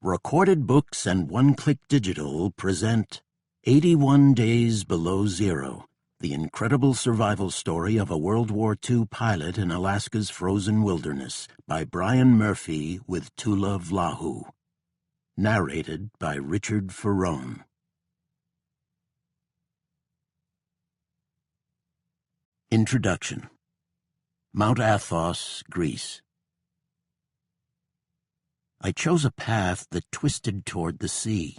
Recorded Books and One-Click Digital present 81 Days Below Zero, the incredible survival story of a World War II pilot in Alaska's frozen wilderness, by Brian Murphy with Tula Vlahu. Narrated by Richard Ferrone. Introduction. Mount Athos, Greece. I chose a path that twisted toward the sea.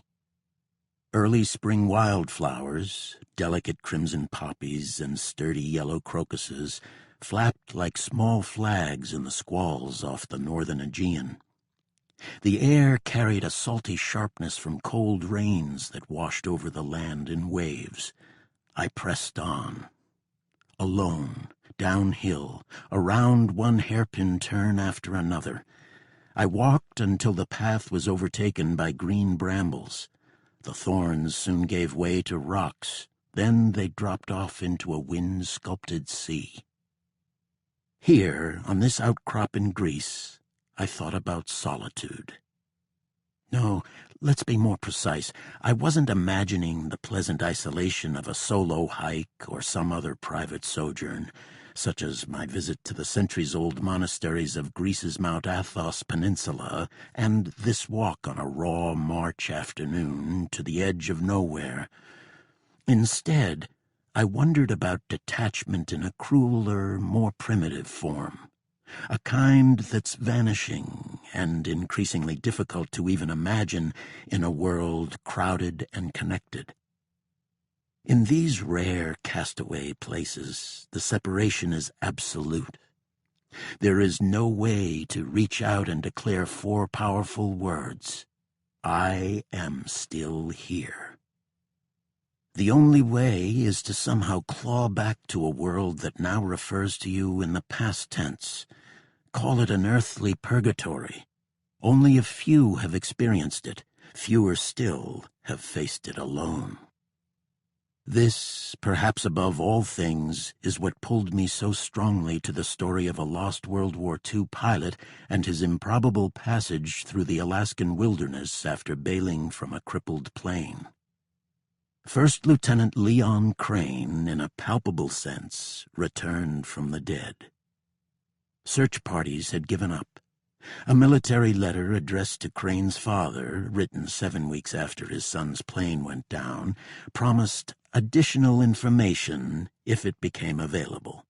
Early spring wildflowers, delicate crimson poppies and sturdy yellow crocuses, flapped like small flags in the squalls off the northern Aegean. The air carried a salty sharpness from cold rains that washed over the land in waves. I pressed on. Alone, downhill, around one hairpin turn after another. I walked until the path was overtaken by green brambles. The thorns soon gave way to rocks. Then they dropped off into a wind-sculpted sea. Here, on this outcrop in Greece, I thought about solitude. No, let's be more precise. I wasn't imagining the pleasant isolation of a solo hike or some other private sojourn, such as my visit to the centuries-old monasteries of Greece's Mount Athos Peninsula and this walk on a raw March afternoon to the edge of nowhere. Instead, I wondered about detachment in a crueler, more primitive form, a kind that's vanishing and increasingly difficult to even imagine in a world crowded and connected. In these rare castaway places, the separation is absolute. There is no way to reach out and declare four powerful words: I am still here. The only way is to somehow claw back to a world that now refers to you in the past tense. Call it an earthly purgatory. Only a few have experienced it. Fewer still have faced it alone. This, perhaps above all things, is what pulled me so strongly to the story of a lost World War II pilot and his improbable passage through the Alaskan wilderness after bailing from a crippled plane. First Lieutenant Leon Crane, in a palpable sense, returned from the dead. Search parties had given up. A military letter addressed to Crane's father, written 7 weeks after his son's plane went down, promised additional information if it became available.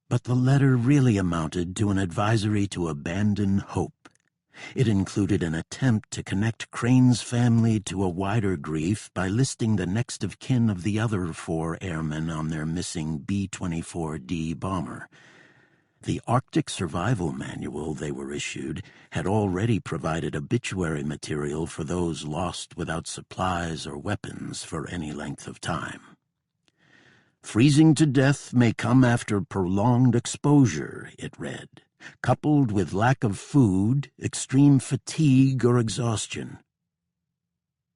But the letter really amounted to an advisory to abandon hope. It included an attempt to connect Crane's family to a wider grief by listing the next of kin of the other 4 airmen on their missing B-24 bomber. The Arctic Survival Manual they were issued had already provided obituary material for those lost without supplies or weapons for any length of time. Freezing to death may come after prolonged exposure, it read, coupled with lack of food, extreme fatigue, or exhaustion.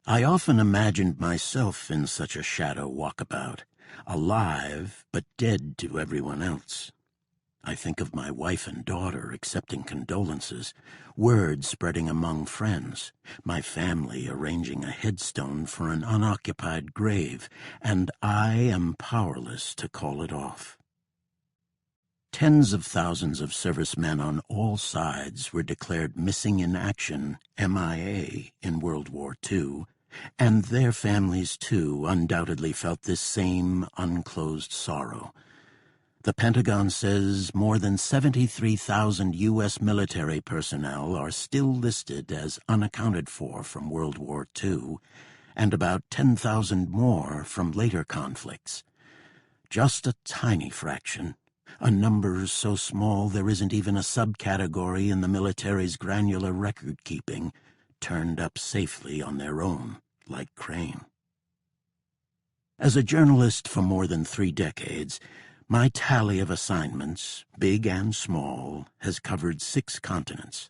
I often imagined myself in such a shadow walkabout, alive but dead to everyone else. I think of my wife and daughter accepting condolences, word spreading among friends, my family arranging a headstone for an unoccupied grave, and I am powerless to call it off. Tens of thousands of servicemen on all sides were declared missing in action, MIA, in World War II, and their families, too, undoubtedly felt this same unclosed sorrow. The Pentagon says more than 73,000 U.S. military personnel are still listed as unaccounted for from World War II, and about 10,000 more from later conflicts. Just a tiny fraction, a number so small there isn't even a subcategory in the military's granular record-keeping, turned up safely on their own, like Crane. As a journalist for more than 3 decades, my tally of assignments, big and small, has covered 6 continents.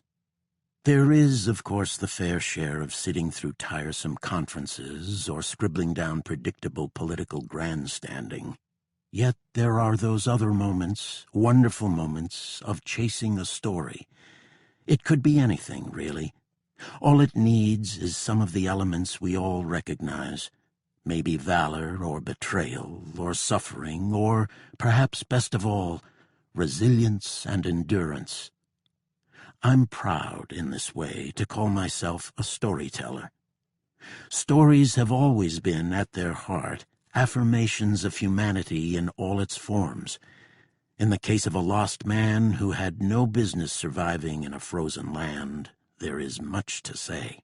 There is, of course, the fair share of sitting through tiresome conferences or scribbling down predictable political grandstanding. Yet there are those other moments, wonderful moments, of chasing a story. It could be anything, really. All it needs is some of the elements we all recognize. Maybe valor or betrayal or suffering or, perhaps best of all, resilience and endurance. I'm proud in this way to call myself a storyteller. Stories have always been, at their heart, affirmations of humanity in all its forms. In the case of a lost man who had no business surviving in a frozen land, there is much to say.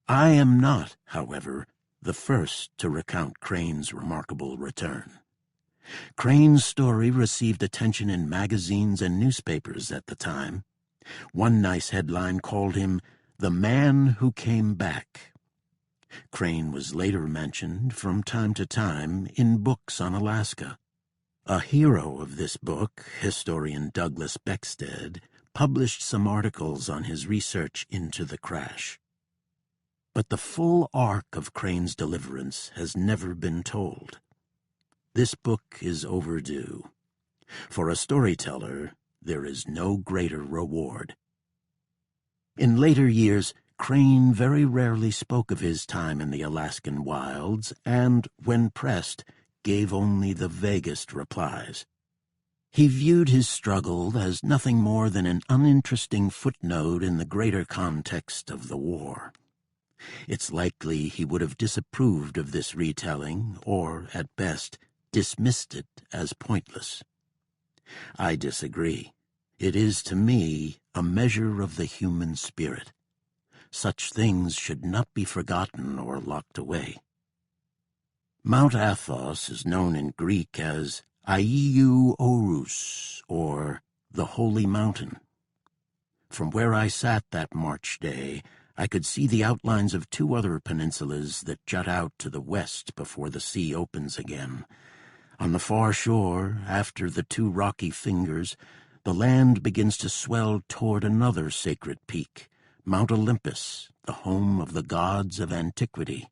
I am not, however, the first to recount Crane's remarkable return. Crane's story received attention in magazines and newspapers at the time. One nice headline called him "The Man Who Came Back." Crane was later mentioned from time to time in books on Alaska. A hero of this book, historian Douglas Beckstead, published some articles on his research into the crash. But the full arc of Crane's deliverance has never been told. This book is overdue. For a storyteller, there is no greater reward. In later years, Crane very rarely spoke of his time in the Alaskan wilds and, when pressed, gave only the vaguest replies. He viewed his struggle as nothing more than an uninteresting footnote in the greater context of the war. It's likely he would have disapproved of this retelling, or, at best, dismissed it as pointless. I disagree. It is, to me, a measure of the human spirit. Such things should not be forgotten or locked away. Mount Athos is known in Greek as Aiou Orus, or the Holy Mountain. From where I sat that March day, I could see the outlines of two other peninsulas that jut out to the west before the sea opens again. On the far shore, after the two rocky fingers, the land begins to swell toward another sacred peak, Mount Olympus, the home of the gods of antiquity.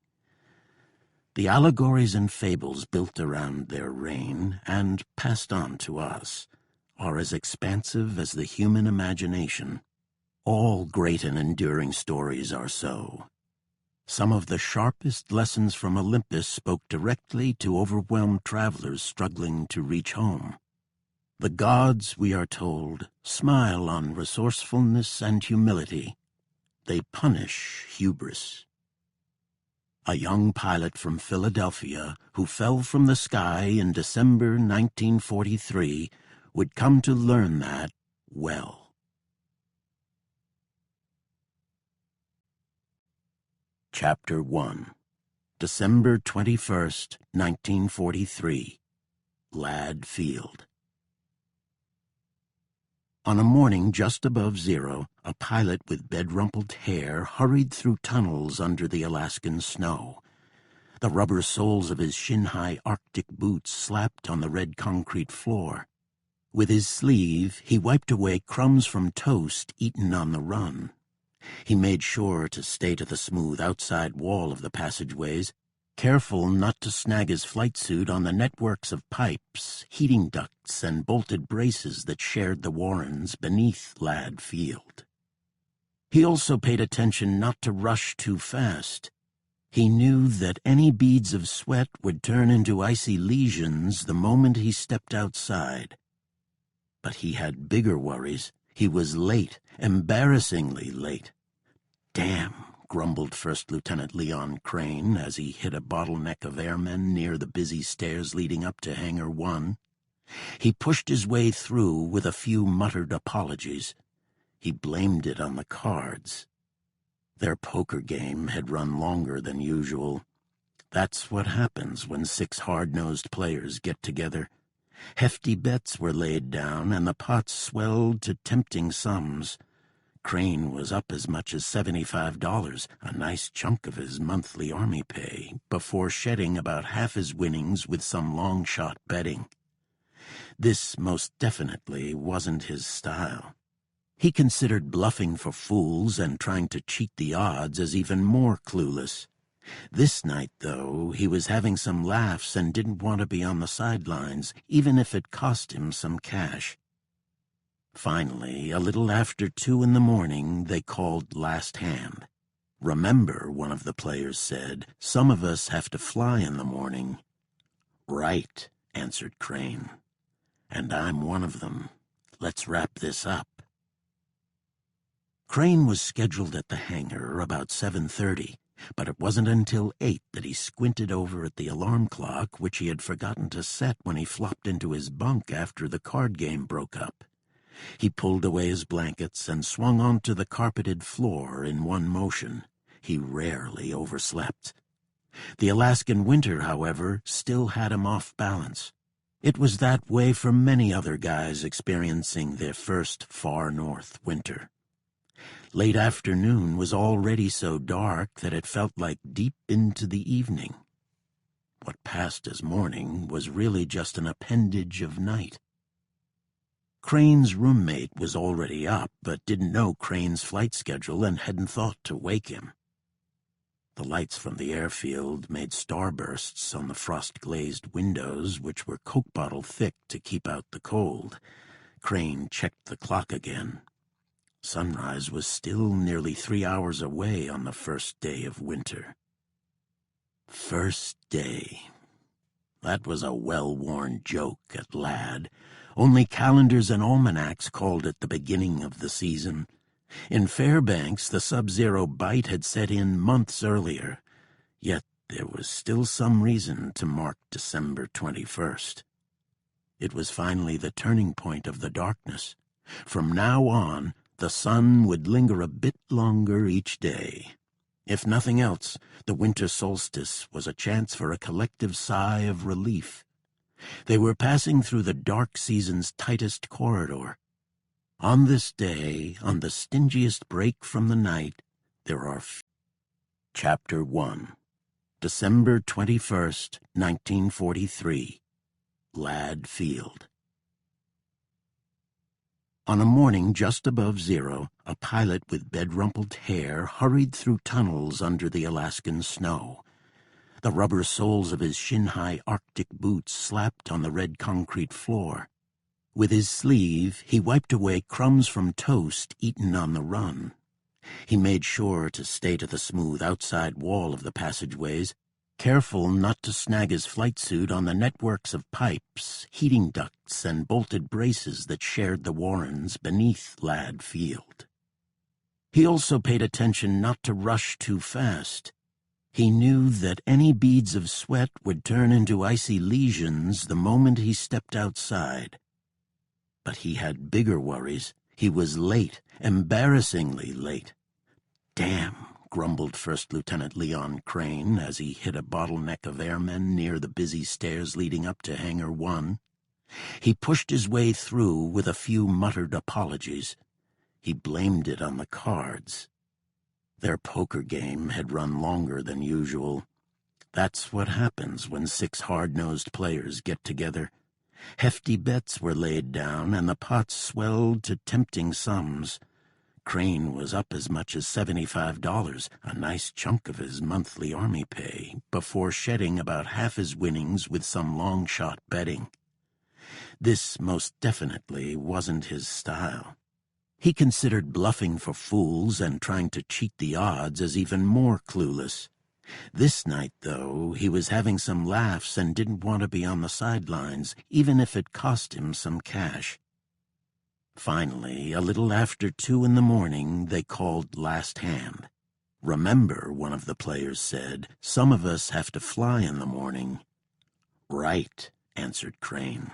The allegories and fables built around their reign, and passed on to us, are as expansive as the human imagination. All great and enduring stories are so. Some of the sharpest lessons from Olympus spoke directly to overwhelmed travelers struggling to reach home. The gods, we are told, smile on resourcefulness and humility. They punish hubris. A young pilot from Philadelphia who fell from the sky in December 1943 would come to learn that well. Chapter 1. December 21st, 1943. Ladd Field. On a morning just above zero, a pilot with bed-rumpled hair hurried through tunnels under the Alaskan snow. The rubber soles of his shin-high Arctic boots slapped on the red concrete floor. With his sleeve, he wiped away crumbs from toast eaten on the run. He made sure to stay to the smooth outside wall of the passageways, careful not to snag his flight suit on the networks of pipes, heating ducts, and bolted braces that shared the warrens beneath Ladd Field. He also paid attention not to rush too fast. He knew that any beads of sweat would turn into icy lesions the moment he stepped outside. But he had bigger worries. He was late, embarrassingly late. "Damn," grumbled First Lieutenant Leon Crane as he hit a bottleneck of airmen near the busy stairs leading up to Hangar 1. He pushed his way through with a few muttered apologies. He blamed it on the cards. Their poker game had run longer than usual. That's what happens when 6 hard-nosed players get together. Hefty bets were laid down, and the pots swelled to tempting sums. Crane was up as much as $75, a nice chunk of his monthly Army pay, before shedding about half his winnings with some long-shot betting. This most definitely wasn't his style. He considered bluffing for fools and trying to cheat the odds as even more clueless. This night, though, he was having some laughs and didn't want to be on the sidelines, even if it cost him some cash. Finally, a little after 2 in the morning, they called last hand. "Remember," one of the players said, "some of us have to fly in the morning." "Right," answered Crane. "And I'm one of them. Let's wrap this up." Crane was scheduled at the hangar about 7:30, but it wasn't until 8 that he squinted over at the alarm clock, which he had forgotten to set when he flopped into his bunk after the card game broke up. He pulled away his blankets and swung onto the carpeted floor in one motion. He rarely overslept. The Alaskan winter, however, still had him off balance. It was that way for many other guys experiencing their first far north winter. Late afternoon was already so dark that it felt like deep into the evening. What passed as morning was really just an appendage of night. Crane's roommate was already up, but didn't know Crane's flight schedule and hadn't thought to wake him. The lights from the airfield made starbursts on the frost-glazed windows, which were Coke bottle thick to keep out the cold. Crane checked the clock again. Sunrise was still nearly 3 hours away on the first day of winter. First day. That was a well-worn joke at Ladd. Only calendars and almanacs called it the beginning of the season. In Fairbanks, the subzero bite had set in months earlier, yet there was still some reason to mark December 21st. It was finally the turning point of the darkness. From now on, the sun would linger a bit longer each day. If nothing else, the winter solstice was a chance for a collective sigh of relief. They were passing through the dark season's tightest corridor. On this day, on the stingiest break from the night, there are Chapter 1, December 21st, 1943, Ladd Field. On a morning just above zero, a pilot with bed-rumpled hair hurried through tunnels under the Alaskan snow. The rubber soles of his shin-high Arctic boots slapped on the red concrete floor. With his sleeve, he wiped away crumbs from toast eaten on the run. He made sure to stay to the smooth outside wall of the passageways, careful not to snag his flight suit on the networks of pipes, heating ducts, and bolted braces that shared the warrens beneath Ladd Field. He also paid attention not to rush too fast. He knew that any beads of sweat would turn into icy lesions the moment he stepped outside. But he had bigger worries. He was late, embarrassingly late. "Damn," grumbled First Lieutenant Leon Crane as he hit a bottleneck of airmen near the busy stairs leading up to Hangar 1. He pushed his way through with a few muttered apologies. He blamed it on the cards. Their poker game had run longer than usual. That's what happens when 6 hard-nosed players get together. Hefty bets were laid down, and the pots swelled to tempting sums. Crane was up as much as $75, a nice chunk of his monthly Army pay, before shedding about half his winnings with some long-shot betting. This most definitely wasn't his style. He considered bluffing for fools and trying to cheat the odds as even more clueless. This night, though, he was having some laughs and didn't want to be on the sidelines, even if it cost him some cash. Finally, a little after 2 in the morning, they called last hand. "Remember," one of the players said, "some of us have to fly in the morning." "Right," answered Crane.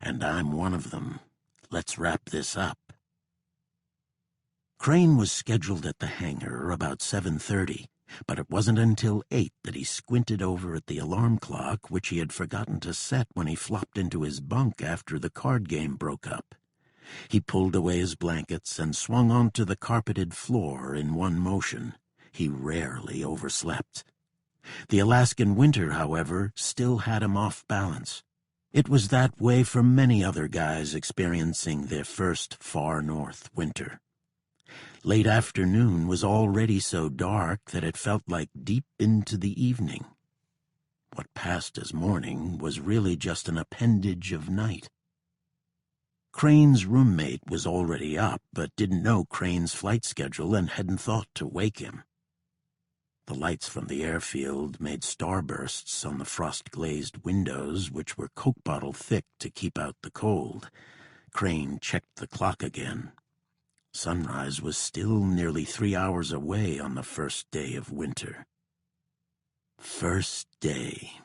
"And I'm one of them. Let's wrap this up." Crane was scheduled at the hangar about 7:30, but it wasn't until 8 that he squinted over at the alarm clock, which he had forgotten to set when he flopped into his bunk after the card game broke up. He pulled away his blankets and swung onto the carpeted floor in one motion. He rarely overslept. The Alaskan winter, however, still had him off balance. It was that way for many other guys experiencing their first far north winter. Late afternoon was already so dark that it felt like deep into the evening. What passed as morning was really just an appendage of night. Crane's roommate was already up, but didn't know Crane's flight schedule and hadn't thought to wake him. The lights from the airfield made starbursts on the frost-glazed windows, which were Coke bottle thick to keep out the cold. Crane checked the clock again. Sunrise was still nearly 3 hours away on the first day of winter. First day.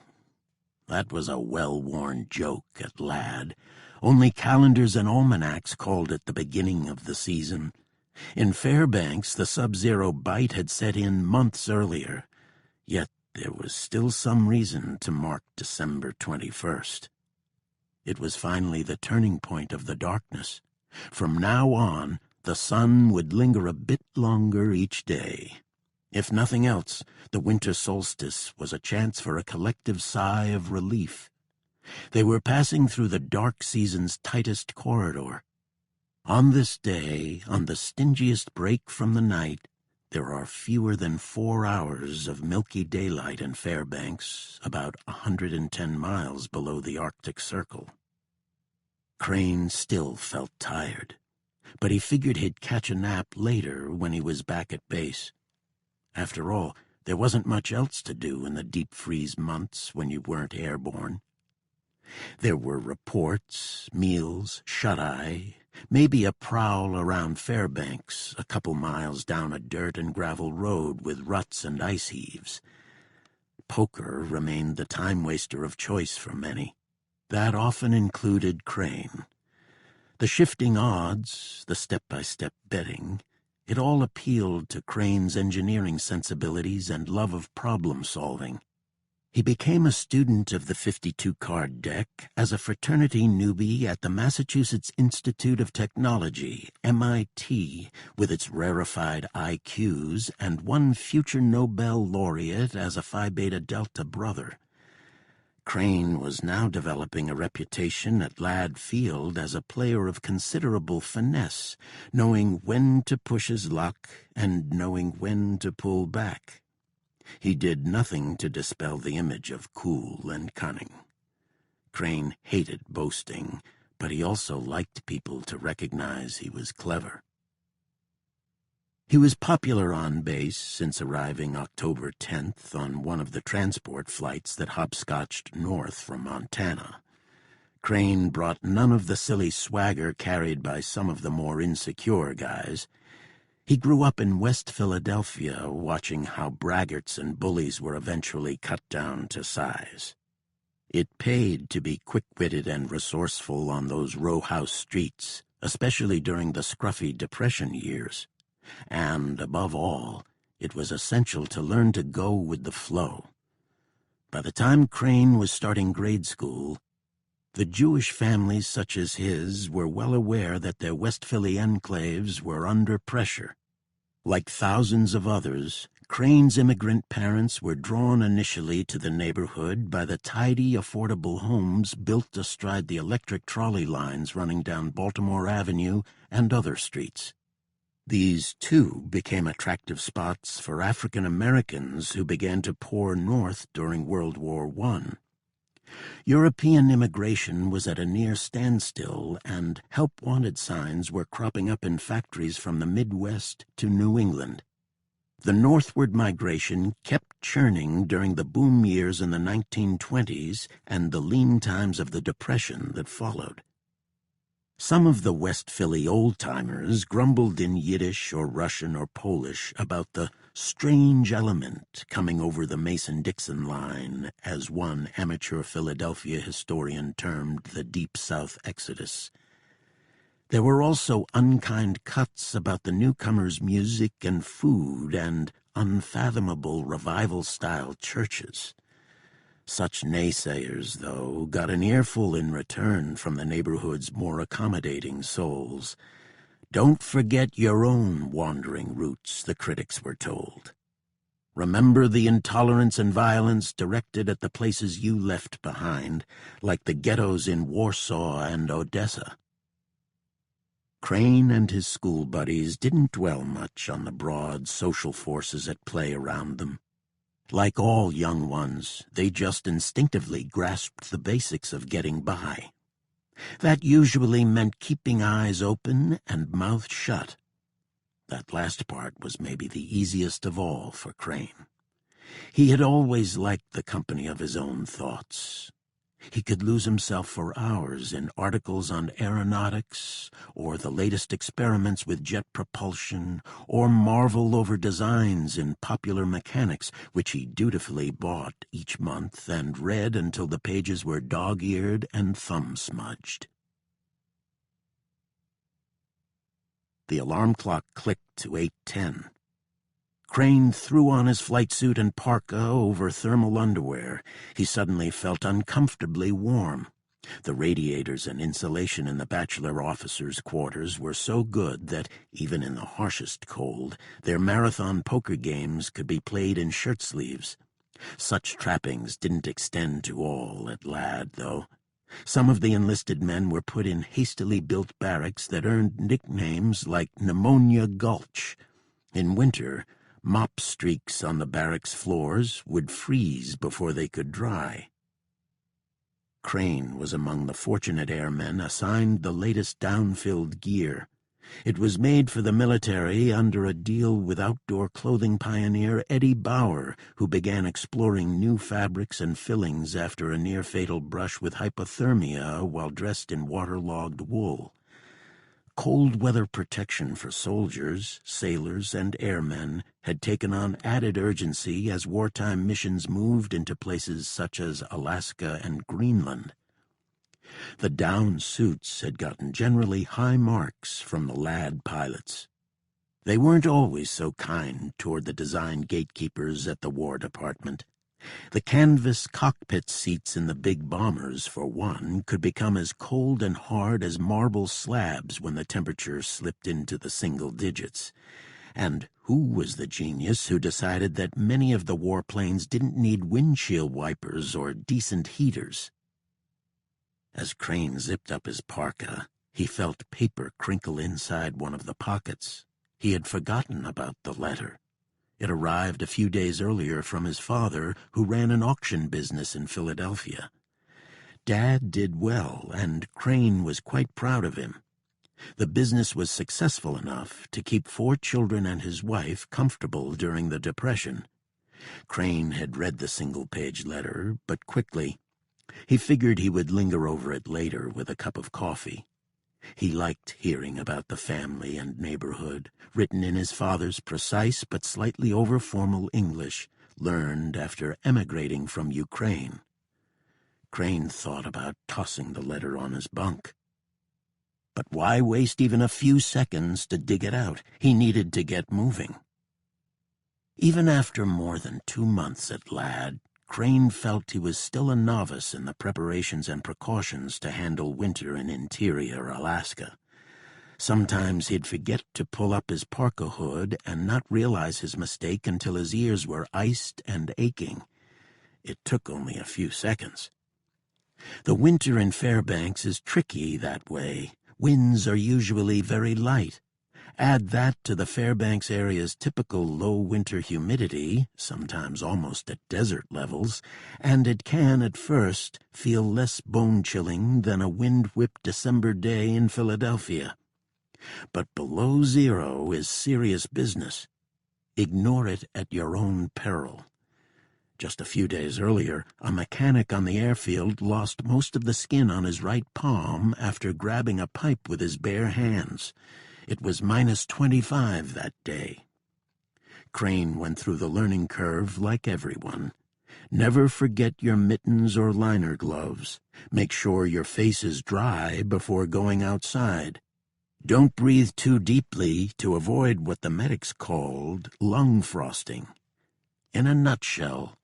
That was a well-worn joke at Ladd. Only calendars and almanacs called it the beginning of the season. In Fairbanks, the subzero bite had set in months earlier, yet there was still some reason to mark December 21st. It was finally the turning point of the darkness. From now on, the sun would linger a bit longer each day. If nothing else, the winter solstice was a chance for a collective sigh of relief. They were passing through the dark season's tightest corridor. On this day, on the stingiest break from the night, there are fewer than 4 hours of milky daylight in Fairbanks, about 110 miles below the Arctic Circle. Crane still felt tired, but he figured he'd catch a nap later when he was back at base. After all, there wasn't much else to do in the deep freeze months when you weren't airborne. There were reports, meals, shut-eye, maybe a prowl around Fairbanks, a couple miles down a dirt and gravel road with ruts and ice heaves. Poker remained the time-waster of choice for many. That often included Crane. The shifting odds, the step-by-step betting, it all appealed to Crane's engineering sensibilities and love of problem-solving. He became a student of the 52-card deck as a fraternity newbie at the Massachusetts Institute of Technology, MIT, with its rarefied IQs, and one future Nobel laureate as a Phi Beta Delta brother. Crane was now developing a reputation at Ladd Field as a player of considerable finesse, knowing when to push his luck and knowing when to pull back. He did nothing to dispel the image of cool and cunning. Crane hated boasting, but he also liked people to recognize he was clever. He was popular on base since arriving October 10th on one of the transport flights that hopscotched north from Montana. Crane brought none of the silly swagger carried by some of the more insecure guys. He grew up in West Philadelphia, watching how braggarts and bullies were eventually cut down to size. It paid to be quick-witted and resourceful on those row-house streets, especially during the scruffy Depression years. And, above all, it was essential to learn to go with the flow. By the time Crane was starting grade school, the Jewish families such as his were well aware that their West Philly enclaves were under pressure. Like thousands of others, Crane's immigrant parents were drawn initially to the neighborhood by the tidy, affordable homes built astride the electric trolley lines running down Baltimore Avenue and other streets. These, too, became attractive spots for African Americans who began to pour north during World War I. European immigration was at a near standstill, and help-wanted signs were cropping up in factories from the Midwest to New England. The northward migration kept churning during the boom years in the 1920s and the lean times of the Depression that followed. Some of the West Philly old-timers grumbled in Yiddish or Russian or Polish about the strange element coming over the Mason-Dixon line, as one amateur Philadelphia historian termed the Deep South Exodus. There were also unkind cuts about the newcomers' music and food and unfathomable revival-style churches. Such naysayers, though, got an earful in return from the neighborhood's more accommodating souls. Don't forget your own wandering roots, the critics were told. Remember the intolerance and violence directed at the places you left behind, like the ghettos in Warsaw and Odessa. Crane and his school buddies didn't dwell much on the broad social forces at play around them. Like all young ones, they just instinctively grasped the basics of getting by. That usually meant keeping eyes open and mouth shut. That last part was maybe the easiest of all for Crane. He had always liked the company of his own thoughts. He could lose himself for hours in articles on aeronautics, or the latest experiments with jet propulsion, or marvel over designs in Popular Mechanics, which he dutifully bought each month and read until the pages were dog-eared and thumb-smudged. The alarm clock clicked to 8:10. Crane threw on his flight suit and parka over thermal underwear. He suddenly felt uncomfortably warm. The radiators and insulation in the bachelor officers' quarters were so good that, even in the harshest cold, their marathon poker games could be played in shirt sleeves. Such trappings didn't extend to all at Ladd, though. Some of the enlisted men were put in hastily built barracks that earned nicknames like Pneumonia Gulch. In winter, mop streaks on the barracks floors would freeze before they could dry. Crane was among the fortunate airmen assigned the latest down-filled gear. It was made for the military under a deal with outdoor clothing pioneer Eddie Bauer, who began exploring new fabrics and fillings after a near-fatal brush with hypothermia while dressed in waterlogged wool. Cold weather protection for soldiers, sailors, and airmen had taken on added urgency as wartime missions moved into places such as Alaska and Greenland. The down suits had gotten generally high marks from the Ladd pilots. They weren't always so kind toward the design gatekeepers at the War Department. The canvas cockpit seats in the big bombers, for one, could become as cold and hard as marble slabs when the temperature slipped into the single digits. And who was the genius who decided that many of the warplanes didn't need windshield wipers or decent heaters? As Crane zipped up his parka, he felt paper crinkle inside one of the pockets. He had forgotten about the letter. It arrived a few days earlier from his father, who ran an auction business in Philadelphia. Dad did well, and Crane was quite proud of him. The business was successful enough to keep 4 children and his wife comfortable during the Depression. Crane had read the single-page letter, but quickly. He figured he would linger over it later with a cup of coffee. He liked hearing about the family and neighborhood, written in his father's precise but slightly over-formal English, learned after emigrating from Ukraine. Crane thought about tossing the letter on his bunk. But why waste even a few seconds to dig it out? He needed to get moving. Even after more than 2 months at Ladd, Crane felt he was still a novice in the preparations and precautions to handle winter in interior Alaska. Sometimes he'd forget to pull up his parka hood and not realize his mistake until his ears were iced and aching. It took only a few seconds. The winter in Fairbanks is tricky that way. Winds are usually very light. Add that to the Fairbanks area's typical low winter humidity, sometimes almost at desert levels, and it can, at first, feel less bone-chilling than a wind-whipped December day in Philadelphia. But below zero is serious business. Ignore it at your own peril. Just a few days earlier, a mechanic on the airfield lost most of the skin on his right palm after grabbing a pipe with his bare hands. It was -25 that day. Crane went through the learning curve like everyone. Never forget your mittens or liner gloves. Make sure your face is dry before going outside. Don't breathe too deeply to avoid what the medics called lung frosting. In a nutshell,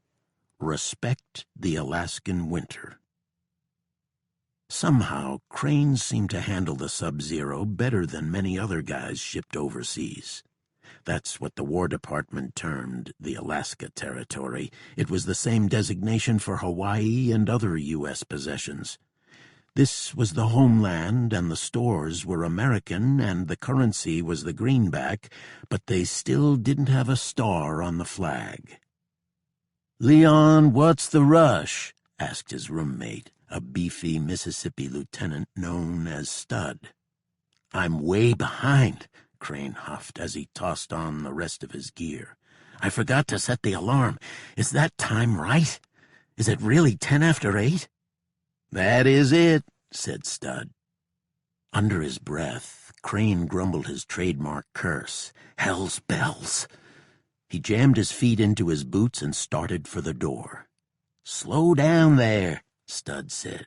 respect the Alaskan winter. Somehow, Crane seemed to handle the subzero better than many other guys shipped overseas. That's what the War Department termed the Alaska Territory. It was the same designation for Hawaii and other U.S. possessions. This was the homeland, and the stores were American, and the currency was the greenback, but they still didn't have a star on the flag. "Leon, what's the rush?" asked his roommate, a beefy Mississippi lieutenant known as Stud. "I'm way behind," Crane huffed as he tossed on the rest of his gear. "I forgot to set the alarm. Is that time right? Is it really 10 after 8? "That is it," said Stud. Under his breath, Crane grumbled his trademark curse. Hell's bells. He jammed his feet into his boots and started for the door. "Slow down there," Stud said.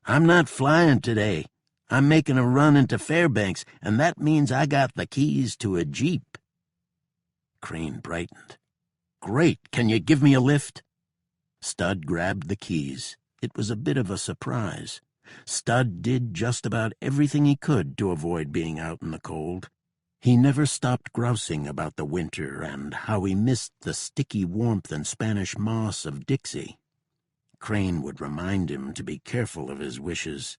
"I'm not flying today. I'm making a run into Fairbanks, and that means I got the keys to a Jeep." Crane brightened. "Great, can you give me a lift?" Stud grabbed the keys. It was a bit of a surprise. Stud did just about everything he could to avoid being out in the cold. He never stopped grousing about the winter and how he missed the sticky warmth and Spanish moss of Dixie. Crane would remind him to be careful of his wishes.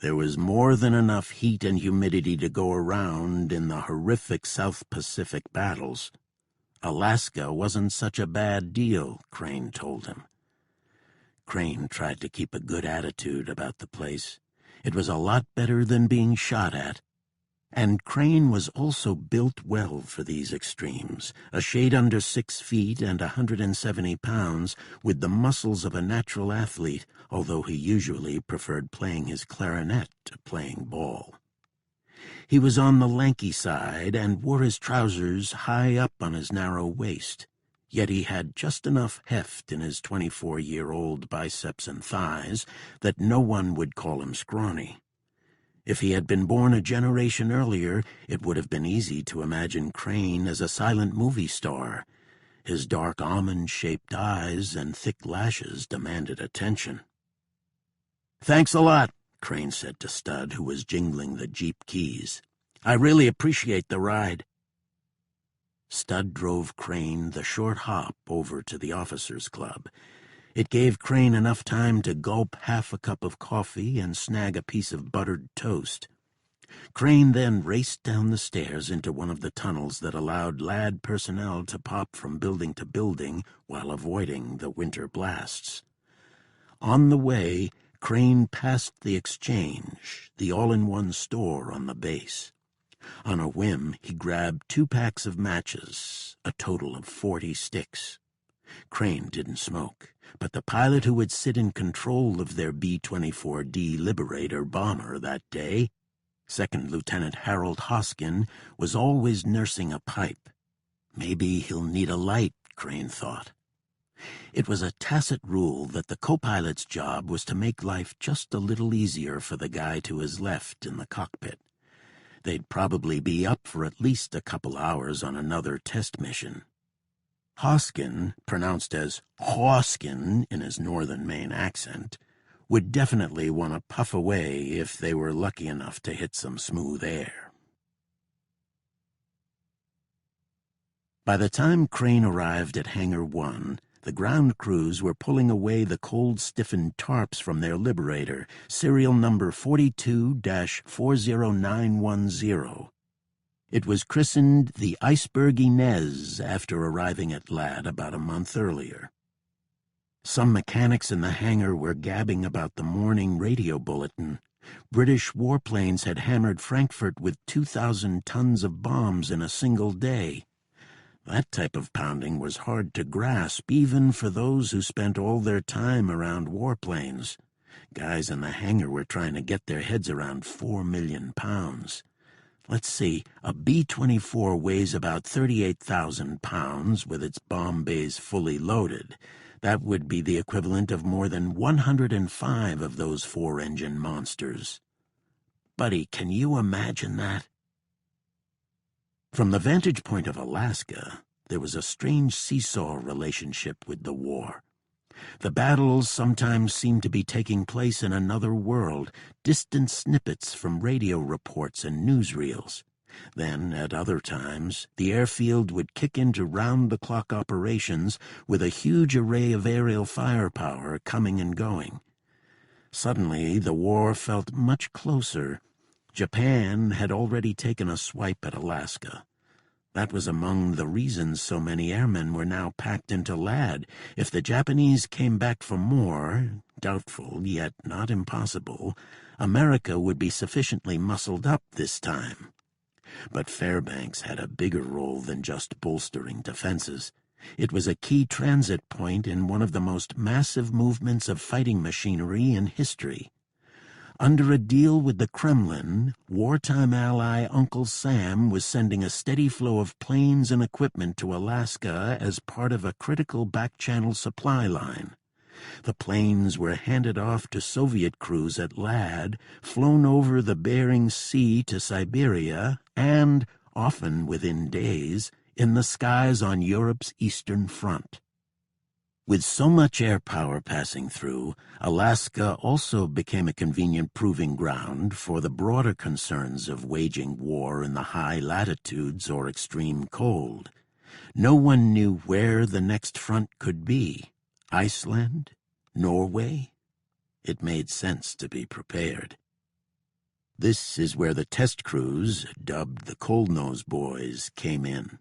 There was more than enough heat and humidity to go around in the horrific South Pacific battles. Alaska wasn't such a bad deal, Crane told him. Crane tried to keep a good attitude about the place. It was a lot better than being shot at. And Crane was also built well for these extremes, a shade under 6 feet and 170 pounds, with the muscles of a natural athlete, although he usually preferred playing his clarinet to playing ball. He was on the lanky side and wore his trousers high up on his narrow waist, yet he had just enough heft in his 24-year-old biceps and thighs that no one would call him scrawny. If he had been born a generation earlier, it would have been easy to imagine Crane as a silent movie star. His dark almond-shaped eyes and thick lashes demanded attention. "Thanks a lot," Crane said to Stud, who was jingling the Jeep keys. "I really appreciate the ride." Stud drove Crane the short hop over to the officers' club. It gave Crane enough time to gulp half a cup of coffee and snag a piece of buttered toast. Crane then raced down the stairs into one of the tunnels that allowed LAD personnel to pop from building to building while avoiding the winter blasts. On the way, Crane passed the exchange, the all-in-one store on the base. On a whim, he grabbed 2 packs of matches, a total of 40 sticks. Crane didn't smoke, but the pilot who would sit in control of their B-24 Liberator bomber that day, Second Lieutenant Harold Hoskin, was always nursing a pipe. Maybe he'll need a light, Crane thought. It was a tacit rule that the co-pilot's job was to make life just a little easier for the guy to his left in the cockpit. They'd probably be up for at least a couple hours on another test mission. Hoskin, pronounced as Hoskin in his northern Maine accent, would definitely want to puff away if they were lucky enough to hit some smooth air. By the time Crane arrived at Hangar 1, the ground crews were pulling away the cold-stiffened tarps from their Liberator, serial number 42-40910. It was christened the Iceberg Inez after arriving at LAD about a month earlier. Some mechanics in the hangar were gabbing about the morning radio bulletin. British warplanes had hammered Frankfurt with 2,000 tons of bombs in a single day. That type of pounding was hard to grasp even for those who spent all their time around warplanes. Guys in the hangar were trying to get their heads around 4 million pounds. Let's see, a B-24 weighs about 38,000 pounds with its bomb bays fully loaded. That would be the equivalent of more than 105 of those 4-engine monsters. Buddy, can you imagine that? From the vantage point of Alaska, there was a strange seesaw relationship with the war. The battles sometimes seemed to be taking place in another world, distant snippets from radio reports and newsreels. Then, at other times, the airfield would kick into round-the-clock operations with a huge array of aerial firepower coming and going. Suddenly, the war felt much closer. Japan had already taken a swipe at Alaska. That was among the reasons so many airmen were now packed into LAD. If the Japanese came back for more, doubtful, yet not impossible, America would be sufficiently muscled up this time. But Fairbanks had a bigger role than just bolstering defenses. It was a key transit point in one of the most massive movements of fighting machinery in history. Under a deal with the Kremlin, wartime ally Uncle Sam was sending a steady flow of planes and equipment to Alaska as part of a critical back-channel supply line. The planes were handed off to Soviet crews at Lad, flown over the Bering Sea to Siberia, and, often within days, in the skies on Europe's eastern front. With so much air power passing through, Alaska also became a convenient proving ground for the broader concerns of waging war in the high latitudes or extreme cold. No one knew where the next front could be. Iceland? Norway? It made sense to be prepared. This is where the test crews, dubbed the Cold-Nose Boys, came in.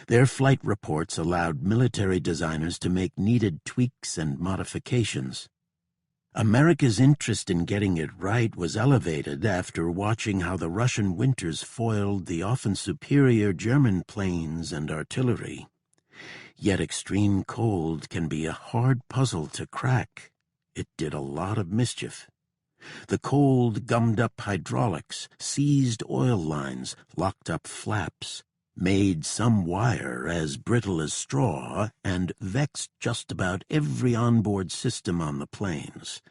Their flight reports allowed military designers to make needed tweaks and modifications. America's interest in getting it right was elevated after watching how the Russian winters foiled the often superior German planes and artillery. Yet extreme cold can be a hard puzzle to crack. It did a lot of mischief. The cold gummed up hydraulics, seized oil lines, locked up flaps, made some wire as brittle as straw, and vexed just about every onboard system on the planes.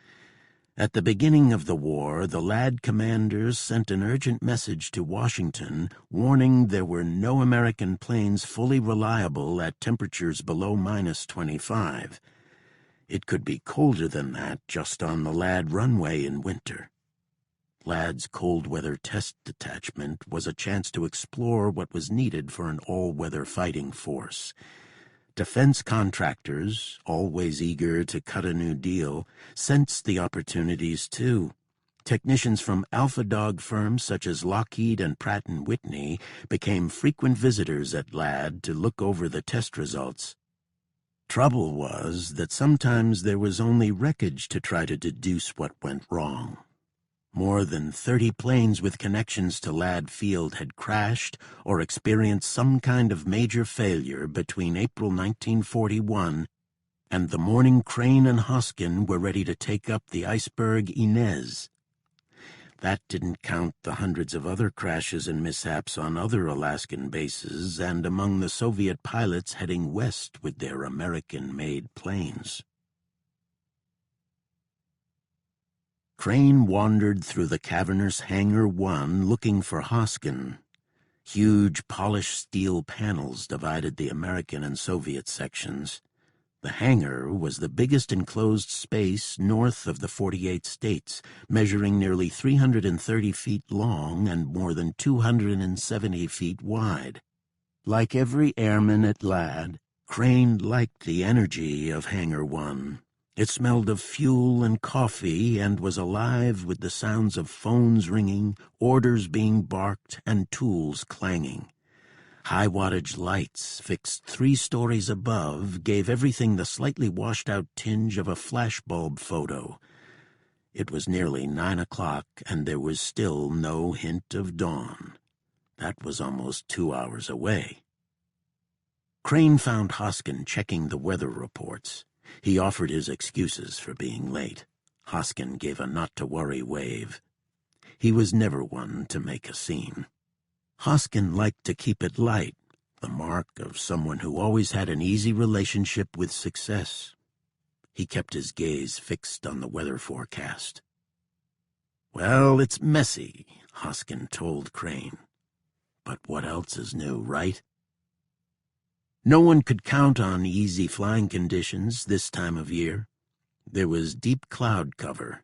At the beginning of the war, the Lad commanders sent an urgent message to Washington warning there were no American planes fully reliable at temperatures below -25. It could be colder than that just on the Lad runway in winter. Lad's cold-weather test detachment was a chance to explore what was needed for an all-weather fighting force. Defense contractors, always eager to cut a new deal, sensed the opportunities too. Technicians from alpha dog firms such as Lockheed and Pratt & Whitney became frequent visitors at Lad to look over the test results. Trouble was that sometimes there was only wreckage to try to deduce what went wrong. More than 30 planes with connections to Lad Field had crashed or experienced some kind of major failure between April 1941 and the morning Crane and Hoskin were ready to take up the iceberg Inez. That didn't count the hundreds of other crashes and mishaps on other Alaskan bases and among the Soviet pilots heading west with their American-made planes. Crane wandered through the cavernous Hangar 1 looking for Hoskin. Huge polished steel panels divided the American and Soviet sections. The hangar was the biggest enclosed space north of the 48 states, measuring nearly 330 feet long and more than 270 feet wide. Like every airman at Lad, Crane liked the energy of Hangar 1. It smelled of fuel and coffee and was alive with the sounds of phones ringing, orders being barked, and tools clanging. High-wattage lights, fixed 3 stories above, gave everything the slightly washed-out tinge of a flashbulb photo. It was nearly 9 o'clock, and there was still no hint of dawn. That was almost 2 hours away. Crane found Hoskin checking the weather reports. He offered his excuses for being late. Hoskin gave a not-to-worry wave. He was never one to make a scene. Hoskin liked to keep it light, the mark of someone who always had an easy relationship with success. He kept his gaze fixed on the weather forecast. "Well, it's messy," Hoskin told Crane. "But what else is new, right?" No one could count on easy flying conditions this time of year. There was deep cloud cover.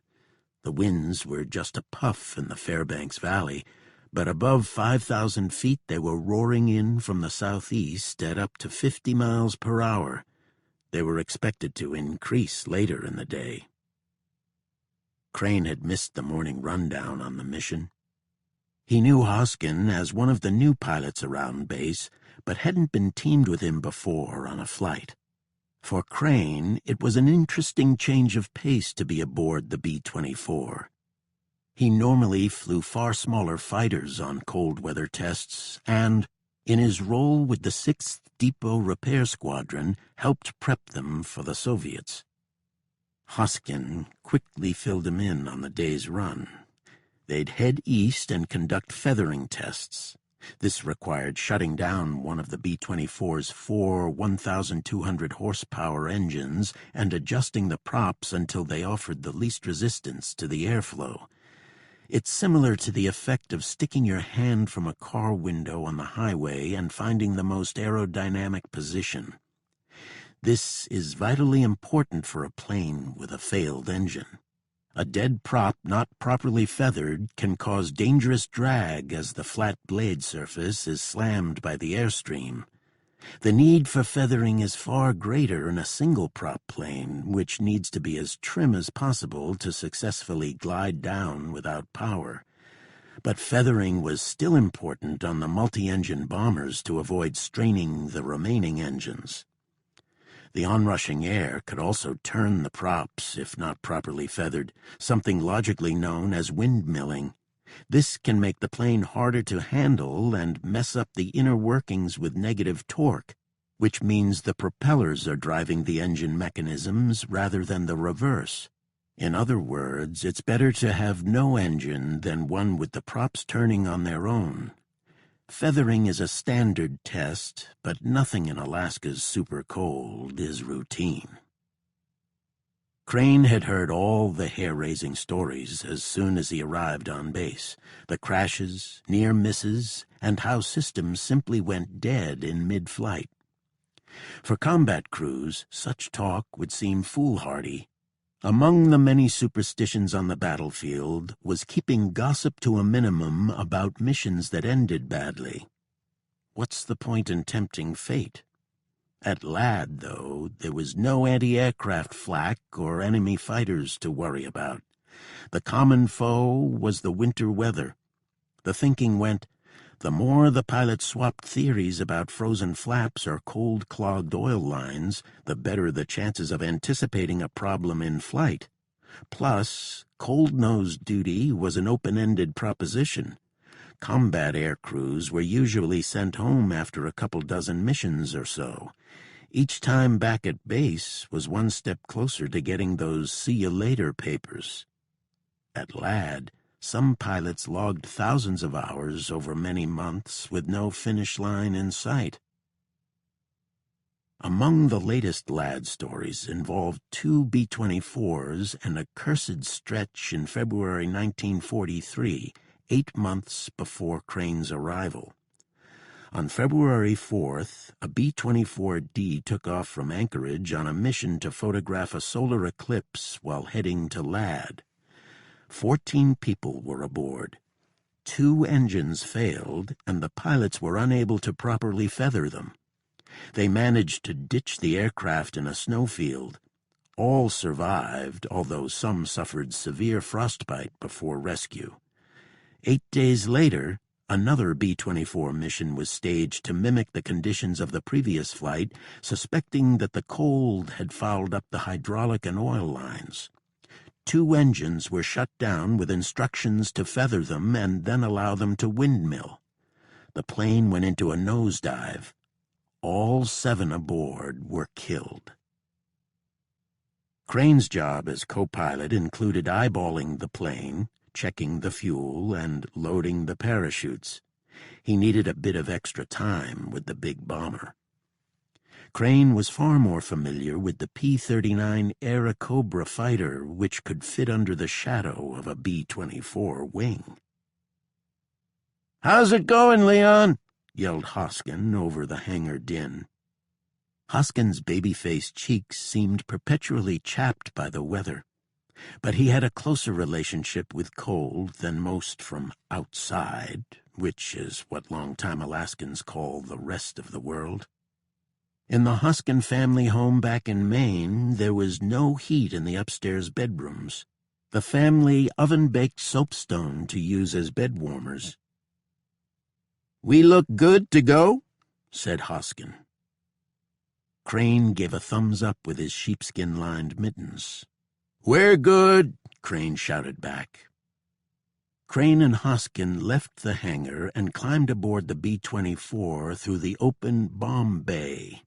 The winds were just a puff in the Fairbanks Valley, but above 5,000 feet they were roaring in from the southeast at up to 50 miles per hour. They were expected to increase later in the day. Crane had missed the morning rundown on the mission. He knew Hoskin as one of the new pilots around base, but hadn't been teamed with him before on a flight. For Crane, it was an interesting change of pace to be aboard the B-24. He normally flew far smaller fighters on cold weather tests and, in his role with the 6th Depot Repair Squadron, helped prep them for the Soviets. Hoskin quickly filled him in on the day's run. They'd head east and conduct feathering tests. This required shutting down one of the B-24's 4 1,200 horsepower engines and adjusting the props until they offered the least resistance to the airflow. It's similar to the effect of sticking your hand from a car window on the highway and finding the most aerodynamic position. This is vitally important for a plane with a failed engine. A dead prop not properly feathered can cause dangerous drag as the flat blade surface is slammed by the airstream. The need for feathering is far greater in a single prop plane, which needs to be as trim as possible to successfully glide down without power. But feathering was still important on the multi-engine bombers to avoid straining the remaining engines. The onrushing air could also turn the props if not properly feathered, something logically known as windmilling. This can make the plane harder to handle and mess up the inner workings with negative torque, which means the propellers are driving the engine mechanisms rather than the reverse. In other words, it's better to have no engine than one with the props turning on their own. Feathering is a standard test, but nothing in Alaska's super cold is routine. Crane had heard all the hair-raising stories as soon as he arrived on base, the crashes, near misses, and how systems simply went dead in mid-flight. For combat crews, such talk would seem foolhardy. Among the many superstitions on the battlefield was keeping gossip to a minimum about missions that ended badly. What's the point in tempting fate? At Ladd, though, there was no anti-aircraft flak or enemy fighters to worry about. The common foe was the winter weather. The thinking went, the more the pilots swapped theories about frozen flaps or cold-clogged oil lines, the better the chances of anticipating a problem in flight. Plus, cold-nose duty was an open-ended proposition. Combat air crews were usually sent home after a couple dozen missions or so. Each time back at base was one step closer to getting those see-you-later papers. At Ladd, some pilots logged thousands of hours over many months with no finish line in sight. Among the latest Ladd stories involved 2 B-24s and a cursed stretch in February 1943, 8 months before Crane's arrival. On February 4th, a B-24D took off from Anchorage on a mission to photograph a solar eclipse while heading to Ladd. 14 people were aboard. 2 engines failed, and the pilots were unable to properly feather them. They managed to ditch the aircraft in a snowfield. All survived, although some suffered severe frostbite before rescue. 8 days later, another B-24 mission was staged to mimic the conditions of the previous flight, suspecting that the cold had fouled up the hydraulic and oil lines. 2 engines were shut down with instructions to feather them and then allow them to windmill. The plane went into a nosedive. All 7 aboard were killed. Crane's job as co-pilot included eyeballing the plane, checking the fuel, and loading the parachutes. He needed a bit of extra time with the big bomber. Crane was far more familiar with the P-39 Airacobra fighter, which could fit under the shadow of a B-24 wing. "How's it going, Leon?" yelled Hoskin over the hangar din. Hoskin's baby-faced cheeks seemed perpetually chapped by the weather, but he had a closer relationship with cold than most from outside, which is what long-time Alaskans call the rest of the world. In the Hoskin family home back in Maine, there was no heat in the upstairs bedrooms. The family oven-baked soapstone to use as bed warmers. "We look good to go?" said Hoskin. Crane gave a thumbs up with his sheepskin-lined mittens. "We're good," Crane shouted back. Crane and Hoskin left the hangar and climbed aboard the B-24 through the open bomb bay.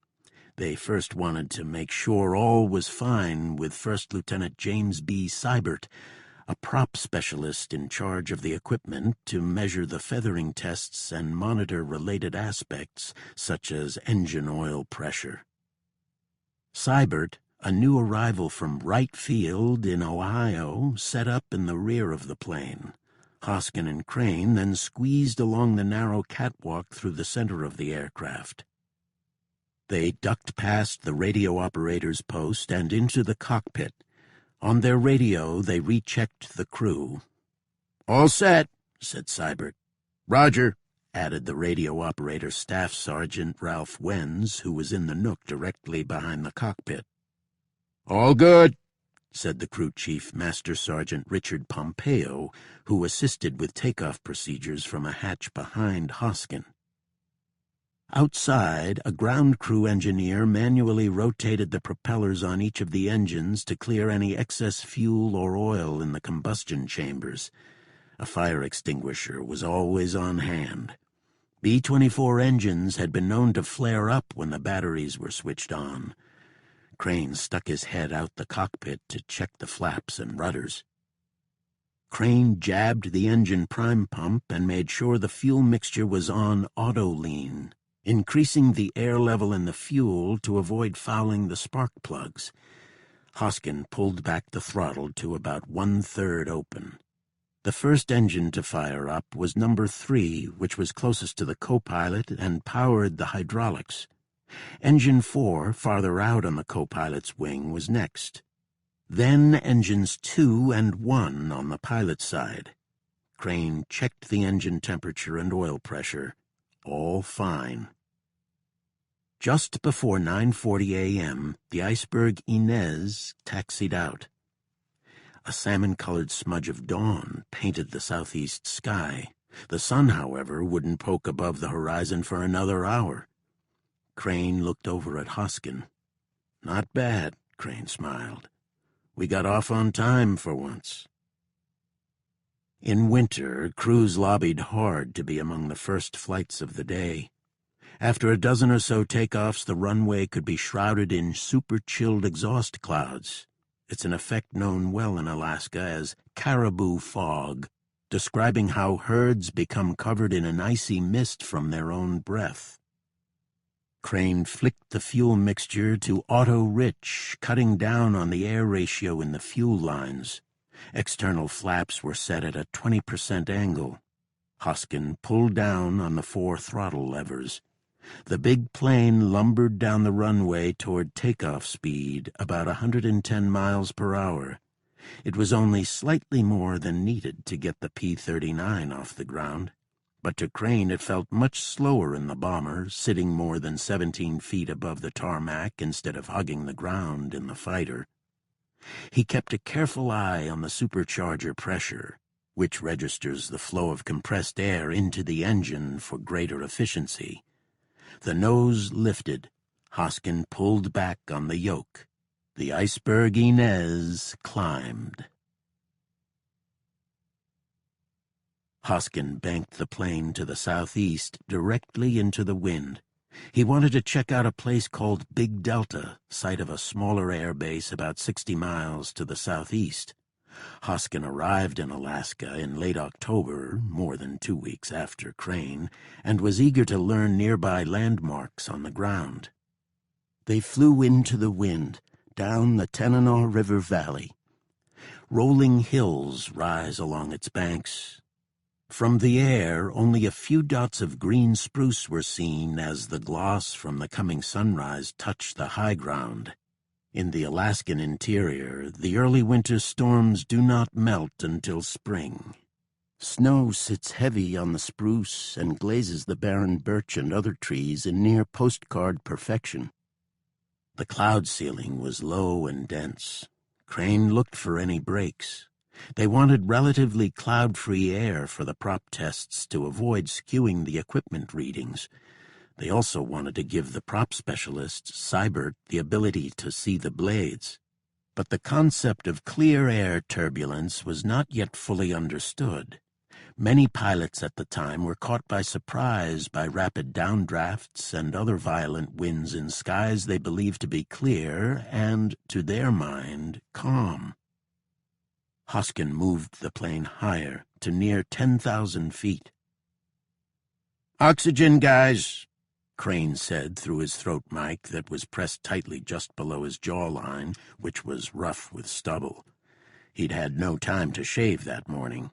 They first wanted to make sure all was fine with First Lieutenant James B. Seibert, a prop specialist in charge of the equipment to measure the feathering tests and monitor related aspects such as engine oil pressure. Seibert, a new arrival from Wright Field in Ohio, set up in the rear of the plane. Hoskin and Crane then squeezed along the narrow catwalk through the center of the aircraft. They ducked past the radio operator's post and into the cockpit. On their radio, they rechecked the crew. "All set," said Seibert. "Roger," added the radio operator Staff Sergeant Ralph Wenz, who was in the nook directly behind the cockpit. "All good," said the crew chief, Master Sergeant Richard Pompeo, who assisted with takeoff procedures from a hatch behind Hoskin. Outside, a ground crew engineer manually rotated the propellers on each of the engines to clear any excess fuel or oil in the combustion chambers. A fire extinguisher was always on hand. B-24 engines had been known to flare up when the batteries were switched on. Crane stuck his head out the cockpit to check the flaps and rudders. Crane jabbed the engine prime pump and made sure the fuel mixture was on auto-lean, increasing the air level in the fuel to avoid fouling the spark plugs. Hoskin pulled back the throttle to about 1/3 open. The first engine to fire up was number 3, which was closest to the co-pilot and powered the hydraulics. Engine 4, farther out on the co-pilot's wing, was next. Then engines 2 and 1 on the pilot's side. Crane checked the engine temperature and oil pressure. All fine. Just before 9:40 a.m., the iceberg Inez taxied out. A salmon-colored smudge of dawn painted the southeast sky. The sun, however, wouldn't poke above the horizon for another hour. Crane looked over at Hoskin. "Not bad," Crane smiled. "We got off on time for once." In winter, crews lobbied hard to be among the first flights of the day. After a dozen or so takeoffs, the runway could be shrouded in super-chilled exhaust clouds. It's an effect known well in Alaska as caribou fog, describing how herds become covered in an icy mist from their own breath. Crane flicked the fuel mixture to auto-rich, cutting down on the air ratio in the fuel lines. External flaps were set at a 20% angle. Hoskin pulled down on the 4 throttle levers. The big plane lumbered down the runway toward takeoff speed, about 110 miles per hour. It was only slightly more than needed to get the P-39 off the ground, but to Crane it felt much slower in the bomber, sitting more than 17 feet above the tarmac instead of hugging the ground in the fighter. He kept a careful eye on the supercharger pressure, which registers the flow of compressed air into the engine for greater efficiency. The nose lifted. Hoskin pulled back on the yoke. The iceberg Inez climbed. Hoskin banked the plane to the southeast, directly into the wind. He wanted to check out a place called Big Delta, site of a smaller air base about 60 miles to the southeast. Hoskin arrived in Alaska in late October, more than 2 weeks after Crane, and was eager to learn nearby landmarks on the ground. They flew into the wind, down the Tanana River Valley. Rolling hills rise along its banks. From the air, only a few dots of green spruce were seen as the gloss from the coming sunrise touched the high ground. In the Alaskan interior, the early winter storms do not melt until spring. Snow sits heavy on the spruce and glazes the barren birch and other trees in near postcard perfection. The cloud ceiling was low and dense. Crane looked for any breaks. They wanted relatively cloud-free air for the prop tests to avoid skewing the equipment readings. They also wanted to give the prop specialist, Seibert, the ability to see the blades. But the concept of clear air turbulence was not yet fully understood. Many pilots at the time were caught by surprise by rapid downdrafts and other violent winds in skies they believed to be clear and, to their mind, calm. Hoskin moved the plane higher, to near 10,000 feet. "Oxygen, guys," Crane said through his throat mic that was pressed tightly just below his jawline, which was rough with stubble. He'd had no time to shave that morning.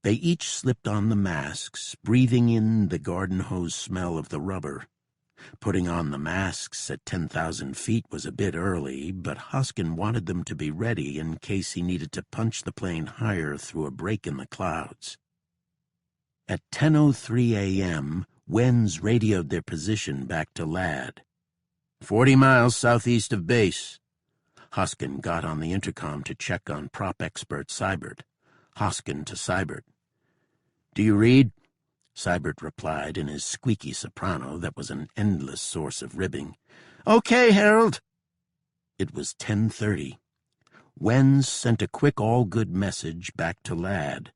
They each slipped on the masks, breathing in the garden hose smell of the rubber. Putting on the masks at 10,000 feet was a bit early, but Hoskin wanted them to be ready in case he needed to punch the plane higher through a break in the clouds. At 10:03 a.m., Wenz radioed their position back to Ladd. 40 miles southeast of base." Hoskin got on the intercom to check on prop expert Seibert. Hoskin to Seibert. "Do you read?" Seibert replied in his squeaky soprano that was an endless source of ribbing. "Okay, Harold." It was 10:30. Wenz sent a quick all-good message back to Ladd.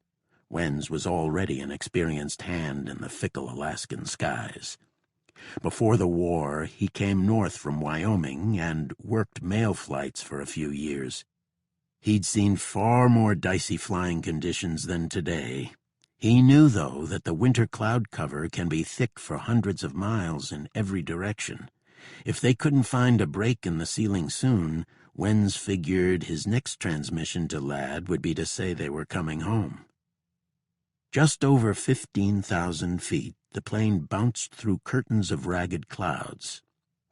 Wenz was already an experienced hand in the fickle Alaskan skies. Before the war, he came north from Wyoming and worked mail flights for a few years. He'd seen far more dicey flying conditions than today. He knew, though, that the winter cloud cover can be thick for hundreds of miles in every direction. If they couldn't find a break in the ceiling soon, Wenz figured his next transmission to Ladd would be to say they were coming home. Just over 15,000 feet, the plane bounced through curtains of ragged clouds.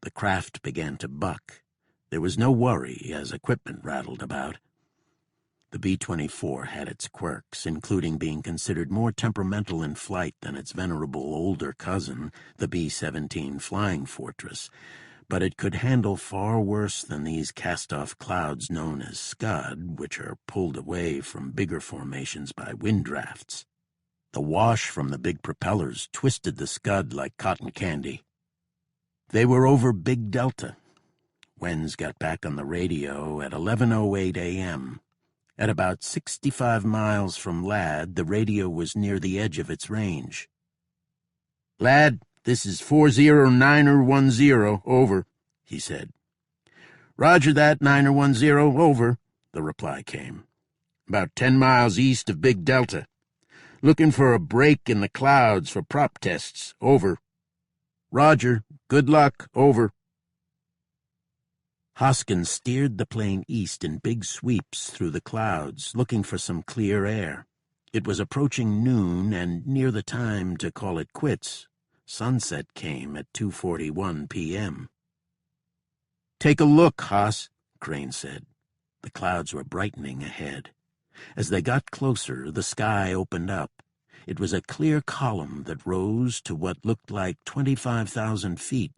The craft began to buck. There was no worry as equipment rattled about. The B-24 had its quirks, including being considered more temperamental in flight than its venerable older cousin, the B-17 Flying Fortress, but it could handle far worse than these cast-off clouds known as scud, which are pulled away from bigger formations by wind drafts. The wash from the big propellers twisted the scud like cotton candy. They were over Big Delta. Wenz got back on the radio at 11:08 a.m. At about 65 miles from Ladd, the radio was near the edge of its range. "Ladd, this is 40-910, over," he said. "Roger that, 910, over," the reply came. "About 10 miles east of Big Delta. Looking for a break in the clouds for prop tests, over." "Roger, good luck, over." Hoskin steered the plane east in big sweeps through the clouds, looking for some clear air. It was approaching noon and near the time to call it quits. Sunset came at 2:41 p.m. "Take a look, Haas," Crane said. The clouds were brightening ahead. As they got closer, the sky opened up. It was a clear column that rose to what looked like 25,000 feet,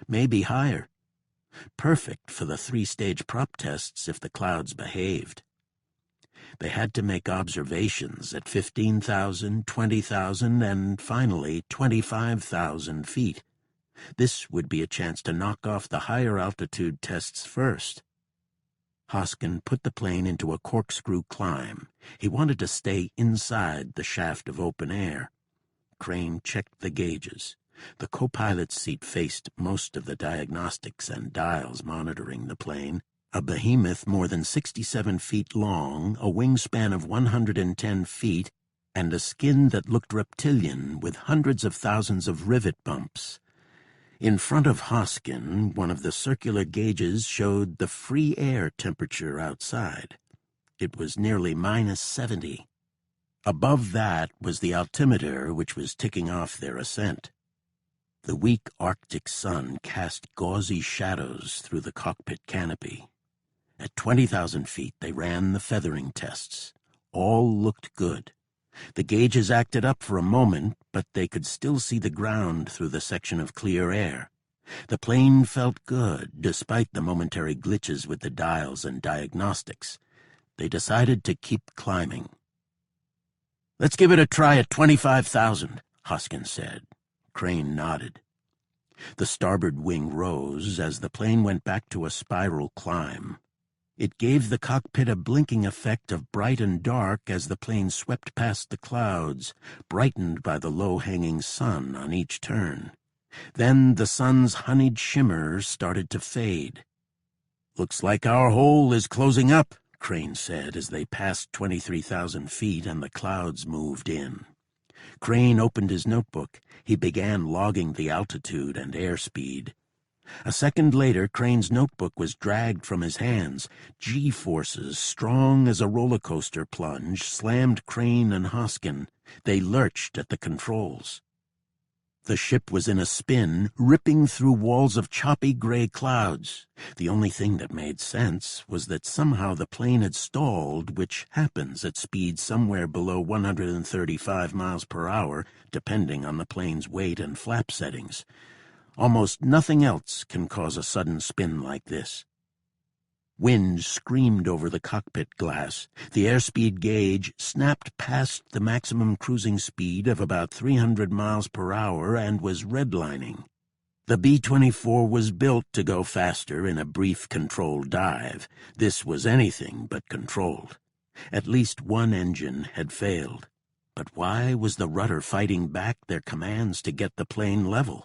maybe higher. Perfect for the 3-stage prop tests if the clouds behaved. They had to make observations at 15,000, 20,000, and finally 25,000 feet. This would be a chance to knock off the higher altitude tests first. Hoskin put the plane into a corkscrew climb. He wanted to stay inside the shaft of open air. Crane checked the gauges. The co-pilot's seat faced most of the diagnostics and dials monitoring the plane, a behemoth more than 67 feet long, a wingspan of 110 feet, and a skin that looked reptilian with hundreds of thousands of rivet bumps. In front of Hoskin, one of the circular gauges showed the free air temperature outside. It was nearly -70. Above that was the altimeter, which was ticking off their ascent. The weak Arctic sun cast gauzy shadows through the cockpit canopy. At 20,000 feet, they ran the feathering tests. All looked good. The gauges acted up for a moment, but they could still see the ground through the section of clear air. The plane felt good, despite the momentary glitches with the dials and diagnostics. They decided to keep climbing. "Let's give it a try at 25,000, Hoskin said. Crane nodded. The starboard wing rose as the plane went back to a spiral climb. It gave the cockpit a blinking effect of bright and dark as the plane swept past the clouds, brightened by the low-hanging sun on each turn. Then the sun's honeyed shimmer started to fade. "Looks like our hole is closing up," Crane said as they passed 23,000 feet and the clouds moved in. Crane opened his notebook. He began logging the altitude and airspeed. A second later, Crane's notebook was dragged from his hands. G-forces, strong as a roller coaster plunge, slammed Crane and Hoskin. They lurched at the controls. The ship was in a spin, ripping through walls of choppy gray clouds. The only thing that made sense was that somehow the plane had stalled, which happens at speeds somewhere below 135 miles per hour, depending on the plane's weight and flap settings. Almost nothing else can cause a sudden spin like this. Wind screamed over the cockpit glass. The airspeed gauge snapped past the maximum cruising speed of about 300 miles per hour and was redlining. The B-24 was built to go faster in a brief controlled dive. This was anything but controlled. At least one engine had failed. But why was the rudder fighting back their commands to get the plane level?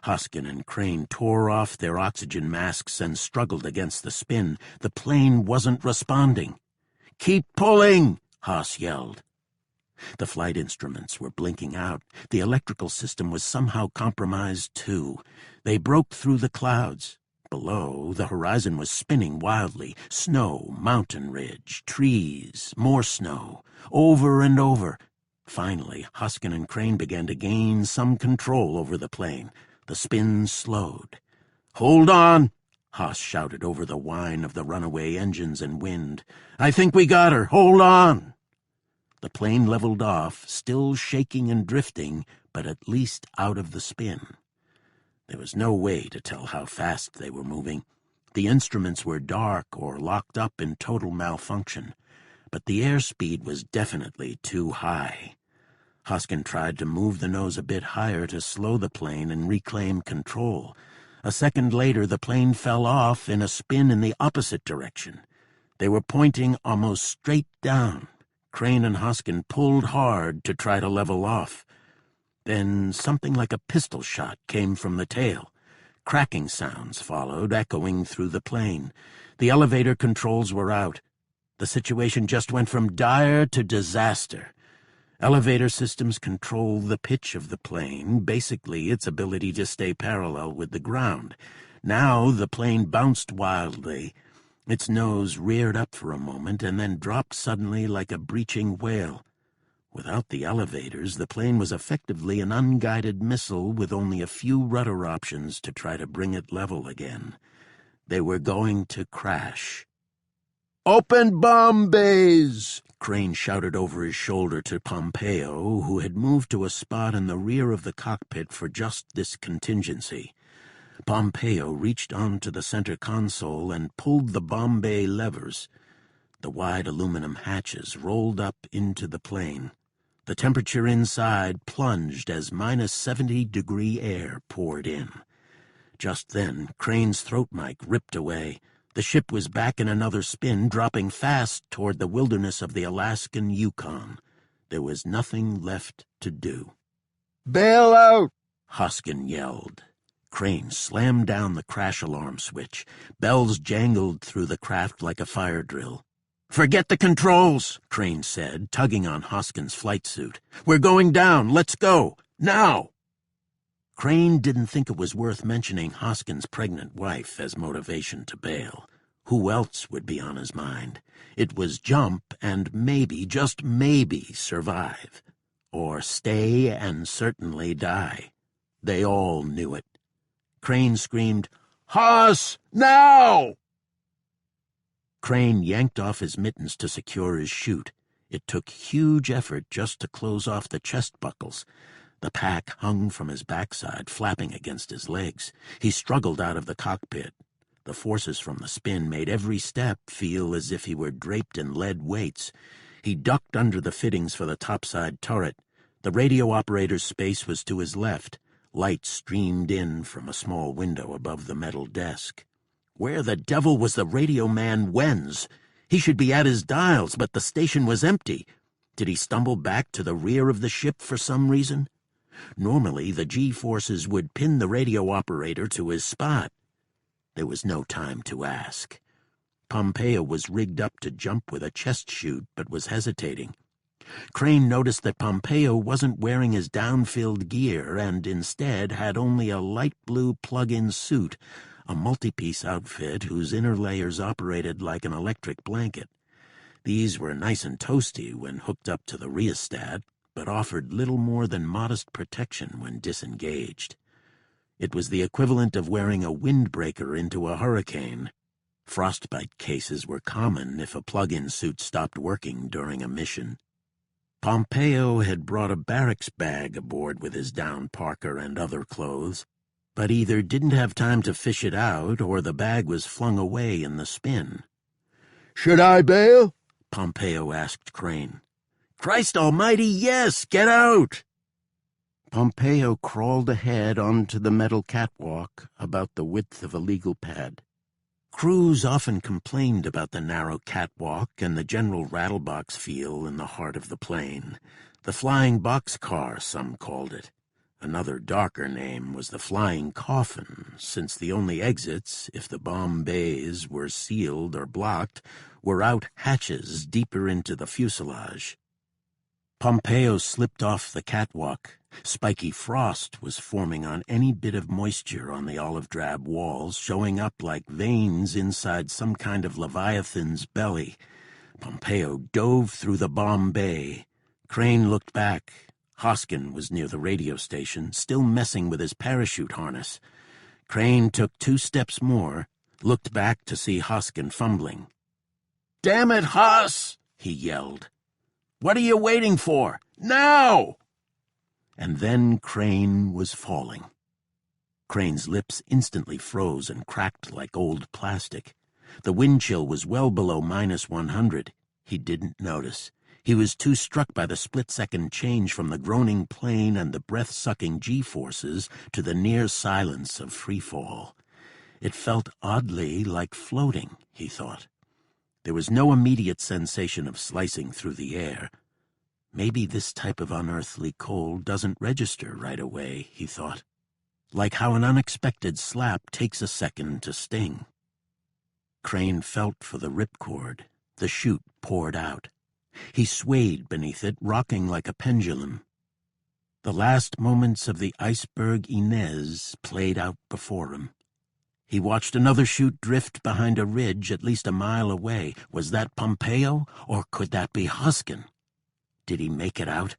Hoskin and Crane tore off their oxygen masks and struggled against the spin. The plane wasn't responding. "Keep pulling!" Haas yelled. The flight instruments were blinking out. The electrical system was somehow compromised, too. They broke through the clouds. Below, the horizon was spinning wildly. Snow, mountain ridge, trees, more snow, over and over. Finally, Hoskin and Crane began to gain some control over the plane. The spin slowed. "Hold on!" Haas shouted over the whine of the runaway engines and wind. "I think we got her! Hold on!" The plane leveled off, still shaking and drifting, but at least out of the spin. There was no way to tell how fast they were moving. The instruments were dark or locked up in total malfunction, but the airspeed was definitely too high. Hoskin tried to move the nose a bit higher to slow the plane and reclaim control. A second later, the plane fell off in a spin in the opposite direction. They were pointing almost straight down. Crane and Hoskin pulled hard to try to level off. Then something like a pistol shot came from the tail. Cracking sounds followed, echoing through the plane. The elevator controls were out. The situation just went from dire to disaster. Elevator systems control the pitch of the plane, basically its ability to stay parallel with the ground. Now the plane bounced wildly. Its nose reared up for a moment and then dropped suddenly like a breaching whale. Without the elevators, the plane was effectively an unguided missile with only a few rudder options to try to bring it level again. They were going to crash. "Open bomb bays!" Crane shouted over his shoulder to Pompeo, who had moved to a spot in the rear of the cockpit for just this contingency. Pompeo reached onto the center console and pulled the bomb bay levers. The wide aluminum hatches rolled up into the plane. The temperature inside plunged as -70-degree air poured in. Just then, Crane's throat mic ripped away. The ship was back in another spin, dropping fast toward the wilderness of the Alaskan Yukon. There was nothing left to do. "Bail out!" Hoskin yelled. Crane slammed down the crash alarm switch. Bells jangled through the craft like a fire drill. "Forget the controls," Crane said, tugging on Hoskin's flight suit. "We're going down. Let's go. Now!" Crane didn't think it was worth mentioning Hoskin's pregnant wife as motivation to bail. Who else would be on his mind? It was jump and maybe, just maybe, survive. Or stay and certainly die. They all knew it. Crane screamed, "Haas, now!" Crane yanked off his mittens to secure his chute. It took huge effort just to close off the chest buckles. The pack hung from his backside, flapping against his legs. He struggled out of the cockpit. The forces from the spin made every step feel as if he were draped in lead weights. He ducked under the fittings for the topside turret. The radio operator's space was to his left. Light streamed in from a small window above the metal desk. Where the devil was the radio man Wenz? He should be at his dials, but the station was empty. Did he stumble back to the rear of the ship for some reason? Normally, the G-forces would pin the radio operator to his spot. There was no time to ask. Pompeo was rigged up to jump with a chest chute, but was hesitating. Crane noticed that Pompeo wasn't wearing his down-filled gear and instead had only a light blue plug-in suit, a multi-piece outfit whose inner layers operated like an electric blanket. These were nice and toasty when hooked up to the rheostat, but offered little more than modest protection when disengaged. It was the equivalent of wearing a windbreaker into a hurricane. Frostbite cases were common if a plug-in suit stopped working during a mission. Pompeo had brought a barracks bag aboard with his down parka and other clothes, but either didn't have time to fish it out or the bag was flung away in the spin. "Should I bail?" Pompeo asked Crane. "Christ almighty, yes! Get out!" Pompeo crawled ahead onto the metal catwalk about the width of a legal pad. Crews often complained about the narrow catwalk and the general rattlebox feel in the heart of the plane. The flying boxcar, some called it. Another darker name was the flying coffin, since the only exits, if the bomb bays were sealed or blocked, were out hatches deeper into the fuselage. Pompeo slipped off the catwalk. Spiky frost was forming on any bit of moisture on the olive-drab walls, showing up like veins inside some kind of leviathan's belly. Pompeo dove through the bomb bay. Crane looked back. Hoskin was near the radio station, still messing with his parachute harness. Crane took 2 steps more, looked back to see Hoskin fumbling. "Damn it, Hoss!" he yelled. "What are you waiting for? Now!" And then Crane was falling. Crane's lips instantly froze and cracked like old plastic. The wind chill was well below -100. He didn't notice. He was too struck by the split-second change from the groaning plane and the breath-sucking G-forces to the near silence of freefall. It felt oddly like floating, he thought. There was no immediate sensation of slicing through the air. Maybe this type of unearthly cold doesn't register right away, he thought. Like how an unexpected slap takes a second to sting. Crane felt for the ripcord. The chute poured out. He swayed beneath it, rocking like a pendulum. The last moments of the iceberg Inez played out before him. He watched another chute drift behind a ridge at least a mile away. Was that Pompeo, or could that be Hoskin? Did he make it out?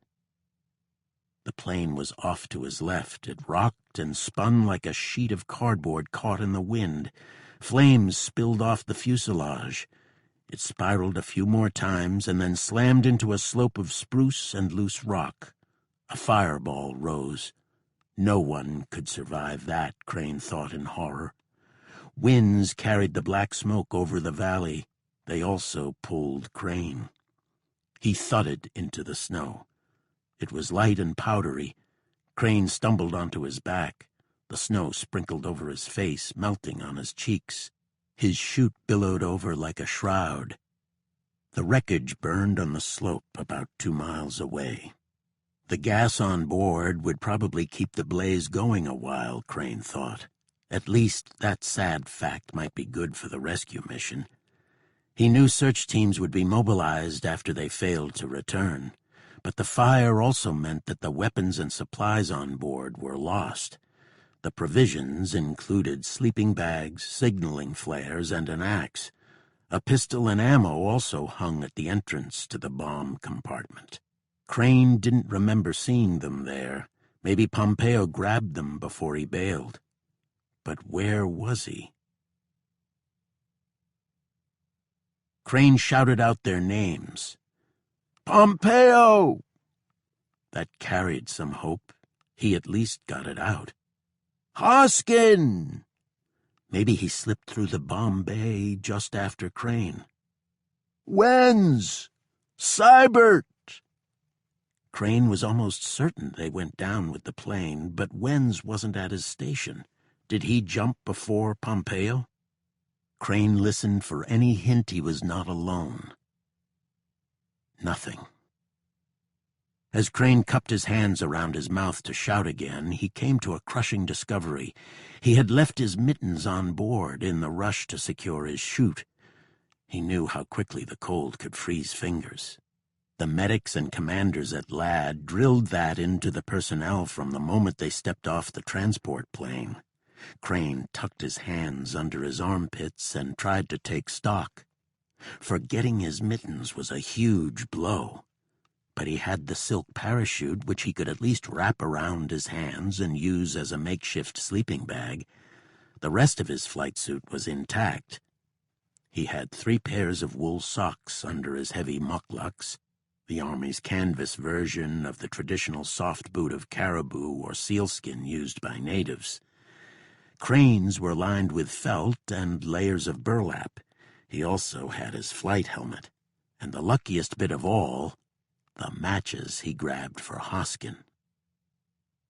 The plane was off to his left. It rocked and spun like a sheet of cardboard caught in the wind. Flames spilled off the fuselage. It spiraled a few more times and then slammed into a slope of spruce and loose rock. A fireball rose. No one could survive that, Crane thought in horror. Winds carried the black smoke over the valley. They also pulled Crane. He thudded into the snow. It was light and powdery. Crane stumbled onto his back. The snow sprinkled over his face, melting on his cheeks. His chute billowed over like a shroud. The wreckage burned on the slope about 2 miles away. The gas on board would probably keep the blaze going a while, Crane thought. At least that sad fact might be good for the rescue mission. He knew search teams would be mobilized after they failed to return, but the fire also meant that the weapons and supplies on board were lost. The provisions included sleeping bags, signaling flares, and an axe. A pistol and ammo also hung at the entrance to the bomb compartment. Crane didn't remember seeing them there. Maybe Pompeo grabbed them before he bailed. But where was he? Crane shouted out their names. "Pompeo!" That carried some hope. He at least got it out. "Hoskin!" Maybe he slipped through the bomb bay just after Crane. "Wenz! Seibert!" Crane was almost certain they went down with the plane, but Wenz wasn't at his station. Did he jump before Pompeo? Crane listened for any hint he was not alone. Nothing. As Crane cupped his hands around his mouth to shout again, he came to a crushing discovery. He had left his mittens on board in the rush to secure his chute. He knew how quickly the cold could freeze fingers. The medics and commanders at LAD drilled that into the personnel from the moment they stepped off the transport plane. Crane tucked his hands under his armpits and tried to take stock. Forgetting his mittens was a huge blow. But he had the silk parachute, which he could at least wrap around his hands and use as a makeshift sleeping bag. The rest of his flight suit was intact. He had 3 pairs of wool socks under his heavy mucklucks, the Army's canvas version of the traditional soft boot of caribou or sealskin used by natives. Crane's were lined with felt and layers of burlap. He also had his flight helmet, and the luckiest bit of all, the matches he grabbed for Hoskin.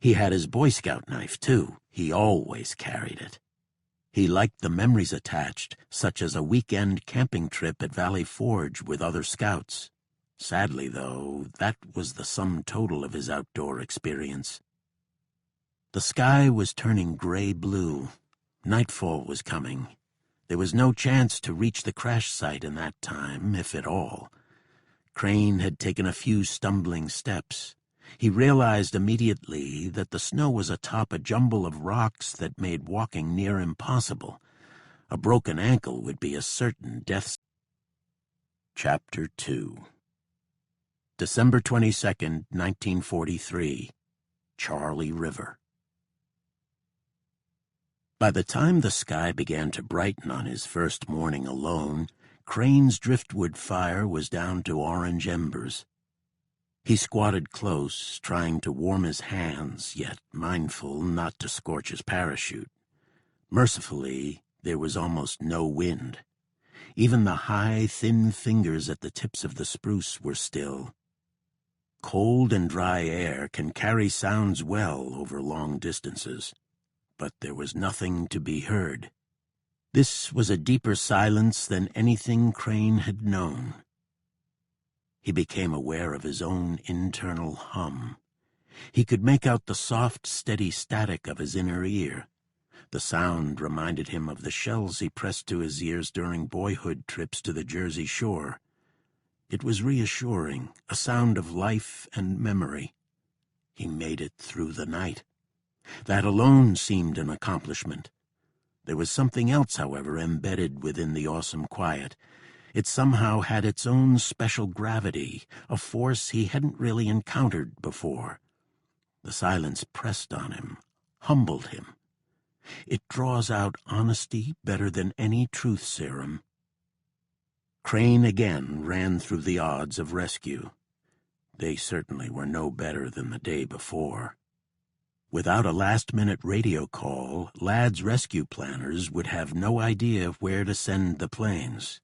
He had his Boy Scout knife, too. He always carried it. He liked the memories attached, such as a weekend camping trip at Valley Forge with other scouts. Sadly, though, that was the sum total of his outdoor experience. The sky was turning gray-blue. Nightfall was coming. There was no chance to reach the crash site in that time, if at all. Crane had taken a few stumbling steps. He realized immediately that the snow was atop a jumble of rocks that made walking near impossible. A broken ankle would be a certain death. Chapter 2. December 22nd, 1943. Charlie River. By the time the sky began to brighten on his first morning alone, Crane's driftwood fire was down to orange embers. He squatted close, trying to warm his hands, yet mindful not to scorch his parachute. Mercifully, there was almost no wind. Even the high, thin fingers at the tips of the spruce were still. Cold and dry air can carry sounds well over long distances, but there was nothing to be heard. This was a deeper silence than anything Crane had known. He became aware of his own internal hum. He could make out the soft, steady static of his inner ear. The sound reminded him of the shells he pressed to his ears during boyhood trips to the Jersey Shore. It was reassuring, a sound of life and memory. He made it through the night. That alone seemed an accomplishment. There was something else, however, embedded within the awesome quiet. It somehow had its own special gravity, a force he hadn't really encountered before. The silence pressed on him, humbled him. It draws out honesty better than any truth serum. Crane again ran through the odds of rescue. They certainly were no better than the day before. Without a last-minute radio call, LAD's rescue planners would have no idea where to send the planes.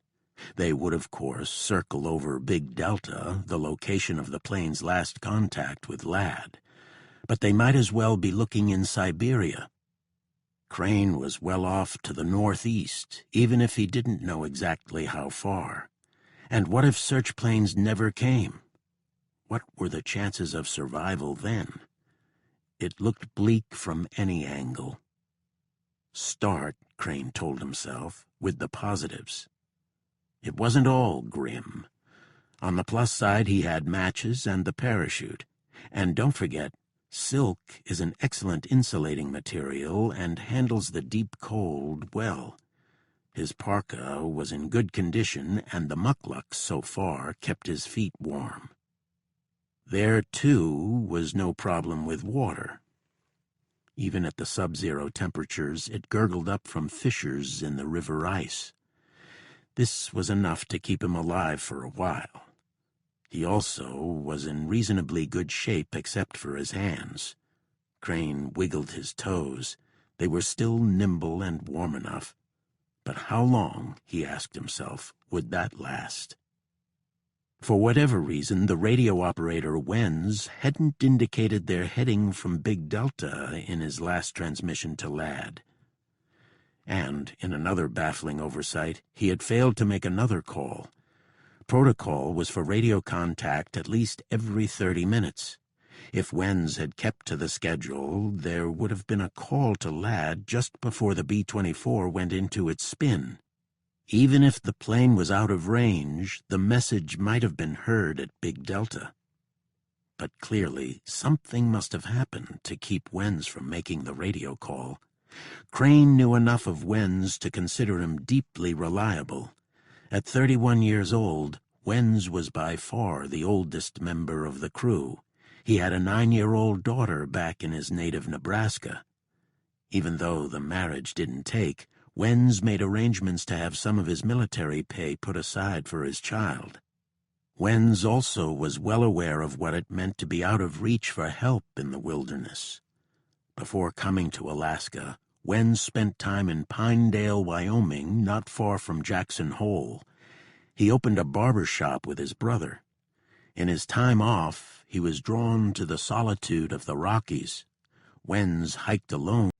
They would, of course, circle over Big Delta, the location of the plane's last contact with LAD. But they might as well be looking in Siberia. Crane was well off to the northeast, even if he didn't know exactly how far. And what if search planes never came? What were the chances of survival then? It looked bleak from any angle. Start, Crane told himself, with the positives. It wasn't all grim. On the plus side, he had matches and the parachute. And don't forget, silk is an excellent insulating material and handles the deep cold well. His parka was in good condition, and the mucklucks so far kept his feet warm. There, too, was no problem with water. Even at the sub-zero temperatures, it gurgled up from fissures in the river ice. This was enough to keep him alive for a while. He also was in reasonably good shape except for his hands. Crane wiggled his toes. They were still nimble and warm enough. But how long, he asked himself, would that last? For whatever reason, the radio operator Wenz hadn't indicated their heading from Big Delta in his last transmission to Ladd. And, in another baffling oversight, he had failed to make another call. Protocol was for radio contact at least every 30 minutes. If Wenz had kept to the schedule, there would have been a call to Ladd just before the B-24 went into its spin. Even if the plane was out of range, the message might have been heard at Big Delta. But clearly, something must have happened to keep Wenz from making the radio call. Crane knew enough of Wenz to consider him deeply reliable. At 31 years old, Wenz was by far the oldest member of the crew. He had a 9-year-old daughter back in his native Nebraska. Even though the marriage didn't take, Wenz made arrangements to have some of his military pay put aside for his child. Wenz also was well aware of what it meant to be out of reach for help in the wilderness. Before coming to Alaska, Wenz spent time in Pinedale, Wyoming, not far from Jackson Hole. He opened a barber shop with his brother. In his time off, he was drawn to the solitude of the Rockies. Wenz hiked alone.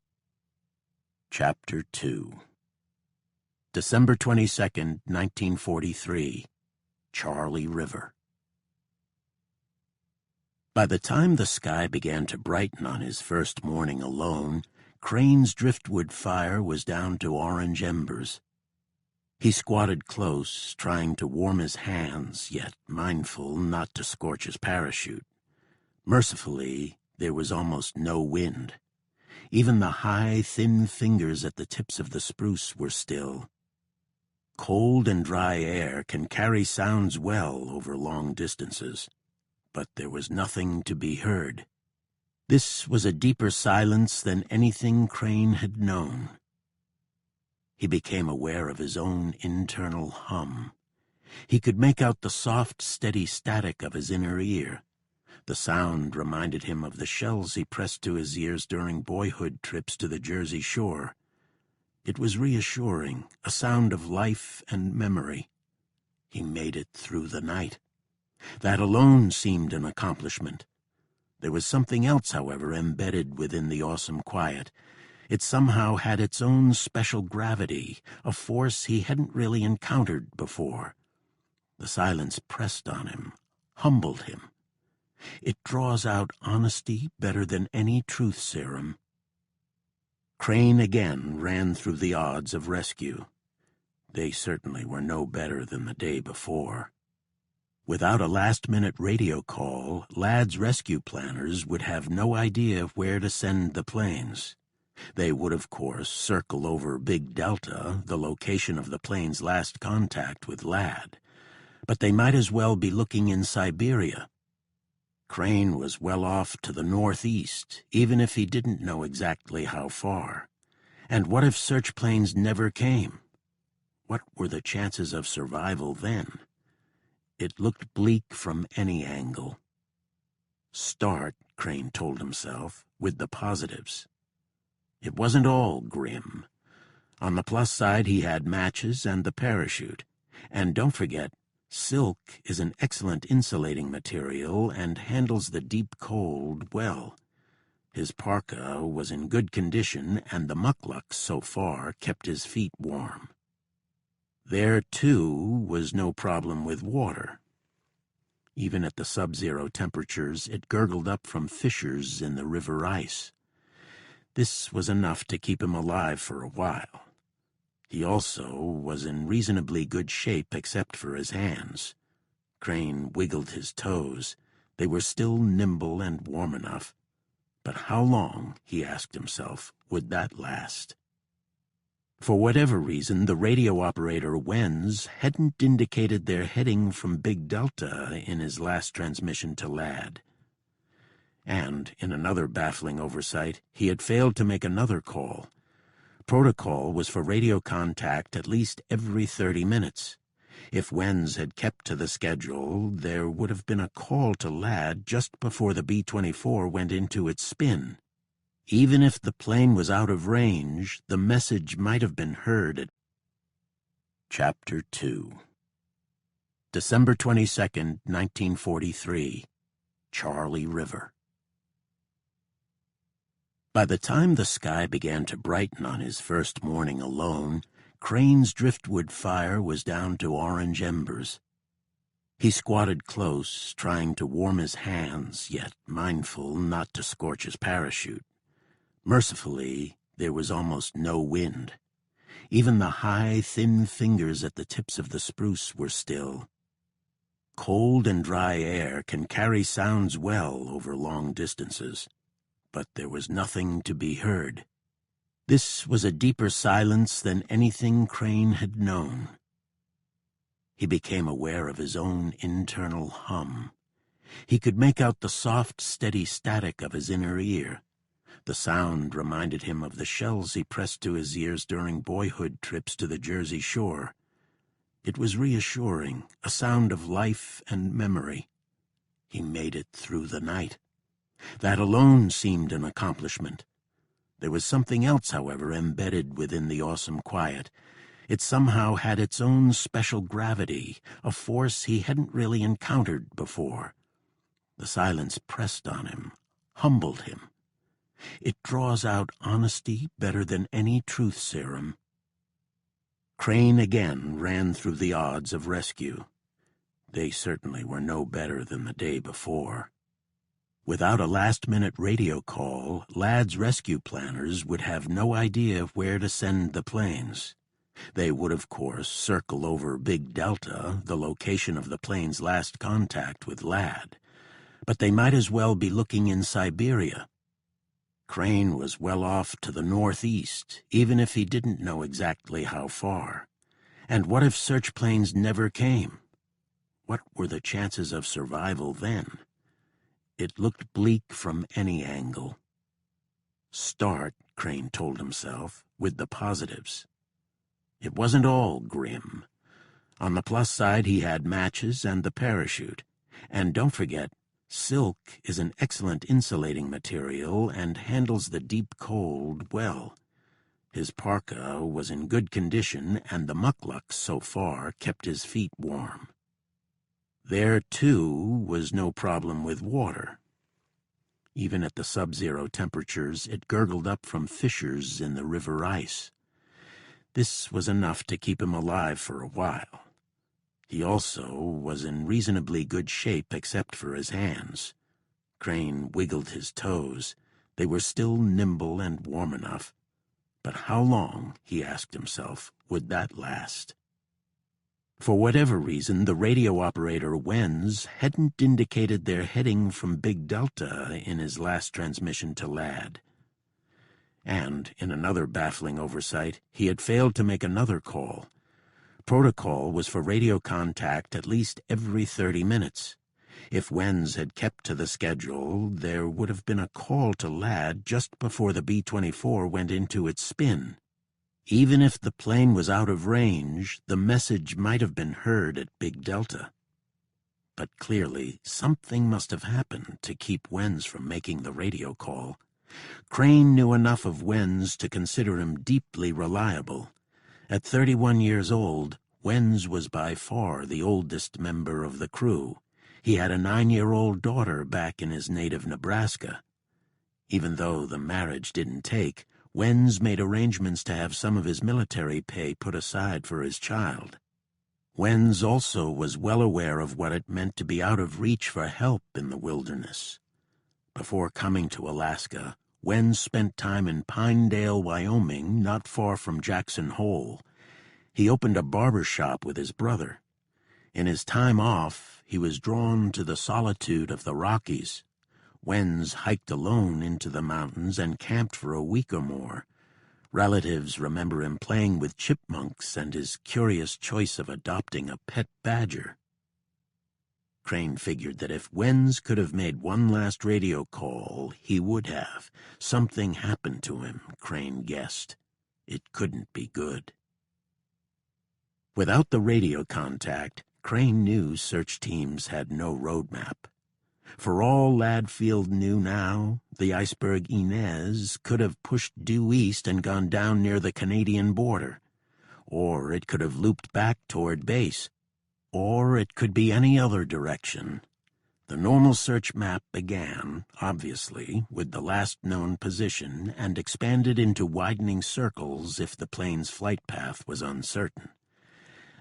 Chapter 2. December 22nd, 1943. Charlie River. By the time the sky began to brighten on his first morning alone, Crane's driftwood fire was down to orange embers. He squatted close, trying to warm his hands, yet mindful not to scorch his parachute. Mercifully, there was almost no wind. Even the high, thin fingers at the tips of the spruce were still. Cold and dry air can carry sounds well over long distances, but there was nothing to be heard. This was a deeper silence than anything Crane had known. He became aware of his own internal hum. He could make out the soft, steady static of his inner ear. The sound reminded him of the shells he pressed to his ears during boyhood trips to the Jersey Shore. It was reassuring, a sound of life and memory. He made it through the night. That alone seemed an accomplishment. There was something else, however, embedded within the awesome quiet. It somehow had its own special gravity, a force he hadn't really encountered before. The silence pressed on him, humbled him. It draws out honesty better than any truth serum. Crane again ran through the odds of rescue. They certainly were no better than the day before. Without a last-minute radio call, Ladd's rescue planners would have no idea where to send the planes. They would, of course, circle over Big Delta, the location of the plane's last contact with Ladd. But they might as well be looking in Siberia. Crane was well off to the northeast, even if he didn't know exactly how far. And what if search planes never came? What were the chances of survival then? It looked bleak from any angle. Start, Crane told himself, with the positives. It wasn't all grim. On the plus side, he had matches and the parachute. And don't forget, silk is an excellent insulating material and handles the deep cold well. His parka was in good condition, and the mukluk, so far, kept his feet warm. There, too, was no problem with water. Even at the subzero temperatures, it gurgled up from fissures in the river ice. This was enough to keep him alive for a while. He also was in reasonably good shape except for his hands. Crane wiggled his toes. They were still nimble and warm enough. But how long, he asked himself, would that last? For whatever reason, the radio operator Wenz hadn't indicated their heading from Big Delta in his last transmission to Ladd. And, in another baffling oversight, he had failed to make another call. Protocol was for radio contact at least every 30 minutes. If Wenz had kept to the schedule, there would have been a call to Ladd just before the B-24 went into its spin. Even if the plane was out of range, the message might have been heard at Chapter 2. December 22nd, 1943. Charlie River. By the time the sky began to brighten on his first morning alone, Crane's driftwood fire was down to orange embers. He squatted close, trying to warm his hands, yet mindful not to scorch his parachute. Mercifully, there was almost no wind. Even the high, thin fingers at the tips of the spruce were still. Cold and dry air can carry sounds well over long distances, but there was nothing to be heard. This was a deeper silence than anything Crane had known. He became aware of his own internal hum. He could make out the soft, steady static of his inner ear. The sound reminded him of the shells he pressed to his ears during boyhood trips to the Jersey Shore. It was reassuring, a sound of life and memory. He made it through the night. That alone seemed an accomplishment. There was something else, however, embedded within the awesome quiet. It somehow had its own special gravity, a force he hadn't really encountered before. The silence pressed on him, humbled him. It draws out honesty better than any truth serum. Crane again ran through the odds of rescue. They certainly were no better than the day before. Without a last-minute radio call, Ladd's rescue planners would have no idea where to send the planes. They would, of course, circle over Big Delta, the location of the plane's last contact with Ladd. But they might as well be looking in Siberia. Crane was well off to the northeast, even if he didn't know exactly how far. And what if search planes never came? What were the chances of survival then? It looked bleak from any angle. Start, Crane told himself, with the positives. It wasn't all grim. On the plus side, he had matches and the parachute. And don't forget, silk is an excellent insulating material and handles the deep cold well. His parka was in good condition, and the mucklucks so far kept his feet warm. There, too, was no problem with water. Even at the subzero temperatures, it gurgled up from fissures in the river ice. This was enough to keep him alive for a while. He also was in reasonably good shape except for his hands. Crane wiggled his toes. They were still nimble and warm enough. But how long, he asked himself, would that last? For whatever reason, the radio operator Wenz hadn't indicated their heading from Big Delta in his last transmission to Ladd. And, in another baffling oversight, he had failed to make another call. Protocol was for radio contact at least every 30 minutes. If Wenz had kept to the schedule, there would have been a call to Ladd just before the B-24 went into its spin. Even if the plane was out of range, the message might have been heard at Big Delta. But clearly, something must have happened to keep Wenz from making the radio call. Crane knew enough of Wenz to consider him deeply reliable. At 31 years old, Wenz was by far the oldest member of the crew. He had a 9-year-old daughter back in his native Nebraska. Even though the marriage didn't take, Wenz made arrangements to have some of his military pay put aside for his child. Wenz also was well aware of what it meant to be out of reach for help in the wilderness. Before coming to Alaska, Wenz spent time in Pinedale, Wyoming, not far from Jackson Hole. He opened a barber shop with his brother. In his time off, he was drawn to the solitude of the Rockies. Wenz hiked alone into the mountains and camped for a week or more. Relatives remember him playing with chipmunks and his curious choice of adopting a pet badger. Crane figured that if Wenz could have made one last radio call, he would have. Something happened to him, Crane guessed. It couldn't be good. Without the radio contact, Crane knew search teams had no roadmap. For all Ladfield knew now, the iceberg Inez could have pushed due east and gone down near the Canadian border. Or it could have looped back toward base. Or it could be any other direction. The normal search map began, obviously, with the last known position and expanded into widening circles if the plane's flight path was uncertain.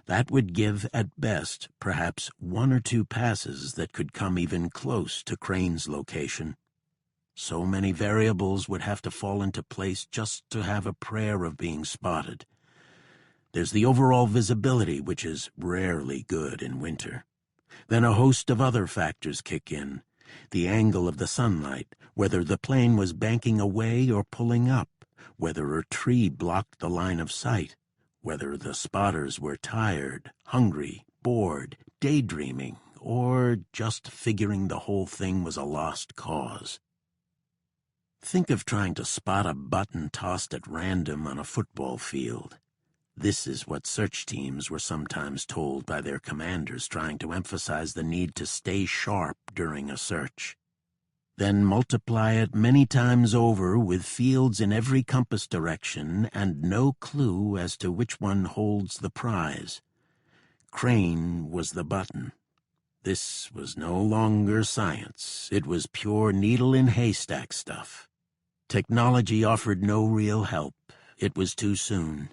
That would give, at best, perhaps one or two passes that could come even close to Crane's location. So many variables would have to fall into place just to have a prayer of being spotted. There's the overall visibility, which is rarely good in winter. Then a host of other factors kick in. The angle of the sunlight, whether the plane was banking away or pulling up, whether a tree blocked the line of sight, whether the spotters were tired, hungry, bored, daydreaming, or just figuring the whole thing was a lost cause. Think of trying to spot a button tossed at random on a football field. This is what search teams were sometimes told by their commanders, trying to emphasize the need to stay sharp during a search. Then multiply it many times over with fields in every compass direction and no clue as to which one holds the prize. Crane was the button. This was no longer science. It was pure needle-in-haystack stuff. Technology offered no real help. It was too soon.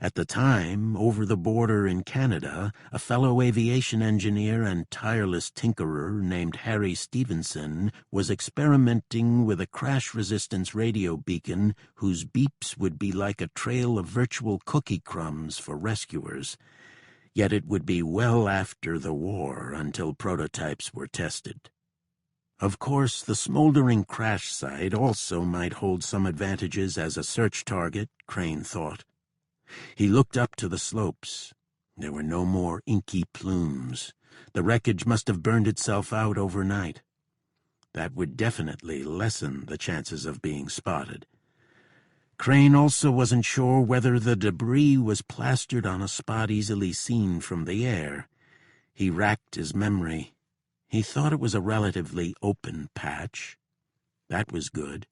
At the time, over the border in Canada, a fellow aviation engineer and tireless tinkerer named Harry Stevenson was experimenting with a crash-resistance radio beacon whose beeps would be like a trail of virtual cookie crumbs for rescuers. Yet it would be well after the war until prototypes were tested. Of course, the smoldering crash site also might hold some advantages as a search target, Crane thought. He looked up to the slopes. There were no more inky plumes. The wreckage must have burned itself out overnight. That would definitely lessen the chances of being spotted. Crane also wasn't sure whether the debris was plastered on a spot easily seen from the air. He racked his memory. He thought it was a relatively open patch. That was good.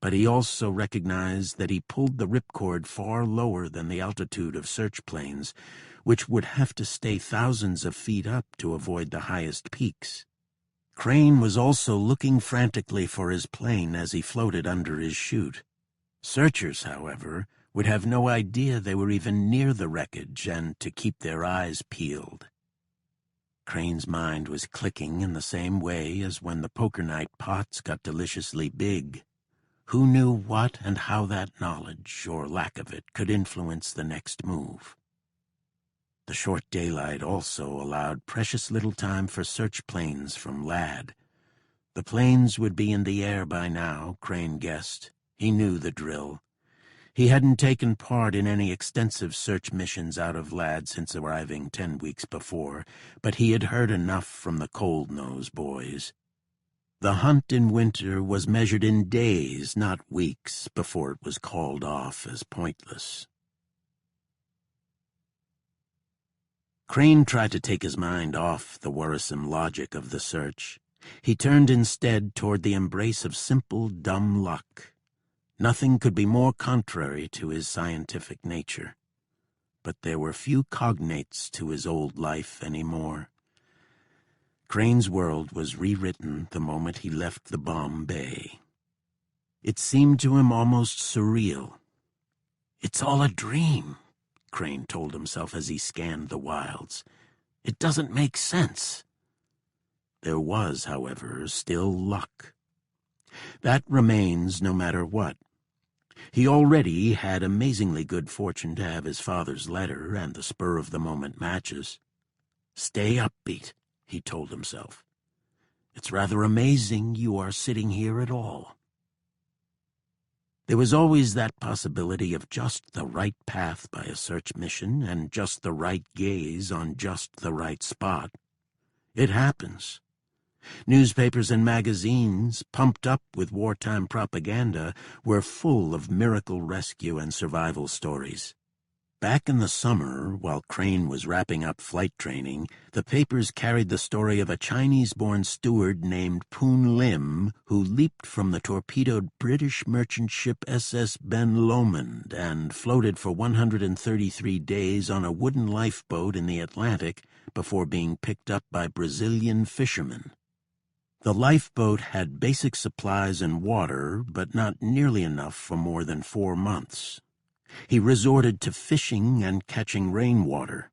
But he also recognized that he pulled the ripcord far lower than the altitude of search planes, which would have to stay thousands of feet up to avoid the highest peaks. Crane was also looking frantically for his plane as he floated under his chute. Searchers, however, would have no idea they were even near the wreckage and to keep their eyes peeled. Crane's mind was clicking in the same way as when the poker night pots got deliciously big. Who knew what and how that knowledge, or lack of it, could influence the next move? The short daylight also allowed precious little time for search planes from Ladd. The planes would be in the air by now, Crane guessed. He knew the drill. He hadn't taken part in any extensive search missions out of Ladd since arriving 10 weeks before, but he had heard enough from the cold-nose boys. The hunt in winter was measured in days, not weeks, before it was called off as pointless. Crane tried to take his mind off the worrisome logic of the search. He turned instead toward the embrace of simple, dumb luck. Nothing could be more contrary to his scientific nature. But there were few cognates to his old life anymore. Crane's world was rewritten the moment he left the bomb bay. It seemed to him almost surreal. "It's all a dream," Crane told himself as he scanned the wilds. "It doesn't make sense." There was, however, still luck. That remains no matter what. He already had amazingly good fortune to have his father's letter and the spur-of-the-moment matches. "Stay upbeat," he told himself. "It's rather amazing you are sitting here at all." There was always that possibility of just the right path by a search mission and just the right gaze on just the right spot. It happens. Newspapers and magazines, pumped up with wartime propaganda, were full of miracle rescue and survival stories. Back in the summer, while Crane was wrapping up flight training, the papers carried the story of a Chinese-born steward named Poon Lim who leaped from the torpedoed British merchant ship SS Ben Lomond and floated for 133 days on a wooden lifeboat in the Atlantic before being picked up by Brazilian fishermen. The lifeboat had basic supplies and water, but not nearly enough for more than 4 months. He resorted to fishing and catching rainwater.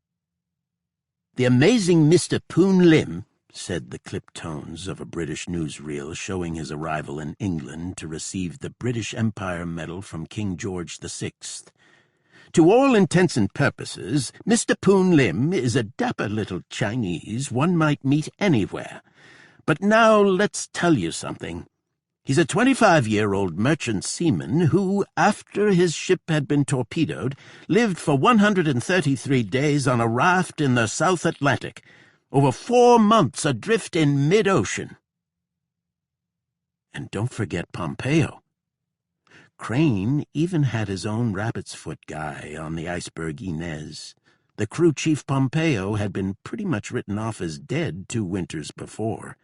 "The amazing Mr. Poon Lim," said the clipped tones of a British newsreel showing his arrival in England to receive the British Empire Medal from King George VI. "To all intents and purposes, Mr. Poon Lim is a dapper little Chinese one might meet anywhere. But now let's tell you something. He's a 25-year-old merchant seaman who, after his ship had been torpedoed, lived for 133 days on a raft in the South Atlantic, over 4 months adrift in mid-ocean." And don't forget Pompeo. Crane even had his own rabbit's foot guy on the iceberg Inez. The crew chief Pompeo had been pretty much written off as dead 2 winters before.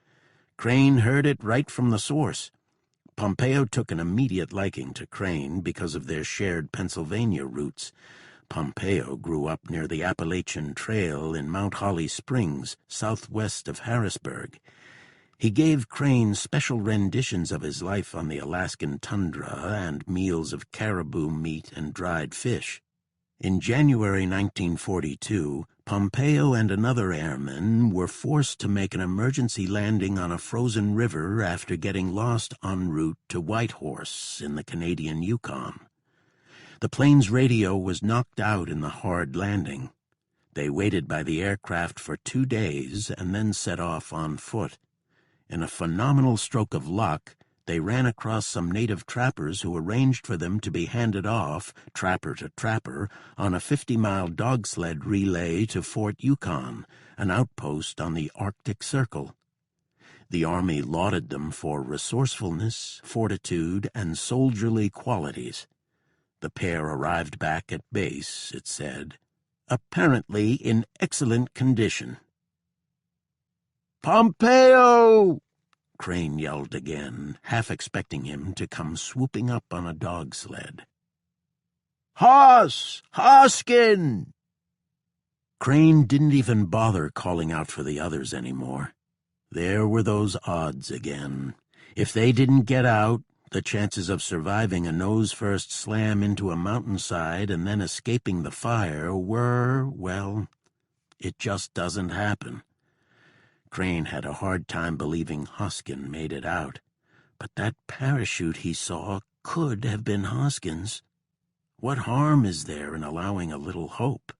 Crane heard it right from the source. Pompeo took an immediate liking to Crane because of their shared Pennsylvania roots. Pompeo grew up near the Appalachian Trail in Mount Holly Springs, southwest of Harrisburg. He gave Crane special renditions of his life on the Alaskan tundra and meals of caribou meat and dried fish. In January 1942, Pompeo and another airman were forced to make an emergency landing on a frozen river after getting lost en route to Whitehorse in the Canadian Yukon. The plane's radio was knocked out in the hard landing. They waited by the aircraft for 2 days and then set off on foot. In a phenomenal stroke of luck, they ran across some native trappers who arranged for them to be handed off, trapper to trapper, on a 50-mile dog sled relay to Fort Yukon, an outpost on the Arctic Circle. The Army lauded them for resourcefulness, fortitude, and soldierly qualities. The pair arrived back at base, it said, apparently in excellent condition. "Pompeo!" Crane yelled again, half expecting him to come swooping up on a dog sled. "Hoskin!" Crane didn't even bother calling out for the others anymore. There were those odds again. If they didn't get out, the chances of surviving a nose-first slam into a mountainside and then escaping the fire were, well, it just doesn't happen. Crane had a hard time believing Hoskin made it out, but that parachute he saw could have been Hoskin's. What harm is there in allowing a little hope?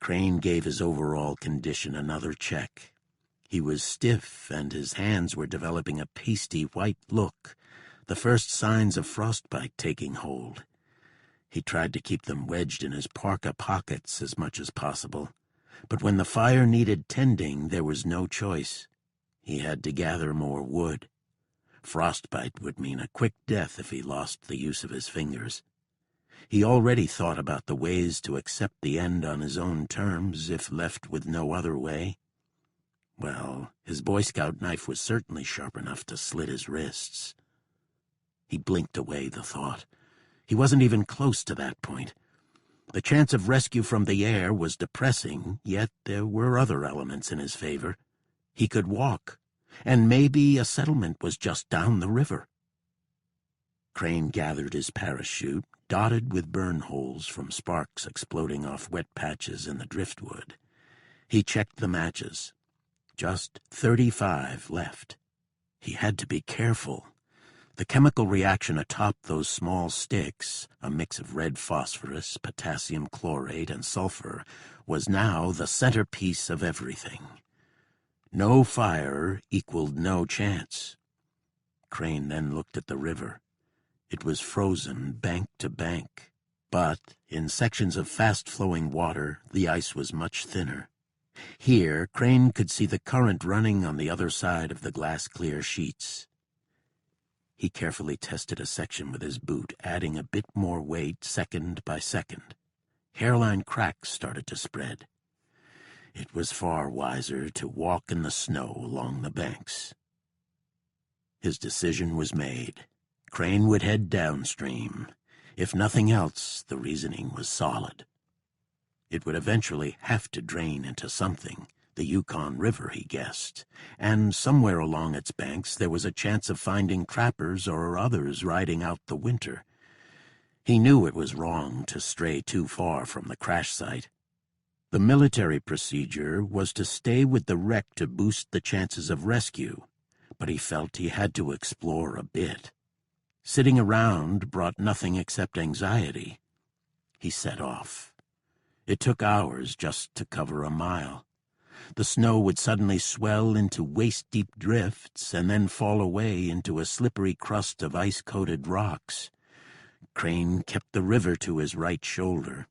Crane gave his overall condition another check. He was stiff, and his hands were developing a pasty white look, the first signs of frostbite taking hold. He tried to keep them wedged in his parka pockets as much as possible. But when the fire needed tending, there was no choice. He had to gather more wood. Frostbite would mean a quick death if he lost the use of his fingers. He already thought about the ways to accept the end on his own terms if left with no other way. Well, his Boy Scout knife was certainly sharp enough to slit his wrists. He blinked away the thought. He wasn't even close to that point. The chance of rescue from the air was depressing, yet there were other elements in his favor. He could walk, and maybe a settlement was just down the river. Crane gathered his parachute, dotted with burn holes from sparks exploding off wet patches in the driftwood. He checked the matches. Just 35 left. He had to be careful. The chemical reaction atop those small sticks, a mix of red phosphorus, potassium chlorate, and sulfur, was now the centerpiece of everything. No fire equaled no chance. Crane then looked at the river. It was frozen bank to bank, but in sections of fast-flowing water, the ice was much thinner. Here, Crane could see the current running on the other side of the glass-clear sheets. He carefully tested a section with his boot, adding a bit more weight second by second. hairline cracks started to spread. It was far wiser to walk in the snow along the banks. His decision was made. Crane would head downstream. If nothing else, the reasoning was solid. It would eventually have to drain into something, the Yukon River, he guessed, and somewhere along its banks there was a chance of finding trappers or others riding out the winter. He knew it was wrong to stray too far from the crash site. The military procedure was to stay with the wreck to boost the chances of rescue, but he felt he had to explore a bit. Sitting around brought nothing except anxiety. He set off. It took hours just to cover a mile. The snow would suddenly swell into waist-deep drifts and then fall away into a slippery crust of ice-coated rocks. Crane kept the river to his right shoulder.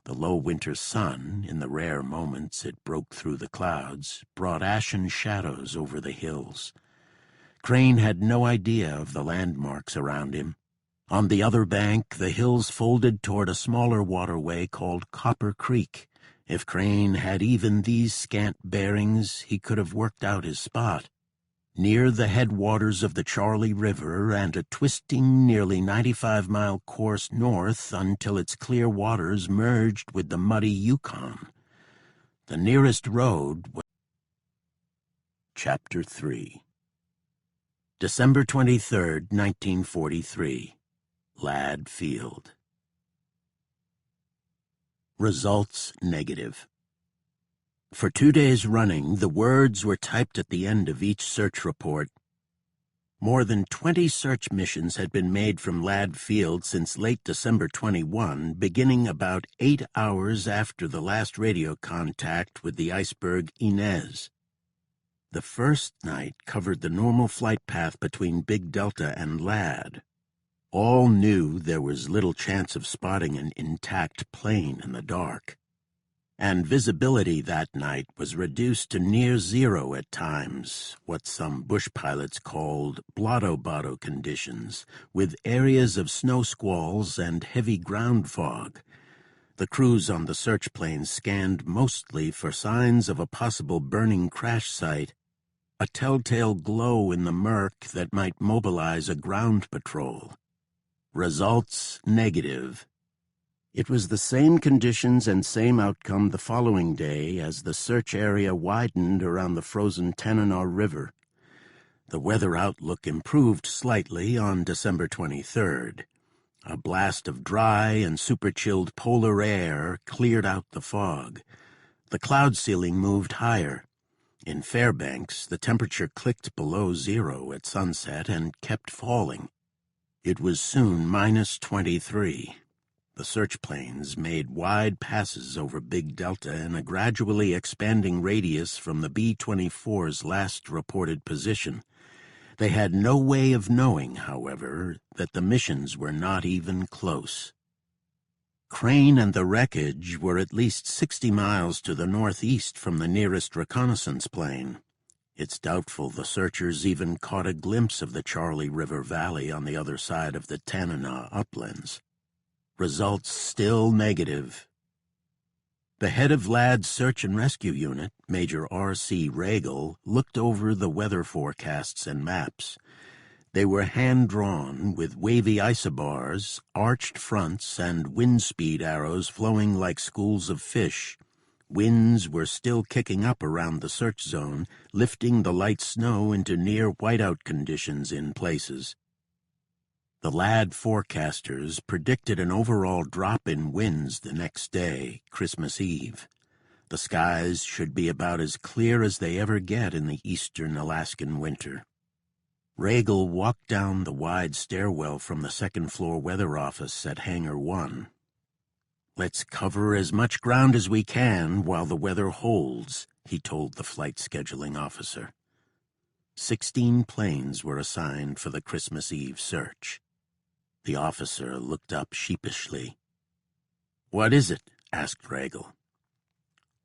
The low winter sun, in the rare moments it broke through the clouds, brought ashen shadows over the hills. Crane had no idea of the landmarks around him. On the other bank, the hills folded toward a smaller waterway called Copper Creek. If Crane had even these scant bearings, he could have worked out his spot. Near the headwaters of the Charlie River and a twisting, nearly 95-mile course north until its clear waters merged with the muddy Yukon. The nearest road was... Chapter 3 December 23, 1943. Ladd Field. Results negative. For 2 days running, the words were typed at the end of each search report. More than 20 search missions had been made from Ladd Field since late December 21, beginning about 8 hours after the last radio contact with the iceberg Inez. The first night covered the normal flight path between Big Delta and Ladd. All knew there was little chance of spotting an intact plane in the dark, and visibility that night was reduced to near zero at times, what some bush pilots called blotto-botto conditions, with areas of snow squalls and heavy ground fog. The crews on the search planes scanned mostly for signs of a possible burning crash site, a telltale glow in the murk that might mobilize a ground patrol. Results negative. It was the same conditions and same outcome the following day as the search area widened around the frozen Tanana River. The weather outlook improved slightly on December 23rd. A blast of dry and super-chilled polar air cleared out the fog. The cloud ceiling moved higher. In Fairbanks, the temperature clicked below zero at sunset and kept falling. It was soon minus 23. The search planes made wide passes over Big Delta in a gradually expanding radius from the B-24's last reported position. They had no way of knowing, however, that the missions were not even close. Crane and the wreckage were at least 60 miles to the northeast from the nearest reconnaissance plane. It's doubtful the searchers even caught a glimpse of the Charlie River Valley on the other side of the Tanana uplands. Results still negative. The head of Ladd's Search and Rescue Unit, Major R.C. Regal, looked over the weather forecasts and maps. They were hand-drawn with wavy isobars, arched fronts, and wind speed arrows flowing like schools of fish. Winds were still kicking up around the search zone, lifting the light snow into near whiteout conditions in places. The Ladd forecasters predicted an overall drop in winds the next day, Christmas Eve. The skies should be about as clear as they ever get in the eastern Alaskan winter. Regal walked down the wide stairwell from the second-floor weather office at Hangar 1. "Let's cover as much ground as we can while the weather holds," he told the flight scheduling officer. 16 planes were assigned for the Christmas Eve search. The officer looked up sheepishly. "What is it?" asked Regal.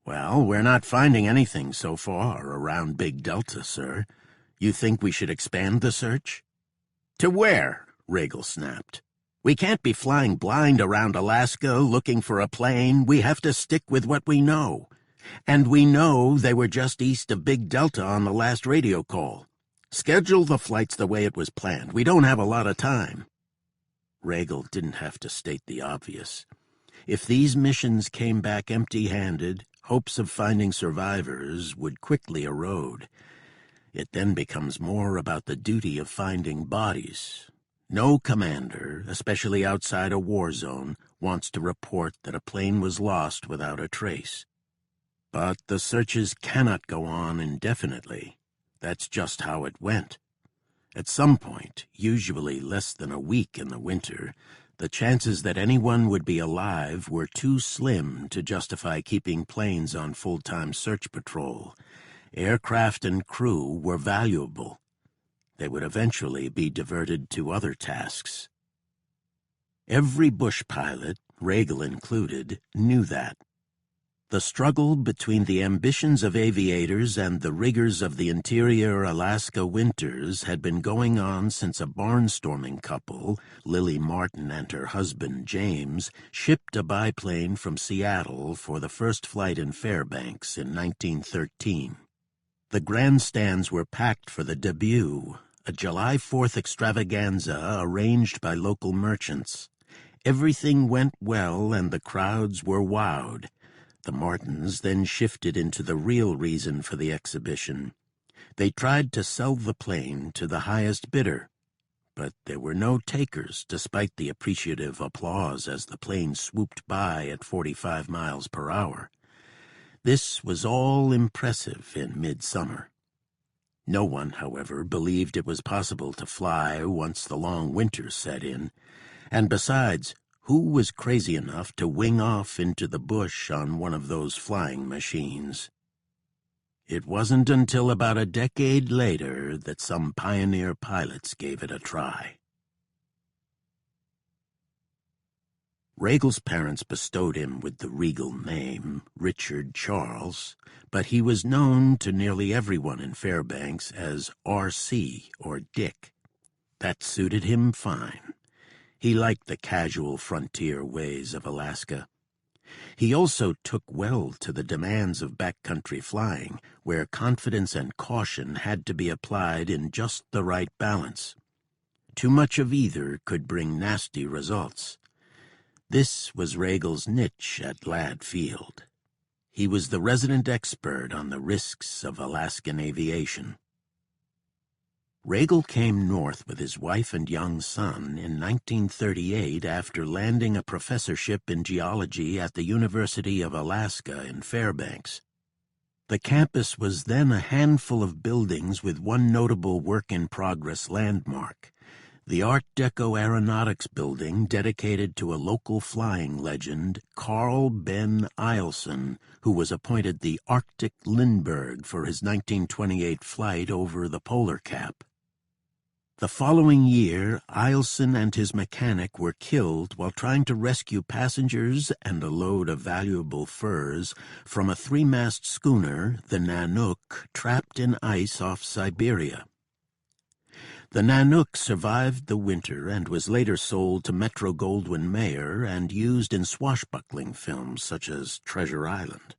"Well, we're not finding anything so far around Big Delta, sir. You think we should expand the search?" "To where?" Regal snapped. We can't be flying blind around Alaska looking for a plane. We have to stick with what we know. And we know they were just east of Big Delta on the last radio call. Schedule the flights the way it was planned. We don't have a lot of time." Regal didn't have to state the obvious. If these missions came back empty-handed, hopes of finding survivors would quickly erode. It then becomes more about the duty of finding bodies. No commander, especially outside a war zone, wants to report that a plane was lost without a trace. But the searches cannot go on indefinitely. That's just how it went. At some point, usually less than a week in the winter, the chances that anyone would be alive were too slim to justify keeping planes on full-time search patrol. Aircraft and crew were valuable. They would eventually be diverted to other tasks. Every bush pilot, Regal included, knew that. The struggle between the ambitions of aviators and the rigors of the interior Alaska winters had been going on since a barnstorming couple, Lily Martin and her husband James, shipped a biplane from Seattle for the first flight in Fairbanks in 1913. The grandstands were packed for the debut, a July 4th extravaganza arranged by local merchants. Everything went well and the crowds were wowed. The Martins then shifted into the real reason for the exhibition. They tried to sell the plane to the highest bidder, but there were no takers despite the appreciative applause as the plane swooped by at 45 miles per hour. This was all impressive in midsummer. No one, however, believed it was possible to fly once the long winter set in. And besides, who was crazy enough to wing off into the bush on one of those flying machines? It wasn't until about a decade later that some pioneer pilots gave it a try. Regal's parents bestowed him with the regal name, Richard Charles, but he was known to nearly everyone in Fairbanks as R.C. or Dick. That suited him fine. He liked the casual frontier ways of Alaska. He also took well to the demands of backcountry flying, where confidence and caution had to be applied in just the right balance. Too much of either could bring nasty results. This was Regal's niche at Ladd Field. He was the resident expert on the risks of Alaskan aviation. Regal came north with his wife and young son in 1938 after landing a professorship in geology at the University of Alaska in Fairbanks. The campus was then a handful of buildings with one notable work-in-progress landmark, the Art Deco Aeronautics Building dedicated to a local flying legend, Carl Ben Eielson, who was appointed the Arctic Lindbergh for his 1928 flight over the polar cap. The following year, Eielson and his mechanic were killed while trying to rescue passengers and a load of valuable furs from a three-mast schooner, the Nanook, trapped in ice off Siberia. The Nanook survived the winter and was later sold to Metro-Goldwyn-Mayer and used in swashbuckling films such as Treasure Island.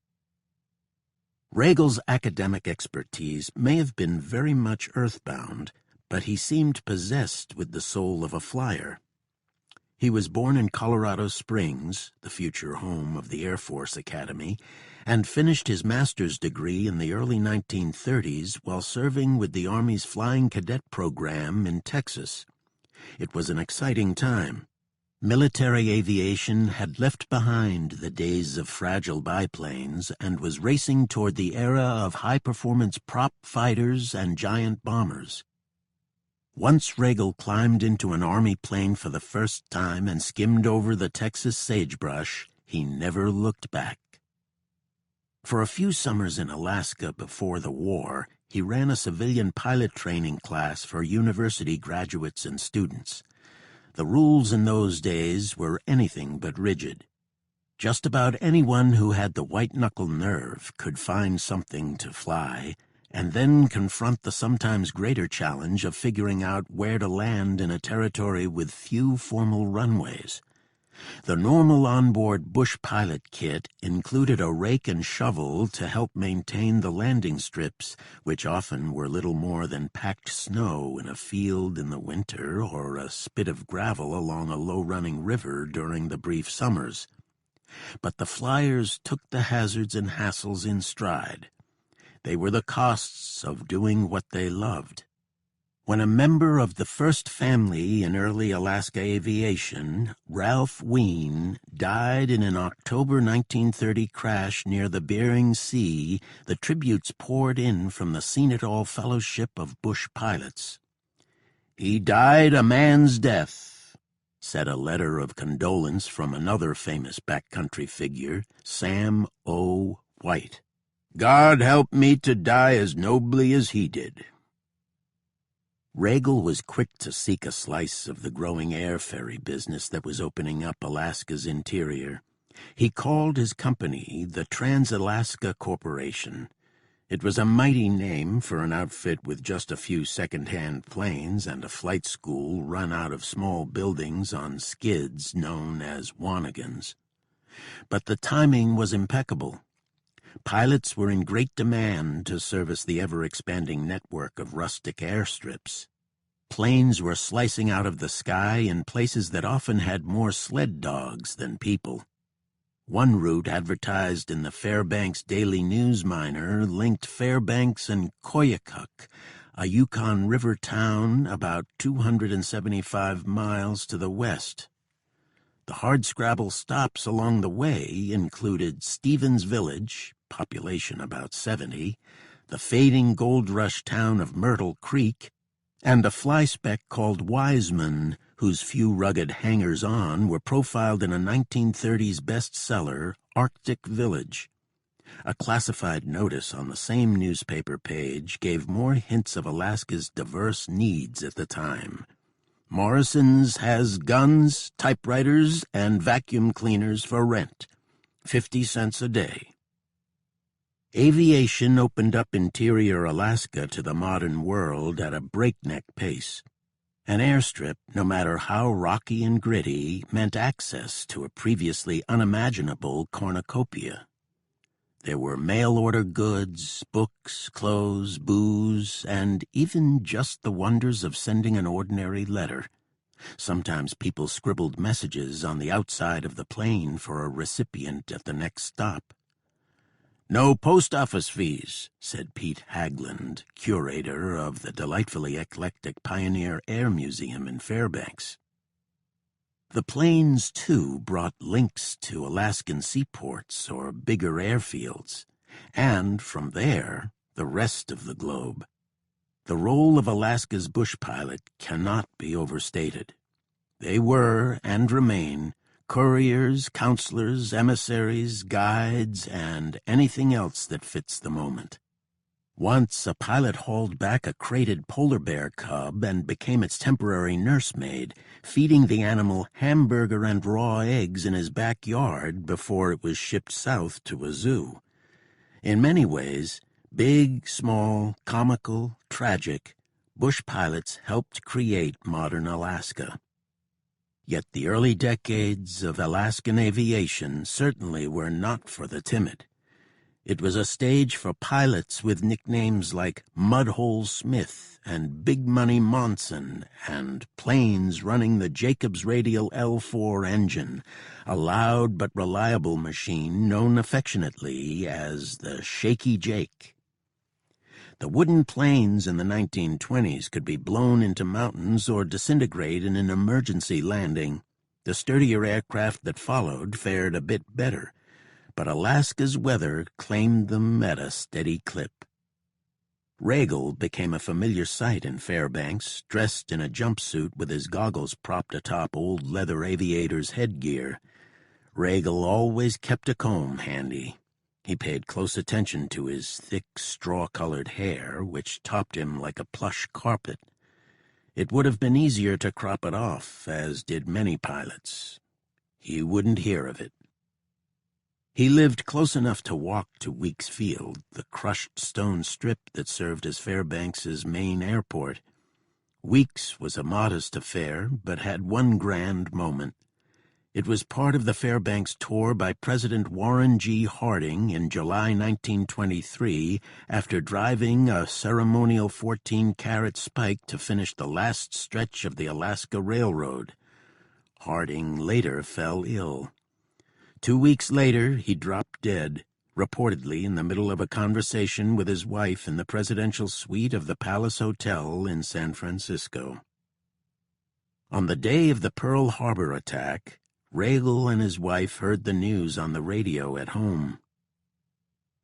Regal's academic expertise may have been very much earthbound, but he seemed possessed with the soul of a flyer. He was born in Colorado Springs, the future home of the Air Force Academy, and finished his master's degree in the early 1930s while serving with the Army's Flying Cadet Program in Texas. It was an exciting time. Military aviation had left behind the days of fragile biplanes and was racing toward the era of high-performance prop fighters and giant bombers. Once Regal climbed into an Army plane for the first time and skimmed over the Texas sagebrush, he never looked back. For a few summers in Alaska before the war, he ran a civilian pilot training class for university graduates and students. The rules in those days were anything but rigid. Just about anyone who had the white-knuckle nerve could find something to fly, and then confront the sometimes greater challenge of figuring out where to land in a territory with few formal runways. The normal onboard bush pilot kit included a rake and shovel to help maintain the landing strips, which often were little more than packed snow in a field in the winter or a spit of gravel along a low-running river during the brief summers. But the flyers took the hazards and hassles in stride. They were the costs of doing what they loved. When a member of the first family in early Alaska aviation, Ralph Ween, died in an October 1930 crash near the Bering Sea, the tributes poured in from the Seen It All Fellowship of Bush Pilots. "He died a man's death," said a letter of condolence from another famous backcountry figure, Sam O. White. "God help me to die as nobly as he did." Regal was quick to seek a slice of the growing air ferry business that was opening up Alaska's interior. He called his company the Trans-Alaska Corporation. It was a mighty name for an outfit with just a few second-hand planes and a flight school run out of small buildings on skids known as wanagans. But the timing was impeccable. Pilots were in great demand to service the ever-expanding network of rustic airstrips. Planes were slicing out of the sky in places that often had more sled dogs than people. One route advertised in the Fairbanks Daily News Miner linked Fairbanks and Koyukuk, a Yukon River town about 275 miles to the west. The hardscrabble stops along the way included Stevens Village, population about 70, the fading gold rush town of Myrtle Creek, and a flyspeck called Wiseman, whose few rugged hangers-on were profiled in a 1930s bestseller, Arctic Village. A classified notice on the same newspaper page gave more hints of Alaska's diverse needs at the time. "Morrison's has guns, typewriters, and vacuum cleaners for rent. 50 cents a day." Aviation opened up interior Alaska to the modern world at a breakneck pace. An airstrip, no matter how rocky and gritty, meant access to a previously unimaginable cornucopia. There were mail-order goods, books, clothes, booze, and even just the wonders of sending an ordinary letter. Sometimes people scribbled messages on the outside of the plane for a recipient at the next stop. "No post office fees," said Pete Hagland, curator of the delightfully eclectic Pioneer Air Museum in Fairbanks. The planes, too, brought links to Alaskan seaports or bigger airfields, and, from there, the rest of the globe. The role of Alaska's bush pilot cannot be overstated. They were, and remain, couriers, counselors, emissaries, guides, and anything else that fits the moment. Once a pilot hauled back a crated polar bear cub and became its temporary nursemaid, feeding the animal hamburger and raw eggs in his backyard before it was shipped south to a zoo. In many ways, big, small, comical, tragic, bush pilots helped create modern Alaska. Yet the early decades of Alaskan aviation certainly were not for the timid. It was a stage for pilots with nicknames like Mudhole Smith and Big Money Monson, and planes running the Jacobs Radial L4 engine, a loud but reliable machine known affectionately as the Shaky Jake. The wooden planes in the 1920s could be blown into mountains or disintegrate in an emergency landing. The sturdier aircraft that followed fared a bit better, but Alaska's weather claimed them at a steady clip. Regal became a familiar sight in Fairbanks, dressed in a jumpsuit with his goggles propped atop old leather aviator's headgear. Regal always kept a comb handy. He paid close attention to his thick, straw-colored hair, which topped him like a plush carpet. It would have been easier to crop it off, as did many pilots. He wouldn't hear of it. He lived close enough to walk to Weeks Field, the crushed stone strip that served as Fairbanks's main airport. Weeks was a modest affair, but had one grand moment. It was part of the Fairbanks tour by President Warren G. Harding in July 1923 after driving a ceremonial 14-carat spike to finish the last stretch of the Alaska Railroad. Harding later fell ill. 2 weeks later, he dropped dead, reportedly in the middle of a conversation with his wife in the presidential suite of the Palace Hotel in San Francisco. On the day of the Pearl Harbor attack, Regal and his wife heard the news on the radio at home.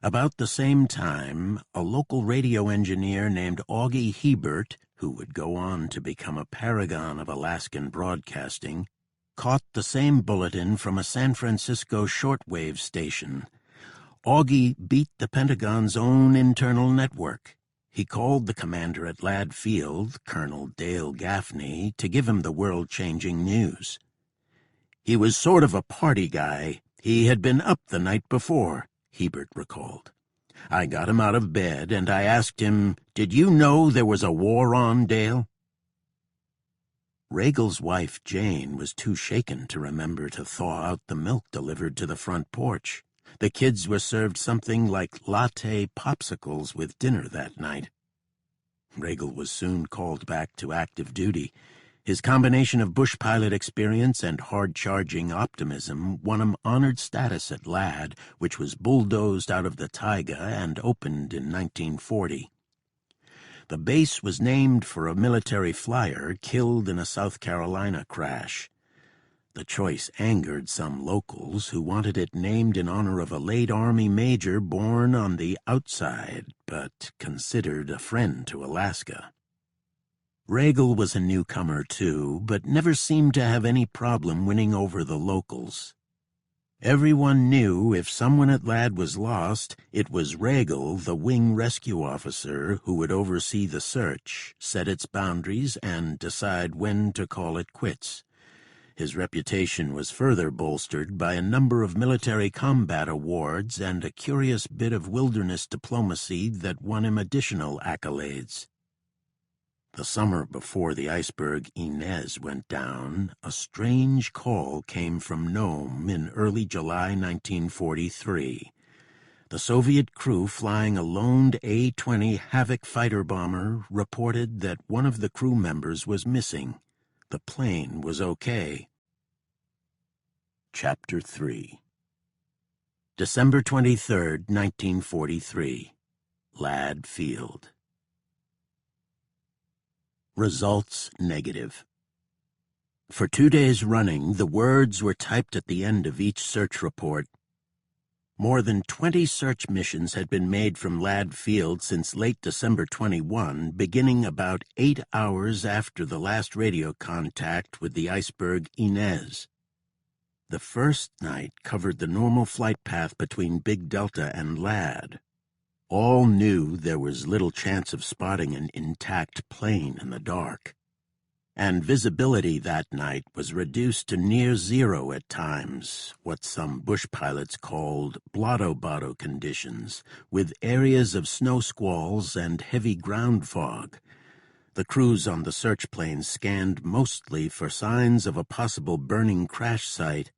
About the same time, a local radio engineer named Augie Hebert, who would go on to become a paragon of Alaskan broadcasting, caught the same bulletin from a San Francisco shortwave station. Augie beat the Pentagon's own internal network. He called the commander at Ladd Field, Colonel Dale Gaffney, to give him the world-changing news. He was sort of a party guy. He had been up the night before, Hebert recalled. I got him out of bed, and I asked him, "Did you know there was a war on, Dale?" Regal's wife, Jane, was too shaken to remember to thaw out the milk delivered to the front porch. The kids were served something like latte popsicles with dinner that night. Regal was soon called back to active duty. His combination of bush pilot experience and hard-charging optimism won him honored status at Ladd, which was bulldozed out of the taiga and opened in 1940. The base was named for a military flyer killed in a South Carolina crash. The choice angered some locals who wanted it named in honor of a late Army major born on the outside, but considered a friend to Alaska. Regal was a newcomer, too, but never seemed to have any problem winning over the locals. Everyone knew if someone at Ladd was lost, it was Regal, the wing rescue officer, who would oversee the search, set its boundaries, and decide when to call it quits. His reputation was further bolstered by a number of military combat awards and a curious bit of wilderness diplomacy that won him additional accolades. The summer before the iceberg Inez went down, a strange call came from Nome in early July 1943. The Soviet crew flying a loaned A-20 Havoc fighter bomber reported that one of the crew members was missing. The plane was okay. Chapter 3 December 23, 1943. Ladd Field. Results negative. For 2 days running, the words were typed at the end of each search report. More than 20 search missions had been made from Ladd Field since late December 21, beginning about 8 hours after the last radio contact with the iceberg Inez. The first night covered the normal flight path between Big Delta and Ladd. All knew there was little chance of spotting an intact plane in the dark. And visibility that night was reduced to near zero at times, what some bush pilots called blotto-botto conditions, with areas of snow squalls and heavy ground fog. The crews on the search planes scanned mostly for signs of a possible burning crash site,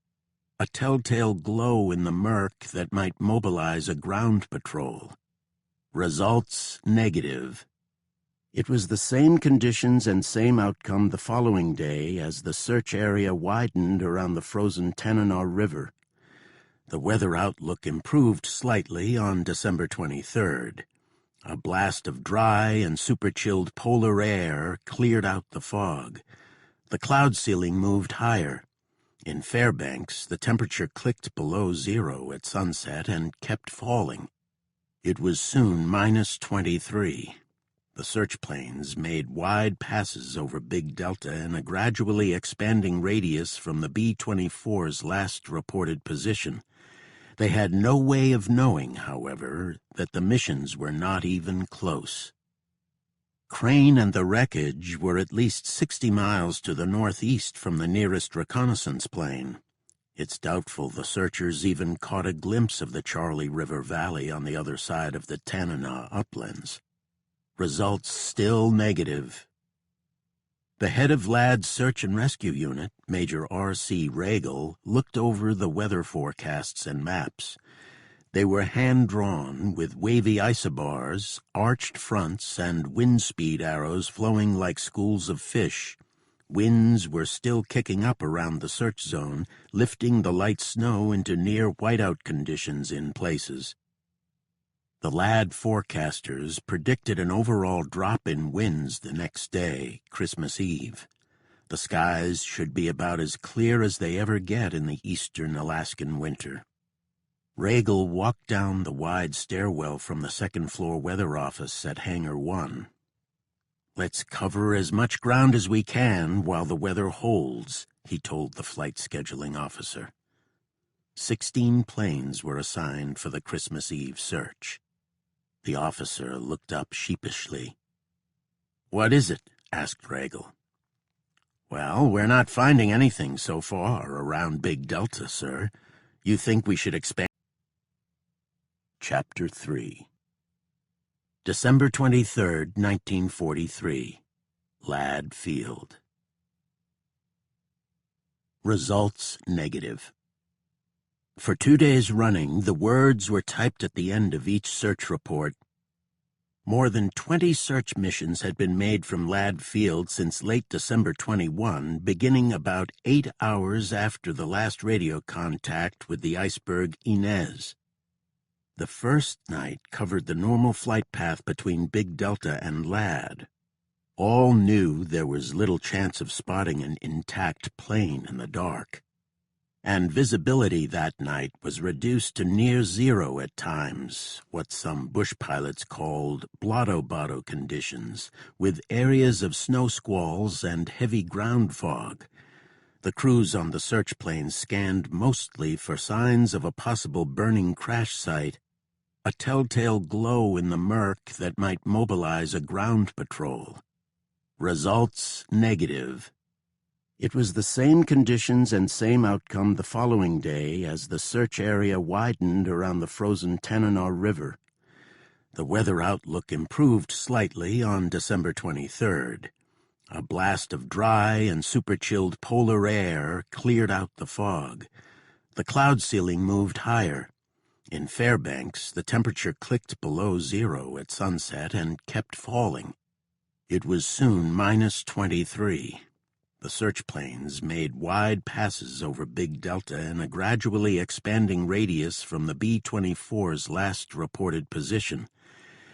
a telltale glow in the murk that might mobilize a ground patrol. Results negative. It was the same conditions and same outcome the following day as the search area widened around the frozen Tanana River. The weather outlook improved slightly on December 23rd. A blast of dry and super-chilled polar air cleared out the fog. The cloud ceiling moved higher. In Fairbanks, the temperature clicked below zero at sunset and kept falling. It was soon -23. The search planes made wide passes over Big Delta in a gradually expanding radius from the B-24's last reported position. They had no way of knowing, however, that the missions were not even close. Crane and the wreckage were at least 60 miles to the northeast from the nearest reconnaissance plane. It's doubtful the searchers even caught a glimpse of the Charlie River Valley on the other side of the Tanana uplands. Results still negative. The head of LAD's Search and Rescue Unit, Major R.C. Regal, looked over the weather forecasts and maps. They were hand-drawn with wavy isobars, arched fronts, and wind speed arrows flowing like schools of fish. Winds were still kicking up around the search zone, lifting the light snow into near whiteout conditions in places. The LAD forecasters predicted an overall drop in winds the next day, Christmas Eve. The skies should be about as clear as they ever get in the eastern Alaskan winter. Regal walked down the wide stairwell from the second-floor weather office at Hangar 1. "Let's cover as much ground as we can while the weather holds," he told the flight scheduling officer. 16 planes were assigned for the Christmas Eve search. The officer looked up sheepishly. "What is it?" asked Regal. "Well, we're not finding anything so far around Big Delta, sir. You think we should expand?" Chapter 3. December 23, 1943. LAD Field. Results negative. For 2 days running, the words were typed at the end of each search report. More than 20 search missions had been made from LAD Field since late December 21, beginning about 8 hours after the last radio contact with the iceberg Inez. The first night covered the normal flight path between Big Delta and LAD. All knew there was little chance of spotting an intact plane in the dark. And visibility that night was reduced to near zero at times, what some bush pilots called blotto-botto conditions, with areas of snow squalls and heavy ground fog. The crews on the search planes scanned mostly for signs of a possible burning crash site, a telltale glow in the murk that might mobilize a ground patrol. Results negative. It was the same conditions and same outcome the following day as the search area widened around the frozen Tanana River. The weather outlook improved slightly on December 23rd. A blast of dry and super-chilled polar air cleared out the fog. The cloud ceiling moved higher. In Fairbanks, the temperature clicked below zero at sunset and kept falling. It was soon -23. The search planes made wide passes over Big Delta in a gradually expanding radius from the B-24's last reported position.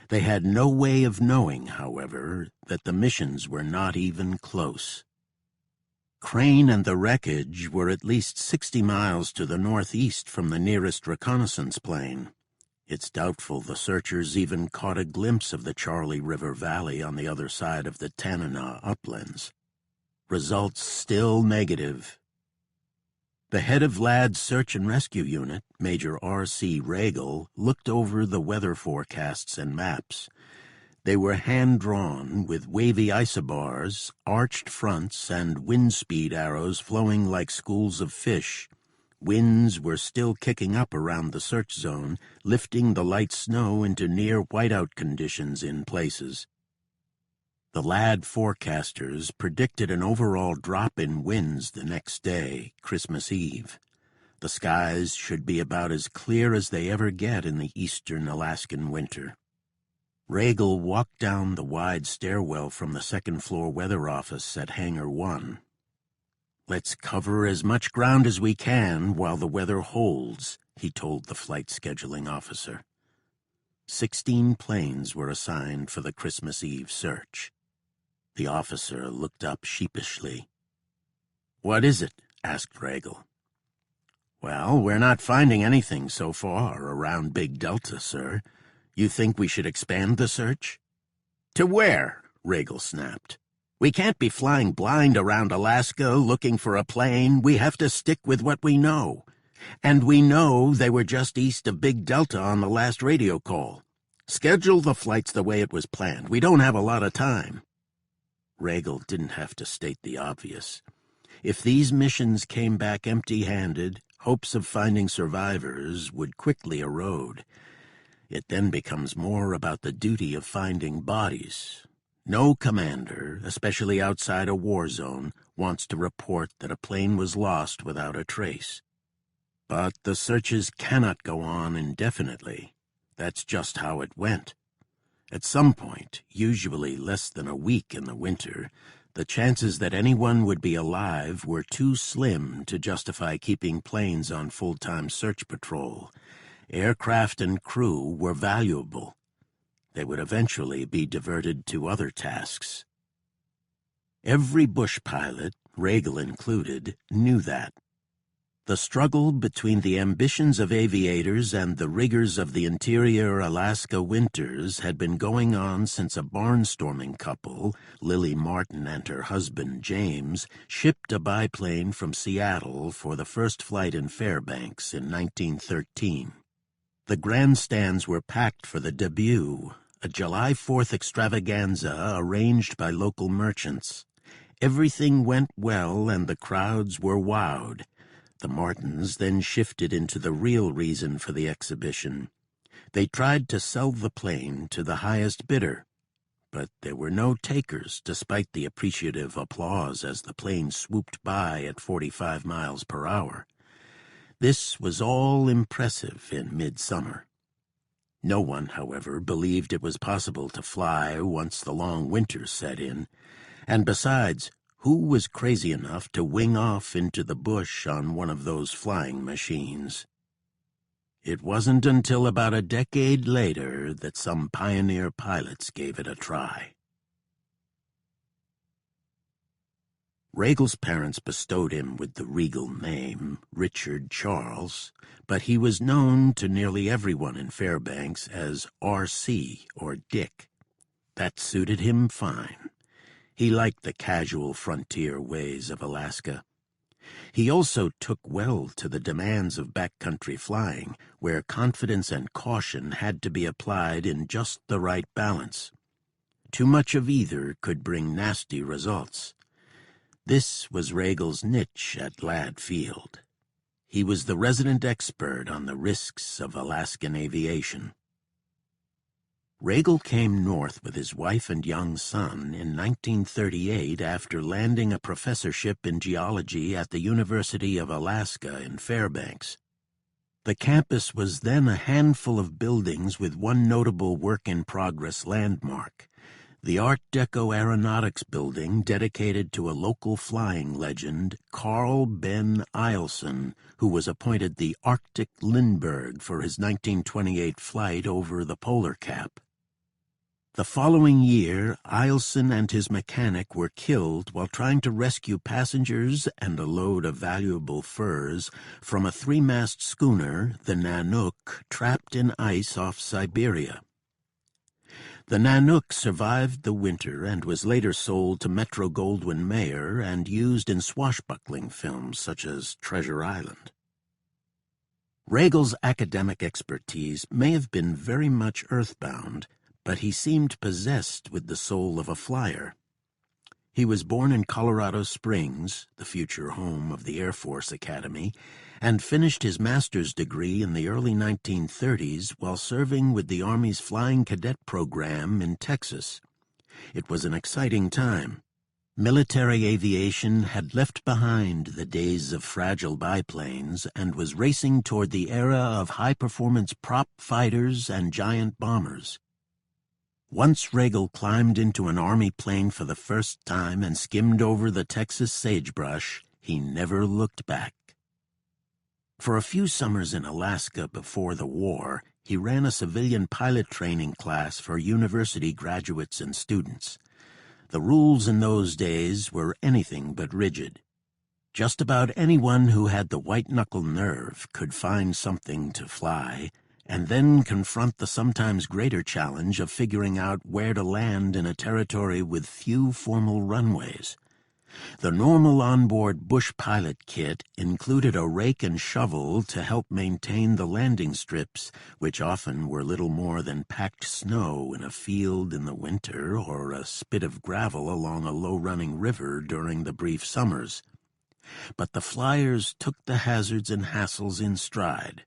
They had no way of knowing, however, that the missions were not even close. Crane and the wreckage were at least 60 miles to the northeast from the nearest reconnaissance plane. It's doubtful the searchers even caught a glimpse of the Charlie River Valley on the other side of the Tanana uplands. Results still negative. The head of LAD's Search and Rescue Unit, Major R.C. Regal, looked over the weather forecasts and maps. They were hand-drawn with wavy isobars, arched fronts, and wind speed arrows flowing like schools of fish. Winds were still kicking up around the search zone, lifting the light snow into near whiteout conditions in places. The LAD forecasters predicted an overall drop in winds the next day, Christmas Eve. The skies should be about as clear as they ever get in the eastern Alaskan winter. Regal walked down the wide stairwell from the second-floor weather office at Hangar 1. "Let's cover as much ground as we can while the weather holds," he told the flight scheduling officer. 16 planes were assigned for the Christmas Eve search. The officer looked up sheepishly. "What is it?" asked Regal. "Well, we're not finding anything so far around Big Delta, sir. You think we should expand the search?" "To where?" Regal snapped. "We can't be flying blind around Alaska looking for a plane. We have to stick with what we know. And we know they were just east of Big Delta on the last radio call. Schedule the flights the way it was planned. We don't have a lot of time." Regal didn't have to state the obvious. If these missions came back empty-handed, hopes of finding survivors would quickly erode. It then becomes more about the duty of finding bodies. No commander, especially outside a war zone, wants to report that a plane was lost without a trace. But the searches cannot go on indefinitely. That's just how it went. At some point, usually less than a week in the winter, the chances that anyone would be alive were too slim to justify keeping planes on full-time search patrol. Aircraft and crew were valuable. They would eventually be diverted to other tasks. Every bush pilot, Regal included, knew that. The struggle between the ambitions of aviators and the rigors of the interior Alaska winters had been going on since a barnstorming couple, Lily Martin and her husband James, shipped a biplane from Seattle for the first flight in Fairbanks in 1913. The grandstands were packed for the debut, a July 4th extravaganza arranged by local merchants. Everything went well and the crowds were wowed. The Martins then shifted into the real reason for the exhibition. They tried to sell the plane to the highest bidder, but there were no takers despite the appreciative applause as the plane swooped by at 45 miles per hour. This was all impressive in midsummer. No one, however, believed it was possible to fly once the long winter set in, and besides, who was crazy enough to wing off into the bush on one of those flying machines? It wasn't until about a decade later that some pioneer pilots gave it a try. Regal's parents bestowed him with the regal name, Richard Charles, but he was known to nearly everyone in Fairbanks as R.C. or Dick. That suited him fine. He liked the casual frontier ways of Alaska. He also took well to the demands of backcountry flying, where confidence and caution had to be applied in just the right balance. Too much of either could bring nasty results. This was Regal's niche at Ladd Field. He was the resident expert on the risks of Alaskan aviation. Regal came north with his wife and young son in 1938 after landing a professorship in geology at the University of Alaska in Fairbanks. The campus was then a handful of buildings with one notable work-in-progress landmark, the Art Deco Aeronautics Building dedicated to a local flying legend, Carl Ben Eielson, who was appointed the Arctic Lindbergh for his 1928 flight over the polar cap. The following year, Eielson and his mechanic were killed while trying to rescue passengers and a load of valuable furs from a three-mast schooner, the Nanook, trapped in ice off Siberia. The Nanook survived the winter and was later sold to Metro-Goldwyn-Mayer and used in swashbuckling films such as Treasure Island. Regal's academic expertise may have been very much earthbound, but he seemed possessed with the soul of a flyer. He was born in Colorado Springs, the future home of the Air Force Academy, and finished his master's degree in the early 1930s while serving with the Army's Flying Cadet Program in Texas. It was an exciting time. Military aviation had left behind the days of fragile biplanes and was racing toward the era of high-performance prop fighters and giant bombers. Once Regal climbed into an Army plane for the first time and skimmed over the Texas sagebrush, he never looked back. For a few summers in Alaska before the war, he ran a civilian pilot training class for university graduates and students. The rules in those days were anything but rigid. Just about anyone who had the white-knuckle nerve could find something to fly, and then confront the sometimes greater challenge of figuring out where to land in a territory with few formal runways. The normal onboard bush pilot kit included a rake and shovel to help maintain the landing strips, which often were little more than packed snow in a field in the winter or a spit of gravel along a low-running river during the brief summers. But the flyers took the hazards and hassles in stride.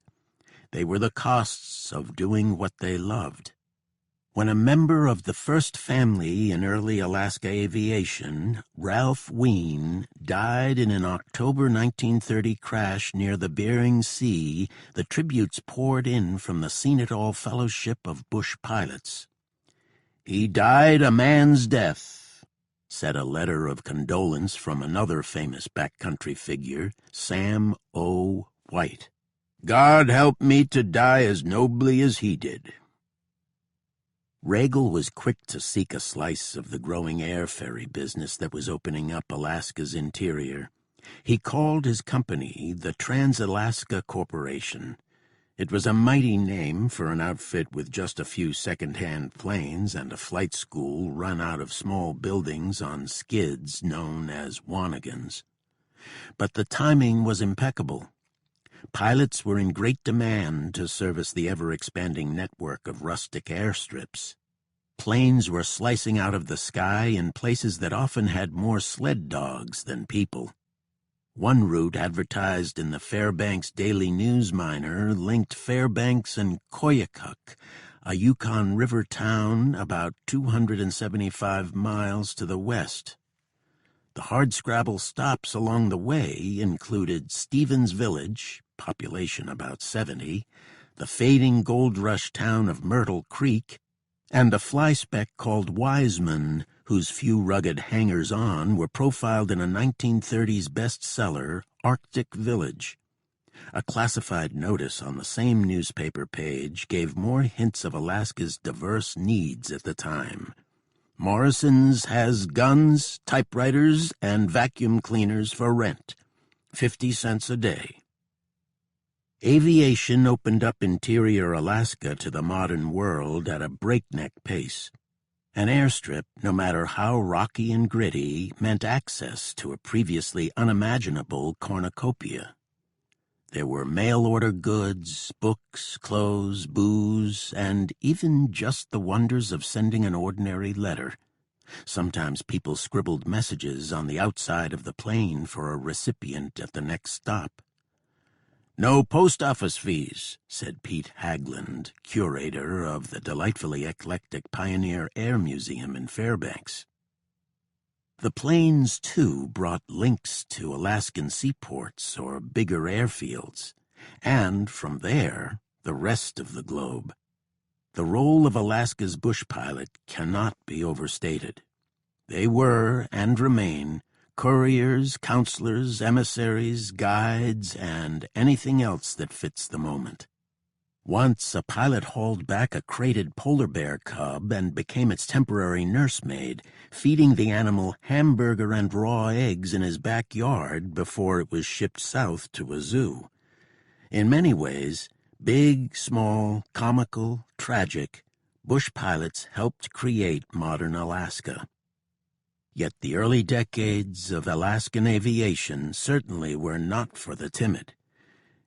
They were the costs of doing what they loved. When a member of the first family in early Alaska aviation, Ralph Ween, died in an October 1930 crash near the Bering Sea, the tributes poured in from the Seen-It-All Fellowship of Bush Pilots. "He died a man's death," said a letter of condolence from another famous backcountry figure, Sam O. White. "God help me to die as nobly as he did." Regal was quick to seek a slice of the growing air ferry business that was opening up Alaska's interior. He called his company the Trans-Alaska Corporation. It was a mighty name for an outfit with just a few second-hand planes and a flight school run out of small buildings on skids known as Wannigans. But the timing was impeccable. Pilots were in great demand to service the ever-expanding network of rustic airstrips. Planes were slicing out of the sky in places that often had more sled dogs than people. One route advertised in the Fairbanks Daily News Miner linked Fairbanks and Koyukuk, a Yukon River town about 275 miles to the west. The hardscrabble stops along the way included Stevens Village, population about 70, the fading gold rush town of Myrtle Creek, and a flyspeck called Wiseman, whose few rugged hangers-on were profiled in a 1930s bestseller, Arctic Village. A classified notice on the same newspaper page gave more hints of Alaska's diverse needs at the time. "Morrison's has guns, typewriters, and vacuum cleaners for rent. 50 cents a day." Aviation opened up interior Alaska to the modern world at a breakneck pace. An airstrip, no matter how rocky and gritty, meant access to a previously unimaginable cornucopia. There were mail-order goods, books, clothes, booze, and even just the wonders of sending an ordinary letter. Sometimes people scribbled messages on the outside of the plane for a recipient at the next stop. "No post office fees," said Pete Hagland, curator of the delightfully eclectic Pioneer Air Museum in Fairbanks. The planes, too, brought links to Alaskan seaports or bigger airfields, and, from there, the rest of the globe. The role of Alaska's bush pilot cannot be overstated. They were, and remain, couriers, counselors, emissaries, guides, and anything else that fits the moment. Once a pilot hauled back a crated polar bear cub and became its temporary nursemaid, feeding the animal hamburger and raw eggs in his backyard before it was shipped south to a zoo. In many ways, big, small, comical, tragic, bush pilots helped create modern Alaska. Yet the early decades of Alaskan aviation certainly were not for the timid.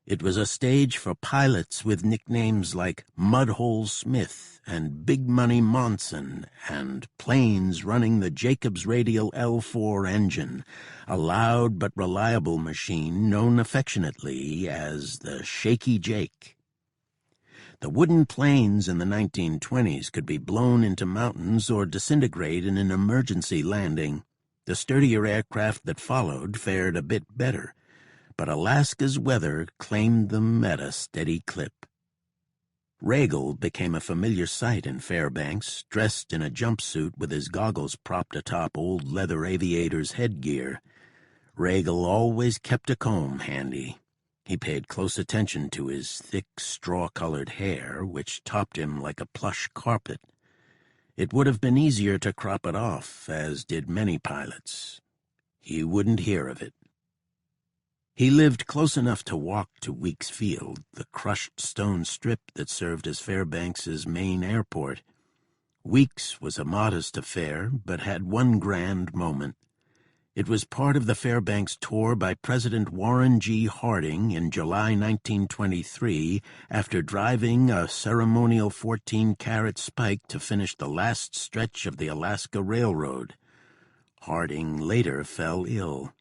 It was a stage for pilots with nicknames like Mudhole Smith and Big Money Monson, and planes running the Jacobs Radial L4 engine, a loud but reliable machine known affectionately as the Shaky Jake. The wooden planes in the 1920s could be blown into mountains or disintegrate in an emergency landing. The sturdier aircraft that followed fared a bit better, but Alaska's weather claimed them at a steady clip. Regal became a familiar sight in Fairbanks, dressed in a jumpsuit with his goggles propped atop old leather aviator's headgear. Regal always kept a comb handy. He paid close attention to his thick, straw-colored hair, which topped him like a plush carpet. It would have been easier to crop it off, as did many pilots. He wouldn't hear of it. He lived close enough to walk to Weeks Field, the crushed stone strip that served as Fairbanks's main airport. Weeks was a modest affair, but had one grand moment. It was part of the Fairbanks tour by President Warren G. Harding in July 1923 after driving a ceremonial 14-carat Spike to finish the last stretch of the Alaska Railroad. Harding later fell ill.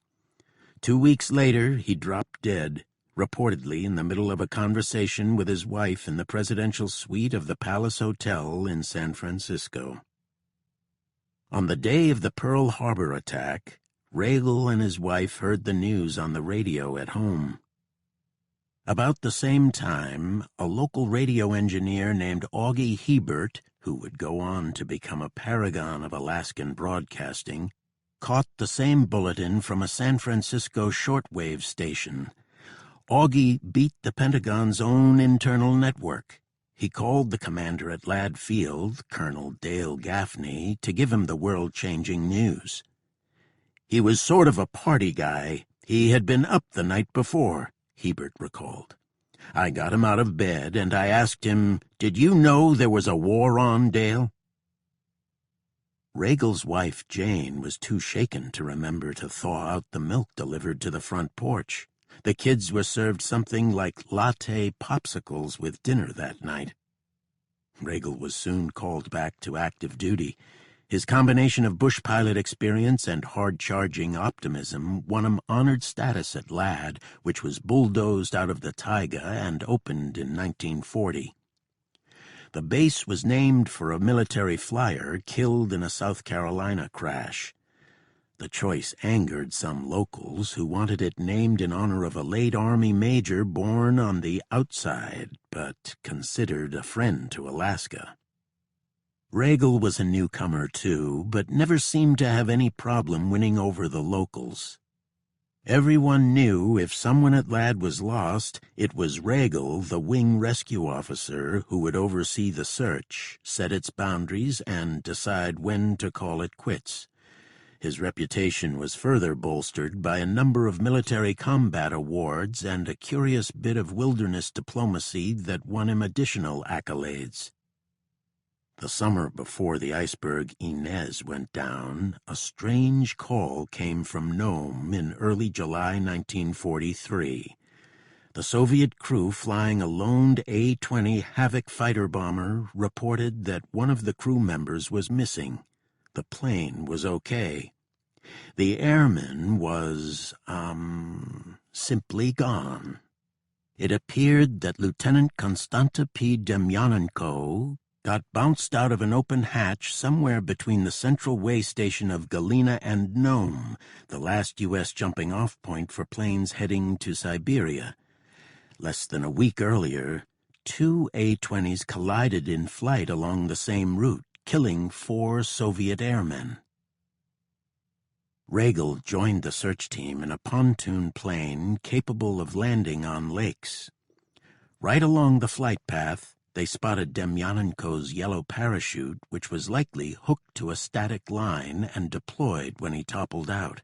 2 weeks later, he dropped dead, reportedly in the middle of a conversation with his wife in the presidential suite of the Palace Hotel in San Francisco. On the day of the Pearl Harbor attack, Regal and his wife heard the news on the radio at home. About the same time, a local radio engineer named Augie Hebert, who would go on to become a paragon of Alaskan broadcasting, caught the same bulletin from a San Francisco shortwave station. Augie beat the Pentagon's own internal network. He called the commander at Ladd Field, Colonel Dale Gaffney, to give him the world-changing news. He was sort of a party guy. He had been up the night before, Hebert recalled. I got him out of bed, and I asked him, "Did you know there was a war on, Dale?" Regal's wife, Jane, was too shaken to remember to thaw out the milk delivered to the front porch. The kids were served something like latte popsicles with dinner that night. Regal was soon called back to active duty. His combination of bush pilot experience and hard-charging optimism won him honored status at Ladd, which was bulldozed out of the taiga and opened in 1940. The base was named for a military flyer killed in a South Carolina crash. The choice angered some locals who wanted it named in honor of a late Army major born on the outside, but considered a friend to Alaska. Regal was a newcomer, too, but never seemed to have any problem winning over the locals. Everyone knew if someone at Ladd was lost, it was Regal, the wing rescue officer, who would oversee the search, set its boundaries, and decide when to call it quits. His reputation was further bolstered by a number of military combat awards and a curious bit of wilderness diplomacy that won him additional accolades. The summer before the iceberg Inez went down, a strange call came from Nome in early July 1943. The Soviet crew flying a loaned A-20 Havoc fighter bomber reported that one of the crew members was missing. The plane was okay. The airman was, simply gone. It appeared that Lieutenant Konstanta P. Demyanenko got bounced out of an open hatch somewhere between the central way station of Galena and Nome, the last U.S. jumping-off point for planes heading to Siberia. Less than a week earlier, 2 A-20s collided in flight along the same route, killing 4 Soviet airmen. Regal joined the search team in a pontoon plane capable of landing on lakes. Right along the flight path, they spotted Demyanenko's yellow parachute, which was likely hooked to a static line and deployed when he toppled out.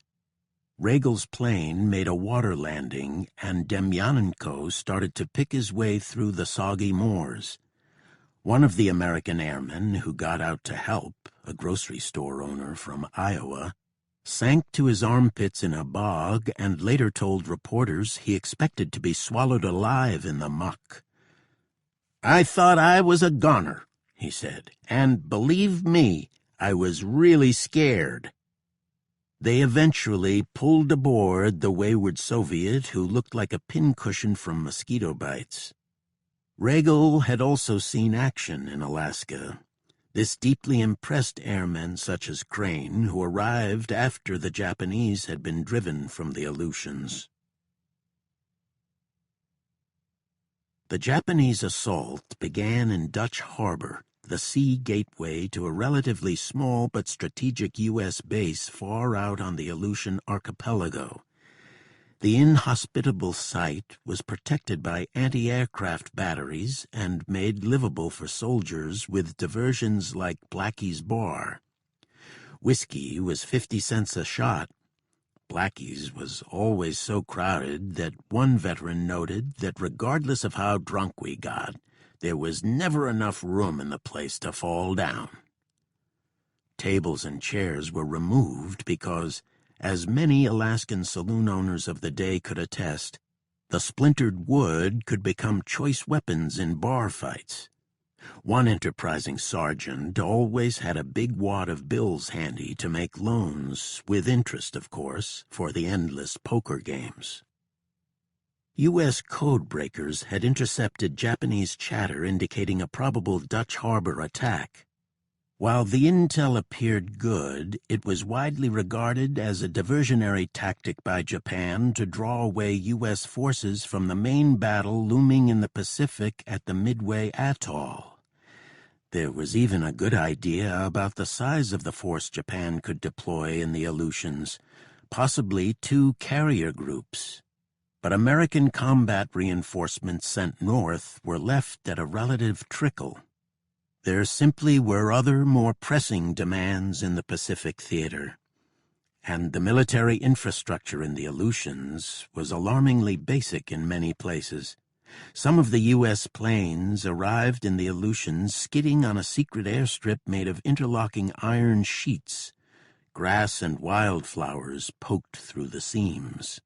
Regal's plane made a water landing, and Demyanenko started to pick his way through the soggy moors. One of the American airmen who got out to help, a grocery store owner from Iowa, sank to his armpits in a bog and later told reporters he expected to be swallowed alive in the muck. "I thought I was a goner," he said, "and believe me, I was really scared." They eventually pulled aboard the wayward Soviet who looked like a pincushion from mosquito bites. Regal had also seen action in Alaska. This deeply impressed airmen such as Crane, who arrived after the Japanese had been driven from the Aleutians. The Japanese assault began in Dutch Harbor, the sea gateway to a relatively small but strategic U.S. base far out on the Aleutian archipelago. The inhospitable site was protected by anti-aircraft batteries and made livable for soldiers with diversions like Blackie's Bar. Whiskey was 50 cents a shot. Blackie's was always so crowded that one veteran noted that regardless of how drunk we got, there was never enough room in the place to fall down. Tables and chairs were removed because, as many Alaskan saloon owners of the day could attest, the splintered wood could become choice weapons in bar fights. One enterprising sergeant always had a big wad of bills handy to make loans, with interest, of course, for the endless poker games. U.S. code breakers had intercepted Japanese chatter indicating a probable Dutch harbor attack. While the intel appeared good, it was widely regarded as a diversionary tactic by Japan to draw away U.S. forces from the main battle looming in the Pacific at the Midway Atoll. There was even a good idea about the size of the force Japan could deploy in the Aleutians, possibly 2 carrier groups. But American combat reinforcements sent north were left at a relative trickle. There simply were other, more pressing demands in the Pacific theater, and the military infrastructure in the Aleutians was alarmingly basic in many places. Some of the U.S. planes arrived in the Aleutians skidding on a secret airstrip made of interlocking iron sheets. Grass and wildflowers poked through the seams.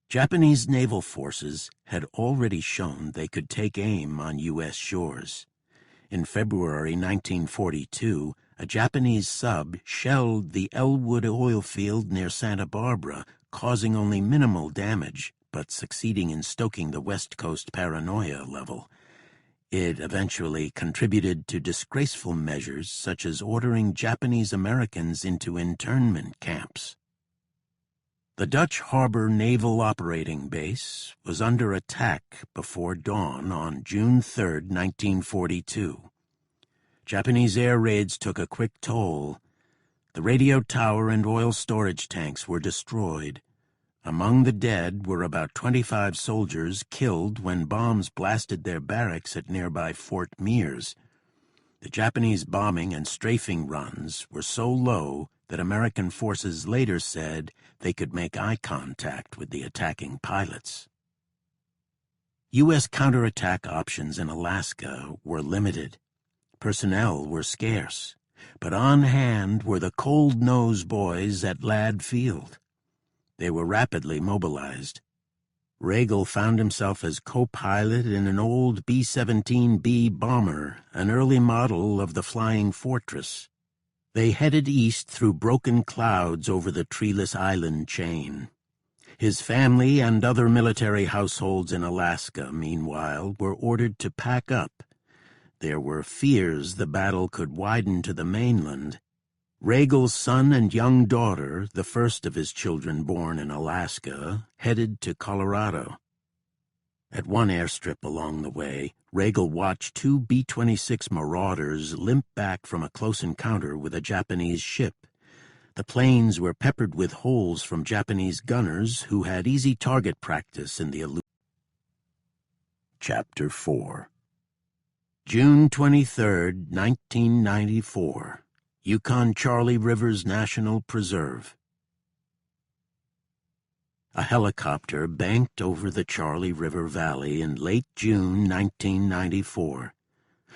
Japanese naval forces had already shown they could take aim on U.S. shores. In February 1942, a Japanese sub shelled the Elwood oil field near Santa Barbara, causing only minimal damage, but succeeding in stoking the West Coast paranoia level. It eventually contributed to disgraceful measures such as ordering Japanese Americans into internment camps. The Dutch Harbor Naval Operating Base was under attack before dawn on June 3, 1942. Japanese air raids took a quick toll. The radio tower and oil storage tanks were destroyed. Among the dead were about 25 soldiers killed when bombs blasted their barracks at nearby Fort Mears. The Japanese bombing and strafing runs were so low that American forces later said they could make eye contact with the attacking pilots. U.S. counterattack options in Alaska were limited. Personnel were scarce, but on hand were the Cold Nose boys at Ladd Field. They were rapidly mobilized. Regal found himself as co-pilot in an old B-17B bomber, an early model of the Flying Fortress. They headed east through broken clouds over the treeless island chain. His family and other military households in Alaska, meanwhile, were ordered to pack up. There were fears the battle could widen to the mainland. Regal's son and young daughter, the first of his children born in Alaska, headed to Colorado. At one airstrip along the way, Regal watched 2 B-26 Marauders limp back from a close encounter with a Japanese ship. The planes were peppered with holes from Japanese gunners who had easy target practice in the Aleutians. Chapter 4. June 23, 1994. Yukon Charlie Rivers National Preserve. A helicopter banked over the Charlie River Valley in late June 1994.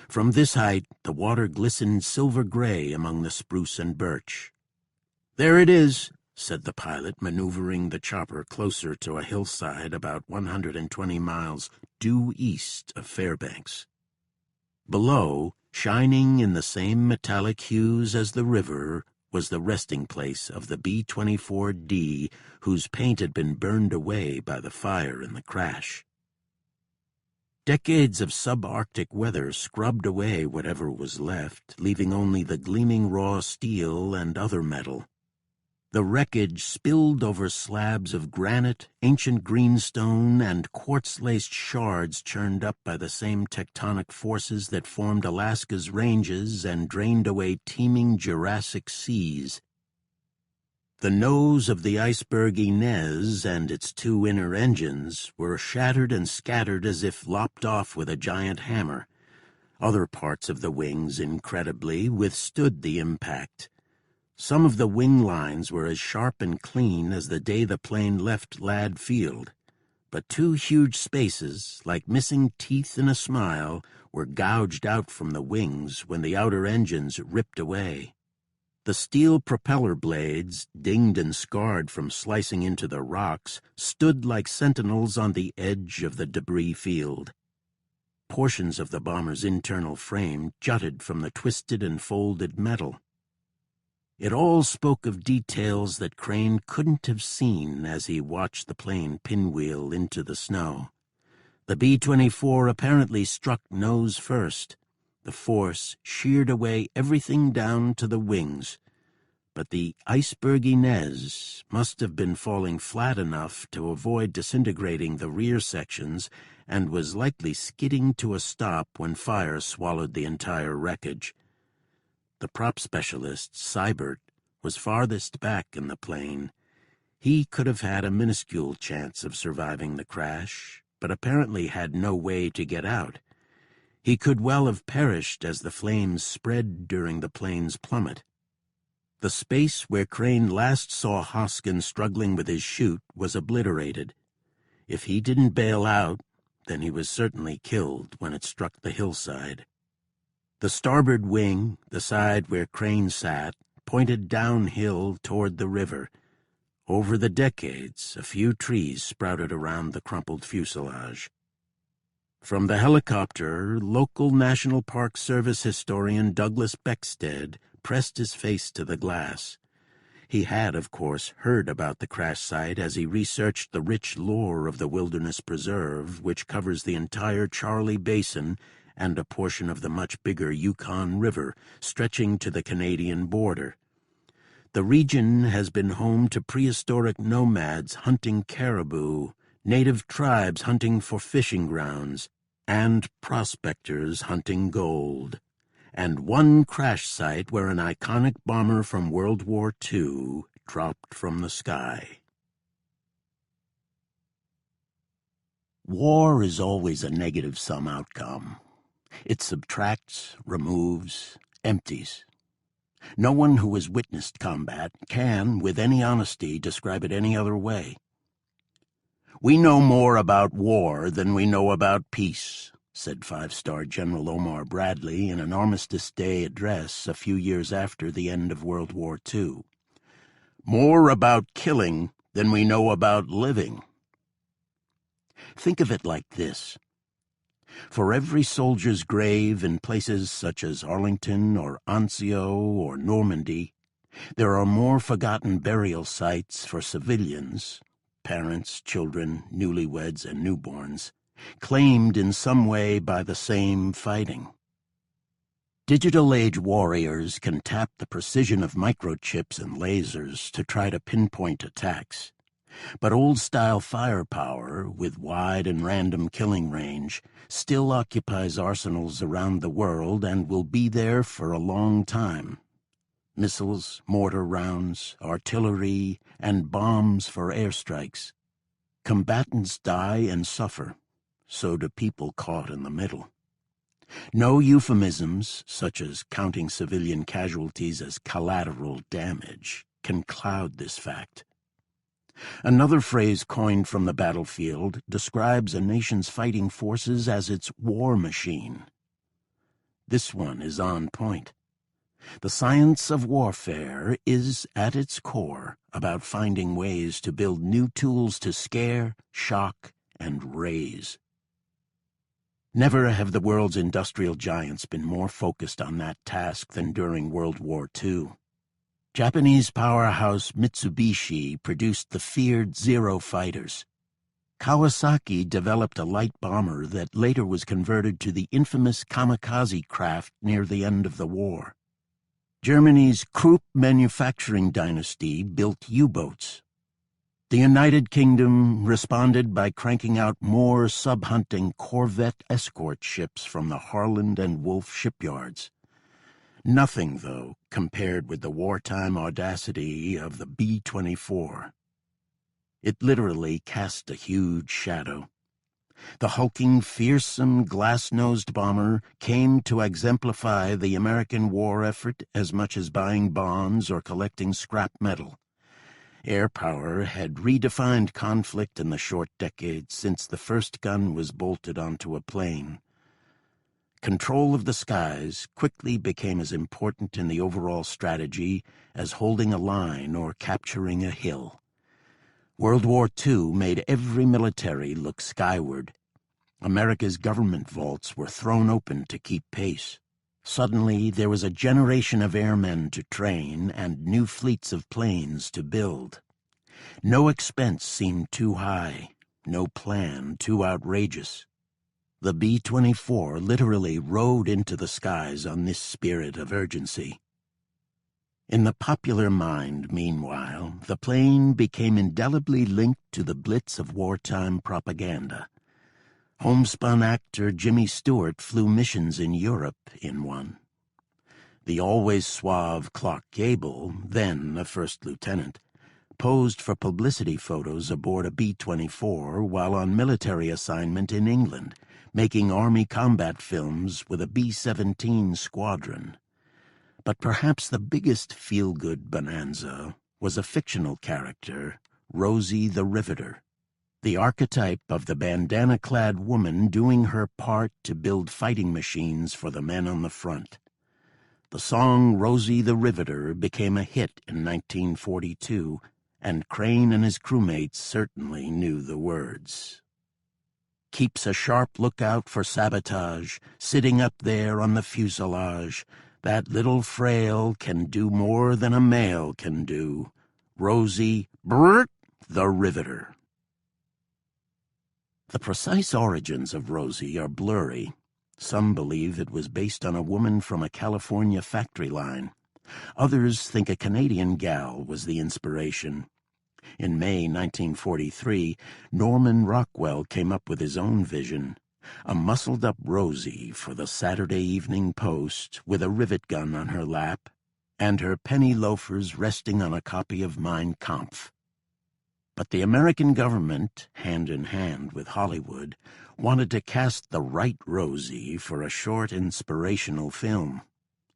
From this height, the water glistened silver-gray among the spruce and birch. "There it is," said the pilot, maneuvering the chopper closer to a hillside about 120 miles due east of Fairbanks. Below, shining in the same metallic hues as the river, was the resting place of the B-24D, whose paint had been burned away by the fire in the crash. Decades of subarctic weather scrubbed away whatever was left, leaving only the gleaming raw steel and other metal. The wreckage spilled over slabs of granite, ancient greenstone, and quartz-laced shards churned up by the same tectonic forces that formed Alaska's ranges and drained away teeming Jurassic seas. The nose of the iceberg Inez and its 2 inner engines were shattered and scattered as if lopped off with a giant hammer. Other parts of the wings, incredibly, withstood the impact. Some of the wing lines were as sharp and clean as the day the plane left Ladd Field, but 2 huge spaces, like missing teeth in a smile, were gouged out from the wings when the outer engines ripped away. The steel propeller blades, dinged and scarred from slicing into the rocks, stood like sentinels on the edge of the debris field. Portions of the bomber's internal frame jutted from the twisted and folded metal. It all spoke of details that Crane couldn't have seen as he watched the plane pinwheel into the snow. The B-24 apparently struck nose first. The force sheared away everything down to the wings, but the iceberg Inez must have been falling flat enough to avoid disintegrating the rear sections and was likely skidding to a stop when fire swallowed the entire wreckage. The prop specialist, Seibert, was farthest back in the plane. He could have had a minuscule chance of surviving the crash, but apparently had no way to get out. He could well have perished as the flames spread during the plane's plummet. The space where Crane last saw Hoskin struggling with his chute was obliterated. If he didn't bail out, then he was certainly killed when it struck the hillside. The starboard wing, the side where Crane sat, pointed downhill toward the river. Over the decades, a few trees sprouted around the crumpled fuselage. From the helicopter, local National Park Service historian Douglas Beckstead pressed his face to the glass. He had, of course, heard about the crash site as he researched the rich lore of the Wilderness Preserve, which covers the entire Charley Basin and a portion of the much bigger Yukon River, stretching to the Canadian border. The region has been home to prehistoric nomads hunting caribou, native tribes hunting for fishing grounds, and prospectors hunting gold. And one crash site where an iconic bomber from World War II dropped from the sky. War is always a negative-sum outcome. It subtracts, removes, empties. No one who has witnessed combat can, with any honesty, describe it any other way. "We know more about war than we know about peace," said five-star General Omar Bradley in an Armistice Day address a few years after the end of World War II. "More about killing than we know about living." Think of it like this. For every soldier's grave in places such as Arlington or Anzio or Normandy, there are more forgotten burial sites for civilians, parents, children, newlyweds, and newborns, claimed in some way by the same fighting. Digital-age warriors can tap the precision of microchips and lasers to try to pinpoint attacks. But old-style firepower, with wide and random killing range, still occupies arsenals around the world and will be there for a long time. Missiles, mortar rounds, artillery, and bombs for airstrikes. Combatants die and suffer. So do people caught in the middle. No euphemisms, such as counting civilian casualties as collateral damage, can cloud this fact. Another phrase coined from the battlefield describes a nation's fighting forces as its war machine. This one is on point. The science of warfare is, at its core, about finding ways to build new tools to scare, shock, and raise. Never have the world's industrial giants been more focused on that task than during World War II. Japanese powerhouse Mitsubishi produced the feared Zero fighters. Kawasaki developed a light bomber that later was converted to the infamous kamikaze craft near the end of the war. Germany's Krupp manufacturing dynasty built U-boats. The United Kingdom responded by cranking out more sub-hunting Corvette escort ships from the Harland and Wolff shipyards. Nothing, though, compared with the wartime audacity of the B-24. It literally cast a huge shadow. The hulking, fearsome, glass-nosed bomber came to exemplify the American war effort as much as buying bonds or collecting scrap metal. Air power had redefined conflict in the short decades since the first gun was bolted onto a plane. Control of the skies quickly became as important in the overall strategy as holding a line or capturing a hill. World War II made every military look skyward. America's government vaults were thrown open to keep pace. Suddenly, there was a generation of airmen to train and new fleets of planes to build. No expense seemed too high, no plan too outrageous. The B-24 literally rode into the skies on this spirit of urgency. In the popular mind, meanwhile, the plane became indelibly linked to the blitz of wartime propaganda. Homespun actor Jimmy Stewart flew missions in Europe in one. The always suave Clark Gable, then a first lieutenant, posed for publicity photos aboard a B-24 while on military assignment in England, making Army combat films with a B-17 squadron. But perhaps the biggest feel-good bonanza was a fictional character, Rosie the Riveter, the archetype of the bandana-clad woman doing her part to build fighting machines for the men on the front. The song Rosie the Riveter became a hit in 1942, and Crane and his crewmates certainly knew the words. Keeps a sharp lookout for sabotage, sitting up there on the fuselage. That little frail can do more than a male can do. Rosie the Riveter. The precise origins of Rosie are blurry. Some believe it was based on a woman from a California factory line. Others think a Canadian gal was the inspiration. In May 1943, Norman Rockwell came up with his own vision, a muscled-up Rosie for the Saturday Evening Post with a rivet gun on her lap and her penny loafers resting on a copy of Mein Kampf. But the American government, hand in hand with Hollywood, wanted to cast the right Rosie for a short inspirational film.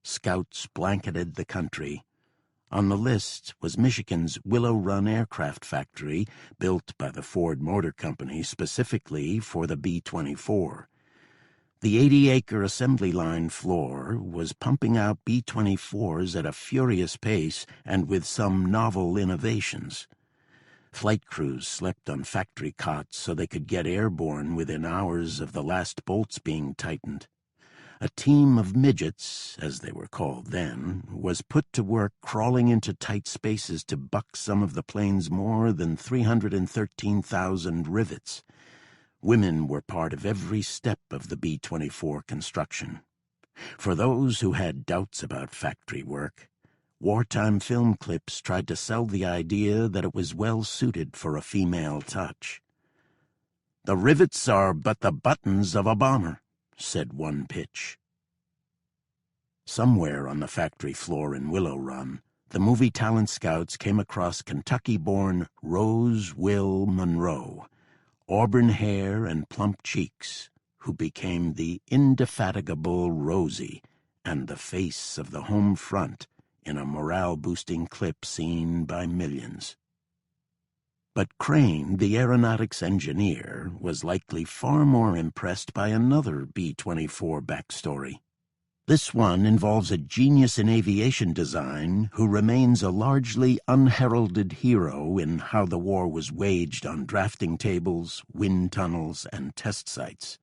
Scouts blanketed the country. On the list was Michigan's Willow Run Aircraft Factory, built by the Ford Motor Company specifically for the B-24. The 80-acre assembly line floor was pumping out B-24s at a furious pace and with some novel innovations. Flight crews slept on factory cots so they could get airborne within hours of the last bolts being tightened. A team of midgets, as they were called then, was put to work crawling into tight spaces to buck some of the plane's more than 313,000 rivets. Women were part of every step of the B-24 construction. For those who had doubts about factory work, wartime film clips tried to sell the idea that it was well suited for a female touch. "The rivets are but the buttons of a bomber," said one pitch. Somewhere on the factory floor in Willow Run, the movie talent scouts came across Kentucky-born Rose Will Monroe, auburn hair and plump cheeks, who became the indefatigable Rosie and the face of the home front in a morale-boosting clip seen by millions. But Crane, the aeronautics engineer, was likely far more impressed by another B-24 backstory. This one involves a genius in aviation design who remains a largely unheralded hero in how the war was waged on drafting tables, wind tunnels, and test sites.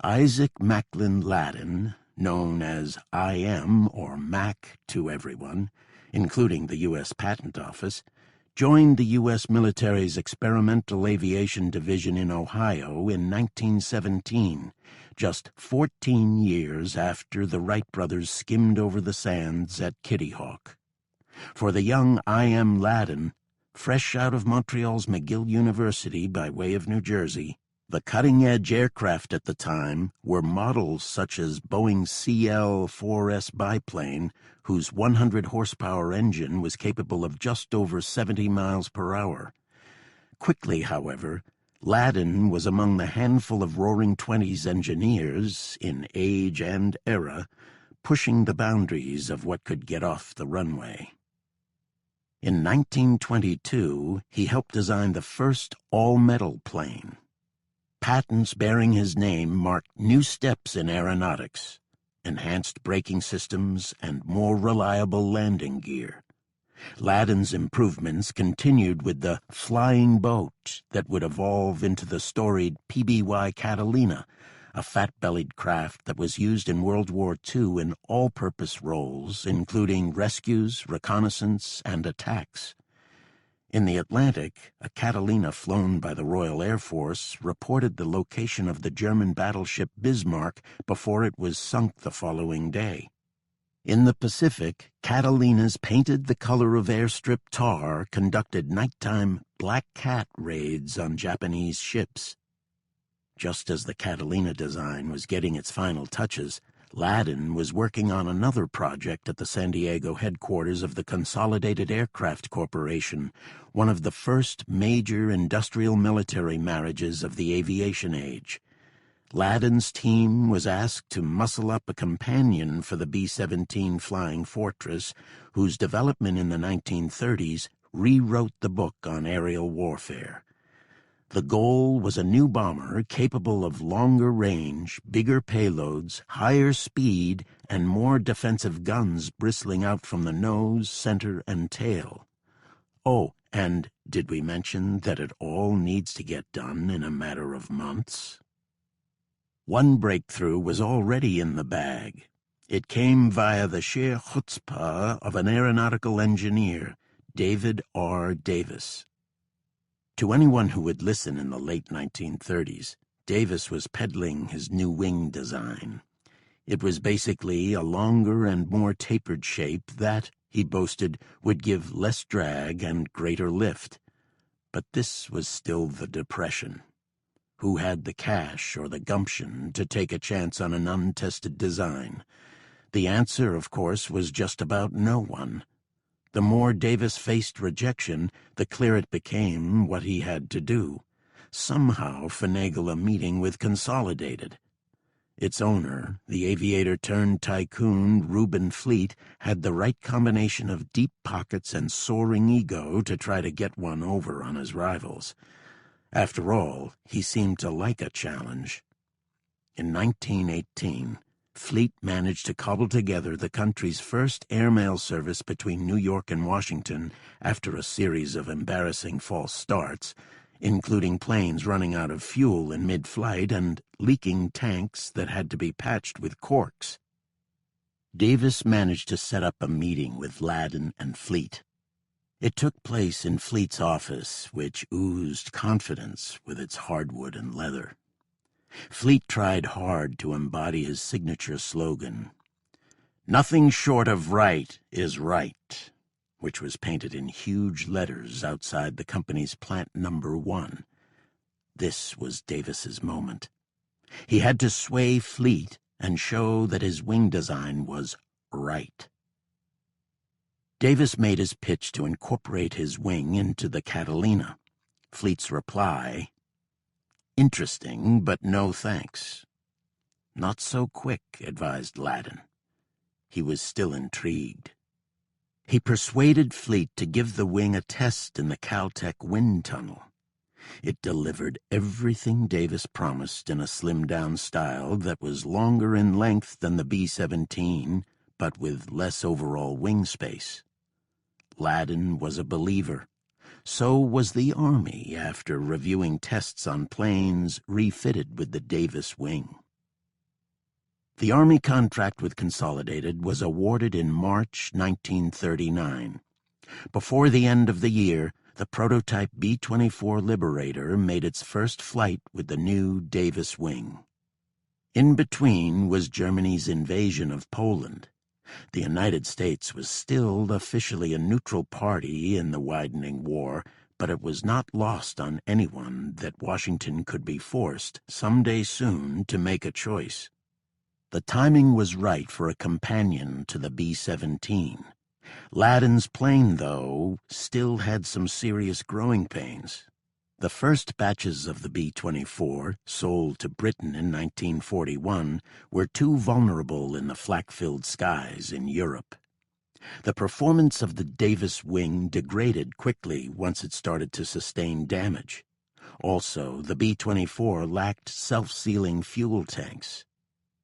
Isaac Macklin Ladin, known as IM or Mac to everyone, including the U.S. Patent Office, joined the U.S. military's Experimental Aviation Division in Ohio in 1917, just 14 years after the Wright brothers skimmed over the sands at Kitty Hawk. For the young I.M. Ladin, fresh out of Montreal's McGill University by way of New Jersey, the cutting-edge aircraft at the time were models such as Boeing's CL-4S biplane, whose 100-horsepower engine was capable of just over 70 miles per hour. Quickly, however, Ladin was among the handful of Roaring Twenties engineers, in age and era, pushing the boundaries of what could get off the runway. In 1922, he helped design the first all-metal plane. Patents bearing his name marked new steps in aeronautics, enhanced braking systems, and more reliable landing gear. Ladin's improvements continued with the flying boat that would evolve into the storied PBY Catalina, a fat-bellied craft that was used in World War II in all-purpose roles, including rescues, reconnaissance, and attacks. In the Atlantic, a Catalina flown by the Royal Air Force reported the location of the German battleship Bismarck before it was sunk the following day. In the Pacific, Catalinas painted the color of airstrip tar conducted nighttime black cat raids on Japanese ships. Just as the Catalina design was getting its final touches, Ladin was working on another project at the San Diego headquarters of the Consolidated Aircraft Corporation, one of the first major industrial military marriages of the aviation age. Ladin's team was asked to muscle up a companion for the B-17 Flying Fortress, whose development in the 1930s rewrote the book on aerial warfare. The goal was a new bomber capable of longer range, bigger payloads, higher speed, and more defensive guns bristling out from the nose, center, and tail. Oh, and did we mention that it all needs to get done in a matter of months? One breakthrough was already in the bag. It came via the sheer chutzpah of an aeronautical engineer, David R. Davis. To anyone who would listen in the late 1930s, Davis was peddling his new wing design. It was basically a longer and more tapered shape that, he boasted, would give less drag and greater lift. But this was still the Depression. Who had the cash or the gumption to take a chance on an untested design? The answer, of course, was just about no one. The more Davis faced rejection, the clearer it became what he had to do: somehow finagle a meeting with Consolidated. Its owner, the aviator-turned-tycoon Reuben Fleet, had the right combination of deep pockets and soaring ego to try to get one over on his rivals. After all, he seemed to like a challenge. In 1918, Fleet managed to cobble together the country's first airmail service between New York and Washington after a series of embarrassing false starts, including planes running out of fuel in mid-flight and leaking tanks that had to be patched with corks. Davis managed to set up a meeting with Ladin and Fleet. It took place in Fleet's office, which oozed confidence with its hardwood and leather. Fleet tried hard to embody his signature slogan, "Nothing short of right is right," which was painted in huge letters outside the company's plant number 1. This was Davis's moment. He had to sway Fleet and show that his wing design was right. Davis made his pitch to incorporate his wing into the Catalina. Fleet's reply, "Interesting, but no thanks." "Not so quick," advised Ladin. He was still intrigued. He persuaded Fleet to give the wing a test in the Caltech wind tunnel. It delivered everything Davis promised in a slimmed-down style that was longer in length than the B-17, but with less overall wing space. Ladin was a believer. So was the Army after reviewing tests on planes refitted with the Davis wing. The Army contract with Consolidated was awarded in March 1939. Before the end of the year, the prototype B-24 Liberator made its first flight with the new Davis wing. In between was Germany's invasion of Poland. The United States was still officially a neutral party in the widening war, but it was not lost on anyone that Washington could be forced, someday soon, to make a choice. The timing was right for a companion to the B-17. Ladin's plane, though, still had some serious growing pains. The first batches of the B-24, sold to Britain in 1941, were too vulnerable in the flak-filled skies in Europe. The performance of the Davis wing degraded quickly once it started to sustain damage. Also, the B-24 lacked self-sealing fuel tanks.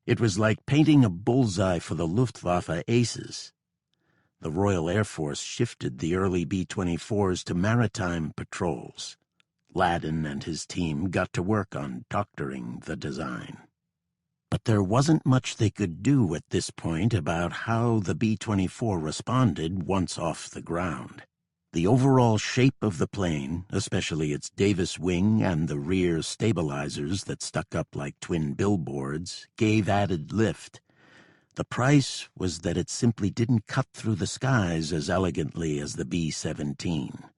It was like painting a bullseye for the Luftwaffe aces. The Royal Air Force shifted the early B-24s to maritime patrols. Ladin and his team got to work on doctoring the design. But there wasn't much they could do at this point about how the B-24 responded once off the ground. The overall shape of the plane, especially its Davis wing and the rear stabilizers that stuck up like twin billboards, gave added lift. The price was that it simply didn't cut through the skies as elegantly as the B-17.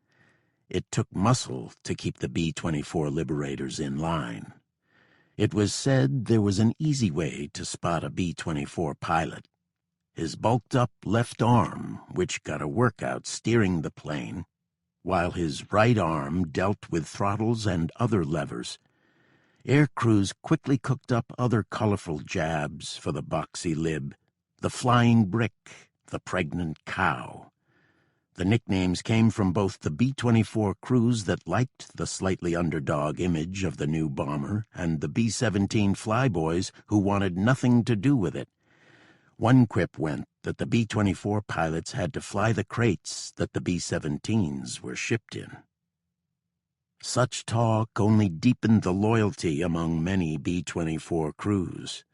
It took muscle to keep the B-24 Liberators in line. It was said there was an easy way to spot a B-24 pilot. His bulked-up left arm, which got a workout steering the plane, while his right arm dealt with throttles and other levers. Air crews quickly cooked up other colorful jabs for the boxy lib: the flying brick, the pregnant cow. The nicknames came from both the B-24 crews that liked the slightly underdog image of the new bomber and the B-17 flyboys who wanted nothing to do with it. One quip went that the B-24 pilots had to fly the crates that the B-17s were shipped in. Such talk only deepened the loyalty among many B-24 crews.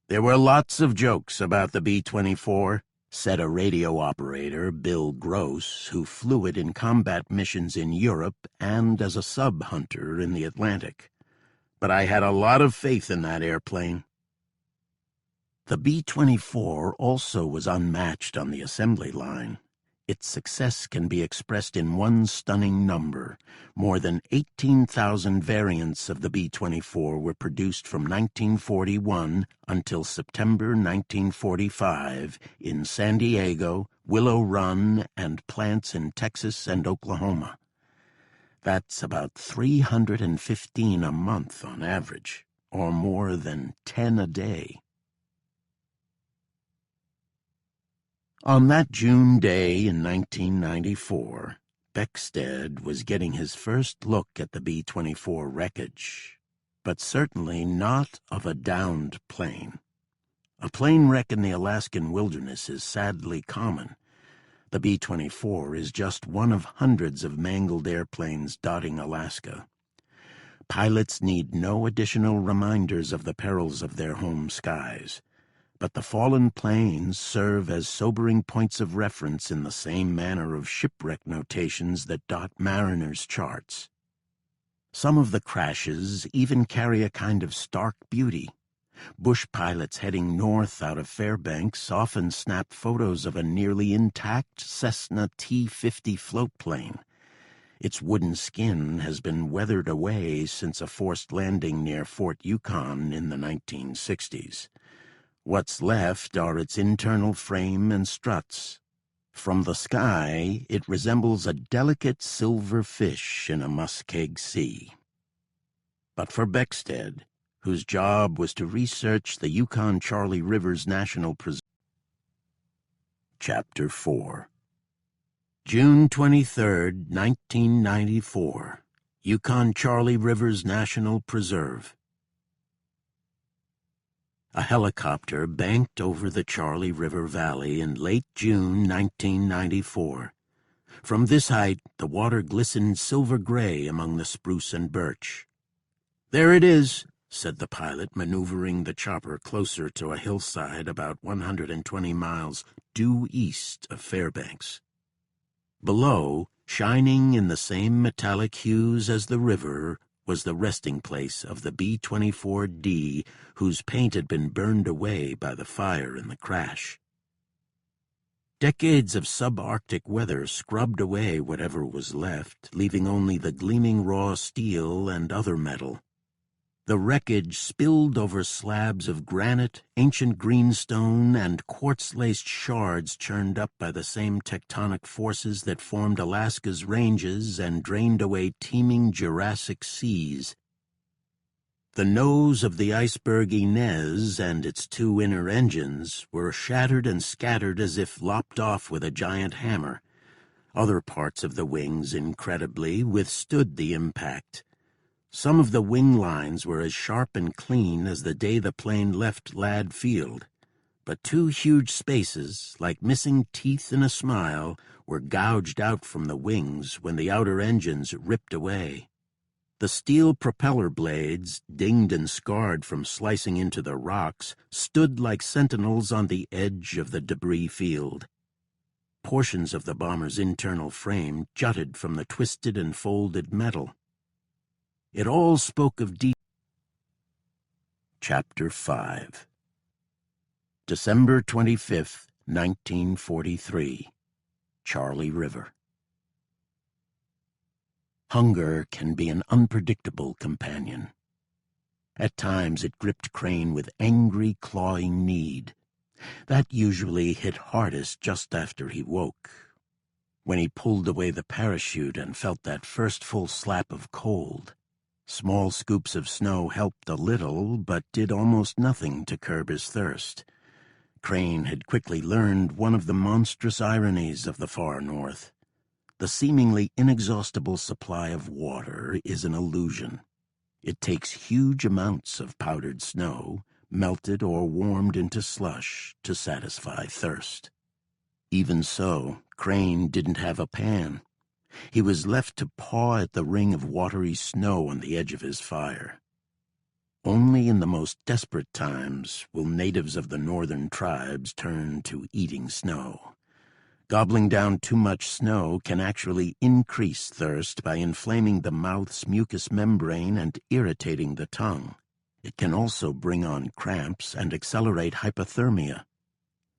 "There were lots of jokes about the B-24, said a radio operator, Bill Gross, who flew it in combat missions in Europe and as a sub-hunter in the Atlantic. But I had a lot of faith in that airplane." The B-24 also was unmatched on the assembly line. Its success can be expressed in one stunning number. More than 18,000 variants of the B-24 were produced from 1941 until September 1945 in San Diego, Willow Run, and plants in Texas and Oklahoma. That's about 315 a month on average, or more than 10 a day. On that June day in 1994, Beckstead was getting his first look at the B-24 wreckage, but certainly not of a downed plane. A plane wreck in the Alaskan wilderness is sadly common. The B-24 is just one of hundreds of mangled airplanes dotting Alaska. Pilots need no additional reminders of the perils of their home skies. But the fallen planes serve as sobering points of reference in the same manner of shipwreck notations that dot mariners' charts. Some of the crashes even carry a kind of stark beauty. Bush pilots heading north out of Fairbanks often snap photos of a nearly intact Cessna T-50 floatplane. Its wooden skin has been weathered away since a forced landing near Fort Yukon in the 1960s. What's left are its internal frame and struts. From the sky, it resembles a delicate silver fish in a muskeg sea. But for Beckstead, whose job was to research the Yukon-Charlie Rivers National Preserve. Chapter 4. June 23, 1994. Yukon-Charlie Rivers National Preserve. A helicopter banked over the Charlie River Valley in late June 1994. From this height, the water glistened silver-gray among the spruce and birch. "There it is," said the pilot, maneuvering the chopper closer to a hillside about 120 miles due east of Fairbanks. Below, shining in the same metallic hues as the river, was the resting place of the B-24D, whose paint had been burned away by the fire in the crash. Decades of subarctic weather scrubbed away whatever was left, leaving only the gleaming raw steel and other metal. The wreckage spilled over slabs of granite, ancient greenstone, and quartz-laced shards churned up by the same tectonic forces that formed Alaska's ranges and drained away teeming Jurassic seas. The nose of the iceberg Inez and its two inner engines were shattered and scattered as if lopped off with a giant hammer. Other parts of the wings, incredibly, withstood the impact. Some of the wing lines were as sharp and clean as the day the plane left Ladd Field. but two huge spaces, like missing teeth in a smile, were gouged out from the wings when the outer engines ripped away. The steel propeller blades, dinged and scarred from slicing into the rocks, stood like sentinels on the edge of the debris field. Portions of the bomber's internal frame jutted from the twisted and folded metal. It all spoke of deep. Chapter 5. December 25th, 1943. Charlie River. Hunger can be an unpredictable companion. At times it gripped Crane with angry, clawing need. That usually hit hardest just after he woke, when he pulled away the parachute and felt that first full slap of cold. Small scoops of snow helped a little, but did almost nothing to curb his thirst. Crane had quickly learned one of the monstrous ironies of the far north. The seemingly inexhaustible supply of water is an illusion. It takes huge amounts of powdered snow, melted or warmed into slush, to satisfy thirst. Even so, Crane didn't have a pan. He was left to paw at the ring of watery snow on the edge of his fire. Only in the most desperate times will natives of the northern tribes turn to eating snow. Gobbling down too much snow can actually increase thirst by inflaming the mouth's mucous membrane and irritating the tongue. It can also bring on cramps and accelerate hypothermia.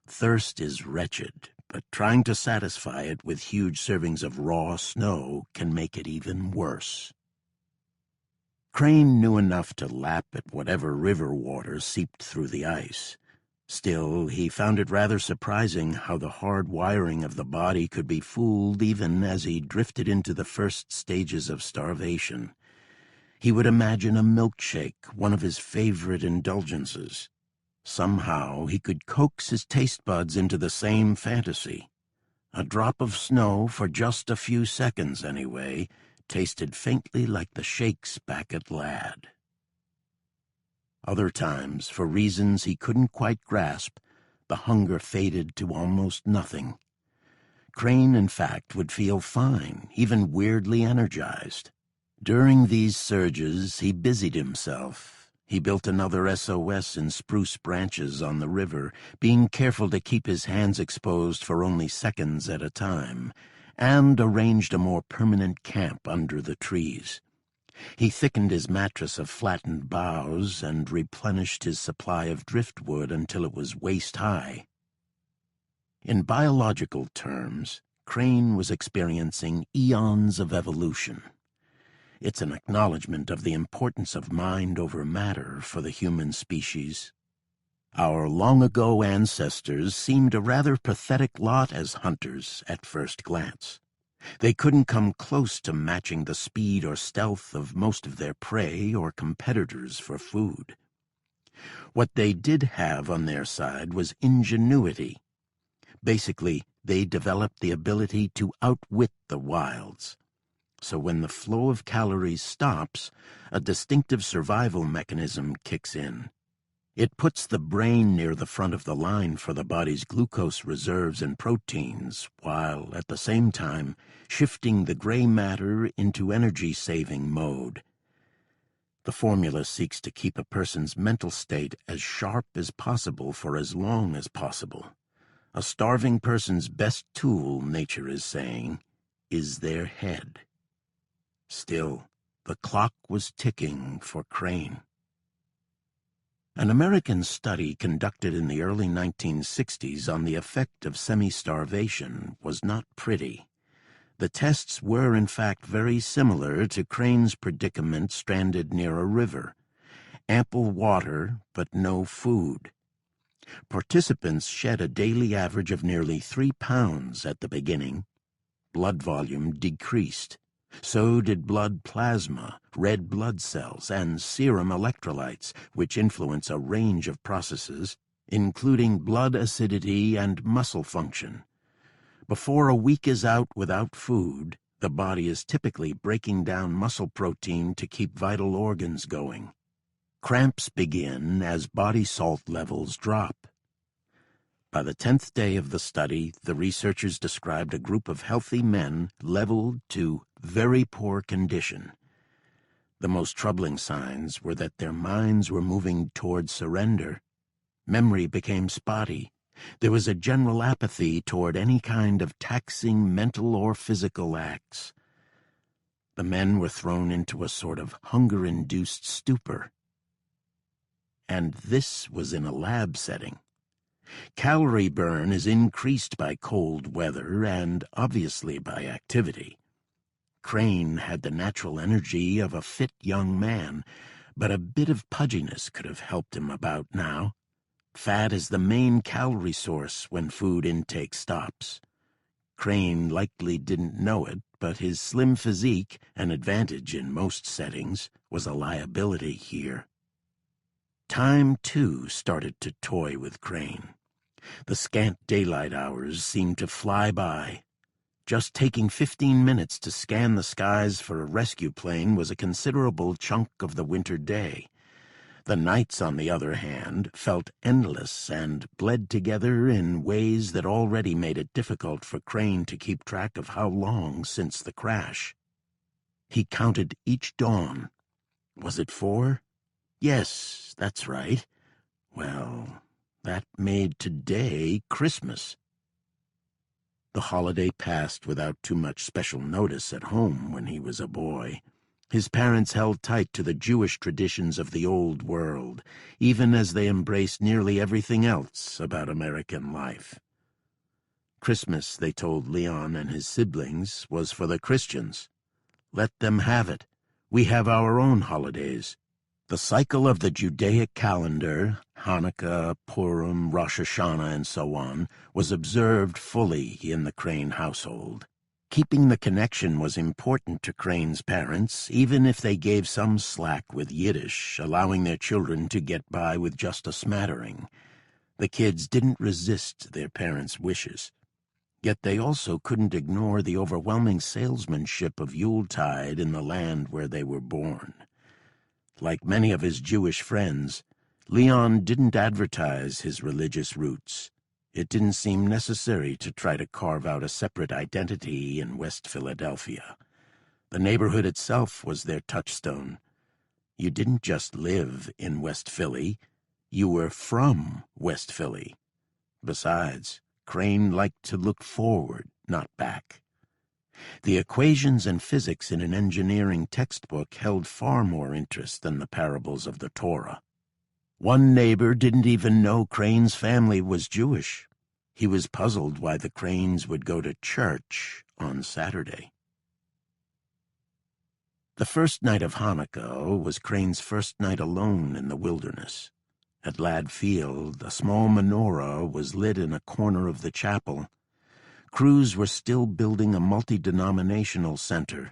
Thirst is wretched, but trying to satisfy it with huge servings of raw snow can make it even worse. Crane knew enough to lap at whatever river water seeped through the ice. Still, he found it rather surprising how the hard wiring of the body could be fooled even as he drifted into the first stages of starvation. He would imagine a milkshake, one of his favorite indulgences. Somehow he could coax his taste buds into the same fantasy. A drop of snow, for just a few seconds anyway, tasted faintly like the shakes back at Lad. Other times, for reasons he couldn't quite grasp, the hunger faded to almost nothing. Crane, in fact, would feel fine, even weirdly energized. During these surges, he busied himself. He built another SOS in spruce branches on the river, being careful to keep his hands exposed for only seconds at a time, and arranged a more permanent camp under the trees. He thickened his mattress of flattened boughs and replenished his supply of driftwood until it was waist-high. In biological terms, Crane was experiencing eons of evolution. It's an acknowledgement of the importance of mind over matter for the human species. Our long-ago ancestors seemed a rather pathetic lot as hunters at first glance. They couldn't come close to matching the speed or stealth of most of their prey or competitors for food. What they did have on their side was ingenuity. Basically, they developed the ability to outwit the wilds. So when the flow of calories stops, a distinctive survival mechanism kicks in. It puts the brain near the front of the line for the body's glucose reserves and proteins, while, at the same time, shifting the gray matter into energy-saving mode. The formula seeks to keep a person's mental state as sharp as possible for as long as possible. A starving person's best tool, nature is saying, is their head. Still, the clock was ticking for Crane. An American study conducted in the early 1960s on the effect of semi-starvation was not pretty. The tests were, in fact, very similar to Crane's predicament stranded near a river. Ample water, but no food. Participants shed a daily average of nearly 3 pounds at the beginning. Blood volume decreased. So did blood plasma, red blood cells, and serum electrolytes, which influence a range of processes, including blood acidity and muscle function. Before a week is out without food, the body is typically breaking down muscle protein to keep vital organs going. Cramps begin as body salt levels drop. By the 10th day of the study, the researchers described a group of healthy men leveled to very poor condition. The most troubling signs were that their minds were moving toward surrender. Memory became spotty. There was a general apathy toward any kind of taxing mental or physical acts. The men were thrown into a sort of hunger-induced stupor. And this was in a lab setting. Calorie burn is increased by cold weather and, obviously, by activity. Crane had the natural energy of a fit young man, but a bit of pudginess could have helped him about now. Fat is the main calorie source when food intake stops. Crane likely didn't know it, but his slim physique, an advantage in most settings, was a liability here. Time, too, started to toy with Crane. The scant daylight hours seemed to fly by. Just taking 15 minutes to scan the skies for a rescue plane was a considerable chunk of the winter day. The nights, on the other hand, felt endless and bled together in ways that already made it difficult for Crane to keep track of how long since the crash. He counted each dawn. Was it 4? Yes, that's right. Well, that made today Christmas. The holiday passed without too much special notice at home when he was a boy. His parents held tight to the Jewish traditions of the old world, even as they embraced nearly everything else about American life. Christmas, they told Leon and his siblings, was for the Christians. Let them have it. We have our own holidays. The cycle of the Judaic calendar, Hanukkah, Purim, Rosh Hashanah, and so on, was observed fully in the Crane household. Keeping the connection was important to Crane's parents, even if they gave some slack with Yiddish, allowing their children to get by with just a smattering. The kids didn't resist their parents' wishes. Yet they also couldn't ignore the overwhelming salesmanship of Yuletide in the land where they were born. Like many of his Jewish friends, Leon didn't advertise his religious roots. It didn't seem necessary to try to carve out a separate identity in West Philadelphia. The neighborhood itself was their touchstone. You didn't just live in West Philly, you were from West Philly. Besides, Crane liked to look forward, not back. The equations and physics in an engineering textbook held far more interest than the parables of the Torah. One neighbor didn't even know Crane's family was Jewish. He was puzzled why the Cranes would go to church on Saturday. The first night of Hanukkah was Crane's first night alone in the wilderness. At Ladd Field, a small menorah was lit in a corner of the chapel. Crews were still building a multi-denominational center.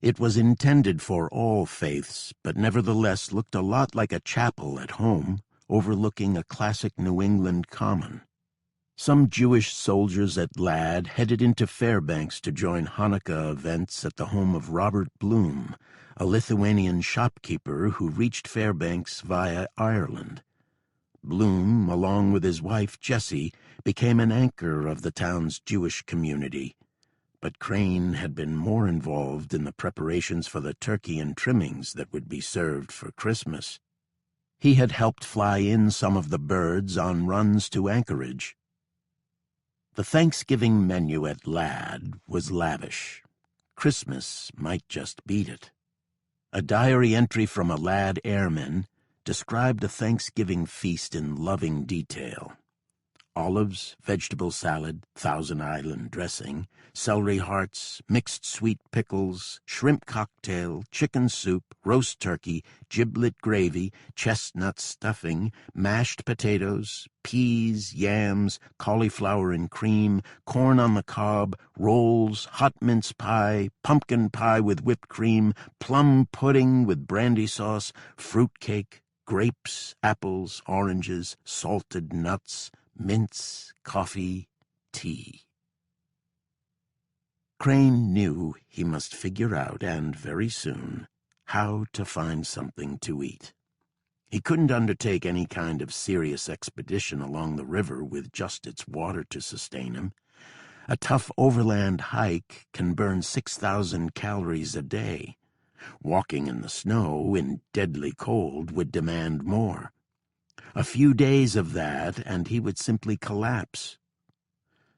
It was intended for all faiths, but nevertheless looked a lot like a chapel at home, overlooking a classic New England common. Some Jewish soldiers at Ladd headed into Fairbanks to join Hanukkah events at the home of Robert Bloom, a Lithuanian shopkeeper who reached Fairbanks via Ireland. Bloom, along with his wife Jessie, became an anchor of the town's Jewish community. But Crane had been more involved in the preparations for the turkey and trimmings that would be served for Christmas. He had helped fly in some of the birds on runs to Anchorage. The Thanksgiving menu at Ladd was lavish. Christmas might just beat it. A diary entry from a Ladd airman described a Thanksgiving feast in loving detail. Olives, vegetable salad, Thousand Island dressing, celery hearts, mixed sweet pickles, shrimp cocktail, chicken soup, roast turkey, giblet gravy, chestnut stuffing, mashed potatoes, peas, yams, cauliflower and cream, corn on the cob, rolls, hot mince pie, pumpkin pie with whipped cream, plum pudding with brandy sauce, fruit cake, grapes, apples, oranges, salted nuts, mince, coffee, tea. Crane knew he must figure out, and very soon, how to find something to eat. He couldn't undertake any kind of serious expedition along the river with just its water to sustain him. A tough overland hike can burn 6,000 calories a day. Walking in the snow in deadly cold would demand more. A few days of that, and he would simply collapse.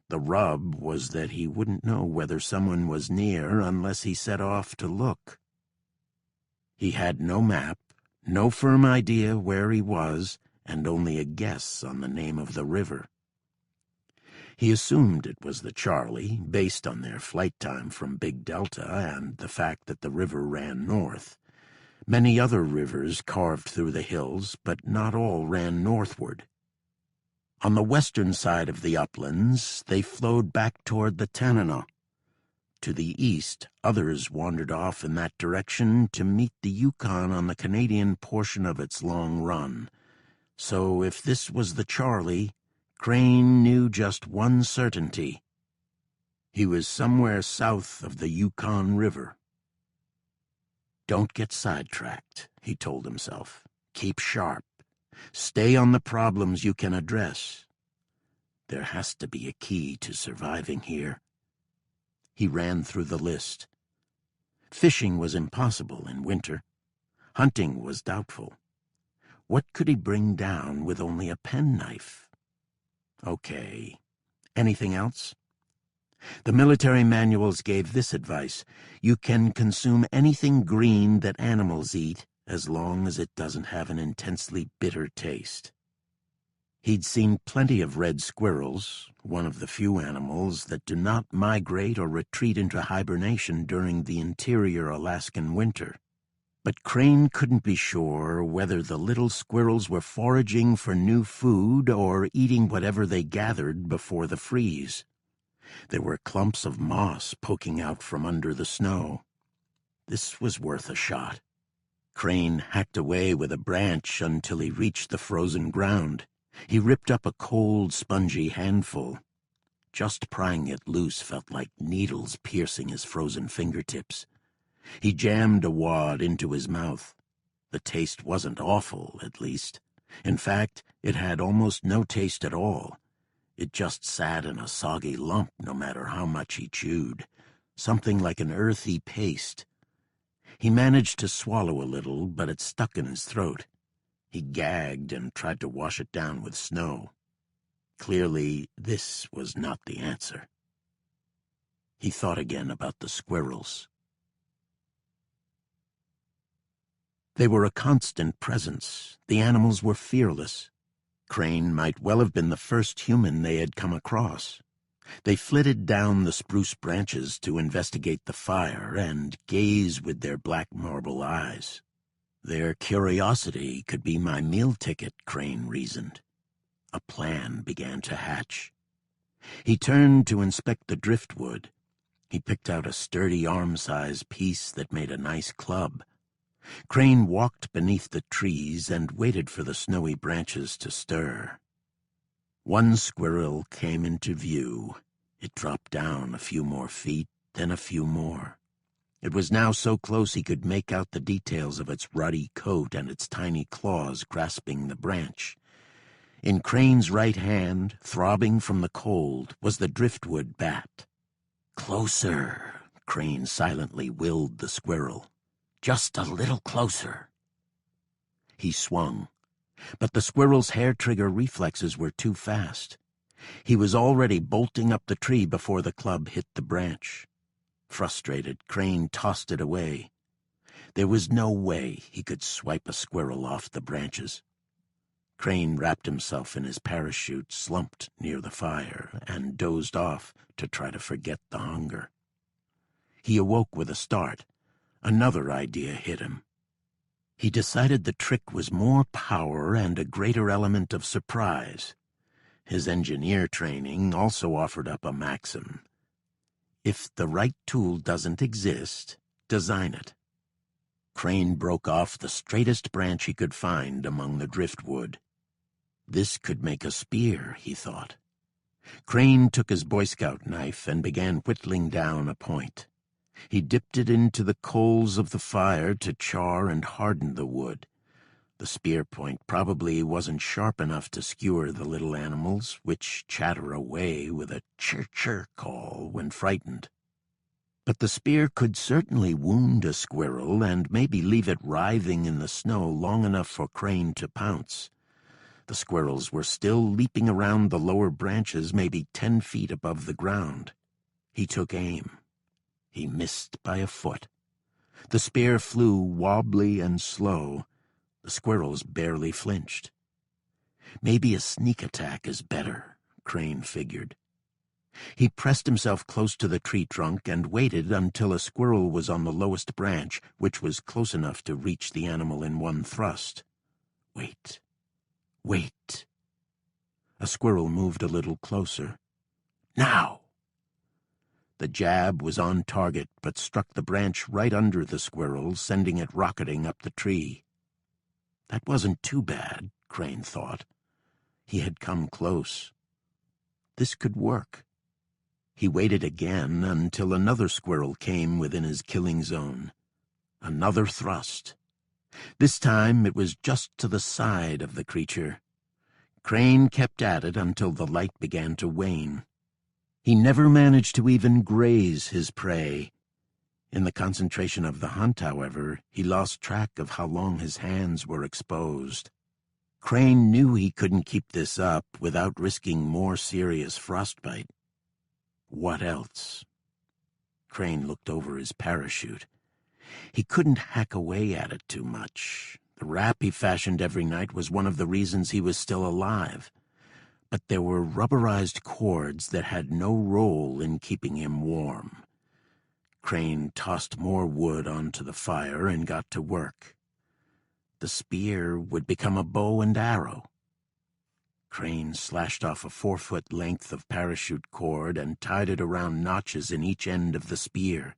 The rub was that he wouldn't know whether someone was near unless he set off to look. He had no map, no firm idea where he was, and only a guess on the name of the river. He assumed it was the Charlie, based on their flight time from Big Delta and the fact that the river ran north. Many other rivers carved through the hills, but not all ran northward. On the western side of the uplands, they flowed back toward the Tanana. To the east, others wandered off in that direction to meet the Yukon on the Canadian portion of its long run. So if this was the Charlie, Crane knew just one certainty. He was somewhere south of the Yukon River. Don't get sidetracked, he told himself. Keep sharp. Stay on the problems you can address. There has to be a key to surviving here. He ran through the list. Fishing was impossible in winter. Hunting was doubtful. What could he bring down with only a penknife? Okay. Anything else? The military manuals gave this advice: you can consume anything green that animals eat as long as it doesn't have an intensely bitter taste. He'd seen plenty of red squirrels, one of the few animals that do not migrate or retreat into hibernation during the interior Alaskan winter. But Crane couldn't be sure whether the little squirrels were foraging for new food or eating whatever they gathered before the freeze. There were clumps of moss poking out from under the snow. This was worth a shot. Crane hacked away with a branch until he reached the frozen ground. He ripped up a cold, spongy handful. Just prying it loose felt like needles piercing his frozen fingertips. He jammed a wad into his mouth. The taste wasn't awful, at least. In fact, it had almost no taste at all. It just sat in a soggy lump no matter how much he chewed, something like an earthy paste. He managed to swallow a little, but it stuck in his throat. He gagged and tried to wash it down with snow. Clearly, this was not the answer. He thought again about the squirrels. They were a constant presence. The animals were fearless. Crane might well have been the first human they had come across. They flitted down the spruce branches to investigate the fire and gaze with their black marble eyes. Their curiosity could be my meal ticket, Crane reasoned. A plan began to hatch. He turned to inspect the driftwood. He picked out a sturdy arm-size piece that made a nice club. Crane walked beneath the trees and waited for the snowy branches to stir. One squirrel came into view. It dropped down a few more feet, then a few more. It was now so close he could make out the details of its ruddy coat and its tiny claws grasping the branch. In Crane's right hand, throbbing from the cold, was the driftwood bat. "Closer," Crane silently willed the squirrel. "Just a little closer." He swung, but the squirrel's hair-trigger reflexes were too fast. He was already bolting up the tree before the club hit the branch. Frustrated, Crane tossed it away. There was no way he could swipe a squirrel off the branches. Crane wrapped himself in his parachute, slumped near the fire, and dozed off to try to forget the hunger. He awoke with a start. Another idea hit him. He decided the trick was more power and a greater element of surprise. His engineer training also offered up a maxim: if the right tool doesn't exist, design it. Crane broke off the straightest branch he could find among the driftwood. This could make a spear, he thought. Crane took his Boy Scout knife and began whittling down a point. He dipped it into the coals of the fire to char and harden the wood. The spear point probably wasn't sharp enough to skewer the little animals, which chatter away with a chir-chir call when frightened. But the spear could certainly wound a squirrel and maybe leave it writhing in the snow long enough for Crane to pounce. The squirrels were still leaping around the lower branches, maybe 10 feet above the ground. He took aim. He missed by a foot. The spear flew wobbly and slow. The squirrels barely flinched. Maybe a sneak attack is better, Crane figured. He pressed himself close to the tree trunk and waited until a squirrel was on the lowest branch, which was close enough to reach the animal in one thrust. Wait. Wait. A squirrel moved a little closer. Now! The jab was on target, but struck the branch right under the squirrel, sending it rocketing up the tree. That wasn't too bad, Crane thought. He had come close. This could work. He waited again until another squirrel came within his killing zone. Another thrust. This time it was just to the side of the creature. Crane kept at it until the light began to wane. He never managed to even graze his prey. In the concentration of the hunt, however, he lost track of how long his hands were exposed. Crane knew he couldn't keep this up without risking more serious frostbite. What else? Crane looked over his parachute. He couldn't hack away at it too much. The wrap he fashioned every night was one of the reasons he was still alive. But there were rubberized cords that had no role in keeping him warm. Crane tossed more wood onto the fire and got to work. The spear would become a bow and arrow. Crane slashed off a 4-foot length of parachute cord and tied it around notches in each end of the spear.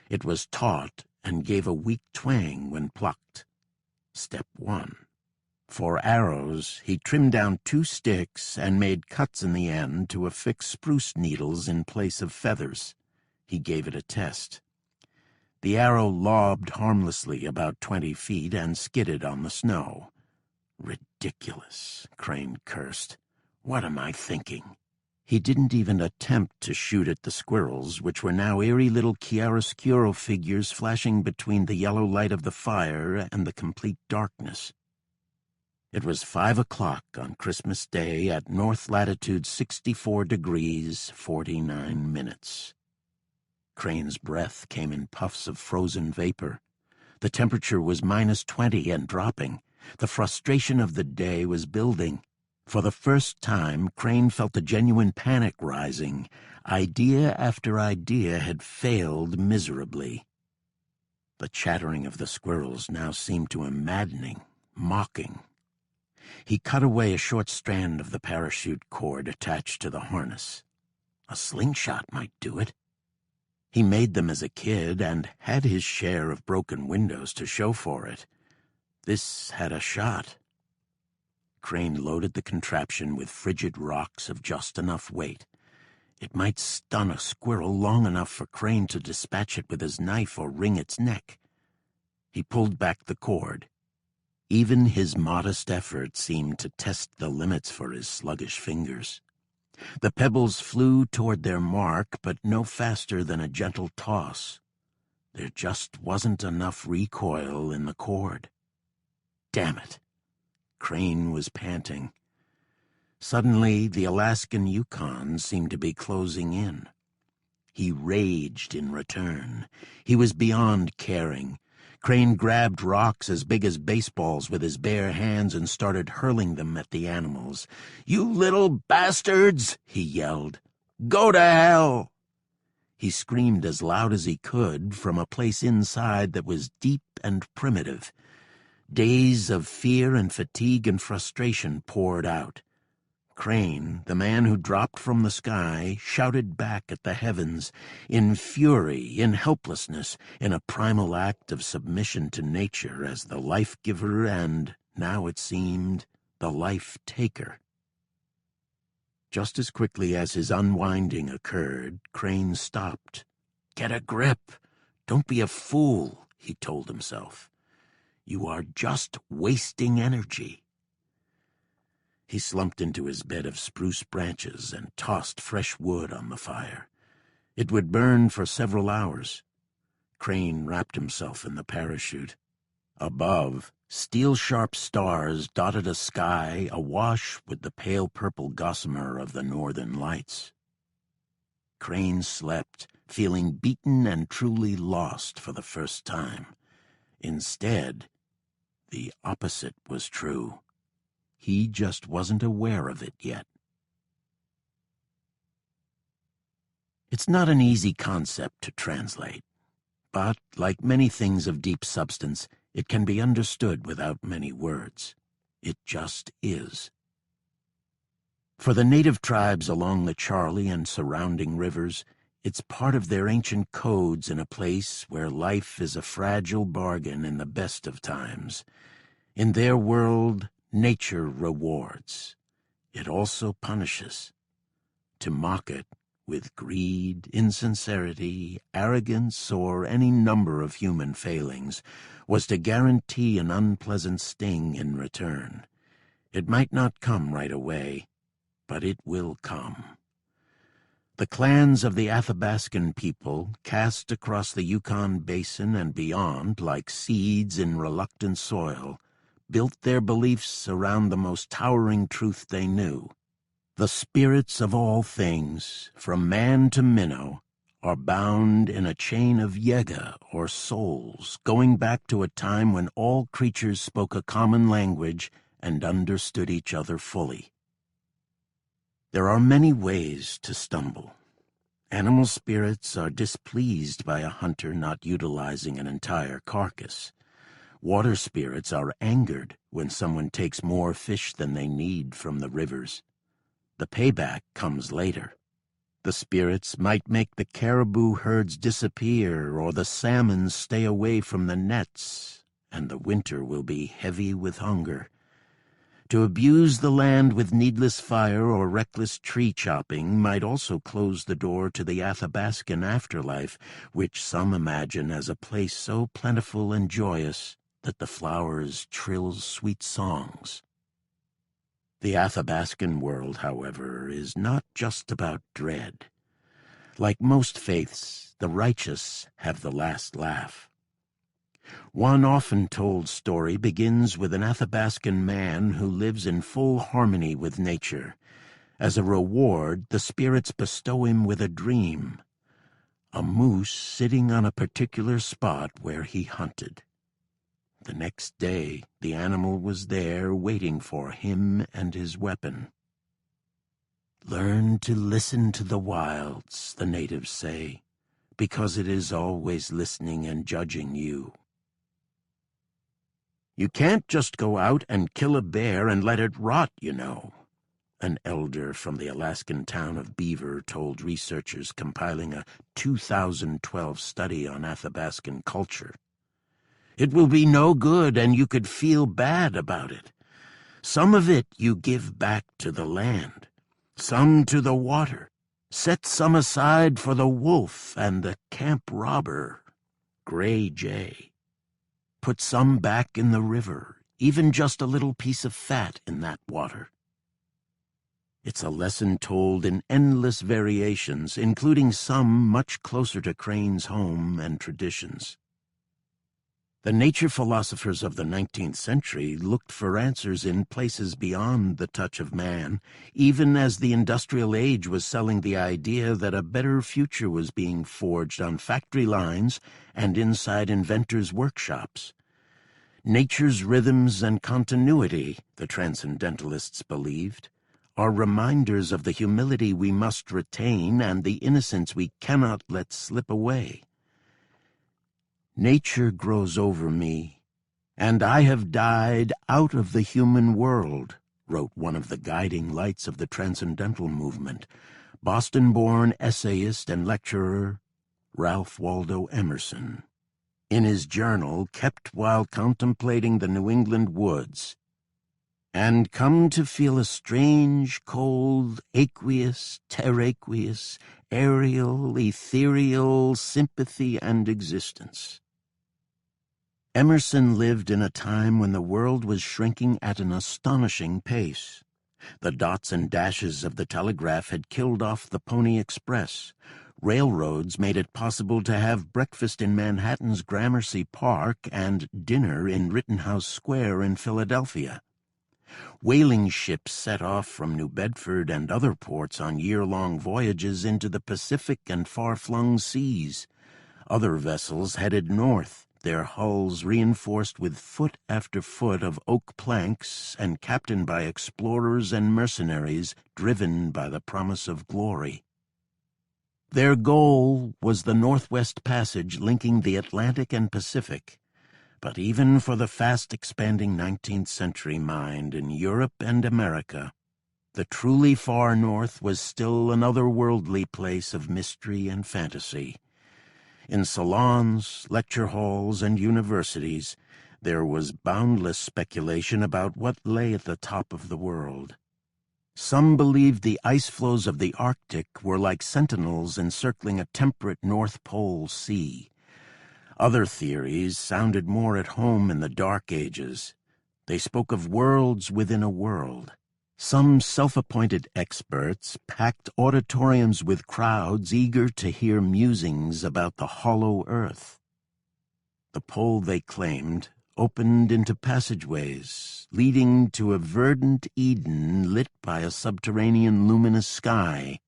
It was taut and gave a weak twang when plucked. Step 1. For arrows, he trimmed down 2 sticks and made cuts in the end to affix spruce needles in place of feathers. He gave it a test. The arrow lobbed harmlessly about 20 feet and skidded on the snow. Ridiculous, Crane cursed. What am I thinking? He didn't even attempt to shoot at the squirrels, which were now eerie little chiaroscuro figures flashing between the yellow light of the fire and the complete darkness. It was 5 o'clock on Christmas Day at north latitude 64 degrees, 49 minutes. Crane's breath came in puffs of frozen vapor. The temperature was -20 and dropping. The frustration of the day was building. For the first time, Crane felt a genuine panic rising. Idea after idea had failed miserably. The chattering of the squirrels now seemed to him maddening, mocking. He cut away a short strand of the parachute cord attached to the harness. A slingshot might do it. He made them as a kid and had his share of broken windows to show for it. This had a shot. Crane loaded the contraption with frigid rocks of just enough weight. It might stun a squirrel long enough for Crane to dispatch it with his knife or wring its neck. He pulled back the cord. Even his modest effort seemed to test the limits for his sluggish fingers. The pebbles flew toward their mark, but no faster than a gentle toss. There just wasn't enough recoil in the cord. Damn it! Crane was panting. Suddenly, the Alaskan Yukon seemed to be closing in. He raged in return. He was beyond caring. Crane grabbed rocks as big as baseballs with his bare hands and started hurling them at the animals. "You little bastards!" he yelled. "Go to hell!" He screamed as loud as he could from a place inside that was deep and primitive. Days of fear and fatigue and frustration poured out. Crane, the man who dropped from the sky, shouted back at the heavens, in fury, in helplessness, in a primal act of submission to nature as the life-giver and, now it seemed, the life-taker. Just as quickly as his unwinding occurred, Crane stopped. "Get a grip! Don't be a fool," he told himself. You are just wasting energy." He slumped into his bed of spruce branches and tossed fresh wood on the fire. It would burn for several hours. Crane wrapped himself in the parachute. Above, steel-sharp stars dotted a sky awash with the pale purple gossamer of the northern lights. Crane slept, feeling beaten and truly lost for the first time. Instead, the opposite was true. He just wasn't aware of it yet. It's not an easy concept to translate, but, like many things of deep substance, it can be understood without many words. It just is. For the native tribes along the Charlie and surrounding rivers, it's part of their ancient codes in a place where life is a fragile bargain in the best of times. In their world, nature rewards. It also punishes. To mock it with greed, insincerity, arrogance, or any number of human failings was to guarantee an unpleasant sting in return. It might not come right away, but it will come. The clans of the Athabascan people, cast across the Yukon Basin and beyond like seeds in reluctant soil, built their beliefs around the most towering truth they knew. The spirits of all things, from man to minnow, are bound in a chain of yega, or souls, going back to a time when all creatures spoke a common language and understood each other fully. There are many ways to stumble. Animal spirits are displeased by a hunter not utilizing an entire carcass. Water spirits are angered when someone takes more fish than they need from the rivers. The payback comes later. The spirits might make the caribou herds disappear or the salmon stay away from the nets, and the winter will be heavy with hunger. To abuse the land with needless fire or reckless tree chopping might also close the door to the Athabascan afterlife, which some imagine as a place so plentiful and joyous that the flowers trill sweet songs. The Athabascan world, however, is not just about dread. Like most faiths, the righteous have the last laugh. One often told story begins with an Athabascan man who lives in full harmony with nature. As a reward, the spirits bestow him with a dream: a moose sitting on a particular spot where he hunted. The next day, the animal was there waiting for him and his weapon. Learn to listen to the wilds, the natives say, because it is always listening and judging you. You can't just go out and kill a bear and let it rot, you know, an elder from the Alaskan town of Beaver told researchers compiling a 2012 study on Athabascan culture. It will be no good, and you could feel bad about it. Some of it you give back to the land, some to the water. Set some aside for the wolf and the camp robber, Gray Jay. Put some back in the river, even just a little piece of fat in that water. It's a lesson told in endless variations, including some much closer to Crane's home and traditions. The nature philosophers of the 19th century looked for answers in places beyond the touch of man, even as the industrial age was selling the idea that a better future was being forged on factory lines and inside inventors' workshops. Nature's rhythms and continuity, the transcendentalists believed, are reminders of the humility we must retain and the innocence we cannot let slip away. Nature grows over me, and I have died out of the human world, wrote one of the guiding lights of the Transcendental movement, Boston-born essayist and lecturer Ralph Waldo Emerson. In his journal kept while contemplating the New England woods, and come to feel a strange, cold, aqueous, terraqueous, aerial, ethereal sympathy and existence. Emerson lived in a time when the world was shrinking at an astonishing pace. The dots and dashes of the telegraph had killed off the Pony Express. Railroads made it possible to have breakfast in Manhattan's Gramercy Park and dinner in Rittenhouse Square in Philadelphia. Whaling ships set off from New Bedford and other ports on year-long voyages into the Pacific and far-flung seas. Other vessels headed north, their hulls reinforced with foot after foot of oak planks and captained by explorers and mercenaries driven by the promise of glory. Their goal was the Northwest Passage linking the Atlantic and Pacific. But even for the fast-expanding 19th century mind in Europe and America, the truly far north was still an otherworldly place of mystery and fantasy. In salons, lecture halls, and universities, there was boundless speculation about what lay at the top of the world. Some believed the ice floes of the Arctic were like sentinels encircling a temperate North Pole sea. Other theories sounded more at home in the Dark Ages. They spoke of worlds within a world. Some self-appointed experts packed auditoriums with crowds eager to hear musings about the hollow earth. The pole, they claimed, opened into passageways, leading to a verdant Eden lit by a subterranean luminous sky,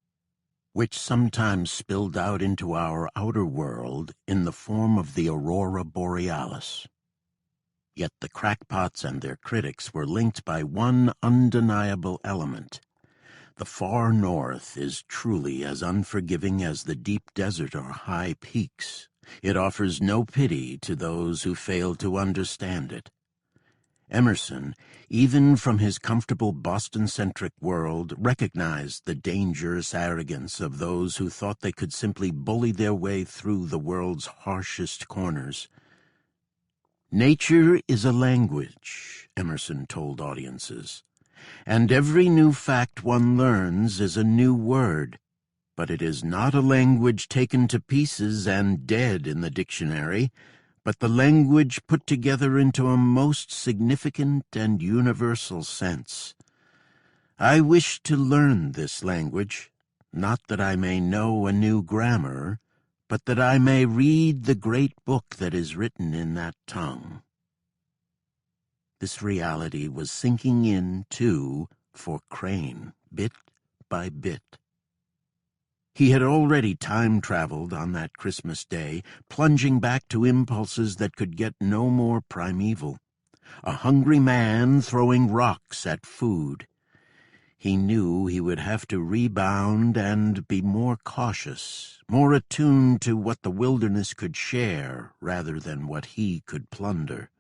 which sometimes spilled out into our outer world in the form of the aurora borealis. Yet the crackpots and their critics were linked by one undeniable element. The far north is truly as unforgiving as the deep desert or high peaks. It offers no pity to those who fail to understand it. Emerson, even from his comfortable Boston-centric world, recognized the dangerous arrogance of those who thought they could simply bully their way through the world's harshest corners. Nature is a language, Emerson told audiences, and every new fact one learns is a new word, but it is not a language taken to pieces and dead in the dictionary, but the language put together into a most significant and universal sense. I wish to learn this language, not that I may know a new grammar, but that I may read the great book that is written in that tongue. This reality was sinking in, too, for Crane, bit by bit. He had already time-traveled on that Christmas day, plunging back to impulses that could get no more primeval. A hungry man throwing rocks at food. He knew he would have to rebound and be more cautious, more attuned to what the wilderness could share rather than what he could plunder.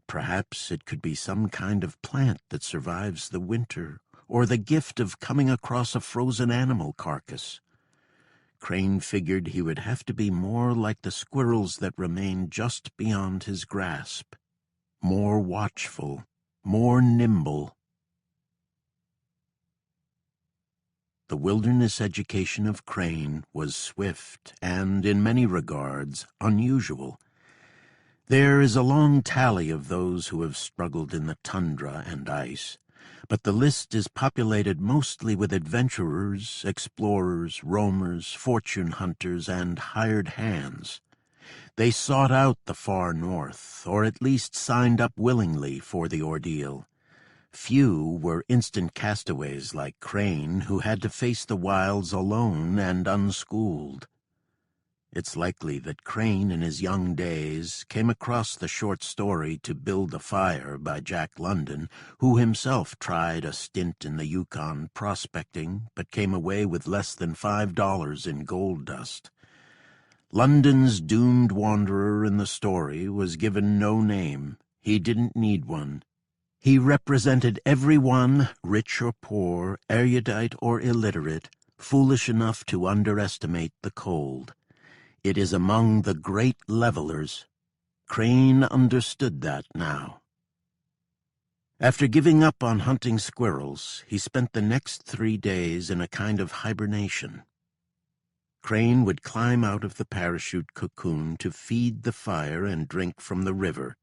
Perhaps it could be some kind of plant that survives the winter, or the gift of coming across a frozen animal carcass. Crane figured he would have to be more like the squirrels that remained just beyond his grasp, more watchful, more nimble. The wilderness education of Crane was swift and, in many regards, unusual. There is a long tally of those who have struggled in the tundra and ice, but the list is populated mostly with adventurers, explorers, roamers, fortune hunters, and hired hands. They sought out the far north, or at least signed up willingly for the ordeal. Few were instant castaways like Crane, who had to face the wilds alone and unschooled. It's likely that Crane in his young days came across the short story To Build a Fire by Jack London, who himself tried a stint in the Yukon prospecting, but came away with less than $5 in gold dust. London's doomed wanderer in the story was given no name. He didn't need one. He represented everyone, rich or poor, erudite or illiterate, foolish enough to underestimate the cold. It is among the great levelers. Crane understood that now. After giving up on hunting squirrels, he spent the next 3 days in a kind of hibernation. Crane would climb out of the parachute cocoon to feed the fire and drink from the river.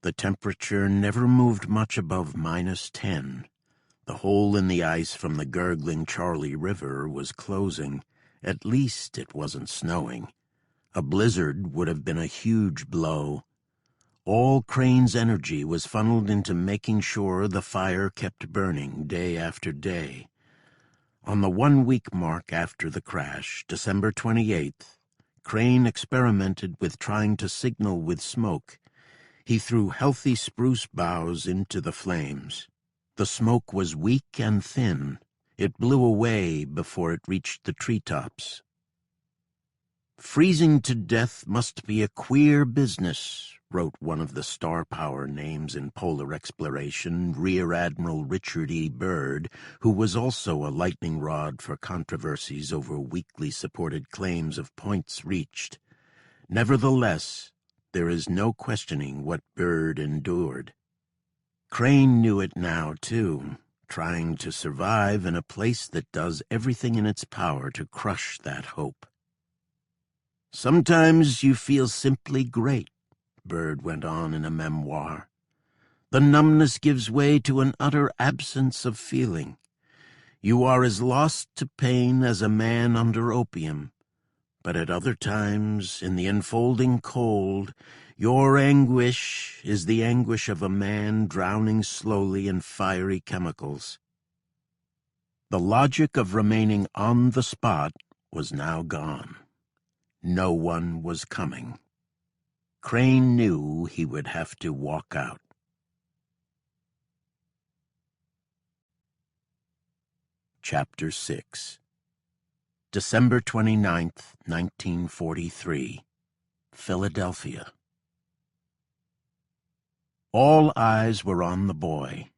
The temperature never moved much above -10. The hole in the ice from the gurgling Charlie River was closing. At least it wasn't snowing. A blizzard would have been a huge blow. All Crane's energy was funneled into making sure the fire kept burning day after day. On the 1-week mark after the crash, December 28th, Crane experimented with trying to signal with smoke. He threw healthy spruce boughs into the flames. The smoke was weak and thin. It blew away before it reached the treetops. "Freezing to death must be a queer business," wrote one of the star power names in polar exploration, Rear Admiral Richard E. Byrd, who was also a lightning rod for controversies over weakly supported claims of points reached. Nevertheless, there is no questioning what Byrd endured. Crane knew it now, too, trying to survive in a place that does everything in its power to crush that hope. "Sometimes you feel simply great," Byrd went on in a memoir. "The numbness gives way to an utter absence of feeling. You are as lost to pain as a man under opium. But at other times, in the enfolding cold, your anguish is the anguish of a man drowning slowly in fiery chemicals." The logic of remaining on the spot was now gone. No one was coming. Crane knew he would have to walk out. Chapter 6. December 29th, 1943. Philadelphia. All eyes were on the boy.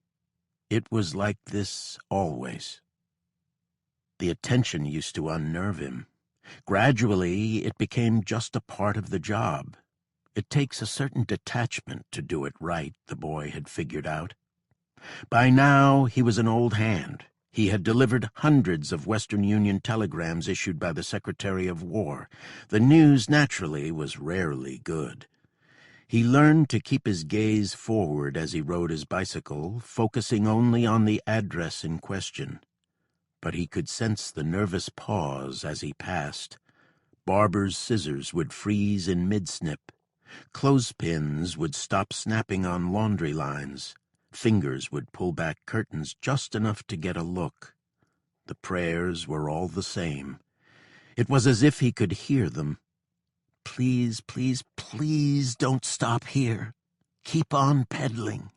It was like this always. The attention used to unnerve him. Gradually, it became just a part of the job. It takes a certain detachment to do it right, the boy had figured out. By now, he was an old hand. He had delivered hundreds of Western Union telegrams issued by the Secretary of War. The news, naturally, was rarely good. He learned to keep his gaze forward as he rode his bicycle, focusing only on the address in question. But he could sense the nervous pause as he passed. Barber's scissors would freeze in mid-snip. Clothespins would stop snapping on laundry lines. Fingers would pull back curtains just enough to get a look. The prayers were all the same. It was as if he could hear them. "Please, please, please don't stop here. Keep on pedaling."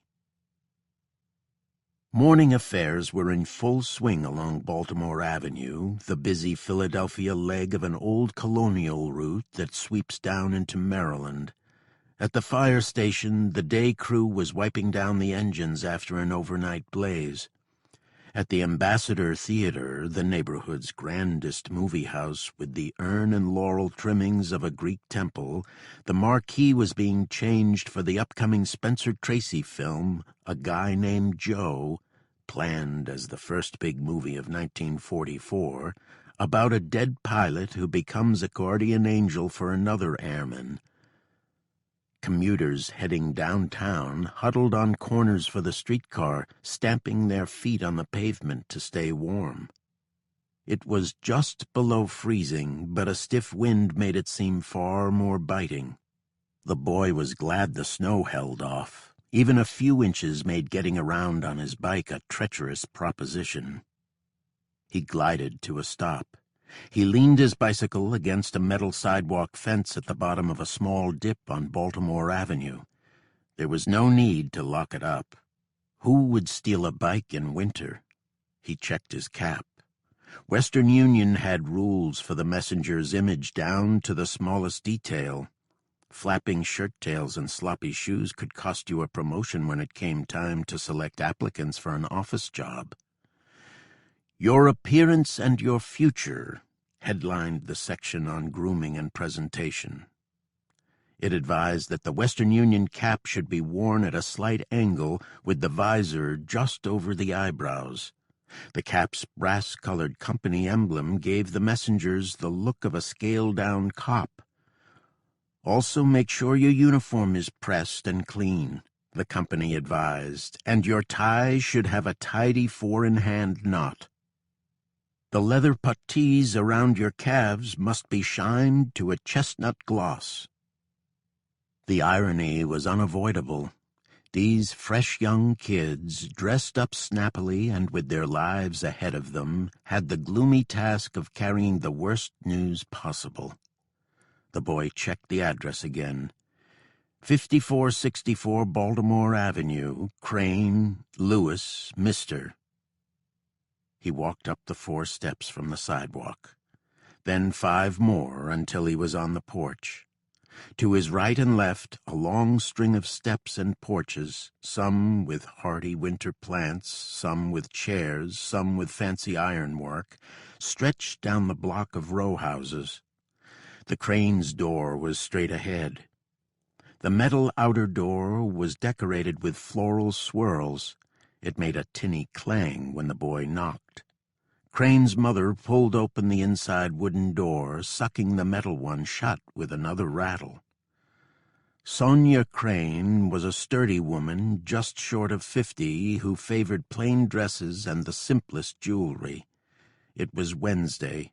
Morning affairs were in full swing along Baltimore Avenue, the busy Philadelphia leg of an old colonial route that sweeps down into Maryland. At the fire station, the day crew was wiping down the engines after an overnight blaze. At the Ambassador Theater, the neighborhood's grandest movie house with the urn and laurel trimmings of a Greek temple, the marquee was being changed for the upcoming Spencer Tracy film, A Guy Named Joe, planned as the first big movie of 1944, about a dead pilot who becomes a guardian angel for another airman. Commuters heading downtown huddled on corners for the streetcar, stamping their feet on the pavement to stay warm. It was just below freezing, but a stiff wind made it seem far more biting. The boy was glad the snow held off. Even a few inches made getting around on his bike a treacherous proposition. He glided to a stop. He leaned his bicycle against a metal sidewalk fence at the bottom of a small dip on Baltimore Avenue. There was no need to lock it up. Who would steal a bike in winter? He checked his cap. Western Union had rules for the messenger's image down to the smallest detail. Flapping shirt tails and sloppy shoes could cost you a promotion when it came time to select applicants for an office job. "Your appearance and your future," headlined the section on grooming and presentation. It advised that the Western Union cap should be worn at a slight angle with the visor just over the eyebrows. The cap's brass-colored company emblem gave the messengers the look of a scaled-down cop. "Also make sure your uniform is pressed and clean," the company advised, "and your tie should have a tidy four-in-hand knot. The leather puttees around your calves must be shined to a chestnut gloss." The irony was unavoidable. These fresh young kids, dressed up snappily and with their lives ahead of them, had the gloomy task of carrying the worst news possible. The boy checked the address again. 5464 Baltimore Avenue, Crane, Lewis, Mr. He walked up the 4 steps from the sidewalk, then 5 more until he was on the porch. To his right and left, a long string of steps and porches, some with hardy winter plants, some with chairs, some with fancy ironwork, stretched down the block of row houses. The Crane's door was straight ahead. The metal outer door was decorated with floral swirls. It made a tinny clang when the boy knocked. Crane's mother pulled open the inside wooden door, sucking the metal one shut with another rattle. Sonia Crane was a sturdy woman just short of 50 who favored plain dresses and the simplest jewelry. It was Wednesday.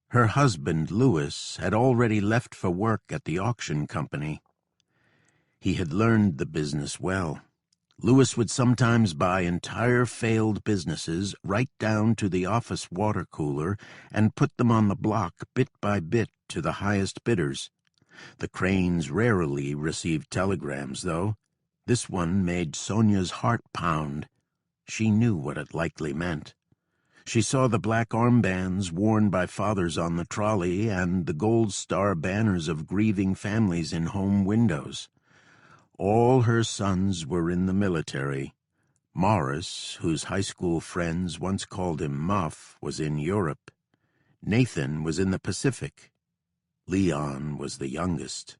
Her husband, Lewis, had already left for work at the auction company. He had learned the business well. Lewis would sometimes buy entire failed businesses right down to the office water cooler and put them on the block bit by bit to the highest bidders. The Cranes rarely received telegrams, though. This one made Sonia's heart pound. She knew what it likely meant. She saw the black armbands worn by fathers on the trolley and the gold star banners of grieving families in home windows. All her sons were in the military. Morris, whose high school friends once called him Muff, was in Europe. Nathan was in the Pacific. Leon was the youngest.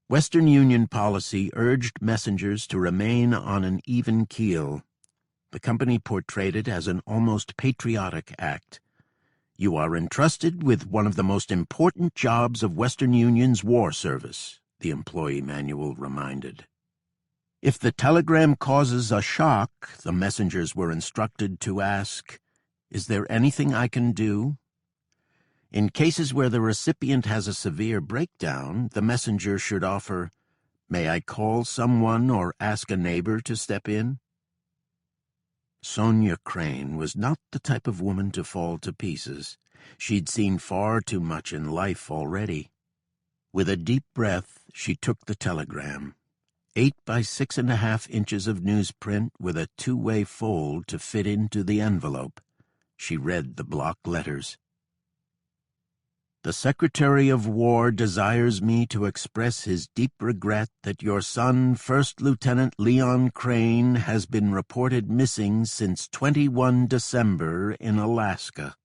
Western Union policy urged messengers to remain on an even keel. The company portrayed it as an almost patriotic act. "You are entrusted with one of the most important jobs of Western Union's war service," the employee manual reminded. If the telegram causes a shock, the messengers were instructed to ask, "Is there anything I can do?" In cases where the recipient has a severe breakdown, the messenger should offer, "May I call someone or ask a neighbor to step in?" Sonia Crane was not the type of woman to fall to pieces. She'd seen far too much in life already. With a deep breath, she took the telegram. 8 by 6.5 inches of newsprint with a 2-way fold to fit into the envelope. She read the block letters. "The Secretary of War desires me to express his deep regret that your son, First Lieutenant Leon Crane, has been reported missing since 21 December in Alaska."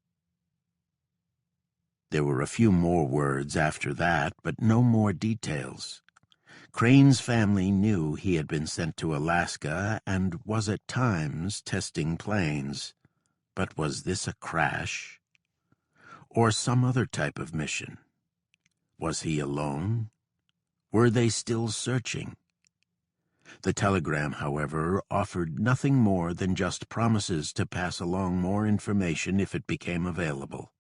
There were a few more words after that, but no more details. Crane's family knew he had been sent to Alaska and was at times testing planes. But was this a crash? Or some other type of mission? Was he alone? Were they still searching? The telegram, however, offered nothing more than just promises to pass along more information if it became available.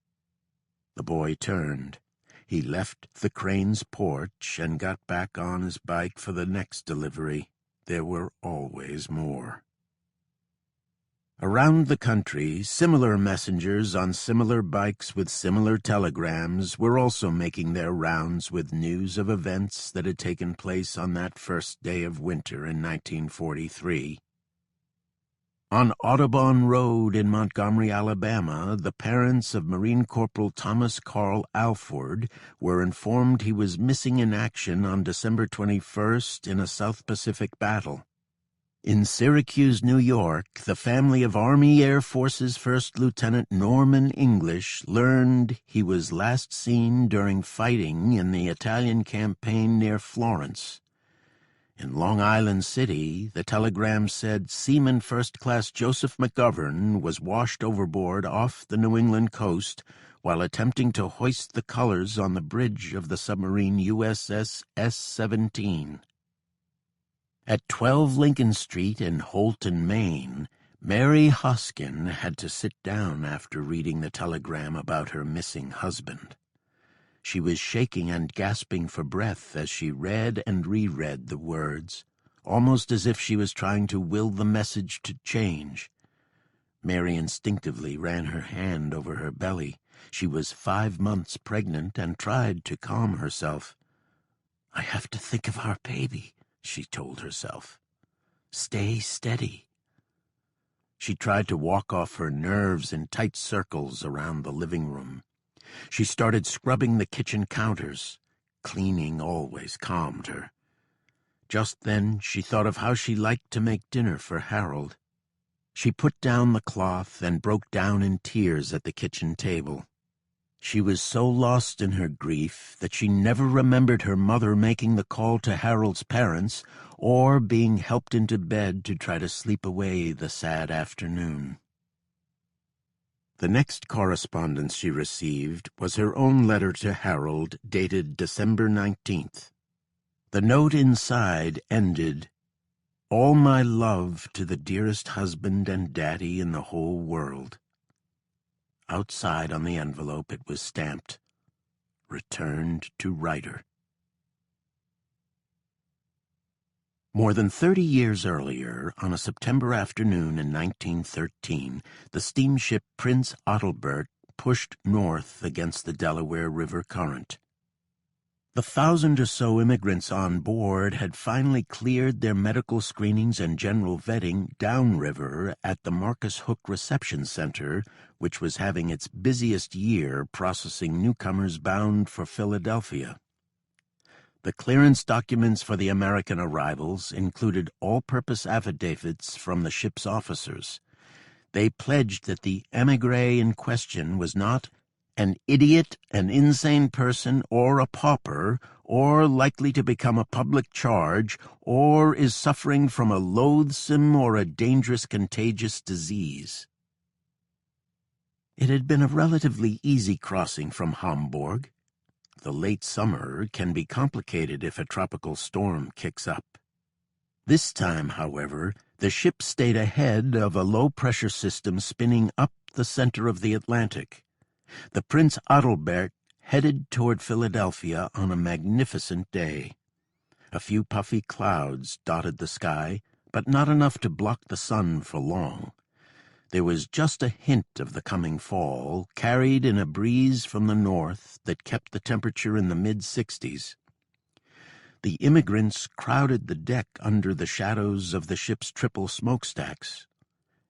The boy turned. He left the Crane's porch and got back on his bike for the next delivery. There were always more. Around the country, similar messengers on similar bikes with similar telegrams were also making their rounds with news of events that had taken place on that first day of winter in 1943. On Audubon Road in Montgomery, Alabama, the parents of Marine Corporal Thomas Carl Alford were informed he was missing in action on December 21st in a South Pacific battle. In Syracuse, New York, the family of Army Air Forces First Lieutenant Norman English learned he was last seen during fighting in the Italian campaign near Florence. In Long Island City, the telegram said Seaman First Class Joseph McGovern was washed overboard off the New England coast while attempting to hoist the colors on the bridge of the submarine USS S-17. At 12 Lincoln Street in Holton, Maine, Mary Hoskin had to sit down after reading the telegram about her missing husband. She was shaking and gasping for breath as she read and reread the words, almost as if she was trying to will the message to change. Mary instinctively ran her hand over her belly. She was 5 months pregnant and tried to calm herself. "I have to think of our baby," she told herself. "Stay steady." She tried to walk off her nerves in tight circles around the living room. She started scrubbing the kitchen counters. Cleaning always calmed her. Just then she thought of how she liked to make dinner for Harold. She put down the cloth and broke down in tears at the kitchen table. She was so lost in her grief that she never remembered her mother making the call to Harold's parents or being helped into bed to try to sleep away the sad afternoon. The next correspondence she received was her own letter to Harold, dated December 19th. The note inside ended, "All my love to the dearest husband and daddy in the whole world." Outside on the envelope it was stamped, "Returned to writer." More than 30 years earlier, on a September afternoon in 1913, the steamship Prince Adalbert pushed north against the Delaware River current. The 1,000 or so immigrants on board had finally cleared their medical screenings and general vetting downriver at the Marcus Hook Reception Center, which was having its busiest year processing newcomers bound for Philadelphia. The clearance documents for the American arrivals included all-purpose affidavits from the ship's officers. They pledged that the émigré in question was not an idiot, an insane person, or a pauper, or likely to become a public charge, or is suffering from a loathsome or a dangerous contagious disease. It had been a relatively easy crossing from Hamburg. The late summer can be complicated if a tropical storm kicks up. This time, however, the ship stayed ahead of a low-pressure system spinning up the center of the Atlantic. The Prince Adalbert headed toward Philadelphia on a magnificent day. A few puffy clouds dotted the sky, but not enough to block the sun for long. There was just a hint of the coming fall, carried in a breeze from the north that kept the temperature in the mid-60s. The immigrants crowded the deck under the shadows of the ship's triple smokestacks.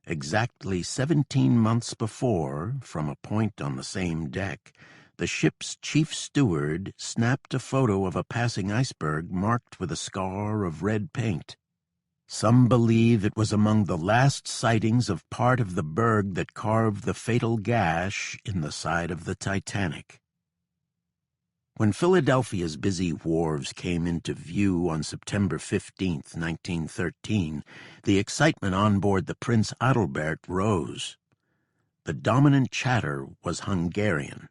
Exactly 17 months before, from a point on the same deck, the ship's chief steward snapped a photo of a passing iceberg marked with a scar of red paint. Some believe it was among the last sightings of part of the berg that carved the fatal gash in the side of the Titanic. When Philadelphia's busy wharves came into view on September 15, 1913, the excitement on board the Prince Adalbert rose. The dominant chatter was Hungarian,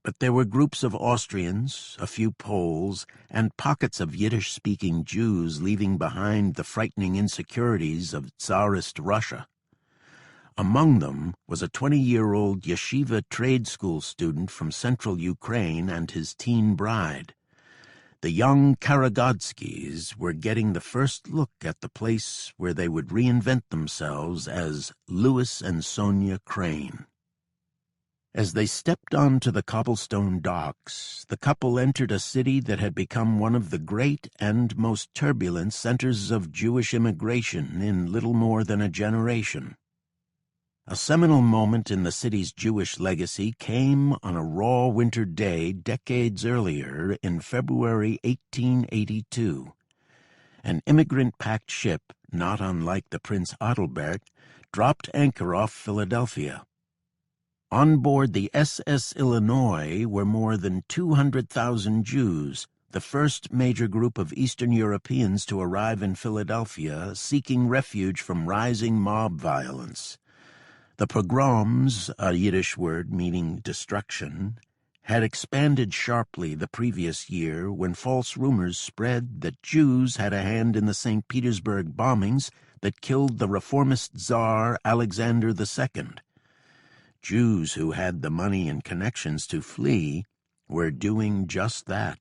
but there were groups of Austrians, a few Poles, and pockets of Yiddish-speaking Jews leaving behind the frightening insecurities of Tsarist Russia. Among them was a 20-year-old yeshiva trade school student from central Ukraine and his teen bride. The young Karagodskis were getting the first look at the place where they would reinvent themselves as Louis and Sonia Crane. As they stepped onto the cobblestone docks, the couple entered a city that had become one of the great and most turbulent centers of Jewish immigration in little more than a generation. A seminal moment in the city's Jewish legacy came on a raw winter day decades earlier in February 1882. An immigrant-packed ship, not unlike the Prince Adalbert, dropped anchor off Philadelphia. On board the SS Illinois were more than 200,000 Jews, the first major group of Eastern Europeans to arrive in Philadelphia seeking refuge from rising mob violence. The pogroms, a Yiddish word meaning destruction, had expanded sharply the previous year when false rumors spread that Jews had a hand in the St. Petersburg bombings that killed the reformist Tsar Alexander II. Jews who had the money and connections to flee were doing just that.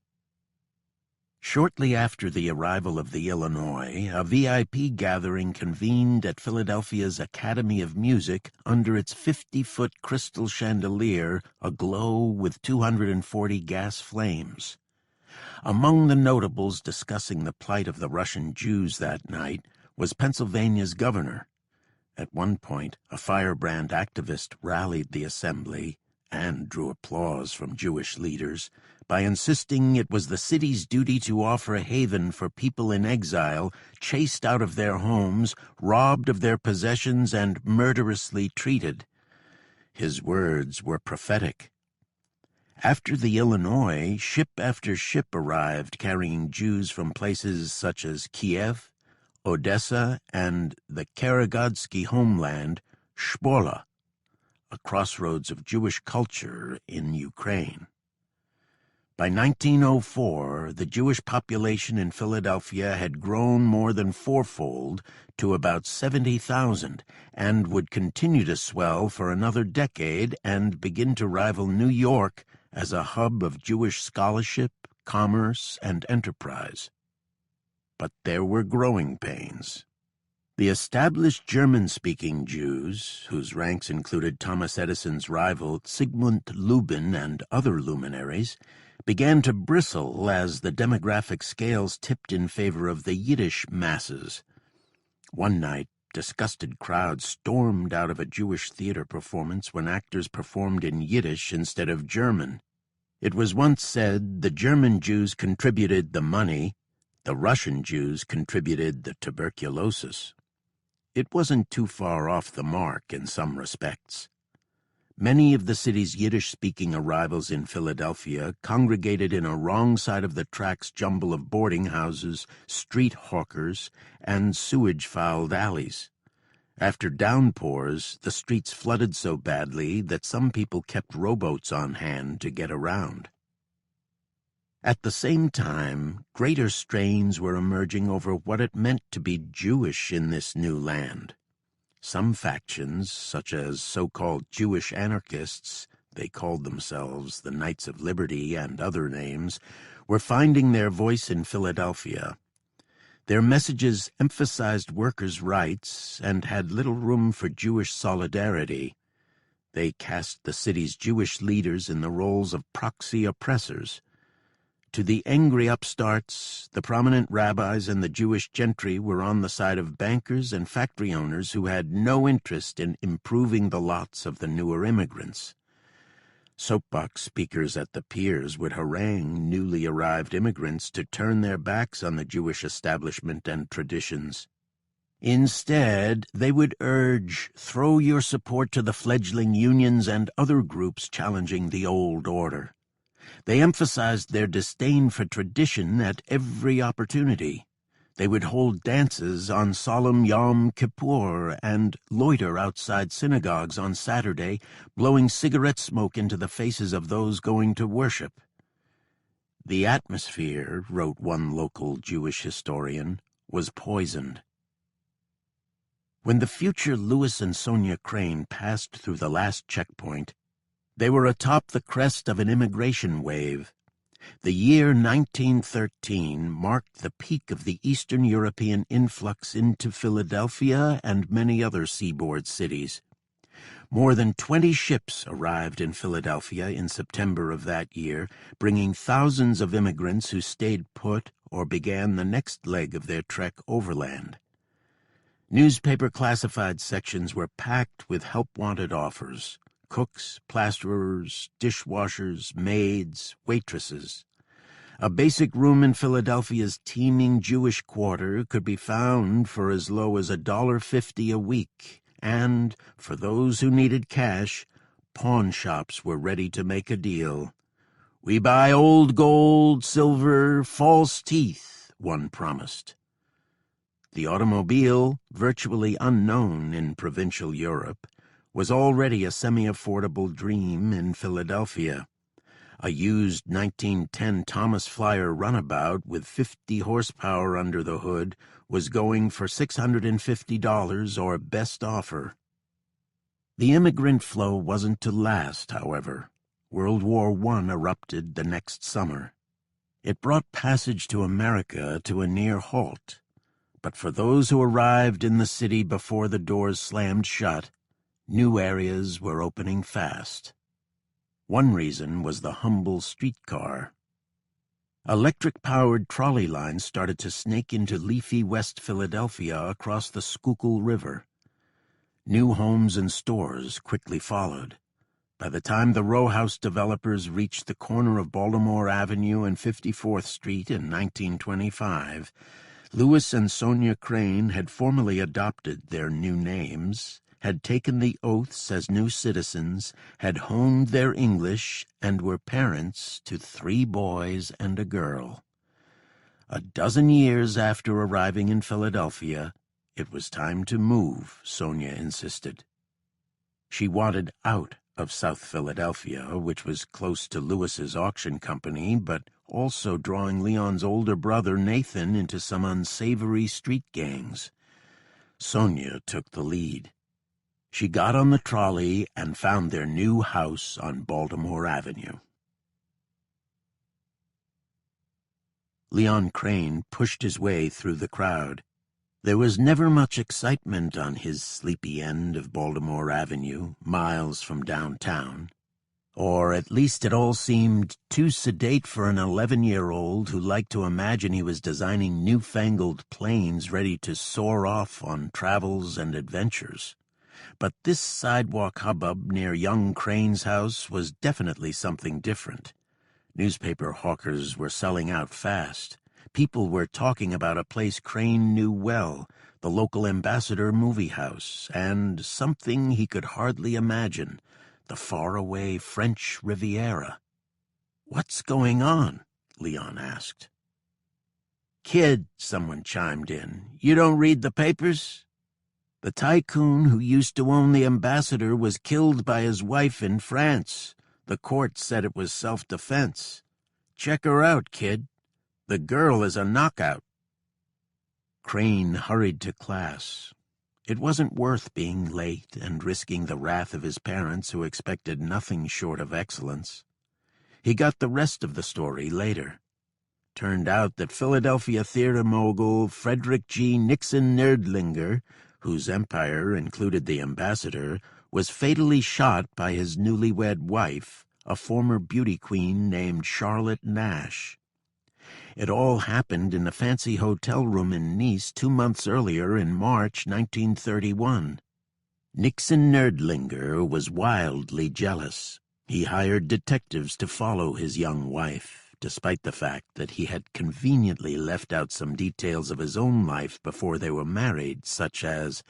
Shortly after the arrival of the Illinois, a VIP gathering convened at Philadelphia's Academy of Music under its 50-foot crystal chandelier aglow with 240 gas flames. Among the notables discussing the plight of the Russian Jews that night was Pennsylvania's governor. At one point, a firebrand activist rallied the assembly and drew applause from Jewish leaders by insisting it was the city's duty to offer a haven for people in exile, chased out of their homes, robbed of their possessions, and murderously treated. His words were prophetic. After the Illinois, ship after ship arrived carrying Jews from places such as Kiev, Odessa, and the Karagodsky homeland, Shpola, a crossroads of Jewish culture in Ukraine. By 1904, the Jewish population in Philadelphia had grown more than fourfold to about 70,000 and would continue to swell for another decade and begin to rival New York as a hub of Jewish scholarship, commerce, and enterprise. But there were growing pains. The established German-speaking Jews, whose ranks included Thomas Edison's rival Zygmunt Lubin and other luminaries, began to bristle as the demographic scales tipped in favor of the Yiddish masses. One night, disgusted crowds stormed out of a Jewish theater performance when actors performed in Yiddish instead of German. It was once said the German Jews contributed the money, the Russian Jews contributed the tuberculosis. It wasn't too far off the mark in some respects. Many of the city's Yiddish-speaking arrivals in Philadelphia congregated in a wrong-side-of-the-tracks jumble of boarding houses, street hawkers, and sewage-fouled alleys. After downpours, the streets flooded so badly that some people kept rowboats on hand to get around. At the same time, greater strains were emerging over what it meant to be Jewish in this new land. Some factions, such as so-called Jewish anarchists, they called themselves the Knights of Liberty and other names, were finding their voice in Philadelphia. Their messages emphasized workers' rights and had little room for Jewish solidarity. They cast the city's Jewish leaders in the roles of proxy oppressors. To the angry upstarts, the prominent rabbis and the Jewish gentry were on the side of bankers and factory owners who had no interest in improving the lots of the newer immigrants. Soapbox speakers at the piers would harangue newly arrived immigrants to turn their backs on the Jewish establishment and traditions. Instead, they would urge, throw your support to the fledgling unions and other groups challenging the old order. They emphasized their disdain for tradition at every opportunity. They would hold dances on solemn Yom Kippur and loiter outside synagogues on Saturday, blowing cigarette smoke into the faces of those going to worship. The atmosphere, wrote one local Jewish historian, was poisoned. When the future Louis and Sonia Crane passed through the last checkpoint, they were atop the crest of an immigration wave. The year 1913 marked the peak of the Eastern European influx into Philadelphia and many other seaboard cities. More than 20 ships arrived in Philadelphia in September of that year, bringing thousands of immigrants who stayed put or began the next leg of their trek overland. Newspaper classified sections were packed with help-wanted offers. Cooks, plasterers, dishwashers, maids, waitresses. A basic room in Philadelphia's teeming Jewish quarter could be found for as low as $1.50 a week, and, for those who needed cash, pawn shops were ready to make a deal. "We buy old gold, silver, false teeth," one promised. The automobile, virtually unknown in provincial Europe, was already a semi-affordable dream in Philadelphia. A used 1910 Thomas Flyer runabout with 50 horsepower under the hood was going for $650 or best offer. The immigrant flow wasn't to last, however. World War I erupted the next summer. It brought passage to America to a near halt. But for those who arrived in the city before the doors slammed shut, new areas were opening fast. One reason was the humble streetcar. Electric-powered trolley lines started to snake into leafy West Philadelphia across the Schuylkill River. New homes and stores quickly followed. By the time the row house developers reached the corner of Baltimore Avenue and 54th Street in 1925, Louis and Sonia Crane had formally adopted their new names, had taken the oaths as new citizens, had honed their English, and were parents to 3 boys and a girl. A dozen years after arriving in Philadelphia, it was time to move, Sonia insisted. She wanted out of South Philadelphia, which was close to Louis's auction company, but also drawing Leon's older brother Nathan into some unsavory street gangs. Sonia took the lead. She got on the trolley and found their new house on Baltimore Avenue. Leon Crane pushed his way through the crowd. There was never much excitement on his sleepy end of Baltimore Avenue, miles from downtown. Or at least it all seemed too sedate for an 11-year-old who liked to imagine he was designing newfangled planes ready to soar off on travels and adventures. But this sidewalk hubbub near young Crane's house was definitely something different. Newspaper hawkers were selling out fast. People were talking about a place Crane knew well, the local Ambassador movie house, and something he could hardly imagine, the faraway French Riviera. "What's going on?" Leon asked. "Kid," someone chimed in, "you don't read the papers? The tycoon who used to own the Ambassador was killed by his wife in France. The court said it was self-defense. Check her out, kid. The girl is a knockout." Crane hurried to class. It wasn't worth being late and risking the wrath of his parents, who expected nothing short of excellence. He got the rest of the story later. Turned out that Philadelphia theater mogul Frederick G. Nixon Nerdlinger, whose empire included the Ambassador, was fatally shot by his newlywed wife, a former beauty queen named Charlotte Nash. It all happened in a fancy hotel room in Nice 2 months earlier in March 1931. Nixon Nerdlinger was wildly jealous. He hired detectives to follow his young wife, despite the fact that he had conveniently left out some details of his own life before they were married, such as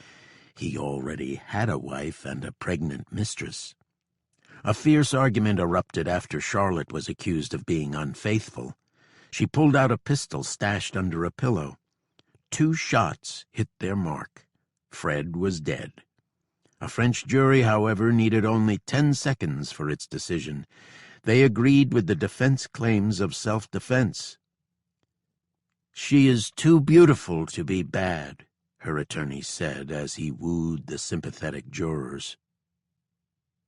he already had a wife and a pregnant mistress. A fierce argument erupted after Charlotte was accused of being unfaithful. She pulled out a pistol stashed under a pillow. 2 shots hit their mark. Fred was dead. A French jury, however, needed only 10 seconds for its decision. They agreed with the defense claims of self-defense. "She is too beautiful to be bad," her attorney said as he wooed the sympathetic jurors.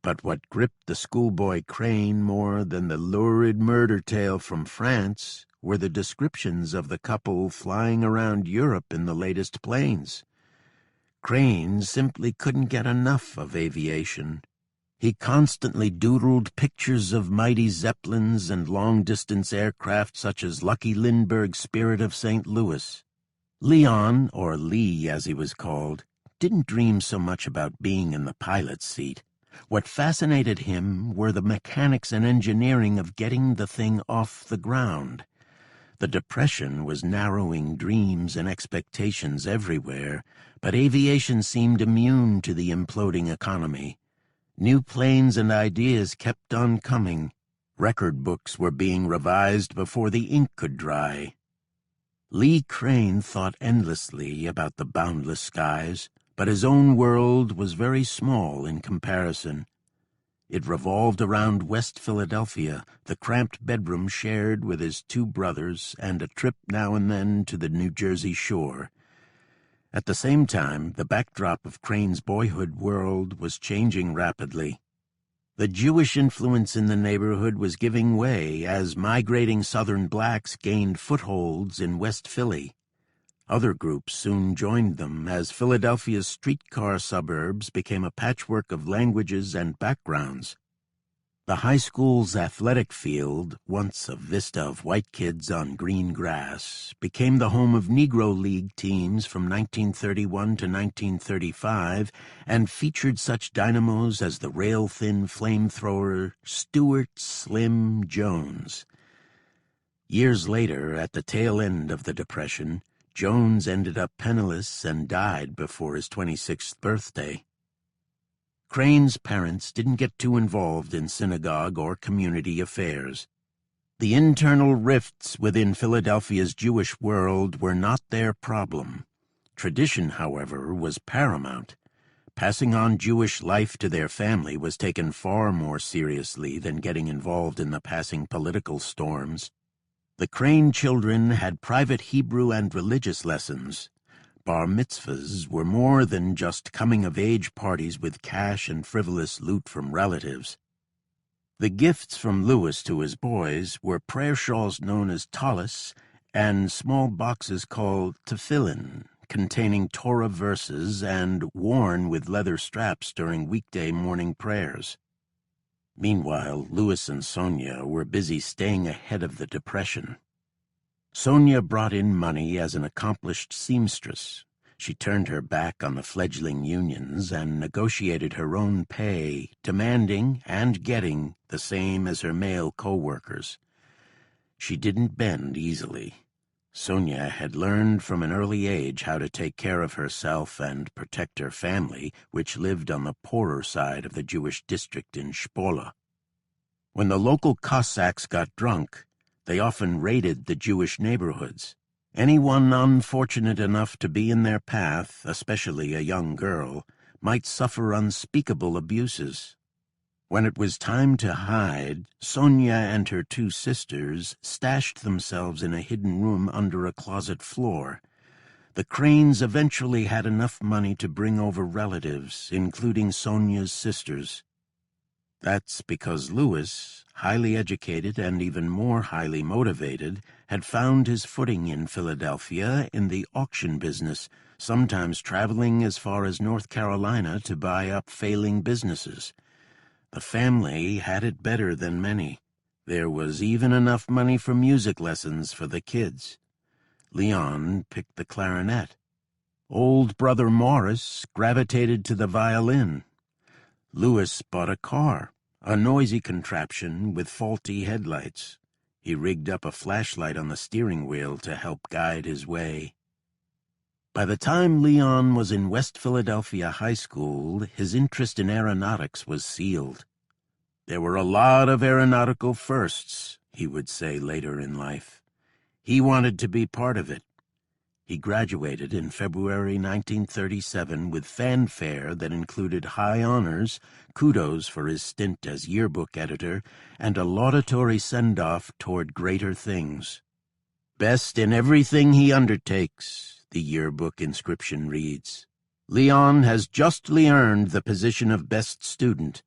But what gripped the schoolboy Crane more than the lurid murder tale from France were the descriptions of the couple flying around Europe in the latest planes. Crane simply couldn't get enough of aviation. He constantly doodled pictures of mighty Zeppelins and long-distance aircraft such as Lucky Lindbergh's Spirit of St. Louis. Leon, or Lee as he was called, didn't dream so much about being in the pilot's seat. What fascinated him were the mechanics and engineering of getting the thing off the ground. The Depression was narrowing dreams and expectations everywhere, but aviation seemed immune to the imploding economy. New planes and ideas kept on coming. Record books were being revised before the ink could dry. Lee Crane thought endlessly about the boundless skies, but his own world was very small in comparison. It revolved around West Philadelphia, the cramped bedroom shared with his two brothers, and a trip now and then to the New Jersey shore. At the same time, the backdrop of Crane's boyhood world was changing rapidly. The Jewish influence in the neighborhood was giving way as migrating Southern blacks gained footholds in West Philly. Other groups soon joined them as Philadelphia's streetcar suburbs became a patchwork of languages and backgrounds. The high school's athletic field, once a vista of white kids on green grass, became the home of Negro League teams from 1931 to 1935 and featured such dynamos as the rail-thin flamethrower Stuart Slim Jones. Years later, at the tail end of the Depression, Jones ended up penniless and died before his 26th birthday. Crane's parents didn't get too involved in synagogue or community affairs. The internal rifts within Philadelphia's Jewish world were not their problem. Tradition, however, was paramount. Passing on Jewish life to their family was taken far more seriously than getting involved in the passing political storms. The Crane children had private Hebrew and religious lessons. Bar mitzvahs were more than just coming-of-age parties with cash and frivolous loot from relatives. The gifts from Lewis to his boys were prayer shawls known as tallis and small boxes called tefillin, containing Torah verses and worn with leather straps during weekday morning prayers. Meanwhile, Lewis and Sonia were busy staying ahead of the Depression. Sonia brought in money as an accomplished seamstress. She turned her back on the fledgling unions and negotiated her own pay, demanding and getting the same as her male co-workers. She didn't bend easily. Sonia had learned from an early age how to take care of herself and protect her family, which lived on the poorer side of the Jewish district in Shpola. When the local Cossacks got drunk, they often raided the Jewish neighborhoods. Anyone unfortunate enough to be in their path, especially a young girl, might suffer unspeakable abuses. When it was time to hide, Sonia and her two sisters stashed themselves in a hidden room under a closet floor. The Cranes eventually had enough money to bring over relatives, including Sonia's sisters. That's because Lewis, highly educated and even more highly motivated, had found his footing in Philadelphia in the auction business, sometimes traveling as far as North Carolina to buy up failing businesses. The family had it better than many. There was even enough money for music lessons for the kids. Leon picked the clarinet. Old brother Morris gravitated to the violin. Lewis bought a car, a noisy contraption with faulty headlights. He rigged up a flashlight on the steering wheel to help guide his way. By the time Leon was in West Philadelphia High School, his interest in aeronautics was sealed. There were a lot of aeronautical firsts, he would say later in life. He wanted to be part of it. He graduated in February 1937 with fanfare that included high honors, kudos for his stint as yearbook editor, and a laudatory send-off toward greater things. "Best in everything he undertakes," the yearbook inscription reads. "Leon has justly earned the position of best student."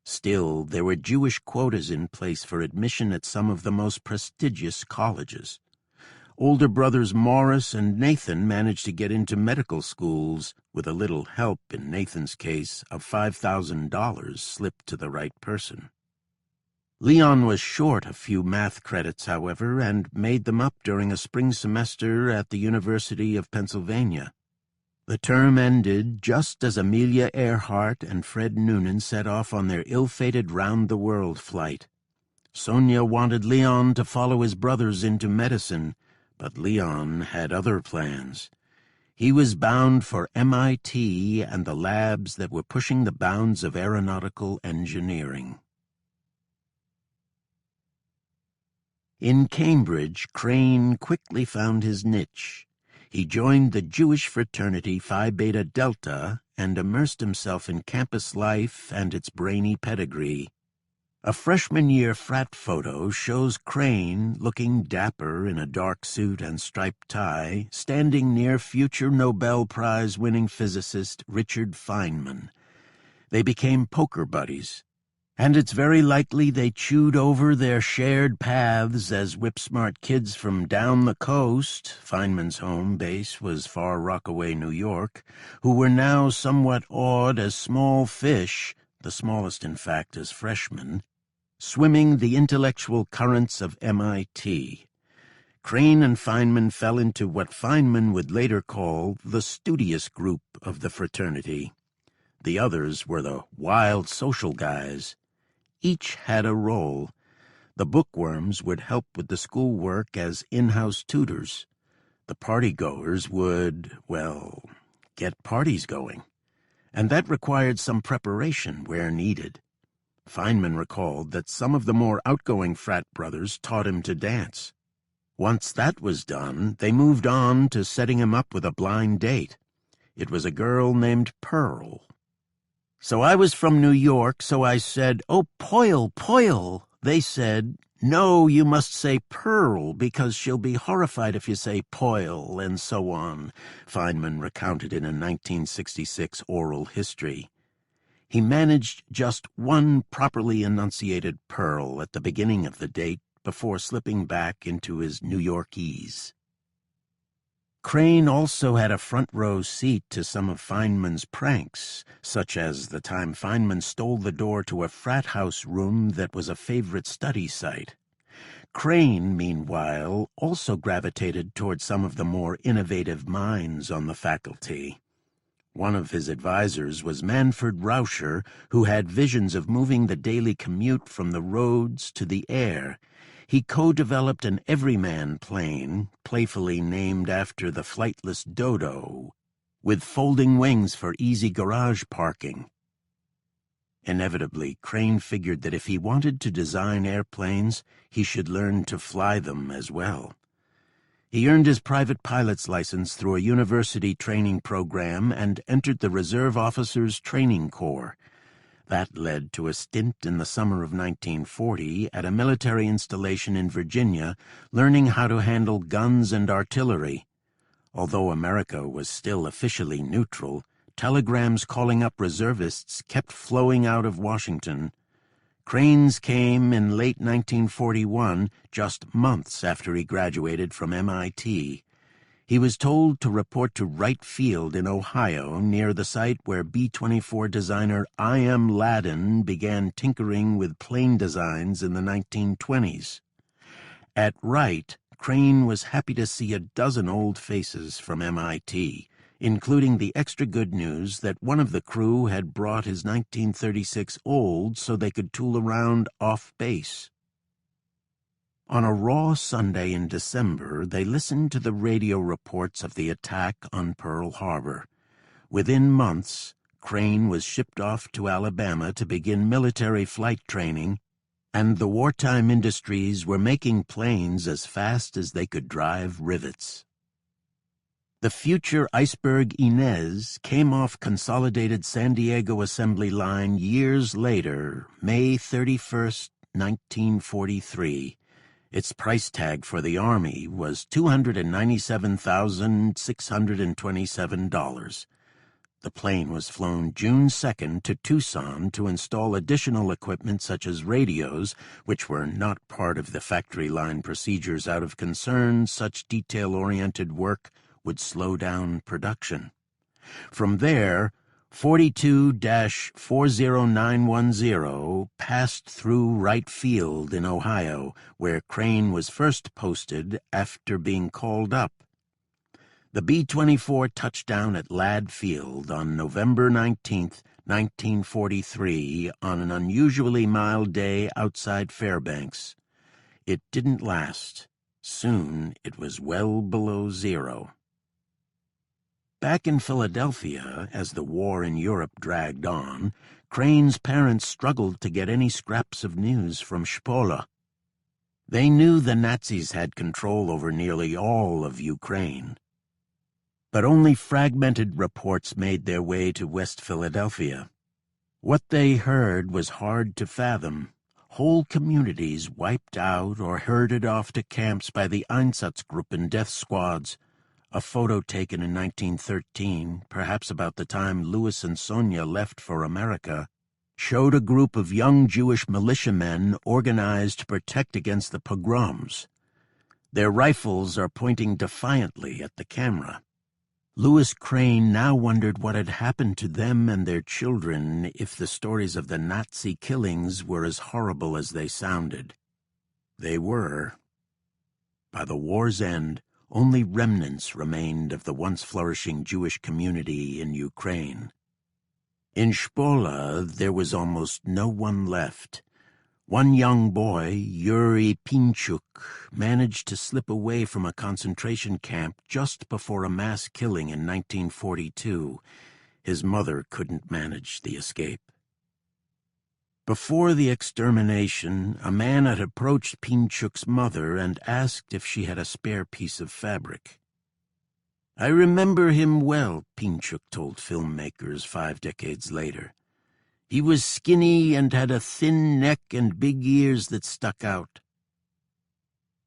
Still, there were Jewish quotas in place for admission at some of the most prestigious colleges. Older brothers Morris and Nathan managed to get into medical schools with a little help, in Nathan's case, of $5,000 slipped to the right person. Leon was short a few math credits, however, and made them up during a spring semester at the University of Pennsylvania. The term ended just as Amelia Earhart and Fred Noonan set off on their ill-fated round-the-world flight. Sonia wanted Leon to follow his brothers into medicine, but Leon had other plans. He was bound for MIT and the labs that were pushing the bounds of aeronautical engineering. In Cambridge, Crane quickly found his niche. He joined the Jewish fraternity Phi Beta Delta and immersed himself in campus life and its brainy pedigree. A freshman-year frat photo shows Crane, looking dapper in a dark suit and striped tie, standing near future Nobel Prize-winning physicist Richard Feynman. They became poker buddies, and it's very likely they chewed over their shared paths as whip-smart kids from down the coast — Feynman's home base was Far Rockaway, New York — who were now somewhat awed as small fish, the smallest in fact as freshmen, swimming the intellectual currents of MIT. Crane and Feynman fell into what Feynman would later call the studious group of the fraternity. The others were the wild social guys. Each had a role. The bookworms would help with the schoolwork as in-house tutors. The partygoers would, well, get parties going. And that required some preparation where needed. Feynman recalled that some of the more outgoing frat brothers taught him to dance. Once that was done, they moved on to setting him up with a blind date. It was a girl named Pearl. So I was from New York, so I said, "Oh, Poyle, Poyle." They said, "No, you must say Pearl, because she'll be horrified if you say Poyle," and so on, Feynman recounted in a 1966 oral history. He managed just one properly enunciated Pearl at the beginning of the date before slipping back into his New Yorkese. Crane also had a front-row seat to some of Feynman's pranks, such as the time Feynman stole the door to a frat house room that was a favorite study site. Crane, meanwhile, also gravitated toward some of the more innovative minds on the faculty. One of his advisors was Manfred Rauscher, who had visions of moving the daily commute from the roads to the air. He co-developed an everyman plane, playfully named after the flightless dodo, with folding wings for easy garage parking. Inevitably, Crane figured that if he wanted to design airplanes, he should learn to fly them as well. He earned his private pilot's license through a university training program and entered the Reserve Officers Training Corps. That led to a stint in the summer of 1940 at a military installation in Virginia, learning how to handle guns and artillery. Although America was still officially neutral, telegrams calling up reservists kept flowing out of Washington. Crane's came in late 1941, just months after he graduated from MIT. He was told to report to Wright Field in Ohio, near the site where B-24 designer I.M. Ladin began tinkering with plane designs in the 1920s. At Wright, Crane was happy to see a dozen old faces from MIT, including the extra good news that one of the crew had brought his 1936 Old so they could tool around off-base. On a raw Sunday in December, they listened to the radio reports of the attack on Pearl Harbor. Within months, Crane was shipped off to Alabama to begin military flight training, and the wartime industries were making planes as fast as they could drive rivets. The future Iceberg Inez came off Consolidated San Diego Assembly Line years later, May 31st, 1943. Its price tag for the Army was $297,627. The plane was flown June 2nd to Tucson to install additional equipment such as radios, which were not part of the factory line procedures out of concern such detail-oriented work would slow down production. From there, 42-40910 passed through Wright Field in Ohio, where Crane was first posted after being called up. The B-24 touched down at Ladd Field on November 19, 1943, on an unusually mild day outside Fairbanks. It didn't last. Soon it was well below zero. Back in Philadelphia, as the war in Europe dragged on, Crane's parents struggled to get any scraps of news from Spola. They knew the Nazis had control over nearly all of Ukraine, but only fragmented reports made their way to West Philadelphia. What they heard was hard to fathom. Whole communities wiped out or herded off to camps by the Einsatzgruppen death squads. A photo taken in 1913, perhaps about the time Louis and Sonia left for America, showed a group of young Jewish militiamen organized to protect against the pogroms. Their rifles are pointing defiantly at the camera. Louis Crane now wondered what had happened to them and their children if the stories of the Nazi killings were as horrible as they sounded. They were. By the war's end, only remnants remained of the once flourishing Jewish community in Ukraine. In Szpola, there was almost no one left. One young boy, Yuri Pinchuk, managed to slip away from a concentration camp just before a mass killing in 1942. His mother couldn't manage the escape. Before the extermination, a man had approached Pinchuk's mother and asked if she had a spare piece of fabric. "I remember him well," Pinchuk told filmmakers 5 decades later. "He was skinny and had a thin neck and big ears that stuck out.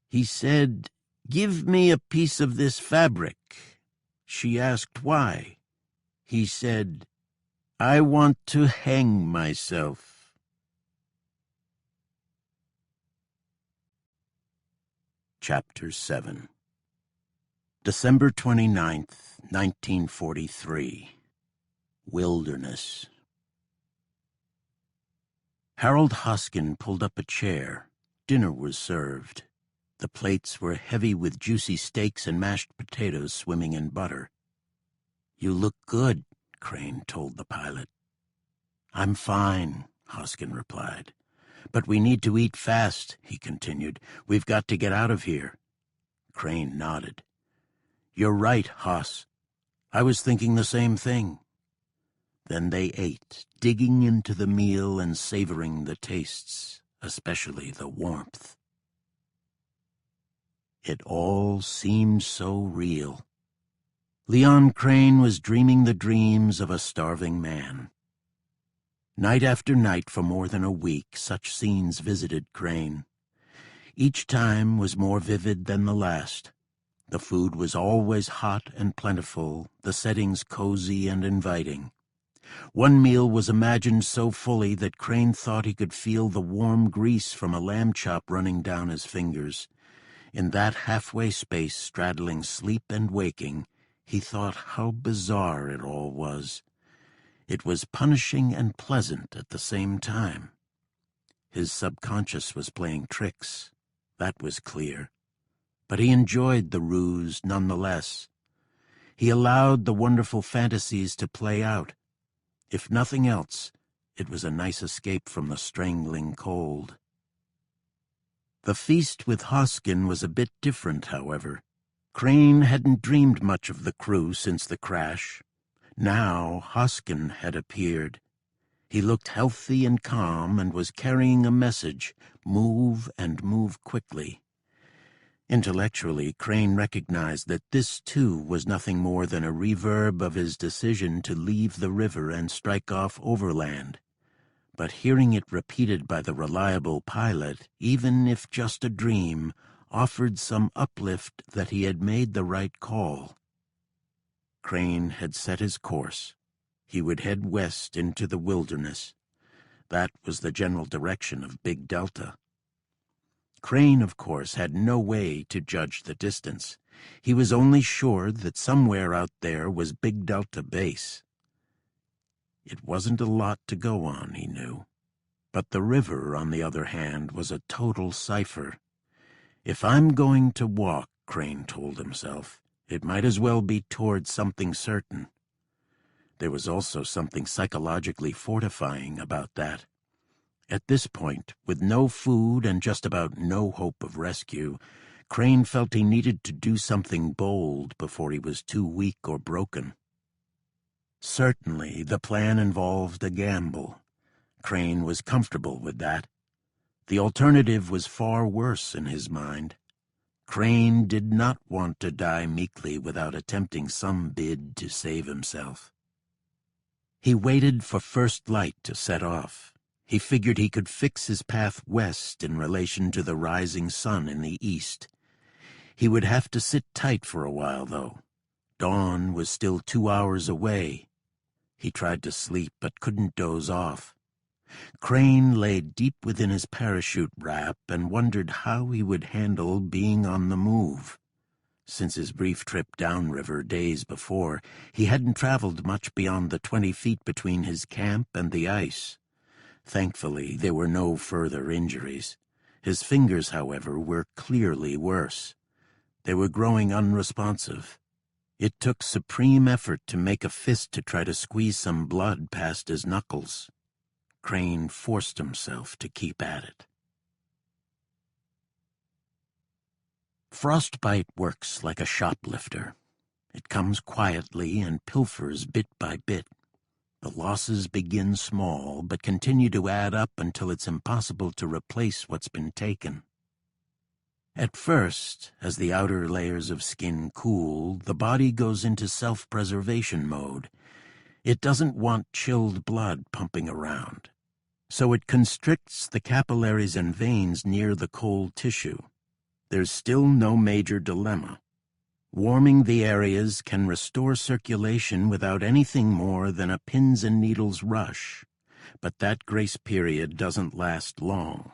He said, 'Give me a piece of this fabric.' She asked why. He said, 'I want to hang myself.'" Chapter 7. December 29th, 1943. Wilderness. Harold Hoskin pulled up a chair. Dinner was served. The plates were heavy with juicy steaks and mashed potatoes swimming in butter. "You look good," Crane told the pilot. "I'm fine," Hoskin replied. "But we need to eat fast," he continued. "We've got to get out of here." Crane nodded. "You're right, Hoss. I was thinking the same thing." Then they ate, digging into the meal and savoring the tastes, especially the warmth. It all seemed so real. Leon Crane was dreaming the dreams of a starving man. Night after night for more than a week, such scenes visited Crane. Each time was more vivid than the last. The food was always hot and plentiful, the settings cozy and inviting. One meal was imagined so fully that Crane thought he could feel the warm grease from a lamb chop running down his fingers. In that halfway space straddling sleep and waking, he thought how bizarre it all was. It was punishing and pleasant at the same time. His subconscious was playing tricks. That was clear. But he enjoyed the ruse nonetheless. He allowed the wonderful fantasies to play out. If nothing else, it was a nice escape from the strangling cold. The feast with Hoskin was a bit different, however. Crane hadn't dreamed much of the crew since the crash. Now Hoskin had appeared. He looked healthy and calm and was carrying a message: move and move quickly. Intellectually, Crane recognized that this, too, was nothing more than a reverb of his decision to leave the river and strike off overland. But hearing it repeated by the reliable pilot, even if just a dream, offered some uplift that he had made the right call. Crane had set his course. He would head west into the wilderness. That was the general direction of Big Delta. Crane, of course, had no way to judge the distance. He was only sure that somewhere out there was Big Delta Base. It wasn't a lot to go on, he knew. But the river, on the other hand, was a total cipher. If I'm going to walk, Crane told himself, it might as well be toward something certain. There was also something psychologically fortifying about that. At this point, with no food and just about no hope of rescue, Crane felt he needed to do something bold before he was too weak or broken. Certainly, the plan involved a gamble. Crane was comfortable with that. The alternative was far worse in his mind. Crane did not want to die meekly without attempting some bid to save himself. He waited for first light to set off. He figured he could fix his path west in relation to the rising sun in the east. He would have to sit tight for a while, though. Dawn was still 2 hours away. He tried to sleep, but couldn't doze off. Crane lay deep within his parachute wrap and wondered how he would handle being on the move. Since his brief trip downriver days before, he hadn't traveled much beyond the 20 feet between his camp and the ice. Thankfully, there were no further injuries. His fingers, however, were clearly worse. They were growing unresponsive. It took supreme effort to make a fist to try to squeeze some blood past his knuckles. Crane forced himself to keep at it. Frostbite works like a shoplifter. It comes quietly and pilfers bit by bit. The losses begin small, but continue to add up until it's impossible to replace what's been taken. At first, as the outer layers of skin cool, the body goes into self-preservation mode. It doesn't want chilled blood pumping around, so it constricts the capillaries and veins near the cold tissue. There's still no major dilemma. Warming the areas can restore circulation without anything more than a pins and needles rush, but that grace period doesn't last long.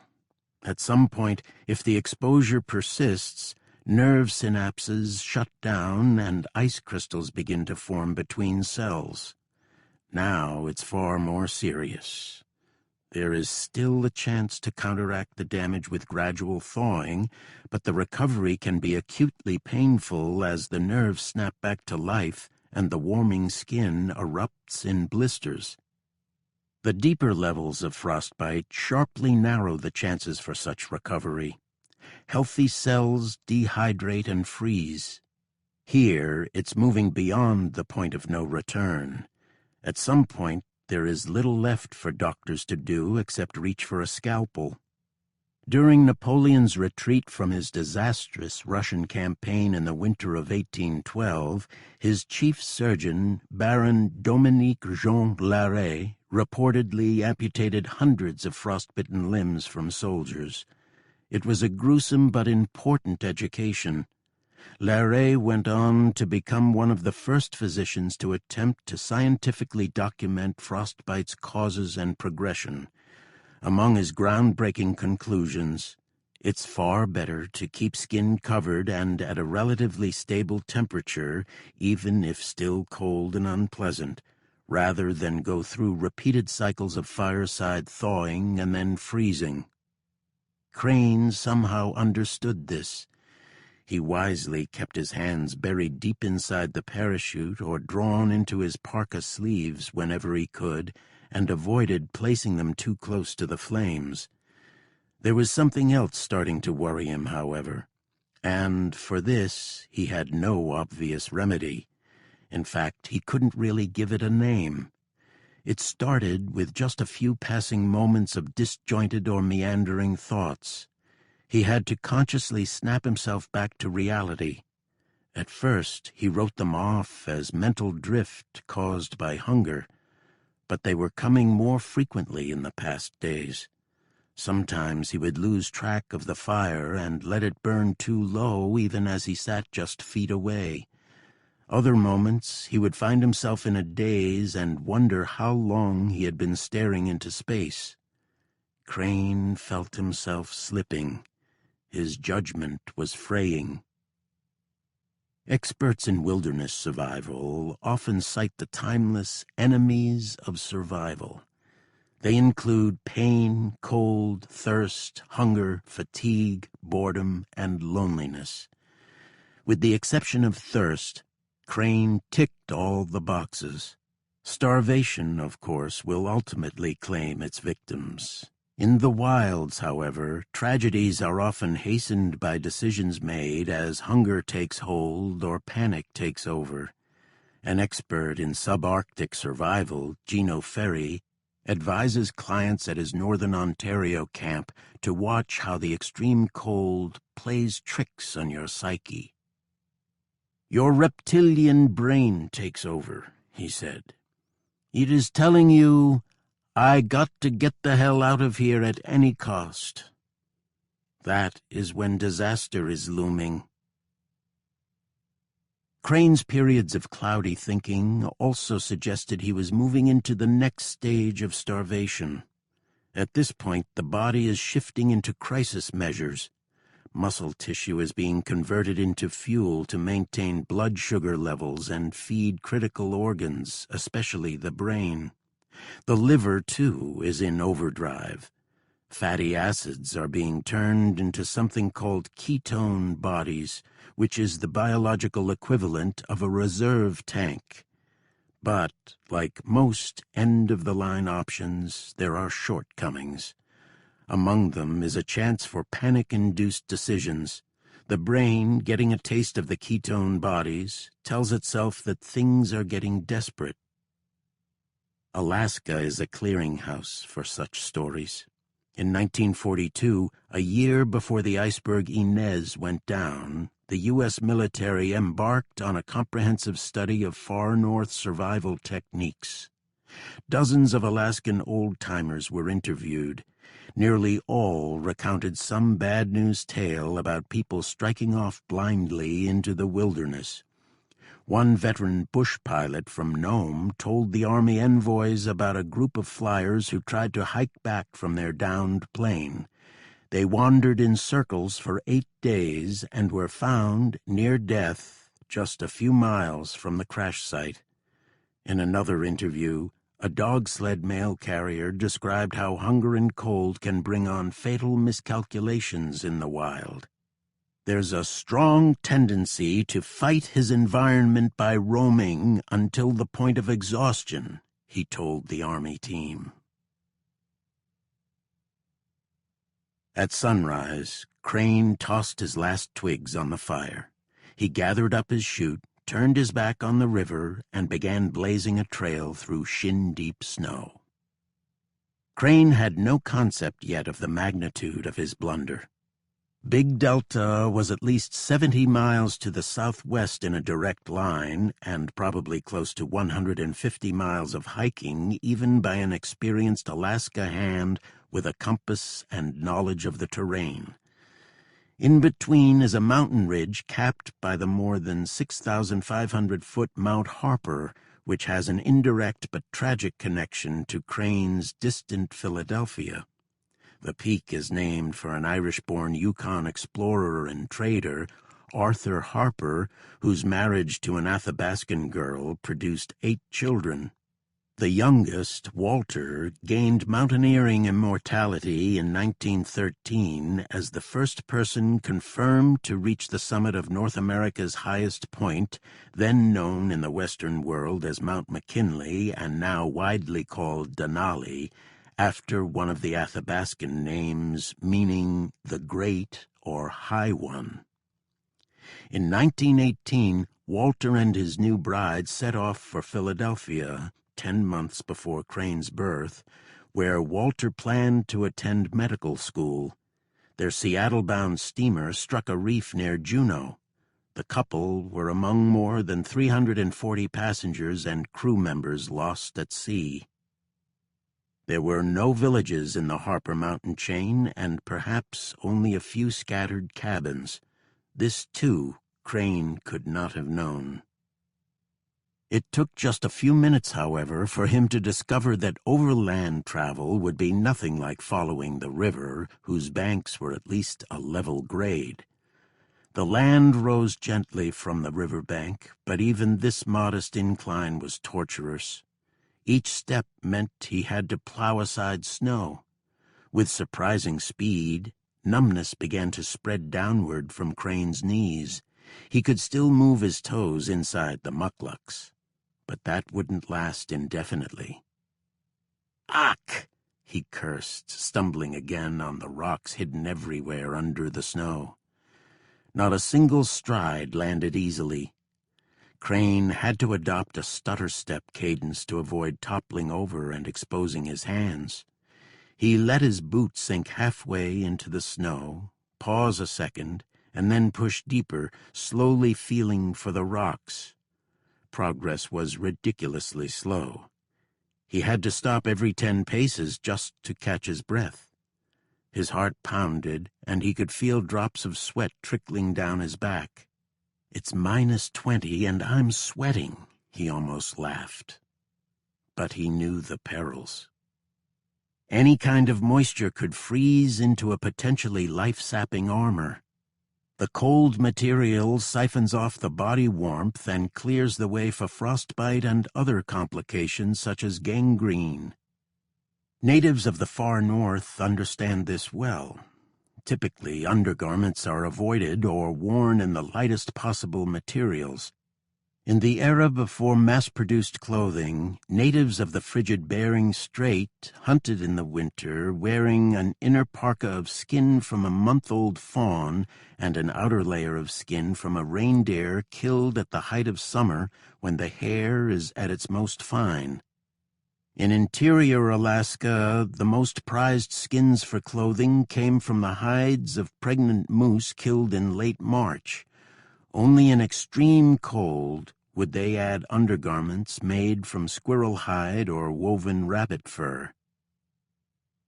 At some point, if the exposure persists, nerve synapses shut down and ice crystals begin to form between cells. Now it's far more serious. There is still a chance to counteract the damage with gradual thawing, but the recovery can be acutely painful as the nerves snap back to life and the warming skin erupts in blisters. The deeper levels of frostbite sharply narrow the chances for such recovery. Healthy cells dehydrate and freeze. Here, it's moving beyond the point of no return. At some point, there is little left for doctors to do except reach for a scalpel. During Napoleon's retreat from his disastrous Russian campaign in the winter of 1812, his chief surgeon, Baron Dominique Jean Larrey, reportedly amputated hundreds of frostbitten limbs from soldiers. It was a gruesome but important education. Larrey went on to become one of the first physicians to attempt to scientifically document frostbite's causes and progression. Among his groundbreaking conclusions, it's far better to keep skin covered and at a relatively stable temperature, even if still cold and unpleasant, rather than go through repeated cycles of fireside thawing and then freezing. Crane somehow understood this. He wisely kept his hands buried deep inside the parachute or drawn into his parka sleeves whenever he could, and avoided placing them too close to the flames. There was something else starting to worry him, however, and for this he had no obvious remedy. In fact, he couldn't really give it a name. It started with just a few passing moments of disjointed or meandering thoughts. He had to consciously snap himself back to reality. At first, he wrote them off as mental drift caused by hunger, but they were coming more frequently in the past days. Sometimes he would lose track of the fire and let it burn too low even as he sat just feet away. Other moments, he would find himself in a daze and wonder how long he had been staring into space. Crane felt himself slipping. His judgment was fraying. Experts in wilderness survival often cite the timeless enemies of survival. They include pain, cold, thirst, hunger, fatigue, boredom, and loneliness. With the exception of thirst, Crane ticked all the boxes. Starvation, of course, will ultimately claim its victims. In the wilds, however, tragedies are often hastened by decisions made as hunger takes hold or panic takes over. An expert in subarctic survival, Gino Ferri, advises clients at his Northern Ontario camp to watch how the extreme cold plays tricks on your psyche. "Your reptilian brain takes over," he said. "It is telling you, I got to get the hell out of here at any cost. That is when disaster is looming." Crane's periods of cloudy thinking also suggested he was moving into the next stage of starvation. At this point, the body is shifting into crisis measures. Muscle tissue is being converted into fuel to maintain blood sugar levels and feed critical organs, especially the brain. The liver, too, is in overdrive. Fatty acids are being turned into something called ketone bodies, which is the biological equivalent of a reserve tank. But, like most end-of-the-line options, there are shortcomings. Among them is a chance for panic-induced decisions. The brain, getting a taste of the ketone bodies, tells itself that things are getting desperate. Alaska is a clearinghouse for such stories. In 1942, a year before the iceberg Inez went down, the U.S. military embarked on a comprehensive study of far north survival techniques. Dozens of Alaskan old-timers were interviewed. Nearly all recounted some bad news tale about people striking off blindly into the wilderness. One veteran bush pilot from Nome told the Army envoys about a group of flyers who tried to hike back from their downed plane. They wandered in circles for 8 days and were found near death just a few miles from the crash site. In another interview, a dog-sled mail carrier described how hunger and cold can bring on fatal miscalculations in the wild. "There's a strong tendency to fight his environment by roaming until the point of exhaustion," he told the Army team. At sunrise, Crane tossed his last twigs on the fire. He gathered up his chute, turned his back on the river, and began blazing a trail through shin-deep snow. Crane had no concept yet of the magnitude of his blunder. Big Delta was at least 70 miles to the southwest in a direct line, and probably close to 150 miles of hiking even by an experienced Alaska hand with a compass and knowledge of the terrain. In between is a mountain ridge capped by the more than 6,500-foot Mount Harper, which has an indirect but tragic connection to Crane's distant Philadelphia. The peak is named for an Irish-born Yukon explorer and trader, Arthur Harper, whose marriage to an Athabascan girl produced 8 children. The youngest, Walter, gained mountaineering immortality in 1913 as the first person confirmed to reach the summit of North America's highest point, then known in the Western world as Mount McKinley and now widely called Denali, after one of the Athabascan names meaning the Great or High One. In 1918, Walter and his new bride set off for Philadelphia, 10 months before Crane's birth, where Walter planned to attend medical school. Their Seattle-bound steamer struck a reef near Juneau. The couple were among more than 340 passengers and crew members lost at sea. There were no villages in the Harper Mountain chain and perhaps only a few scattered cabins. This, too, Crane could not have known. It took just a few minutes, however, for him to discover that overland travel would be nothing like following the river, whose banks were at least a level grade. The land rose gently from the riverbank, but even this modest incline was torturous. Each step meant he had to plow aside snow. With surprising speed, numbness began to spread downward from Crane's knees. He could still move his toes inside the mucklucks, but that wouldn't last indefinitely. "Ach!" he cursed, stumbling again on the rocks hidden everywhere under the snow. Not a single stride landed easily. Crane had to adopt a stutter-step cadence to avoid toppling over and exposing his hands. He let his boot sink halfway into the snow, pause a second, and then push deeper, slowly feeling for the rocks. Progress was ridiculously slow. He had to stop every 10 paces just to catch his breath. His heart pounded, and he could feel drops of sweat trickling down his back. "It's -20 and I'm sweating," he almost laughed. But he knew the perils. Any kind of moisture could freeze into a potentially life-sapping armor. The cold material siphons off the body warmth and clears the way for frostbite and other complications such as gangrene. Natives of the far north understand this well. Typically, undergarments are avoided or worn in the lightest possible materials. In the era before mass-produced clothing, natives of the frigid Bering Strait hunted in the winter wearing an inner parka of skin from a month-old fawn and an outer layer of skin from a reindeer killed at the height of summer when the hair is at its most fine. In interior Alaska, the most prized skins for clothing came from the hides of pregnant moose killed in late March. Only in extreme cold would they add undergarments made from squirrel hide or woven rabbit fur.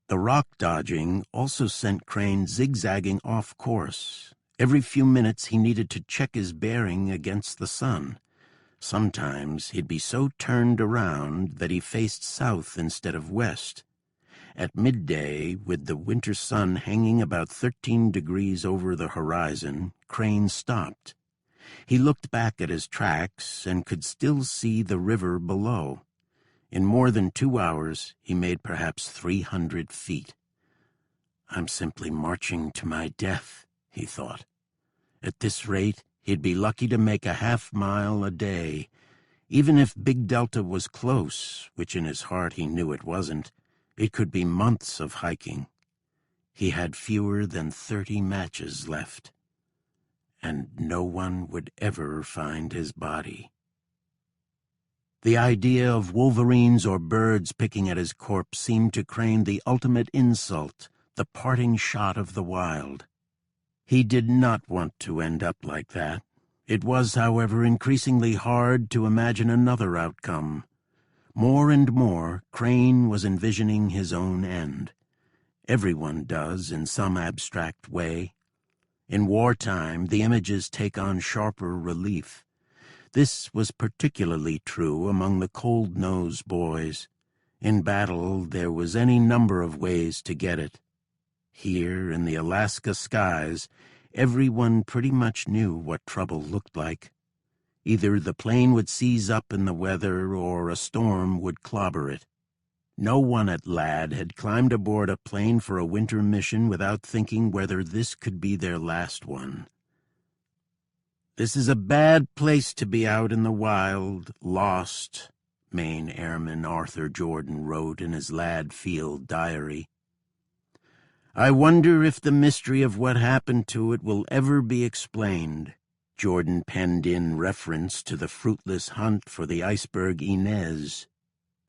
The rock dodging also sent Crane zigzagging off course. Every few minutes he needed to check his bearing against the sun. Sometimes he'd be so turned around that he faced south instead of west. At midday, with the winter sun hanging about 13 degrees over the horizon, Crane stopped. He looked back at his tracks and could still see the river below. In more than 2 hours, he made perhaps 300 feet. "I'm simply marching to my death," he thought. At this rate, he'd be lucky to make a half-mile a day. Even if Big Delta was close, which in his heart he knew it wasn't, it could be months of hiking. He had fewer than 30 matches left, and no one would ever find his body. The idea of wolverines or birds picking at his corpse seemed to Crane the ultimate insult, the parting shot of the wild. He did not want to end up like that. It was, however, increasingly hard to imagine another outcome. More and more, Crane was envisioning his own end. Everyone does in some abstract way. In wartime, the images take on sharper relief. This was particularly true among the Cold-Nose boys. In battle, there was any number of ways to get it. Here, in the Alaska skies, everyone pretty much knew what trouble looked like. Either the plane would seize up in the weather or a storm would clobber it. No one at Ladd had climbed aboard a plane for a winter mission without thinking whether this could be their last one. "This is a bad place to be out in the wild, lost," Maine Airman Arthur Jordan wrote in his Ladd Field diary. "I wonder if the mystery of what happened to it will ever be explained," Jordan penned in reference to the fruitless hunt for the iceberg Inez.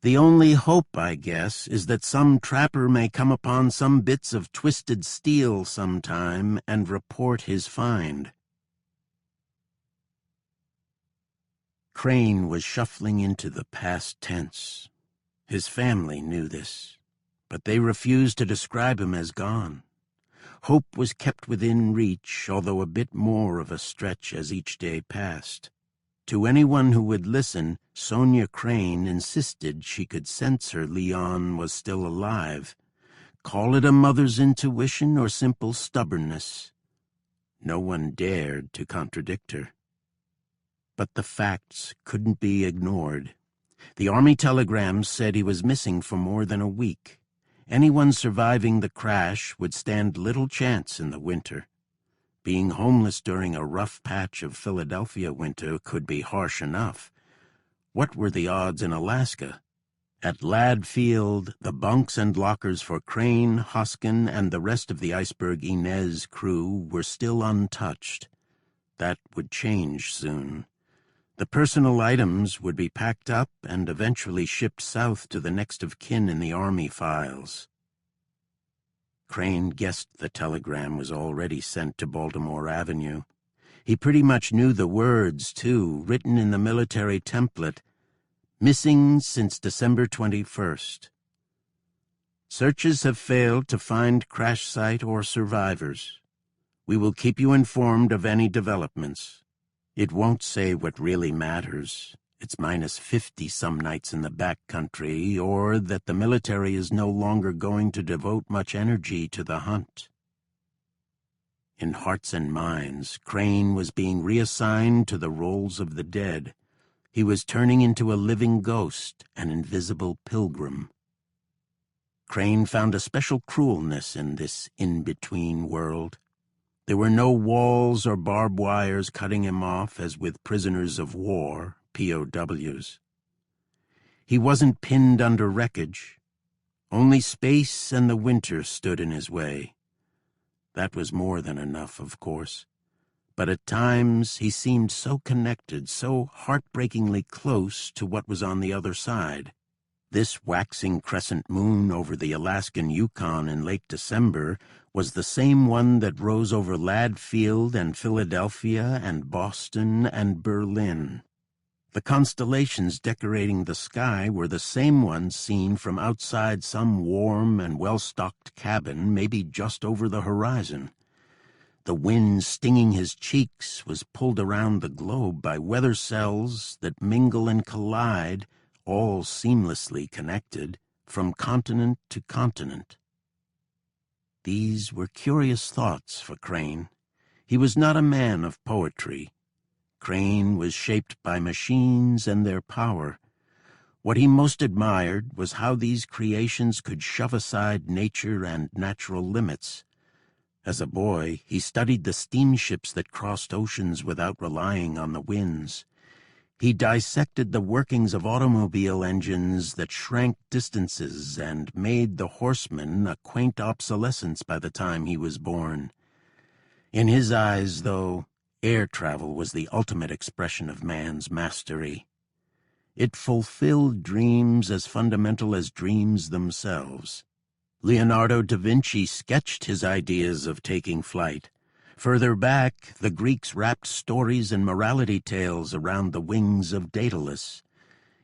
"The only hope, I guess, is that some trapper may come upon some bits of twisted steel sometime and report his find." Crane was shuffling into the past tense. His family knew this, but they refused to describe him as gone. Hope was kept within reach, although a bit more of a stretch as each day passed. To anyone who would listen, Sonia Crane insisted she could sense her Leon was still alive. Call it a mother's intuition or simple stubbornness. No one dared to contradict her. But the facts couldn't be ignored. The Army telegrams said he was missing for more than a week. Anyone surviving the crash would stand little chance in the winter. Being homeless during a rough patch of Philadelphia winter could be harsh enough. What were the odds in Alaska? At Ladd Field, the bunks and lockers for Crane, Hoskin, and the rest of the iceberg Inez crew were still untouched. That would change soon. The personal items would be packed up and eventually shipped south to the next of kin in the Army files. Crane guessed the telegram was already sent to Baltimore Avenue. He pretty much knew the words, too, written in the military template. Missing since December 21st. Searches have failed to find crash site or survivors. We will keep you informed of any developments. It won't say what really matters. It's minus 50 some nights in the back country, or that the military is no longer going to devote much energy to the hunt. In hearts and minds, Crane was being reassigned to the roles of the dead. He was turning into a living ghost, an invisible pilgrim. Crane found a special cruelness in this in-between world. There were no walls or barbed wires cutting him off as with prisoners of war, POWs. He wasn't pinned under wreckage. Only space and the winter stood in his way. That was more than enough, of course. But at times he seemed so connected, so heartbreakingly close to what was on the other side. This waxing crescent moon over the Alaskan Yukon in late December was the same one that rose over Ladd Field and Philadelphia and Boston and Berlin. The constellations decorating the sky were the same ones seen from outside some warm and well-stocked cabin, maybe just over the horizon. The wind stinging his cheeks was pulled around the globe by weather cells that mingle and collide, all seamlessly connected, from continent to continent. These were curious thoughts for Crane. He was not a man of poetry. Crane was shaped by machines and their power. What he most admired was how these creations could shove aside nature and natural limits. As a boy, he studied the steamships that crossed oceans without relying on the winds. He dissected the workings of automobile engines that shrank distances and made the horseman a quaint obsolescence by the time he was born. In his eyes, though, air travel was the ultimate expression of man's mastery. It fulfilled dreams as fundamental as dreams themselves. Leonardo da Vinci sketched his ideas of taking flight. Further back, the Greeks wrapped stories and morality tales around the wings of Daedalus.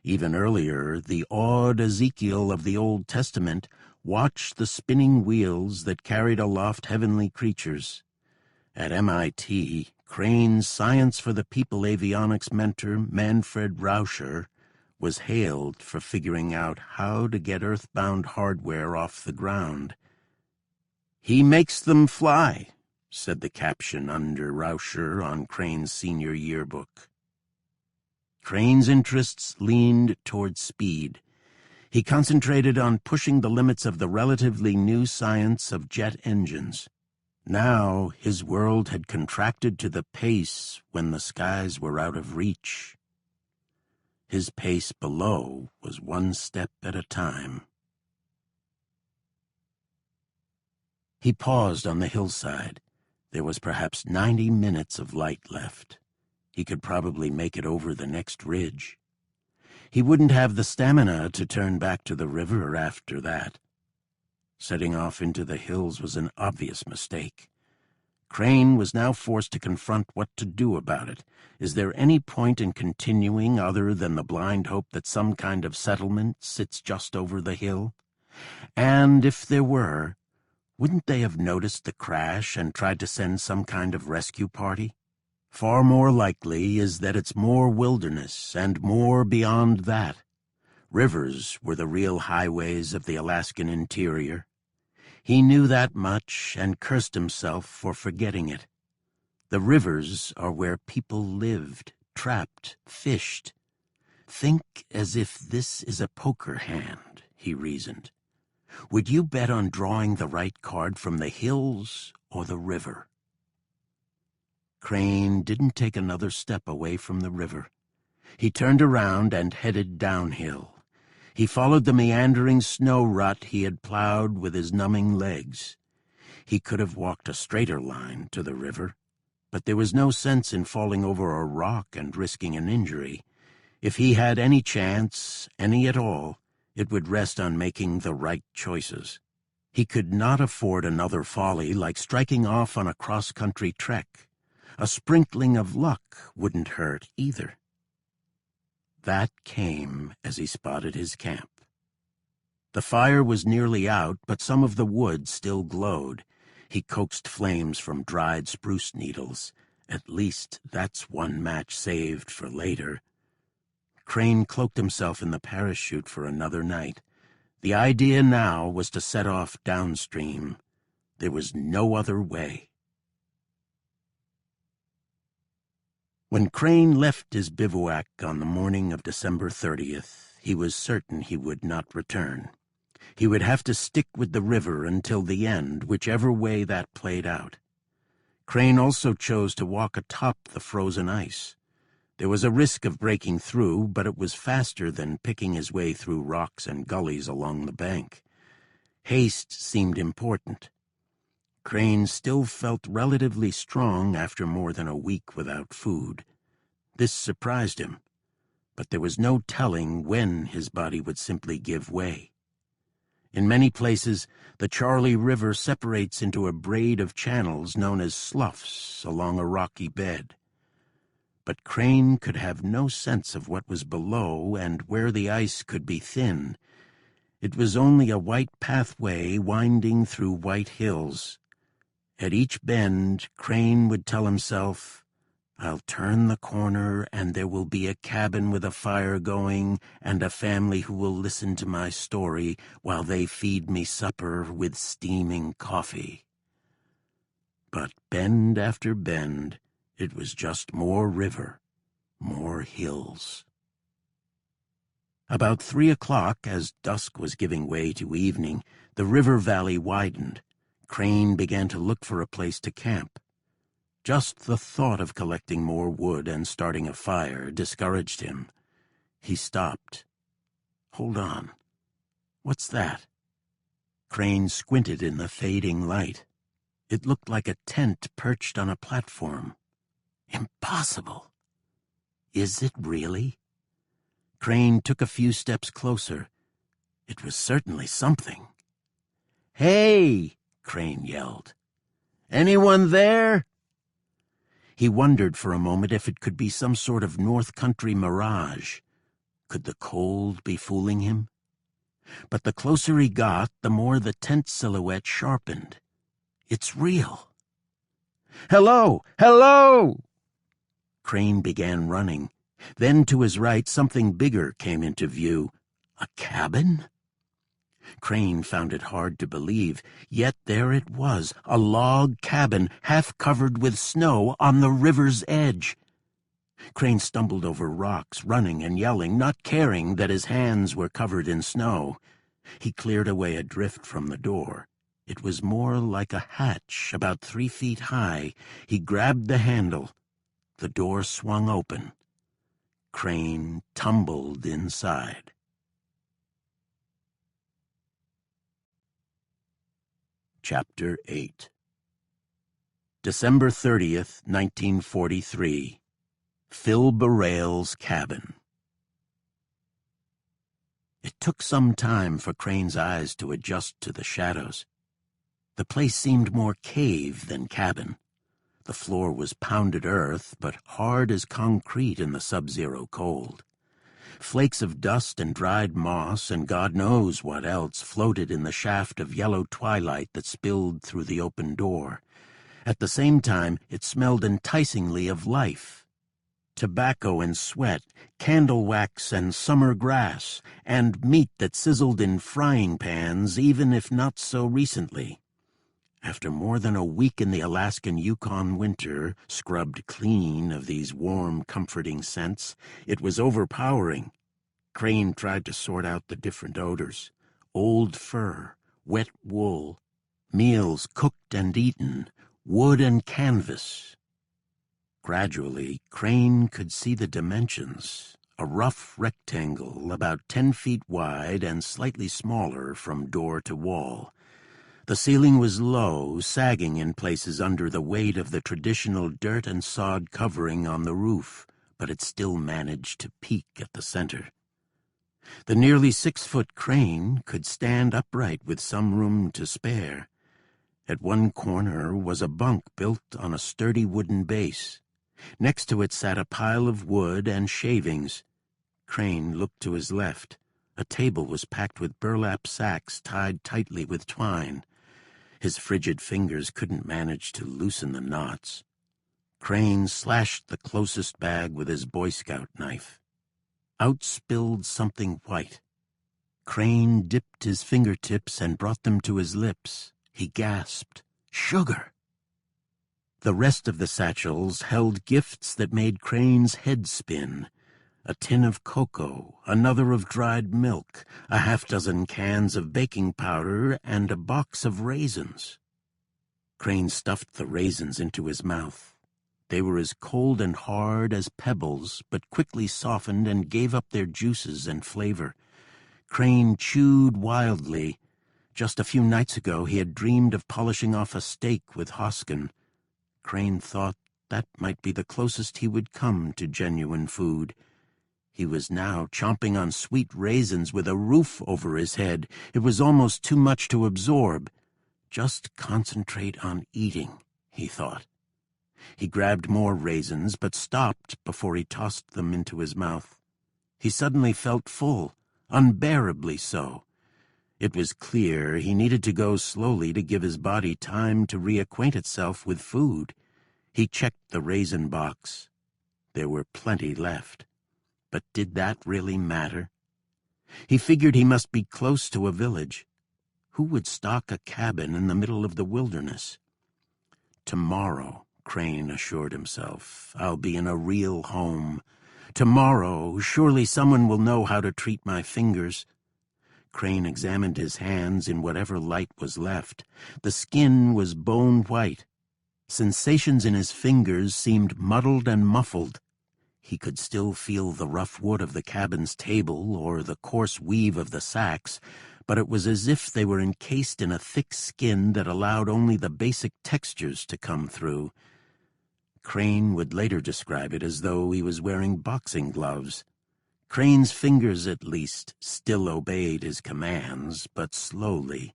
Even earlier, the awed Ezekiel of the Old Testament watched the spinning wheels that carried aloft heavenly creatures. At MIT, Crane's Science for the People avionics mentor, Manfred Rauscher, was hailed for figuring out how to get earthbound hardware off the ground. "He makes them fly," said the caption under Rauscher on Crane's senior yearbook. Crane's interests leaned toward speed. He concentrated on pushing the limits of the relatively new science of jet engines. Now his world had contracted to the pace when the skies were out of reach. His pace below was one step at a time. He paused on the hillside. There was perhaps 90 minutes of light left. He could probably make it over the next ridge. He wouldn't have the stamina to turn back to the river after that. Setting off into the hills was an obvious mistake. Crane was now forced to confront what to do about it. Is there any point in continuing other than the blind hope that some kind of settlement sits just over the hill? And if there were, wouldn't they have noticed the crash and tried to send some kind of rescue party? Far more likely is that it's more wilderness and more beyond that. Rivers were the real highways of the Alaskan interior. He knew that much and cursed himself for forgetting it. The rivers are where people lived, trapped, fished. Think as if this is a poker hand, he reasoned. Would you bet on drawing the right card from the hills or the river? Crane didn't take another step away from the river. He turned around and headed downhill. He followed the meandering snow rut he had plowed with his numbing legs. He could have walked a straighter line to the river, but there was no sense in falling over a rock and risking an injury. If he had any chance, any at all, it would rest on making the right choices. He could not afford another folly like striking off on a cross-country trek. A sprinkling of luck wouldn't hurt either. That came as he spotted his camp. The fire was nearly out, but some of the wood still glowed. He coaxed flames from dried spruce needles. At least that's one match saved for later. Crane cloaked himself in the parachute for another night. The idea now was to set off downstream. There was no other way. When Crane left his bivouac on the morning of December 30th, he was certain he would not return. He would have to stick with the river until the end, whichever way that played out. Crane also chose to walk atop the frozen ice. There was a risk of breaking through, but it was faster than picking his way through rocks and gullies along the bank. Haste seemed important. Crane still felt relatively strong after more than a week without food. This surprised him, but there was no telling when his body would simply give way. In many places, the Charlie River separates into a braid of channels known as sloughs along a rocky bed. But Crane could have no sense of what was below and where the ice could be thin. It was only a white pathway winding through white hills. At each bend, Crane would tell himself, "I'll turn the corner and there will be a cabin with a fire going and a family who will listen to my story while they feed me supper with steaming coffee." But bend after bend, it was just more river, more hills. About 3 o'clock, as dusk was giving way to evening, the river valley widened. Crane began to look for a place to camp. Just the thought of collecting more wood and starting a fire discouraged him. He stopped. Hold on. What's that? Crane squinted in the fading light. It looked like a tent perched on a platform. Impossible. Is it really? Crane took a few steps closer. It was certainly something. "Hey!" Crane yelled. "Anyone there?" He wondered for a moment if it could be some sort of North Country mirage. Could the cold be fooling him? But the closer he got, the more the tent silhouette sharpened. It's real. "Hello! Hello!" Crane began running. Then to his right, something bigger came into view. A cabin? Crane found it hard to believe, yet there it was, a log cabin half covered with snow on the river's edge. Crane stumbled over rocks, running and yelling, not caring that his hands were covered in snow. He cleared away a drift from the door. It was more like a hatch, about 3 feet high. He grabbed the handle. The door swung open. Crane tumbled inside. Chapter 8. December 30th, 1943. Phil Burrell's cabin. It took some time for Crane's eyes to adjust to the shadows. The place seemed more cave than cabin. The floor was pounded earth, but hard as concrete in the subzero cold. Flakes of dust and dried moss and God knows what else floated in the shaft of yellow twilight that spilled through the open door. At the same time, it smelled enticingly of life. Tobacco and sweat, candle wax and summer grass, and meat that sizzled in frying pans even if not so recently. After more than a week in the Alaskan Yukon winter, scrubbed clean of these warm, comforting scents, it was overpowering. Crane tried to sort out the different odors. Old fur, wet wool, meals cooked and eaten, wood and canvas. Gradually, Crane could see the dimensions, a rough rectangle about 10 feet wide and slightly smaller from door to wall. The ceiling was low, sagging in places under the weight of the traditional dirt and sod covering on the roof, but it still managed to peak at the center. The nearly 6-foot crane could stand upright with some room to spare. At one corner was a bunk built on a sturdy wooden base. Next to it sat a pile of wood and shavings. Crane looked to his left. A table was packed with burlap sacks tied tightly with twine. His frigid fingers couldn't manage to loosen the knots. Crane slashed the closest bag with his Boy Scout knife. Out spilled something white. Crane dipped his fingertips and brought them to his lips. He gasped, "Sugar!" The rest of the satchels held gifts that made Crane's head spin. A tin of cocoa, another of dried milk, a half-dozen cans of baking powder, and a box of raisins. Crane stuffed the raisins into his mouth. They were as cold and hard as pebbles, but quickly softened and gave up their juices and flavor. Crane chewed wildly. Just a few nights ago he had dreamed of polishing off a steak with Hoskin. Crane thought that might be the closest he would come to genuine food. He was now chomping on sweet raisins with a roof over his head. It was almost too much to absorb. Just concentrate on eating, he thought. He grabbed more raisins, but stopped before he tossed them into his mouth. He suddenly felt full, unbearably so. It was clear he needed to go slowly to give his body time to reacquaint itself with food. He checked the raisin box. There were plenty left. But did that really matter? He figured he must be close to a village. Who would stock a cabin in the middle of the wilderness? Tomorrow, Crane assured himself, I'll be in a real home. Tomorrow, surely someone will know how to treat my fingers. Crane examined his hands in whatever light was left. The skin was bone white. Sensations in his fingers seemed muddled and muffled. He could still feel the rough wood of the cabin's table or the coarse weave of the sacks, but it was as if they were encased in a thick skin that allowed only the basic textures to come through. Crane would later describe it as though he was wearing boxing gloves. Crane's fingers, at least, still obeyed his commands, but slowly.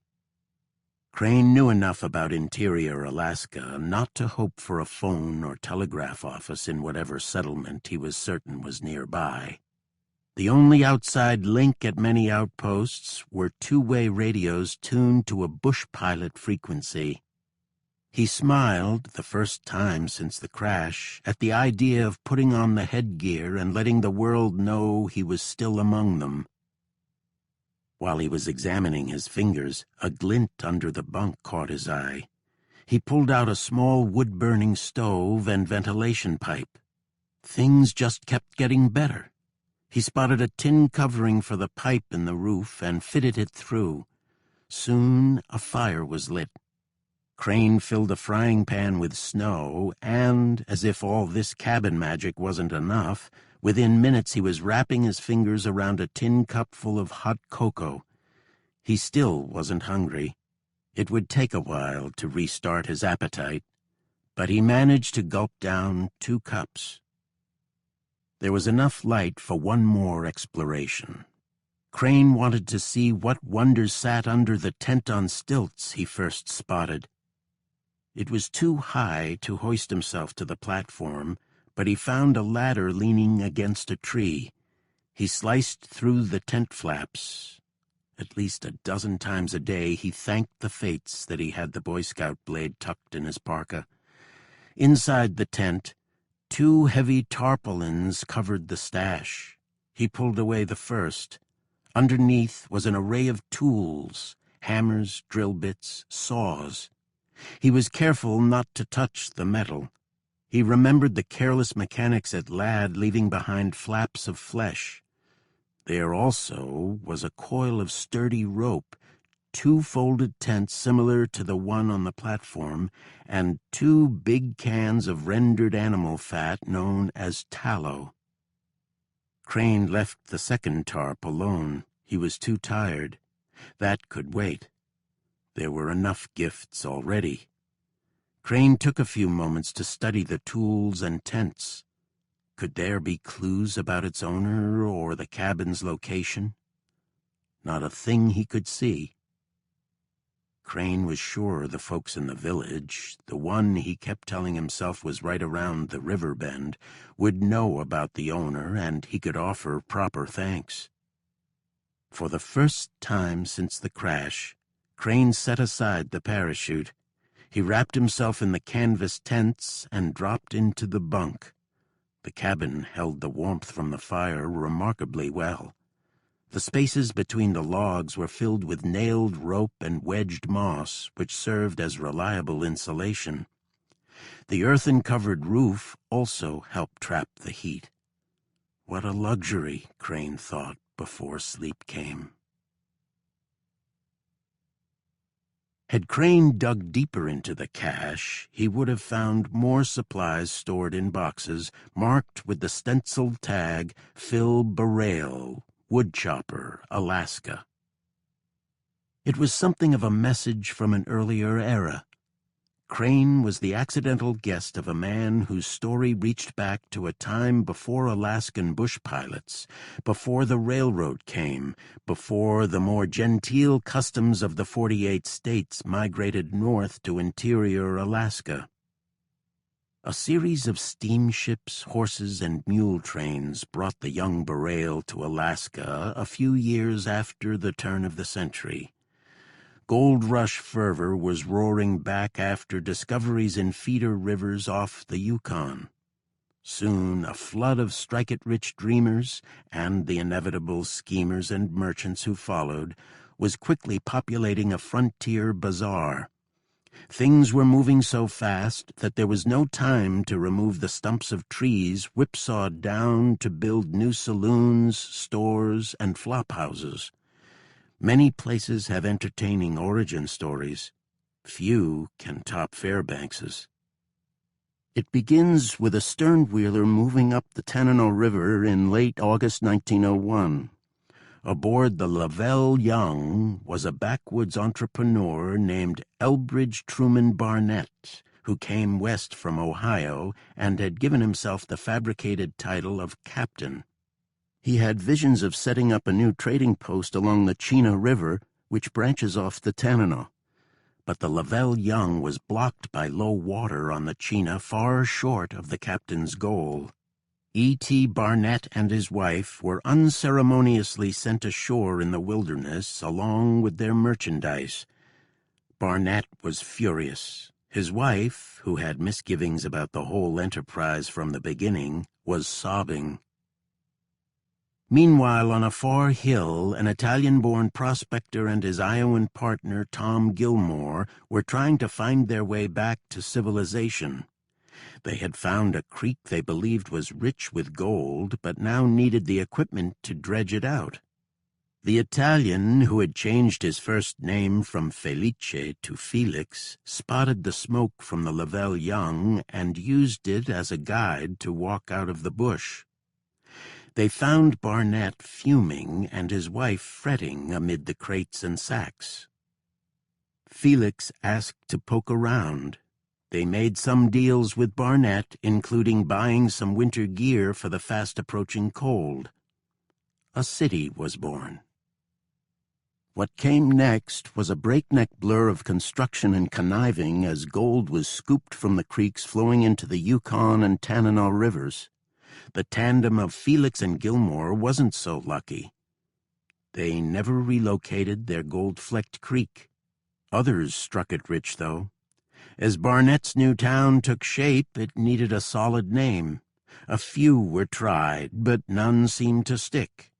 Crane knew enough about interior Alaska not to hope for a phone or telegraph office in whatever settlement he was certain was nearby. The only outside link at many outposts were two-way radios tuned to a bush pilot frequency. He smiled, the first time since the crash, at the idea of putting on the headgear and letting the world know he was still among them. While he was examining his fingers, a glint under the bunk caught his eye. He pulled out a small wood-burning stove and ventilation pipe. Things just kept getting better. He spotted a tin covering for the pipe in the roof and fitted it through. Soon a fire was lit. Crane filled a frying pan with snow, and, as if all this cabin magic wasn't enough, within minutes he was wrapping his fingers around a tin cup full of hot cocoa. He still wasn't hungry. It would take a while to restart his appetite, but he managed to gulp down 2 cups. There was enough light for one more exploration. Crane wanted to see what wonders sat under the tent on stilts he first spotted. It was too high to hoist himself to the platform, but he found a ladder leaning against a tree. He sliced through the tent flaps. At least a dozen times a day he thanked the fates that he had the Boy Scout blade tucked in his parka. Inside the tent, 2 heavy tarpaulins covered the stash. He pulled away the first. Underneath was an array of tools, hammers, drill bits, saws. He was careful not to touch the metal. He remembered the careless mechanics at Ladd leaving behind flaps of flesh. There also was a coil of sturdy rope, 2 folded tents similar to the one on the platform, and 2 big cans of rendered animal fat known as tallow. Crane left the second tarp alone. He was too tired. That could wait. There were enough gifts already. Crane took a few moments to study the tools and tents. Could there be clues about its owner or the cabin's location? Not a thing he could see. Crane was sure the folks in the village, the one he kept telling himself was right around the river bend, would know about the owner, and he could offer proper thanks. For the first time since the crash, Crane set aside the parachute. He wrapped himself in the canvas tents and dropped into the bunk. The cabin held the warmth from the fire remarkably well. The spaces between the logs were filled with nailed rope and wedged moss, which served as reliable insulation. The earthen-covered roof also helped trap the heat. What a luxury, Crane thought before sleep came. Had Crane dug deeper into the cache, he would have found more supplies stored in boxes marked with the stenciled tag Phil Burrell, Woodchopper, Alaska. It was something of a message from an earlier era. Crane was the accidental guest of a man whose story reached back to a time before Alaskan bush pilots, before the railroad came, before the more genteel customs of the 48 states migrated north to interior Alaska. A series of steamships, horses, and mule trains brought the young Burrell to Alaska a few years after the turn of the century. Gold Rush fervor was roaring back after discoveries in feeder rivers off the Yukon. Soon a flood of strike-it-rich dreamers, and the inevitable schemers and merchants who followed, was quickly populating a frontier bazaar. Things were moving so fast that there was no time to remove the stumps of trees whipsawed down to build new saloons, stores, and flop houses. Many places have entertaining origin stories. Few can top Fairbanks's. It begins with a sternwheeler moving up the Tanana River in late August 1901. Aboard the Lavelle Young was a backwoods entrepreneur named Elbridge Truman Barnett, who came west from Ohio and had given himself the fabricated title of captain. He had visions of setting up a new trading post along the Chena River, which branches off the Tanana. But the Lavelle Young was blocked by low water on the Chena, far short of the captain's goal. E.T. Barnett and his wife were unceremoniously sent ashore in the wilderness along with their merchandise. Barnett was furious. His wife, who had misgivings about the whole enterprise from the beginning, was sobbing. Meanwhile, on a far hill, an Italian-born prospector and his Iowan partner, Tom Gilmore, were trying to find their way back to civilization. They had found a creek they believed was rich with gold, but now needed the equipment to dredge it out. The Italian, who had changed his first name from Felice to Felix, spotted the smoke from the Lavelle Young and used it as a guide to walk out of the bush. They found Barnett fuming and his wife fretting amid the crates and sacks. Felix asked to poke around. They made some deals with Barnett, including buying some winter gear for the fast-approaching cold. A city was born. What came next was a breakneck blur of construction and conniving as gold was scooped from the creeks flowing into the Yukon and Tanana rivers. The tandem of Felix and Gilmore wasn't so lucky. They never relocated their gold-flecked creek. Others struck it rich, though. As Barnett's new town took shape, it needed a solid name. A few were tried, but none seemed to stick.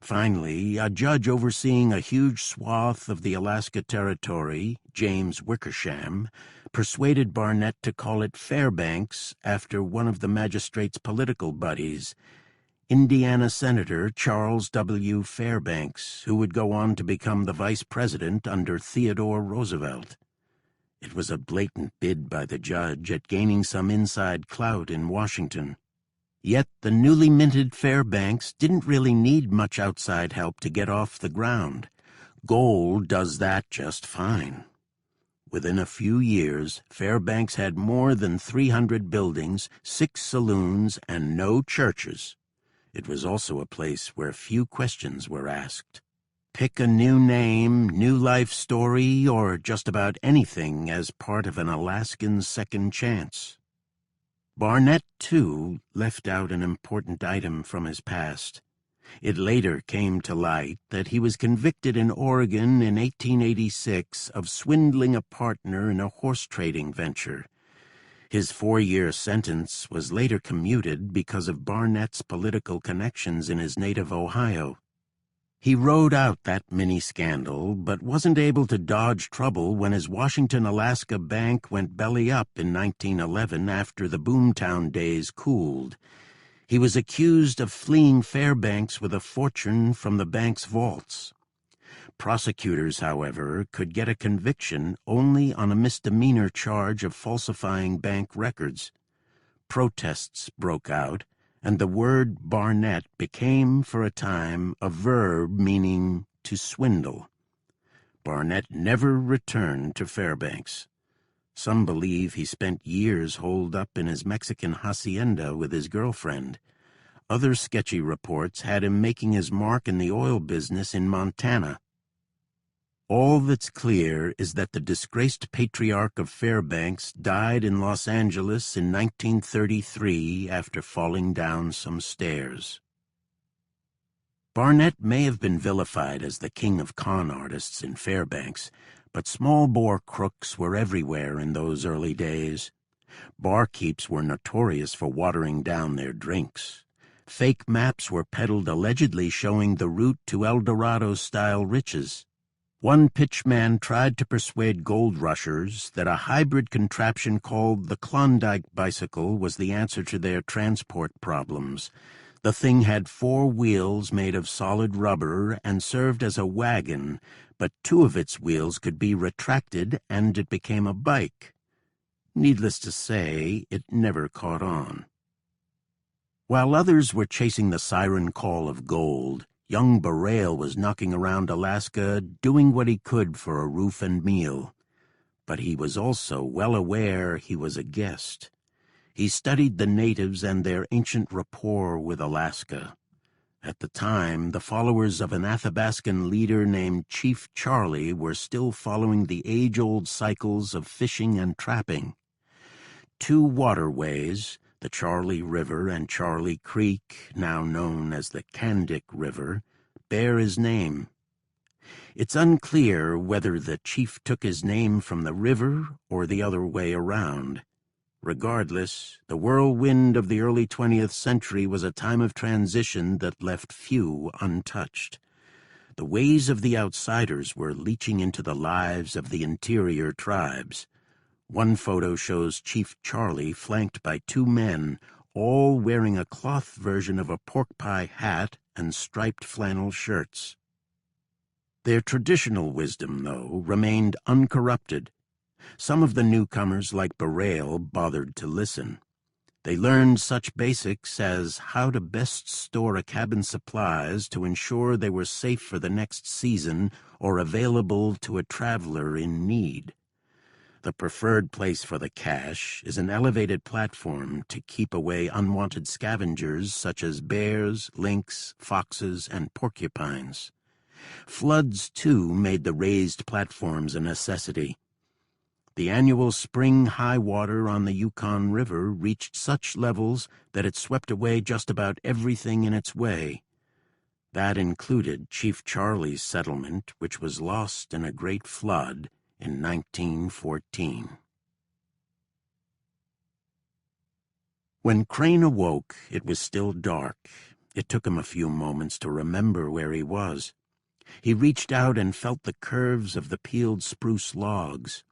Finally, a judge overseeing a huge swath of the Alaska Territory, James Wickersham, persuaded Barnett to call it Fairbanks after one of the magistrate's political buddies, Indiana Senator Charles W. Fairbanks, who would go on to become the vice president under Theodore Roosevelt. It was a blatant bid by the judge at gaining some inside clout in Washington. Yet the newly minted Fairbanks didn't really need much outside help to get off the ground. Gold does that just fine. Within a few years, Fairbanks had more than 300 buildings, 6 saloons, and no churches. It was also a place where few questions were asked. Pick a new name, new life story, or just about anything as part of an Alaskan's second chance. Barnett, too, left out an important item from his past. It later came to light that he was convicted in Oregon in 1886 of swindling a partner in a horse trading venture. His 4-year sentence was later commuted because of Barnett's political connections in his native Ohio. He rode out that mini-scandal, but wasn't able to dodge trouble when his Washington, Alaska bank went belly up in 1911 after the boomtown days cooled. He was accused of fleeing Fairbanks with a fortune from the bank's vaults. Prosecutors, however, could get a conviction only on a misdemeanor charge of falsifying bank records. Protests broke out, and the word Barnett became, for a time, a verb meaning to swindle. Barnett never returned to Fairbanks. Some believe he spent years holed up in his Mexican hacienda with his girlfriend. Other sketchy reports had him making his mark in the oil business in Montana. All that's clear is that the disgraced patriarch of Fairbanks died in Los Angeles in 1933 after falling down some stairs. Barnett may have been vilified as the king of con artists in Fairbanks, but small-bore crooks were everywhere in those early days. Barkeeps were notorious for watering down their drinks. Fake maps were peddled allegedly showing the route to El Dorado-style riches. One pitchman tried to persuade gold rushers that a hybrid contraption called the Klondike bicycle was the answer to their transport problems. The thing had 4 wheels made of solid rubber and served as a wagon, but 2 of its wheels could be retracted and it became a bike. Needless to say, it never caught on. While others were chasing the siren call of gold, young Burrell was knocking around Alaska, doing what he could for a roof and meal. But he was also well aware he was a guest. He studied the natives and their ancient rapport with Alaska. At the time, the followers of an Athabascan leader named Chief Charlie were still following the age-old cycles of fishing and trapping. 2 waterways, the Charlie River and Charlie Creek, now known as the Kandik River, bear his name. It's unclear whether the chief took his name from the river or the other way around. Regardless, the whirlwind of the early 20th century was a time of transition that left few untouched. The ways of the outsiders were leaching into the lives of the interior tribes. One photo shows Chief Charlie flanked by 2 men, all wearing a cloth version of a pork pie hat and striped flannel shirts. Their traditional wisdom, though, remained uncorrupted. Some of the newcomers, like Burrell, bothered to listen. They learned such basics as how to best store a cabin's supplies to ensure they were safe for the next season or available to a traveler in need. The preferred place for the cache is an elevated platform to keep away unwanted scavengers such as bears, lynx, foxes, and porcupines. Floods, too, made the raised platforms a necessity. The annual spring high water on the Yukon River reached such levels that it swept away just about everything in its way. That included Chief Charlie's settlement, which was lost in a great flood in 1914. When Crane awoke, it was still dark. It took him a few moments to remember where he was. He reached out and felt the curves of the peeled spruce logs.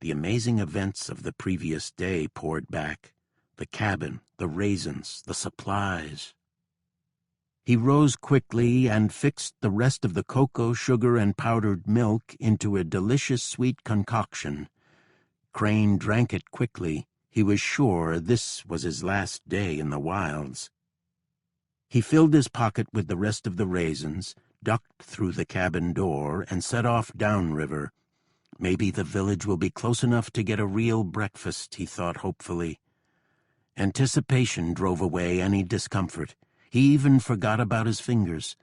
The amazing events of the previous day poured back. The cabin, the raisins, the supplies. He rose quickly and fixed the rest of the cocoa, sugar, and powdered milk into a delicious sweet concoction. Crane drank it quickly. He was sure this was his last day in the wilds. He filled his pocket with the rest of the raisins, ducked through the cabin door, and set off downriver. Maybe the village will be close enough to get a real breakfast, he thought hopefully. Anticipation drove away any discomfort. He even forgot about his fingers.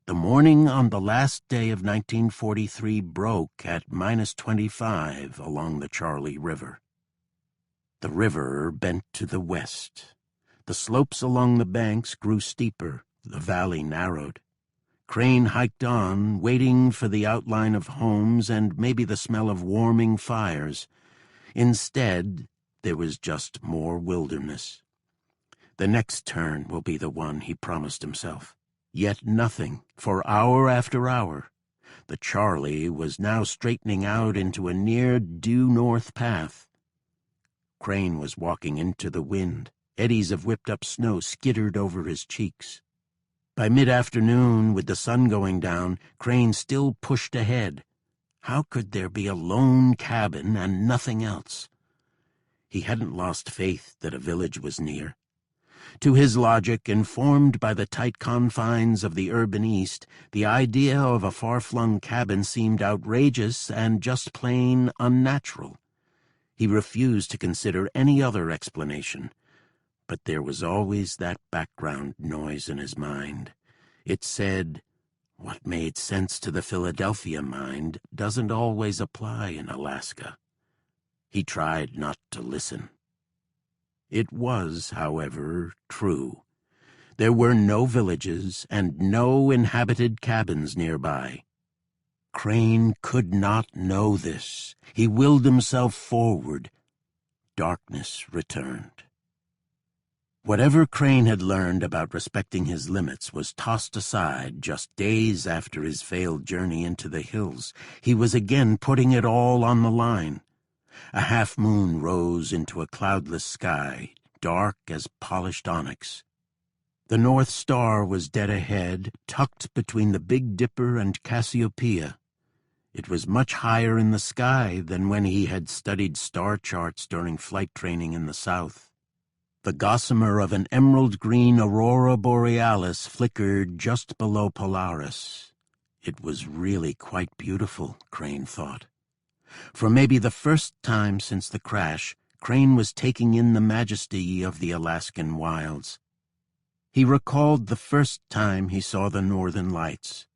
The morning on the last day of 1943 broke at -25 along the Charlie River. The river bent to the west. The slopes along the banks grew steeper, the valley narrowed. Crane hiked on, waiting for the outline of homes and maybe the smell of warming fires. Instead, there was just more wilderness. The next turn will be the one, he promised himself. Yet nothing, for hour after hour. The Charlie was now straightening out into a near due north path. Crane was walking into the wind. Eddies of whipped-up snow skittered over his cheeks. By mid-afternoon, with the sun going down, Crane still pushed ahead. How could there be a lone cabin and nothing else? He hadn't lost faith that a village was near. To his logic, informed by the tight confines of the urban East, the idea of a far-flung cabin seemed outrageous and just plain unnatural. He refused to consider any other explanation. But there was always that background noise in his mind. It said, what made sense to the Philadelphia mind doesn't always apply in Alaska. He tried not to listen. It was, however, true. There were no villages and no inhabited cabins nearby. Crane could not know this. He willed himself forward. Darkness returned. Whatever Crane had learned about respecting his limits was tossed aside just days after his failed journey into the hills. He was again putting it all on the line. A half-moon rose into a cloudless sky, dark as polished onyx. The North Star was dead ahead, tucked between the Big Dipper and Cassiopeia. It was much higher in the sky than when he had studied star charts during flight training in the South. The gossamer of an emerald-green aurora borealis flickered just below Polaris. It was really quite beautiful, Crane thought. For maybe the first time since the crash, Crane was taking in the majesty of the Alaskan wilds. He recalled the first time he saw the Northern Lights.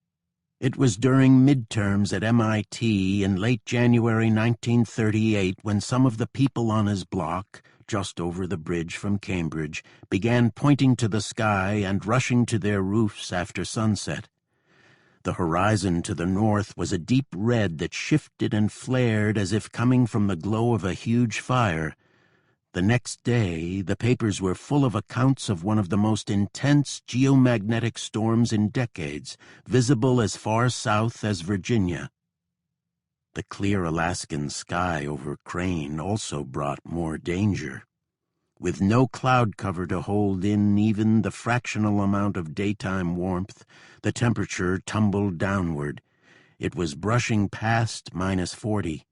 It was during midterms at MIT in late January 1938 when some of the people on his block, just over the bridge from Cambridge, began pointing to the sky and rushing to their roofs after sunset. The horizon to the north was a deep red that shifted and flared as if coming from the glow of a huge fire. The next day, the papers were full of accounts of one of the most intense geomagnetic storms in decades, visible as far south as Virginia. The clear Alaskan sky over Crane also brought more danger. With no cloud cover to hold in even the fractional amount of daytime warmth, the temperature tumbled downward. It was brushing past -40.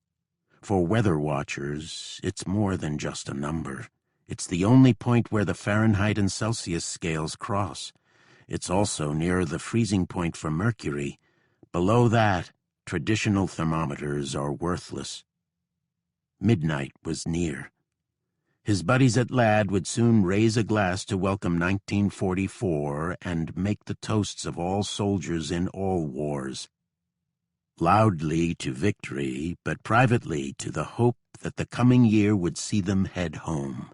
For weather watchers, it's more than just a number. It's the only point where the Fahrenheit and Celsius scales cross. It's also near the freezing point for mercury. Below that, traditional thermometers are worthless. Midnight was near. His buddies at Ladd would soon raise a glass to welcome 1944 and make the toasts of all soldiers in all wars. Loudly to victory, but privately to the hope that the coming year would see them head home.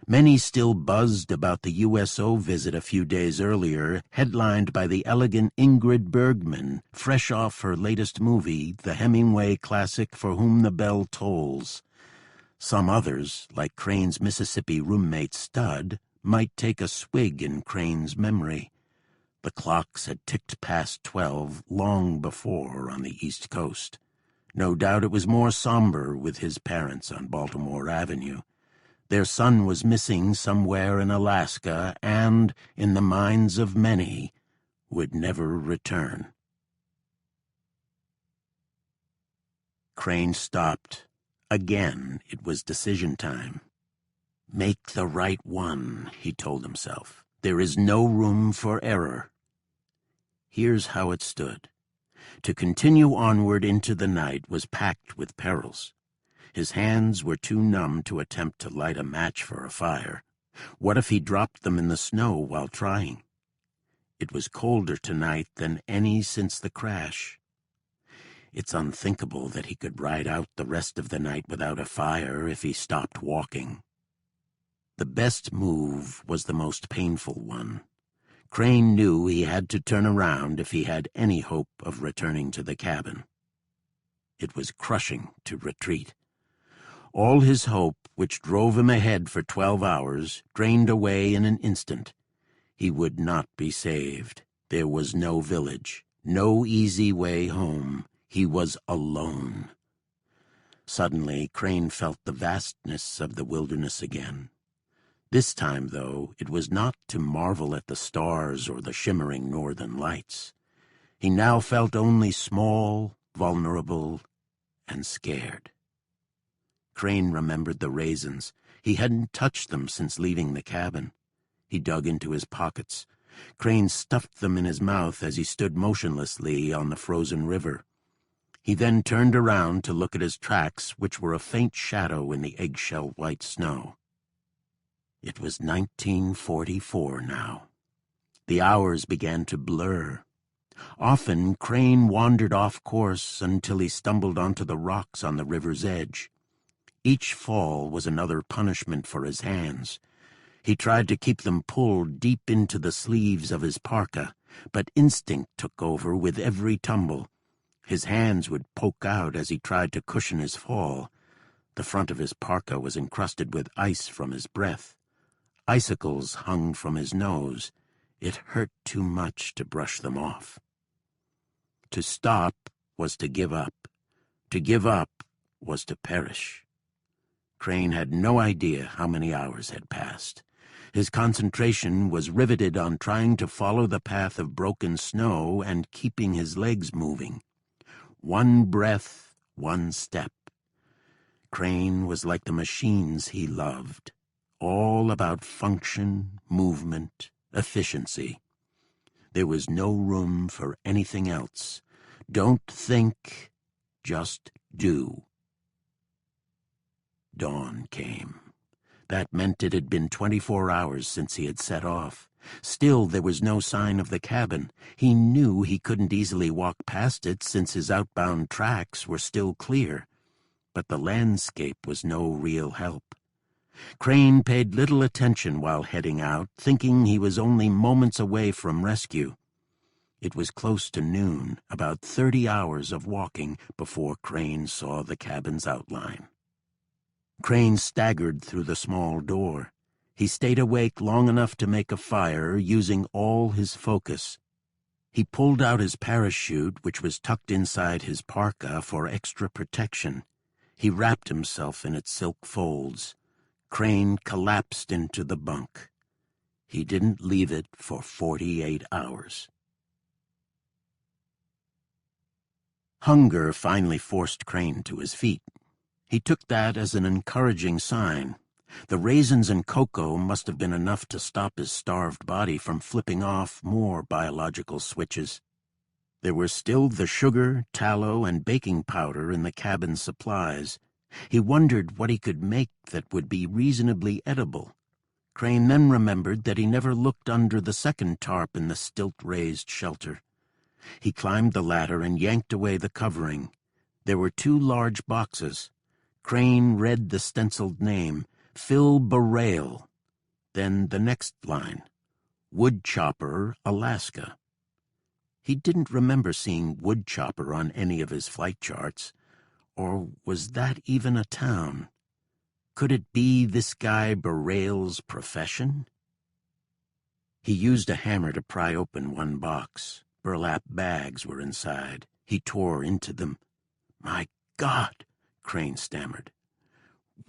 Many still buzzed about the USO visit a few days earlier, headlined by the elegant Ingrid Bergman, fresh off her latest movie, the Hemingway classic For Whom the Bell Tolls. Some others, like Crane's Mississippi roommate Stud, might take a swig in Crane's memory. The clocks had ticked past 12 long before on the East Coast. No doubt it was more somber with his parents on Baltimore Avenue. Their son was missing somewhere in Alaska and, in the minds of many, would never return. Crane stopped. Again, it was decision time. Make the right one, he told himself. There is no room for error. Here's how it stood. To continue onward into the night was packed with perils. His hands were too numb to attempt to light a match for a fire. What if he dropped them in the snow while trying? It was colder tonight than any since the crash. It's unthinkable that he could ride out the rest of the night without a fire if he stopped walking. The best move was the most painful one. Crane knew he had to turn around if he had any hope of returning to the cabin. It was crushing to retreat. All his hope, which drove him ahead for 12 hours, drained away in an instant. He would not be saved. There was no village, no easy way home. He was alone. Suddenly, Crane felt the vastness of the wilderness again. This time, though, it was not to marvel at the stars or the shimmering northern lights. He now felt only small, vulnerable, and scared. Crane remembered the raisins. He hadn't touched them since leaving the cabin. He dug into his pockets. Crane stuffed them in his mouth as he stood motionlessly on the frozen river. He then turned around to look at his tracks, which were a faint shadow in the eggshell-white snow. It was 1944 now. The hours began to blur. Often Crane wandered off course until he stumbled onto the rocks on the river's edge. Each fall was another punishment for his hands. He tried to keep them pulled deep into the sleeves of his parka, but instinct took over with every tumble. His hands would poke out as he tried to cushion his fall. The front of his parka was encrusted with ice from his breath. Icicles hung from his nose. It hurt too much to brush them off. To stop was to give up. To give up was to perish. Crane had no idea how many hours had passed. His concentration was riveted on trying to follow the path of broken snow and keeping his legs moving. One breath, one step. Crane was like the machines he loved, all about function, movement, efficiency. There was no room for anything else. Don't think, just do. Dawn came. That meant it had been 24 hours since he had set off. Still, there was no sign of the cabin. He knew he couldn't easily walk past it since his outbound tracks were still clear. But the landscape was no real help. Crane paid little attention while heading out, thinking he was only moments away from rescue. It was close to noon, about 30 hours of walking before Crane saw the cabin's outline. Crane staggered through the small door. He stayed awake long enough to make a fire, using all his focus. He pulled out his parachute, which was tucked inside his parka for extra protection. He wrapped himself in its silk folds. Crane collapsed into the bunk. He didn't leave it for 48 hours. Hunger finally forced Crane to his feet. He took that as an encouraging sign. The raisins and cocoa must have been enough to stop his starved body from flipping off more biological switches. There were still the sugar, tallow, and baking powder in the cabin supplies. He wondered what he could make that would be reasonably edible. Crane then remembered that he never looked under the second tarp in the stilt-raised shelter. He climbed the ladder and yanked away the covering. There were 2 large boxes. Crane read the stenciled name, Phil Burrell. Then the next line, Woodchopper, Alaska. He didn't remember seeing Woodchopper on any of his flight charts. Or was that even a town? Could it be this guy Burrell's profession? He used a hammer to pry open one box. Burlap bags were inside. He tore into them. "My God," Crane stammered.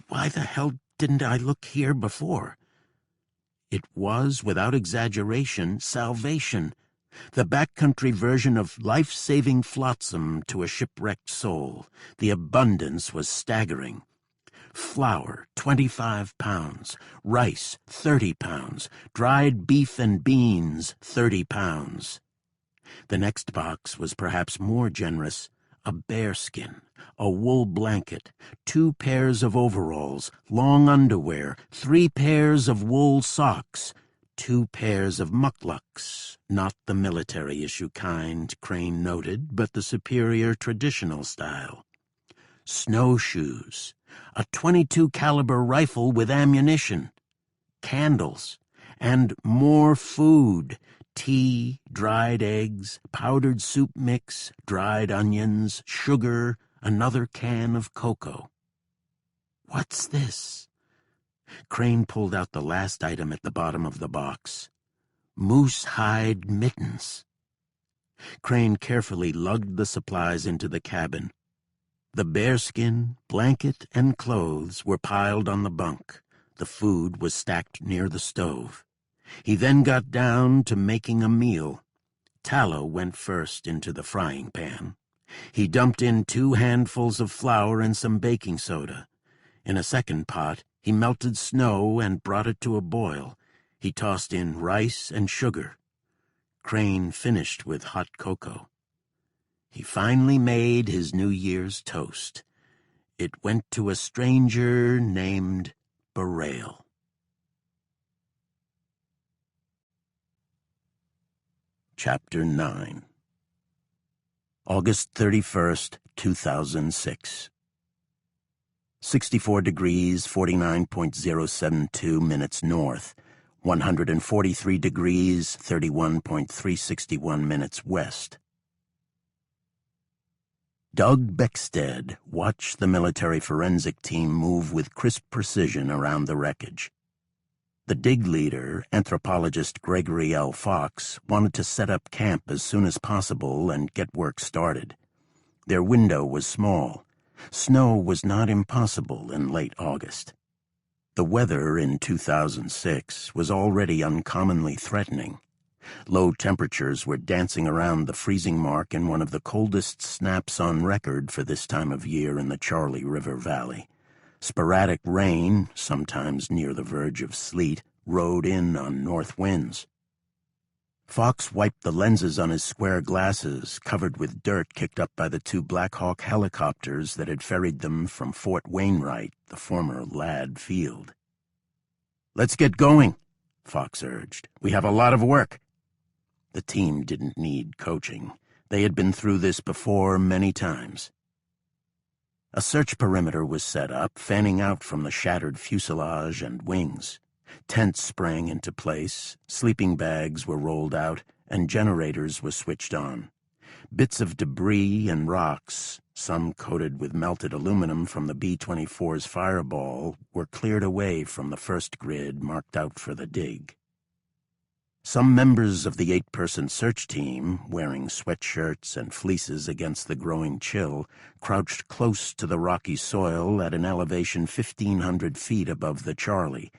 "Why the hell didn't I look here before?" It was, without exaggeration, salvation. The backcountry version of life-saving flotsam to a shipwrecked soul. The abundance was staggering. Flour, 25 pounds. Rice, 30 pounds. Dried beef and beans, 30 pounds. The next box was perhaps more generous: a bearskin, a wool blanket, 2 pairs of overalls, long underwear, 3 pairs of wool socks, 2 pairs of mucklucks, not the military-issue kind, Crane noted, but the superior traditional style. Snowshoes, a .22 caliber rifle with ammunition, candles, and more food: tea, dried eggs, powdered soup mix, dried onions, sugar, another can of cocoa. What's this? Crane pulled out the last item at the bottom of the box: moose hide mittens. Crane carefully lugged the supplies into the cabin. The bearskin, blanket, and clothes were piled on the bunk. The food was stacked near the stove. He then got down to making a meal. Tallow went first into the frying pan. He dumped in 2 handfuls of flour and some baking soda. In a second pot, he melted snow and brought it to a boil. He tossed in rice and sugar. Crane finished with hot cocoa. He finally made his New Year's toast. It went to a stranger named Barail. Chapter 9. August 31st, 2006. 64 degrees, 49.072 minutes north, 143 degrees, 31.361 minutes west. Doug Beckstead watched the military forensic team move with crisp precision around the wreckage. The dig leader, anthropologist Gregory L. Fox, wanted to set up camp as soon as possible and get work started. Their window was small. Snow was not impossible in late August. The weather in 2006 was already uncommonly threatening. Low temperatures were dancing around the freezing mark in one of the coldest snaps on record for this time of year in the Charlie River Valley. Sporadic rain, sometimes near the verge of sleet, rode in on north winds. Fox wiped the lenses on his square glasses, covered with dirt kicked up by the 2 Black Hawk helicopters that had ferried them from Fort Wainwright, the former Ladd Field. "Let's get going," Fox urged. "We have a lot of work." The team didn't need coaching. They had been through this before many times. A search perimeter was set up, fanning out from the shattered fuselage and wings. Tents sprang into place, sleeping bags were rolled out, and generators were switched on. Bits of debris and rocks, some coated with melted aluminum from the B-24's fireball, were cleared away from the first grid marked out for the dig. Some members of the 8-person search team, wearing sweatshirts and fleeces against the growing chill, crouched close to the rocky soil at an elevation 1,500 feet above the Charlie.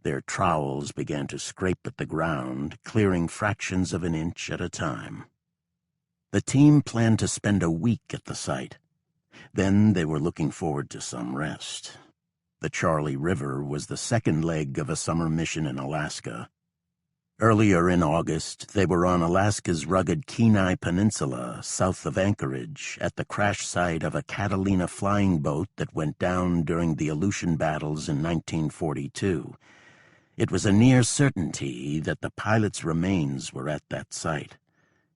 Their trowels began to scrape at the ground, clearing fractions of an inch at a time. The team planned to spend a week at the site. Then they were looking forward to some rest. The Charlie River was the second leg of a summer mission in Alaska. Earlier in August, they were on Alaska's rugged Kenai Peninsula, south of Anchorage, at the crash site of a Catalina flying boat that went down during the Aleutian battles in 1942. It was a near certainty that the pilot's remains were at that site.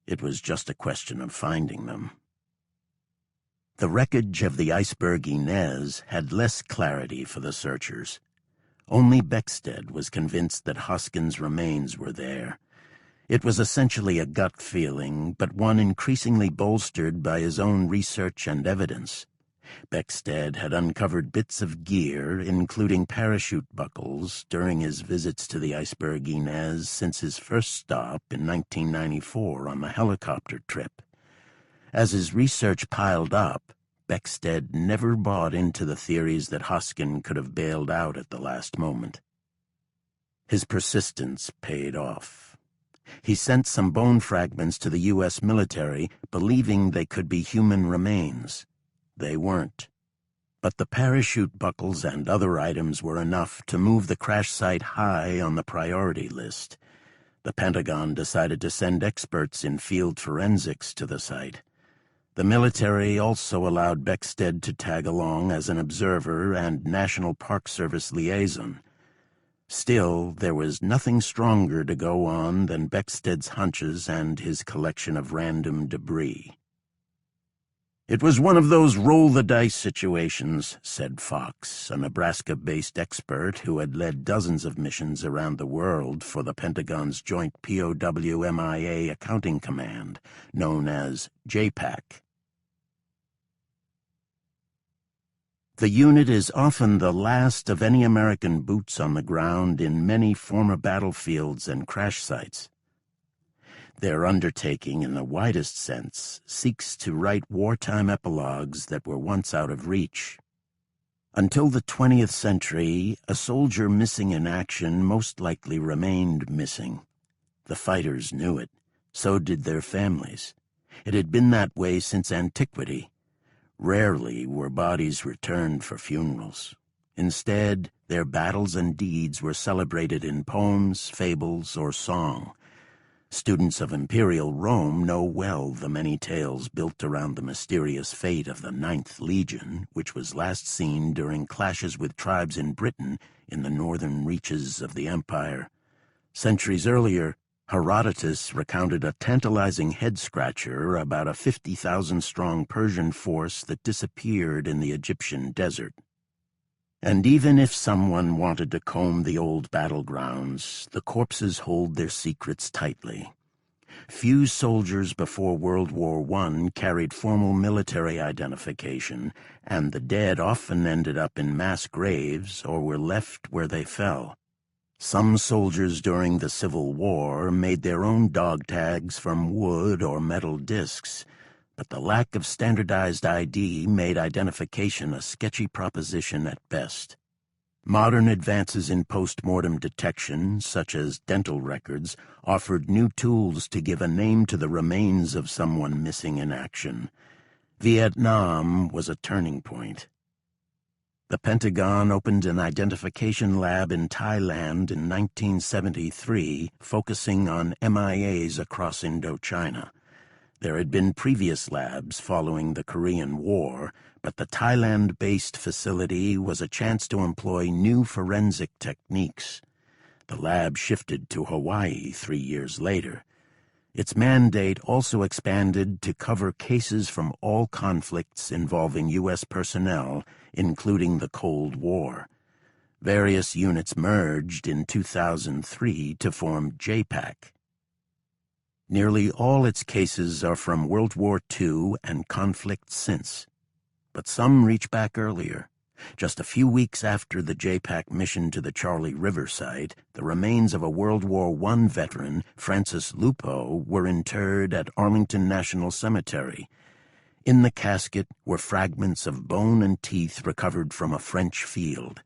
It was just a question of finding them. The wreckage of the iceberg Inez had less clarity for the searchers. Only Beckstead was convinced that Hoskins' remains were there. It was essentially a gut feeling, but one increasingly bolstered by his own research and evidence. Beckstead had uncovered bits of gear, including parachute buckles, during his visits to the iceberg Inez since his first stop in 1994 on the helicopter trip. As his research piled up, Beckstead never bought into the theories that Hoskin could have bailed out at the last moment. His persistence paid off. He sent some bone fragments to the U.S. military, believing they could be human remains. They weren't. But the parachute buckles and other items were enough to move the crash site high on the priority list. The Pentagon decided to send experts in field forensics to the site. The military also allowed Beckstead to tag along as an observer and National Park Service liaison. Still, there was nothing stronger to go on than Beckstead's hunches and his collection of random debris. "It was one of those roll-the-dice situations," said Fox, a Nebraska-based expert who had led dozens of missions around the world for the Pentagon's Joint POW-MIA Accounting Command, known as JPAC. The unit is often the last of any American boots on the ground in many former battlefields and crash sites. Their undertaking, in the widest sense, seeks to write wartime epilogues that were once out of reach. Until the 20th century, a soldier missing in action most likely remained missing. The fighters knew it. So did their families. It had been that way since antiquity. Rarely were bodies returned for funerals. Instead, their battles and deeds were celebrated in poems, fables, or song. Students of Imperial Rome know well the many tales built around the mysterious fate of the 9th Legion, which was last seen during clashes with tribes in Britain in the northern reaches of the Empire. Centuries earlier, Herodotus recounted a tantalizing head-scratcher about a 50,000-strong Persian force that disappeared in the Egyptian desert. And even if someone wanted to comb the old battlegrounds, the corpses hold their secrets tightly. Few soldiers before World War I carried formal military identification, and the dead often ended up in mass graves or were left where they fell. Some soldiers during the Civil War made their own dog tags from wood or metal discs, but the lack of standardized ID made identification a sketchy proposition at best. Modern advances in post-mortem detection, such as dental records, offered new tools to give a name to the remains of someone missing in action. Vietnam was a turning point. The Pentagon opened an identification lab in Thailand in 1973, focusing on MIAs across Indochina. There had been previous labs following the Korean War, but the Thailand-based facility was a chance to employ new forensic techniques. The lab shifted to Hawaii 3 years later. Its mandate also expanded to cover cases from all conflicts involving U.S. personnel, including the Cold War. Various units merged in 2003 to form JPAC. Nearly all its cases are from World War II and conflicts since, but some reach back earlier. Just a few weeks after the JPAC mission to the Charlie River site, the remains of a World War I veteran, Francis Lupo, were interred at Arlington National Cemetery. In the casket were fragments of bone and teeth recovered from a French field.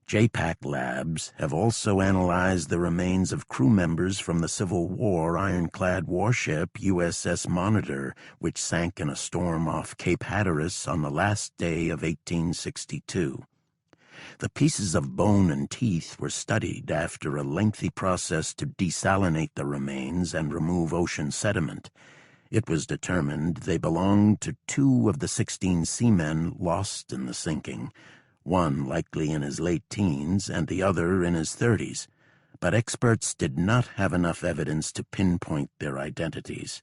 JPAC labs have also analyzed the remains of crew members from the Civil War ironclad warship USS Monitor, which sank in a storm off Cape Hatteras on the last day of 1862. The pieces of bone and teeth were studied after a lengthy process to desalinate the remains and remove ocean sediment. It was determined they belonged to 2 of the 16 seamen lost in the sinking, one likely in his late teens and the other in his 30s, but experts did not have enough evidence to pinpoint their identities.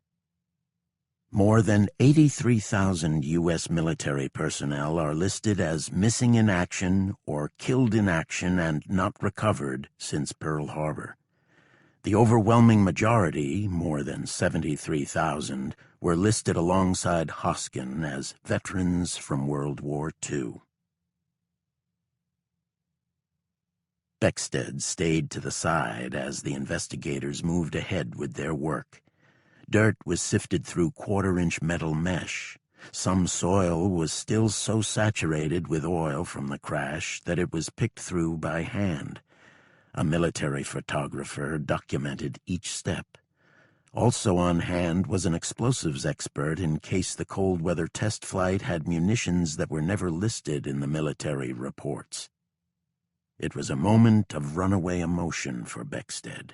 More than 83,000 U.S. military personnel are listed as missing in action or killed in action and not recovered since Pearl Harbor. The overwhelming majority, more than 73,000, were listed alongside Hoskin as veterans from World War II. Beckstead stayed to the side as the investigators moved ahead with their work. Dirt was sifted through quarter-inch metal mesh. Some soil was still so saturated with oil from the crash that it was picked through by hand. A military photographer documented each step. Also on hand was an explosives expert in case the cold-weather test flight had munitions that were never listed in the military reports. It was a moment of runaway emotion for Beckstead.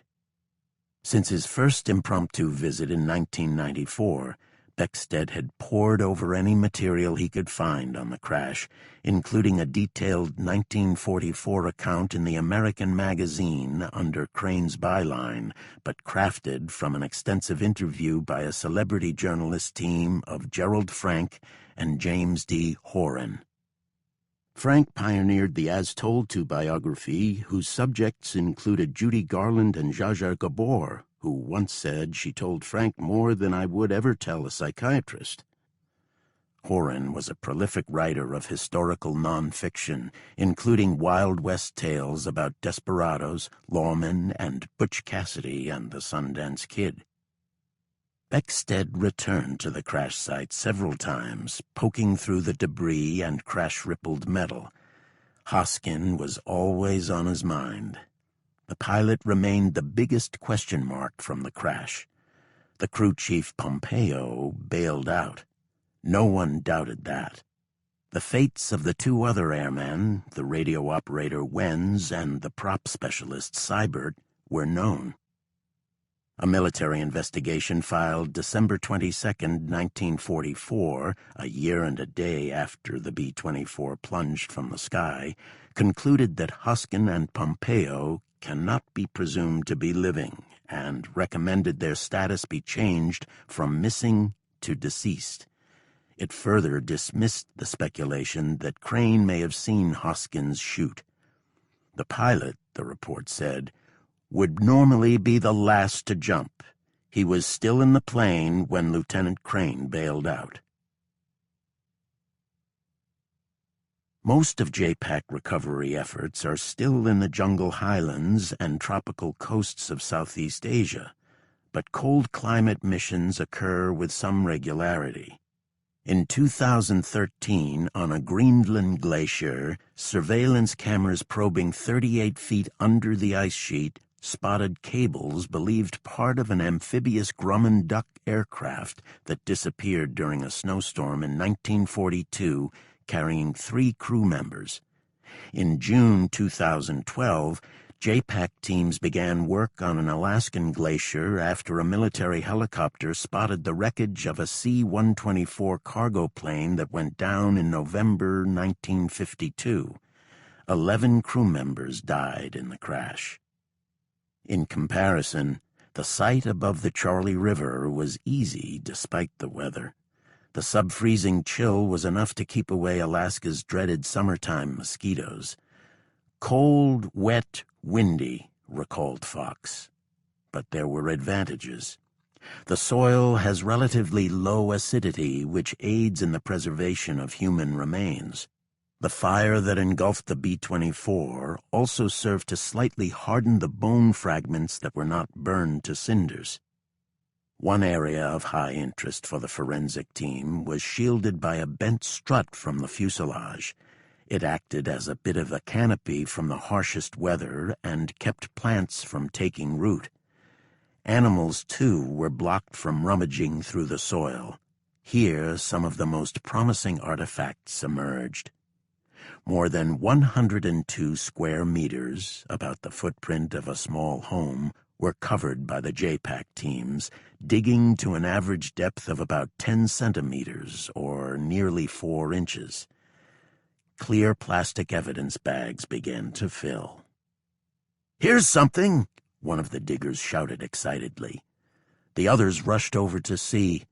Since his first impromptu visit in 1994, Beckstead had pored over any material he could find on the crash, including a detailed 1944 account in the American Magazine under Crane's byline, but crafted from an extensive interview by a celebrity journalist team of Gerald Frank and James D. Horan. Frank pioneered the As Told To biography, whose subjects included Judy Garland and Zsa Zsa Gabor, who once said she told Frank more than I would ever tell a psychiatrist. Horan was a prolific writer of historical nonfiction, including Wild West tales about desperados, lawmen, and Butch Cassidy and the Sundance Kid. Beckstead returned to the crash site several times, poking through the debris and crash-rippled metal. Hoskin was always on his mind. The pilot remained the biggest question mark from the crash. The crew chief Pompeo bailed out. No one doubted that. The fates of the two other airmen, the radio operator Wenz and the prop specialist Seibert, were known. A military investigation filed December 22, 1944, a year and a day after the B-24 plunged from the sky, concluded that Hoskin and Pompeo cannot be presumed to be living and recommended their status be changed from missing to deceased. It further dismissed the speculation that Crane may have seen Hoskins shoot. The pilot, the report said, would normally be the last to jump. He was still in the plane when Lieutenant Crane bailed out. Most of JPAC recovery efforts are still in the jungle highlands and tropical coasts of Southeast Asia, but cold climate missions occur with some regularity. In 2013, on a Greenland glacier, surveillance cameras probing 38 feet under the ice sheet spotted cables believed part of an amphibious Grumman duck aircraft that disappeared during a snowstorm in 1942, carrying 3 crew members. In June 2012, JPAC teams began work on an Alaskan glacier after a military helicopter spotted the wreckage of a C-124 cargo plane that went down in November 1952. 11 crew members died in the crash. In comparison, the site above the Charlie River was easy despite the weather. The sub-freezing chill was enough to keep away Alaska's dreaded summertime mosquitoes. Cold, wet, windy, recalled Fox. But there were advantages. The soil has relatively low acidity, which aids in the preservation of human remains. The fire that engulfed the B-24 also served to slightly harden the bone fragments that were not burned to cinders. One area of high interest for the forensic team was shielded by a bent strut from the fuselage. It acted as a bit of a canopy from the harshest weather and kept plants from taking root. Animals, too, were blocked from rummaging through the soil. Here, some of the most promising artifacts emerged. More than 102 square meters, about the footprint of a small home, were covered by the JPAC teams, digging to an average depth of about 10 centimeters, or nearly 4 inches. Clear plastic evidence bags began to fill. "Here's something!" one of the diggers shouted excitedly. The others rushed over to see.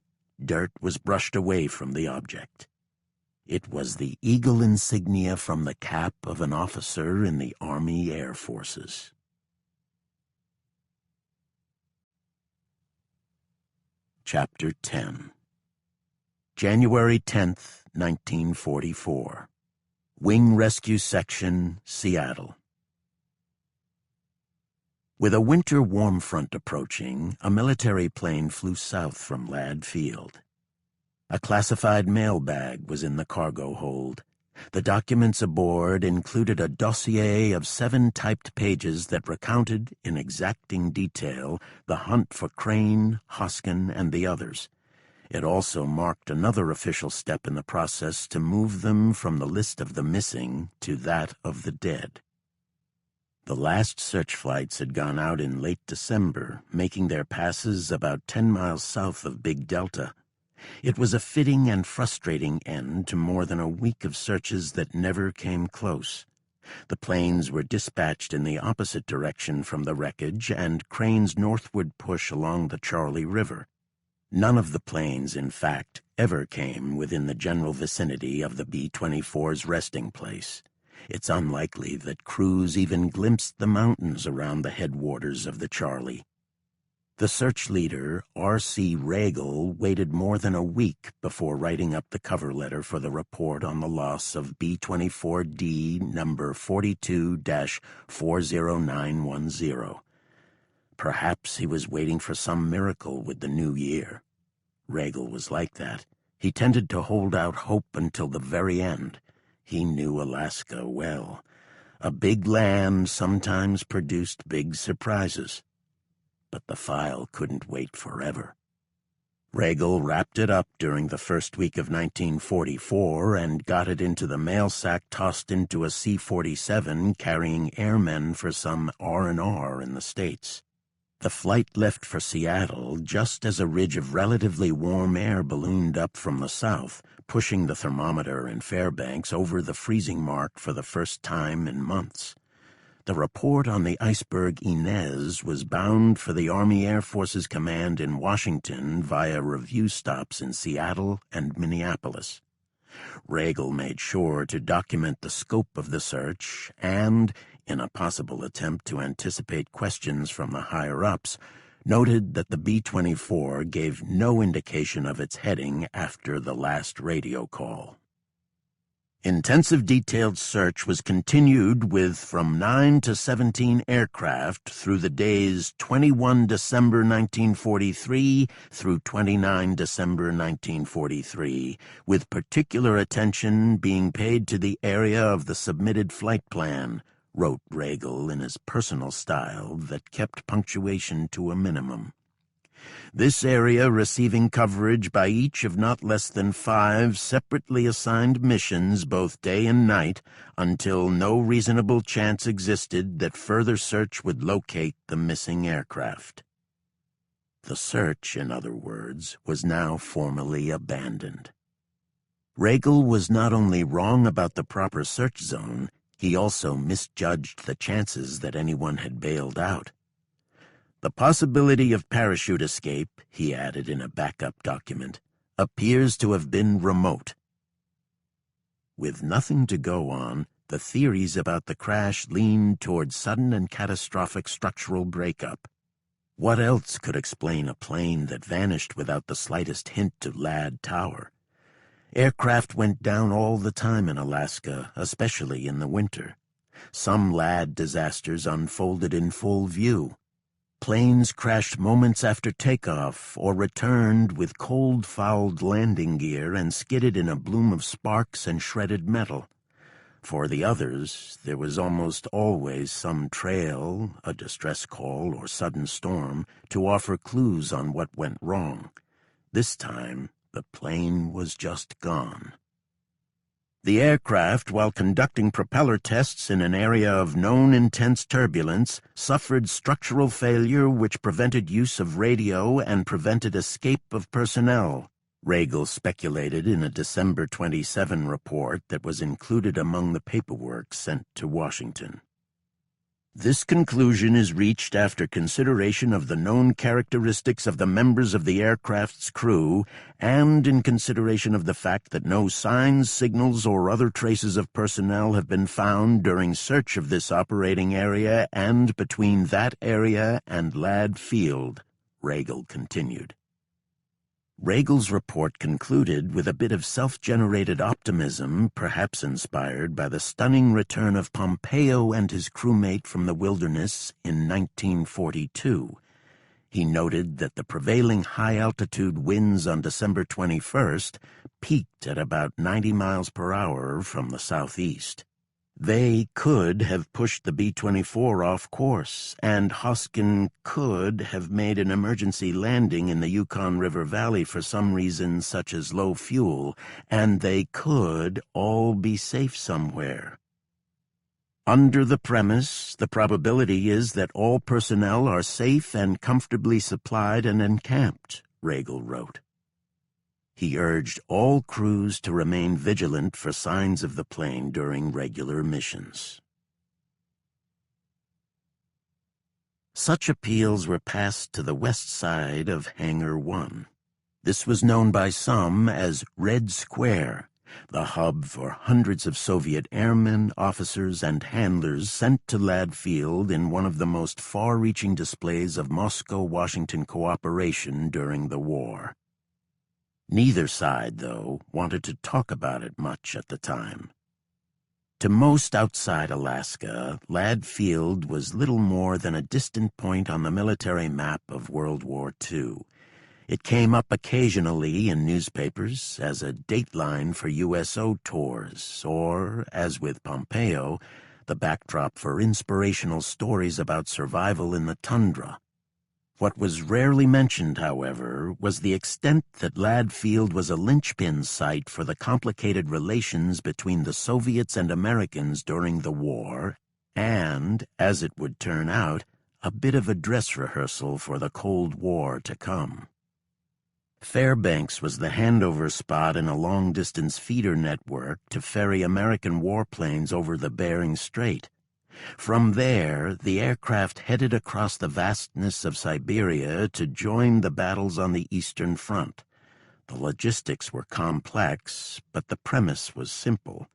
Dirt was brushed away from the object. It was the eagle insignia from the cap of an officer in the Army Air Forces. Chapter 10. January 10th, 1944. Wing Rescue Section, Seattle. With a winter warm front approaching, a military plane flew south from Ladd Field. A classified mail bag was in the cargo hold. The documents aboard included a dossier of 7 typed pages that recounted, in exacting detail, the hunt for Crane, Hoskin, and the others. It also marked another official step in the process to move them from the list of the missing to that of the dead. The last search flights had gone out in late December, making their passes about 10 miles south of Big Delta. It was a fitting and frustrating end to more than a week of searches that never came close. The planes were dispatched in the opposite direction from the wreckage and Crane's northward push along the Charlie River. None of the planes, in fact, ever came within the general vicinity of the B-24's resting place. It's unlikely that crews even glimpsed the mountains around the headwaters of the Charlie. The search leader, R.C. Regal, waited more than a week before writing up the cover letter for the report on the loss of B-24D number 42-40910. Perhaps he was waiting for some miracle with the new year. Regal was like that. He tended to hold out hope until the very end. He knew Alaska well. A big land sometimes produced big surprises. But the file couldn't wait forever. Regal wrapped it up during the first week of 1944 and got it into the mail sack tossed into a C-47 carrying airmen for some R&R in the States. The flight left for Seattle just as a ridge of relatively warm air ballooned up from the south, pushing the thermometer in Fairbanks over the freezing mark for the first time in months. The report on the iceberg Inez was bound for the Army Air Forces Command in Washington via review stops in Seattle and Minneapolis. Regal made sure to document the scope of the search and, in a possible attempt to anticipate questions from the higher-ups, noted that the B-24 gave no indication of its heading after the last radio call. Intensive detailed search was continued with from 9 to 17 aircraft through the days 21 December 1943 through 29 December 1943, with particular attention being paid to the area of the submitted flight plan, wrote Regal in his personal style that kept punctuation to a minimum. This area receiving coverage by each of not less than 5 separately assigned missions both day and night until no reasonable chance existed that further search would locate the missing aircraft. The search, in other words, was now formally abandoned. Regal was not only wrong about the proper search zone, he also misjudged the chances that anyone had bailed out. The possibility of parachute escape, he added in a backup document, appears to have been remote. With nothing to go on, the theories about the crash leaned toward sudden and catastrophic structural breakup. What else could explain a plane that vanished without the slightest hint to Ladd Tower? Aircraft went down all the time in Alaska, especially in the winter. Some Ladd disasters unfolded in full view. Planes crashed moments after takeoff or returned with cold-fouled landing gear and skidded in a bloom of sparks and shredded metal. For the others, there was almost always some trail, a distress call or sudden storm, to offer clues on what went wrong. This time, the plane was just gone. The aircraft, while conducting propeller tests in an area of known intense turbulence, suffered structural failure which prevented use of radio and prevented escape of personnel, Regal speculated in a December 27 report that was included among the paperwork sent to Washington. This conclusion is reached after consideration of the known characteristics of the members of the aircraft's crew and in consideration of the fact that no signs, signals, or other traces of personnel have been found during search of this operating area and between that area and Ladd Field, Regal continued. Regal's report concluded with a bit of self-generated optimism, perhaps inspired by the stunning return of Pompeo and his crewmate from the wilderness in 1942. He noted that the prevailing high-altitude winds on December 21st peaked at about 90 miles per hour from the southeast. They could have pushed the B-24 off course, and Hoskin could have made an emergency landing in the Yukon River Valley for some reason such as low fuel, and they could all be safe somewhere. Under the premise, the probability is that all personnel are safe and comfortably supplied and encamped, Regal wrote. He urged all crews to remain vigilant for signs of the plane during regular missions. Such appeals were passed to the west side of Hangar 1. This was known by some as Red Square, the hub for hundreds of Soviet airmen, officers, and handlers sent to Ladd Field in one of the most far-reaching displays of Moscow-Washington cooperation during the war. Neither side, though, wanted to talk about it much at the time. To most outside Alaska, Ladd Field was little more than a distant point on the military map of World War II. It came up occasionally in newspapers as a dateline for USO tours, or, as with Pompeo, the backdrop for inspirational stories about survival in the tundra. What was rarely mentioned, however, was the extent that Ladd Field was a linchpin site for the complicated relations between the Soviets and Americans during the war, and, as it would turn out, a bit of a dress rehearsal for the Cold War to come. Fairbanks was the handover spot in a long-distance feeder network to ferry American warplanes over the Bering Strait. From there, the aircraft headed across the vastness of Siberia to join the battles on the Eastern Front. The logistics were complex, but the premise was simple.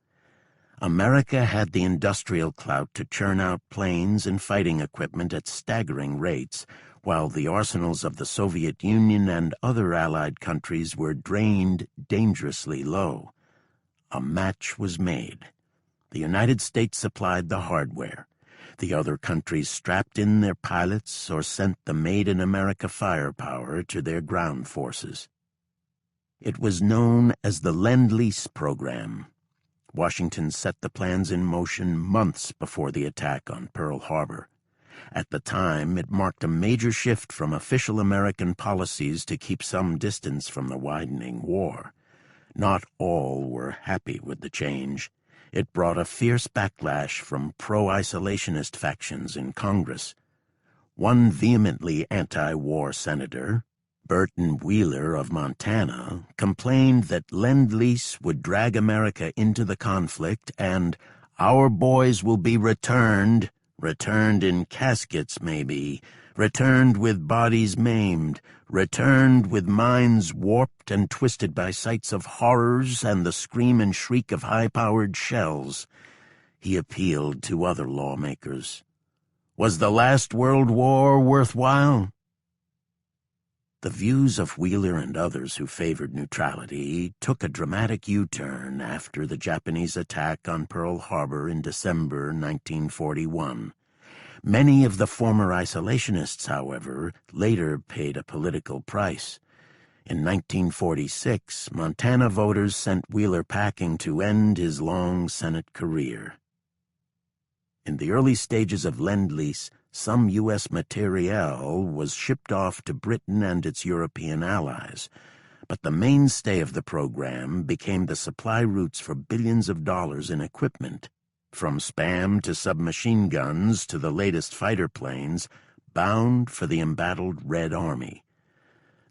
America had the industrial clout to churn out planes and fighting equipment at staggering rates, while the arsenals of the Soviet Union and other Allied countries were drained dangerously low. A match was made. The United States supplied the hardware. The other countries strapped in their pilots or sent the made-in-America firepower to their ground forces. It was known as the Lend-Lease program. Washington set the plans in motion months before the attack on Pearl Harbor. At the time, it marked a major shift from official American policies to keep some distance from the widening war. Not all were happy with the change. It brought a fierce backlash from pro-isolationist factions in Congress. One vehemently anti-war senator, Burton Wheeler of Montana, complained that Lend-Lease would drag America into the conflict and "our boys will be returned in caskets maybe, returned with bodies maimed, returned with minds warped and twisted by sights of horrors and the scream and shriek of high-powered shells." He appealed to other lawmakers. Was the last World War worthwhile? The views of Wheeler and others who favored neutrality took a dramatic U-turn after the Japanese attack on Pearl Harbor in December 1941. Many of the former isolationists, however, later paid a political price. In 1946, Montana voters sent Wheeler packing to end his long Senate career. In the early stages of Lend-Lease, some U.S. materiel was shipped off to Britain and its European allies, but the mainstay of the program became the supply routes for billions of dollars in equipment, from Spam to submachine guns to the latest fighter planes, bound for the embattled Red Army.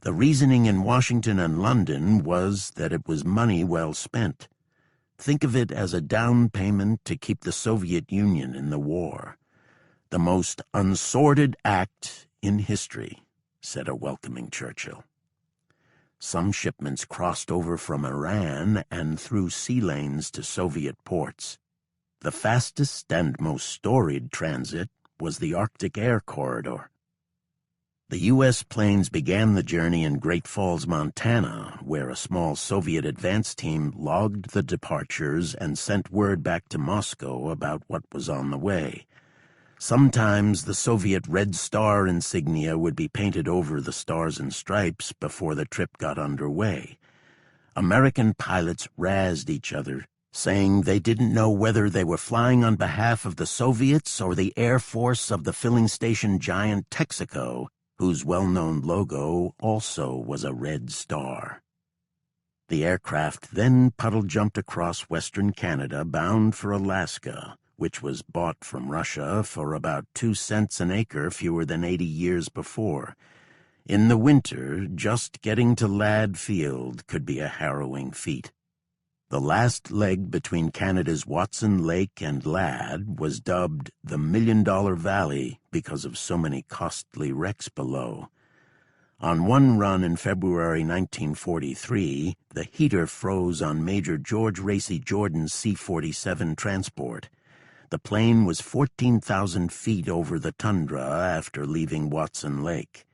The reasoning in Washington and London was that it was money well spent. Think of it as a down payment to keep the Soviet Union in the war. The most unsordid act in history, said a welcoming Churchill. Some shipments crossed over from Iran and through sea lanes to Soviet ports. The fastest and most storied transit was the Arctic Air Corridor. The U.S. planes began the journey in Great Falls, Montana, where a small Soviet advance team logged the departures and sent word back to Moscow about what was on the way. Sometimes the Soviet Red Star insignia would be painted over the stars and stripes before the trip got underway. American pilots razzed each other, saying they didn't know whether they were flying on behalf of the Soviets or the Air Force of the filling station giant Texaco, whose well-known logo also was a red star. The aircraft then puddle-jumped across western Canada, bound for Alaska, which was bought from Russia for about 2 cents an acre fewer than 80 years before. In the winter, just getting to Ladd Field could be a harrowing feat. The last leg between Canada's Watson Lake and Ladd was dubbed the $1 Million Valley because of so many costly wrecks below. On one run in February 1943, the heater froze on Major George Racy Jordan's C-47 transport. The plane was 14,000 feet over the tundra after leaving Watson Lake.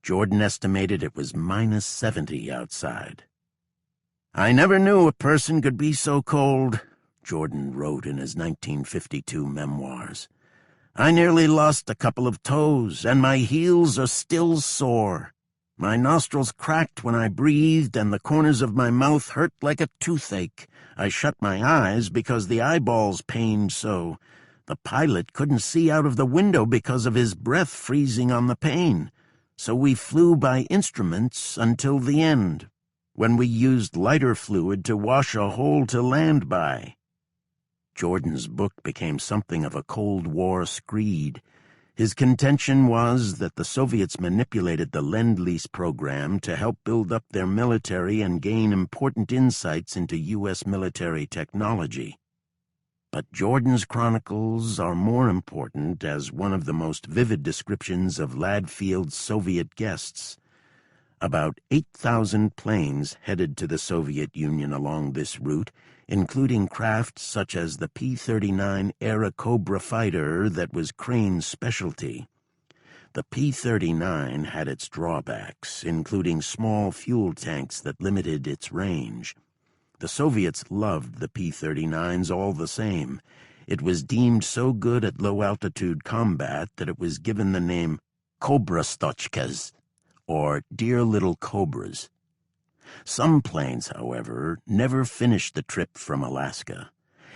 Jordan estimated it was minus 70 outside. "I never knew a person could be so cold," Jordan wrote in his 1952 memoirs. "I nearly lost a couple of toes, and my heels are still sore. My nostrils cracked when I breathed, and the corners of my mouth hurt like a toothache. I shut my eyes because the eyeballs pained so. The pilot couldn't see out of the window because of his breath freezing on the pane. So we flew by instruments until the end, when we used lighter fluid to wash a hole to land by." Jordan's book became something of a Cold War screed. His contention was that the Soviets manipulated the Lend-Lease program to help build up their military and gain important insights into U.S. military technology. But Jordan's chronicles are more important as one of the most vivid descriptions of Ladd Field's Soviet guests. About 8,000 planes headed to the Soviet Union along this route, including craft such as the P-39 Era Cobra fighter that was Crane's specialty. The P-39 had its drawbacks, including small fuel tanks that limited its range. The Soviets loved the P-39s all the same. It was deemed so good at low-altitude combat that it was given the name Kobrastochkas, or Dear Little Cobras. Some planes, however, never finished the trip from Alaska.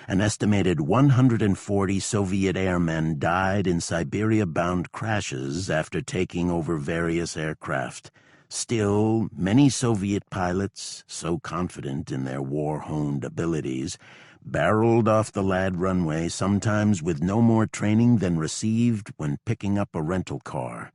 An estimated 140 Soviet airmen died in Siberia-bound crashes after taking over various aircraft. Still, many Soviet pilots, so confident in their war-honed abilities, barreled off the Ladd runway, sometimes with no more training than received when picking up a rental car.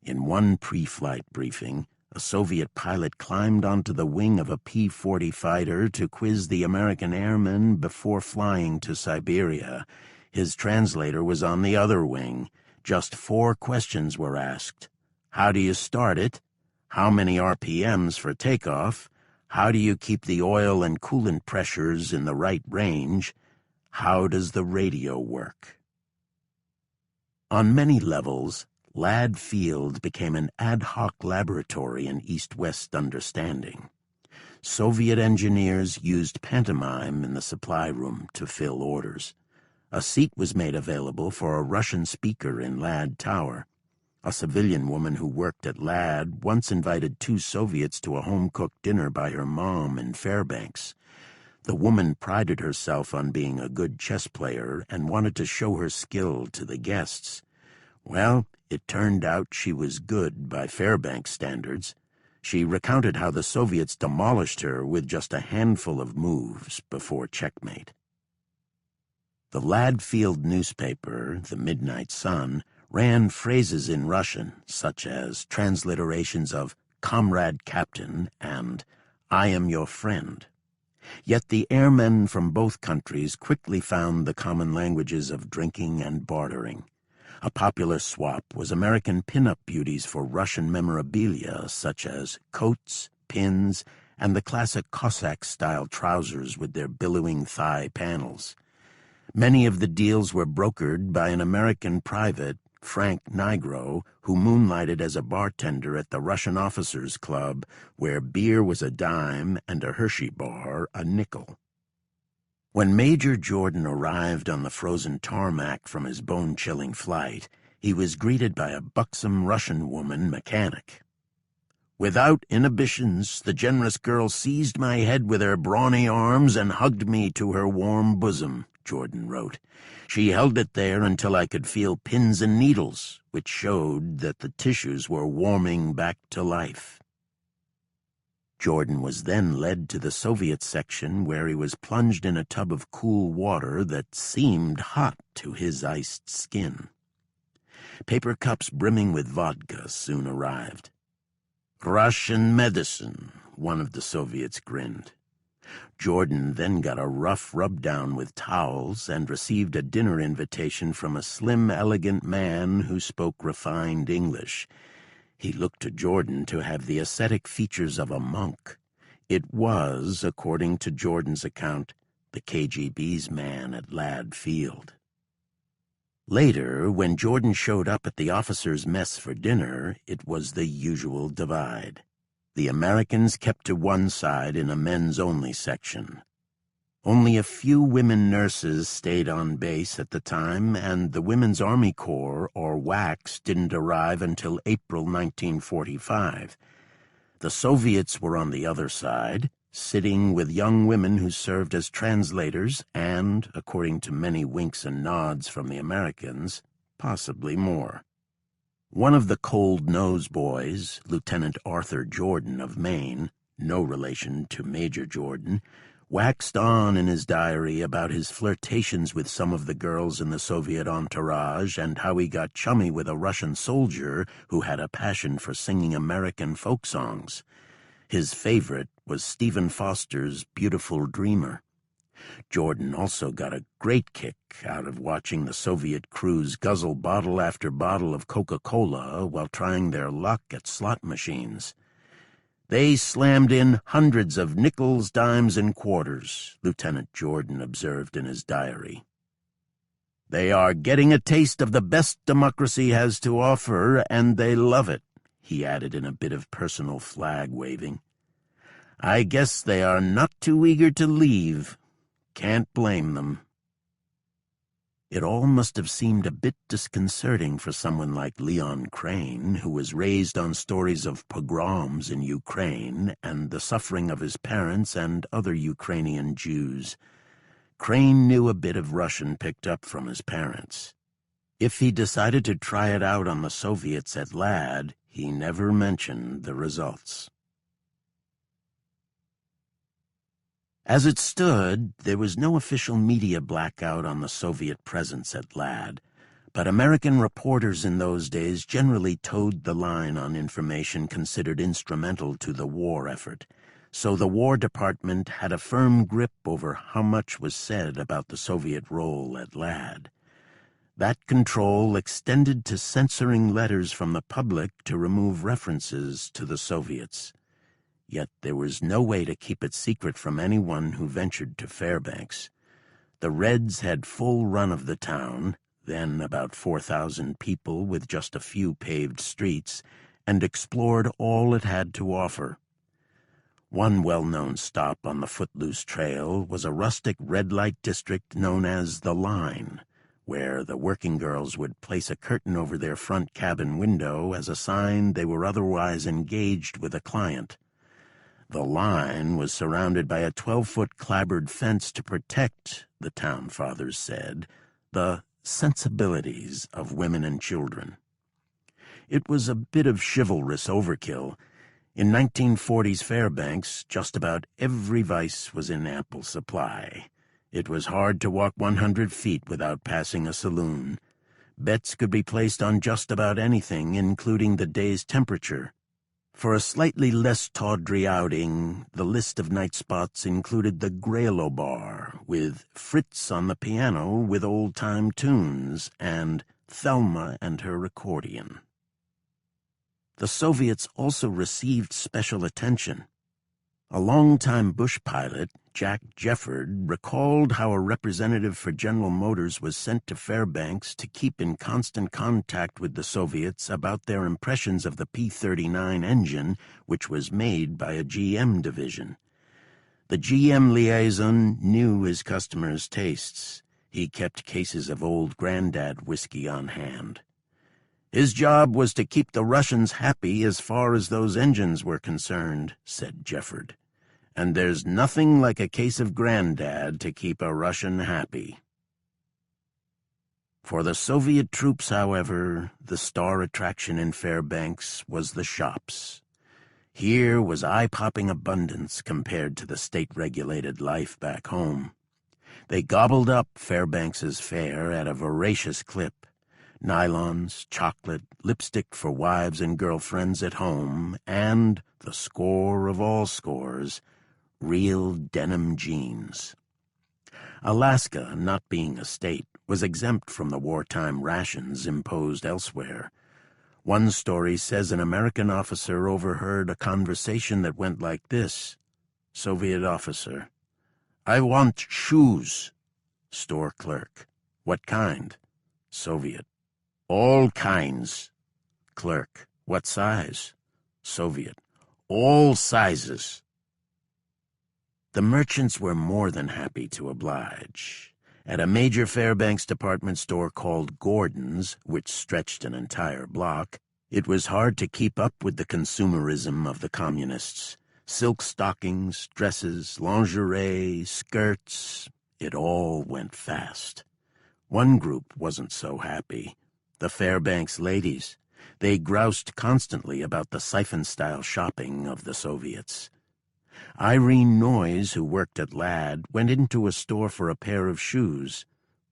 In one pre-flight briefing, a Soviet pilot climbed onto the wing of a P-40 fighter to quiz the American airmen before flying to Siberia. His translator was on the other wing. Just 4 questions were asked. How do you start it? How many RPMs for takeoff? How do you keep the oil and coolant pressures in the right range? How does the radio work? On many levels, Ladd Field became an ad hoc laboratory in East-West understanding. Soviet engineers used pantomime in the supply room to fill orders. A seat was made available for a Russian speaker in Ladd Tower. A civilian woman who worked at Ladd once invited 2 Soviets to a home-cooked dinner by her mom in Fairbanks. The woman prided herself on being a good chess player and wanted to show her skill to the guests. Well, it turned out she was good by Fairbanks standards. She recounted how the Soviets demolished her with just a handful of moves before checkmate. The Ladd Field newspaper, the Midnight Sun, ran phrases in Russian, such as transliterations of "Comrade Captain" and "I am your friend." Yet the airmen from both countries quickly found the common languages of drinking and bartering. A popular swap was American pin-up beauties for Russian memorabilia, such as coats, pins, and the classic Cossack-style trousers with their billowing thigh panels. Many of the deals were brokered by an American private, Frank Nigro, who moonlighted as a bartender at the Russian Officers Club, where beer was a dime and a Hershey bar a nickel. When Major Jordan arrived on the frozen tarmac from his bone-chilling flight, he was greeted by a buxom Russian woman mechanic. Without inhibitions, the generous girl seized my head with her brawny arms and hugged me to her warm bosom, Jordan wrote. She held it there until I could feel pins and needles, which showed that the tissues were warming back to life. Jordan was then led to the Soviet section, where he was plunged in a tub of cool water that seemed hot to his iced skin. Paper cups brimming with vodka soon arrived. "Russian medicine," one of the Soviets grinned. Jordan then got a rough rub-down with towels and received a dinner invitation from a slim, elegant man who spoke refined English. He looked to Jordan to have the ascetic features of a monk. It was, according to Jordan's account, the KGB's man at Lad Field. Later, when Jordan showed up at the officers' mess for dinner, it was the usual divide. The Americans kept to one side in a men's-only section. Only a few women nurses stayed on base at the time, and the Women's Army Corps, or WACS, didn't arrive until April 1945. The Soviets were on the other side, sitting with young women who served as translators and, according to many winks and nods from the Americans, possibly more. One of the Cold Nose boys, Lieutenant Arthur Jordan of Maine, no relation to Major Jordan, waxed on in his diary about his flirtations with some of the girls in the Soviet entourage and how he got chummy with a Russian soldier who had a passion for singing American folk songs. His favorite was Stephen Foster's Beautiful Dreamer. Jordan also got a great kick out of watching the Soviet crews guzzle bottle after bottle of Coca-Cola while trying their luck at slot machines. "They slammed in hundreds of nickels, dimes, and quarters," Lieutenant Jordan observed in his diary. "They are getting a taste of the best democracy has to offer, and they love it," he added in a bit of personal flag-waving. "I guess they are not too eager to leave. Can't blame them." It all must have seemed a bit disconcerting for someone like Leon Crane, who was raised on stories of pogroms in Ukraine and the suffering of his parents and other Ukrainian Jews. Crane knew a bit of Russian picked up from his parents. If he decided to try it out on the Soviets at Lad, he never mentioned the results. As it stood, there was no official media blackout on the Soviet presence at Lad, but American reporters in those days generally towed the line on information considered instrumental to the war effort, so the War Department had a firm grip over how much was said about the Soviet role at Lad. That control extended to censoring letters from the public to remove references to the Soviets. Yet there was no way to keep it secret from anyone who ventured to Fairbanks. The Reds had full run of the town, then about 4,000 people with just a few paved streets, and explored all it had to offer. One well-known stop on the Footloose Trail was a rustic red-light district known as the Line, where the working girls would place a curtain over their front cabin window as a sign they were otherwise engaged with a client. The Line was surrounded by a 12-foot clapboard fence to protect, the town fathers said, the sensibilities of women and children. It was a bit of chivalrous overkill. In 1940s Fairbanks, just about every vice was in ample supply. It was hard to walk 100 feet without passing a saloon. Bets could be placed on just about anything, including the day's temperature. For a slightly less tawdry outing, the list of night spots included the Grelo Bar, with Fritz on the piano with old-time tunes, and Thelma and her accordion. The Soviets also received special attention. A longtime bush pilot, Jack Jefford, recalled how a representative for General Motors was sent to Fairbanks to keep in constant contact with the Soviets about their impressions of the P-39 engine, which was made by a GM division. The GM liaison knew his customers' tastes. He kept cases of Old Grandad whiskey on hand. His job was to keep the Russians happy as far as those engines were concerned, said Jefford. And there's nothing like a case of Grandad to keep a Russian happy. For the Soviet troops, however, the star attraction in Fairbanks was the shops. Here was eye-popping abundance compared to the state-regulated life back home. They gobbled up Fairbanks's fare at a voracious clip. Nylons, chocolate, lipstick for wives and girlfriends at home, and, the score of all scores, real denim jeans. Alaska, not being a state, was exempt from the wartime rations imposed elsewhere. One story says an American officer overheard a conversation that went like this. Soviet officer: "I want shoes." Store clerk: "What kind?" Soviet: "All kinds." Clerk: "What size?" Soviet: "All sizes." The merchants were more than happy to oblige. At a major Fairbanks department store called Gordon's, which stretched an entire block, it was hard to keep up with the consumerism of the communists. Silk stockings, dresses, lingerie, skirts, it all went fast. One group wasn't so happy. The Fairbanks ladies. They groused constantly about the siphon-style shopping of the Soviets. Irene Noyes, who worked at Ladd, went into a store for a pair of shoes.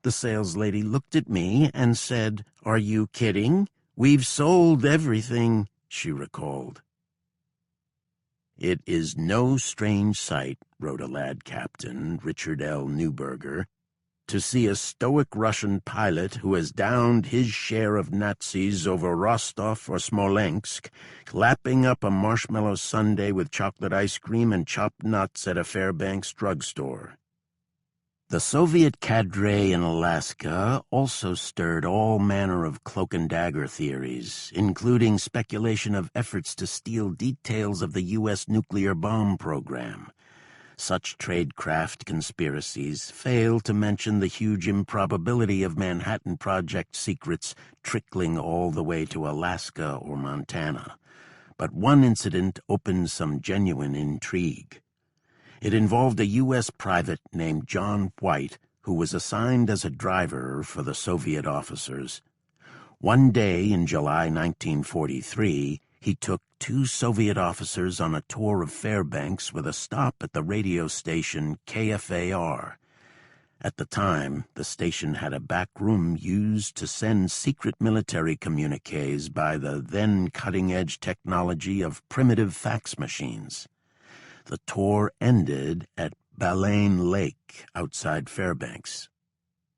The saleslady looked at me and said, "Are you kidding? We've sold everything," she recalled. "It is no strange sight," wrote a Ladd captain, Richard L. Neuberger, "to see a stoic Russian pilot who has downed his share of Nazis over Rostov or Smolensk, lapping up a marshmallow sundae with chocolate ice cream and chopped nuts at a Fairbanks drugstore." The Soviet cadre in Alaska also stirred all manner of cloak-and-dagger theories, including speculation of efforts to steal details of the U.S. nuclear bomb program. Such tradecraft conspiracies fail to mention the huge improbability of Manhattan Project secrets trickling all the way to Alaska or Montana. But one incident opened some genuine intrigue. It involved a U.S. private named John White, who was assigned as a driver for the Soviet officers. One day in July 1943, he took 2 Soviet officers on a tour of Fairbanks with a stop at the radio station KFAR. At the time, the station had a back room used to send secret military communiques by the then cutting-edge technology of primitive fax machines. The tour ended at Baleine Lake outside Fairbanks.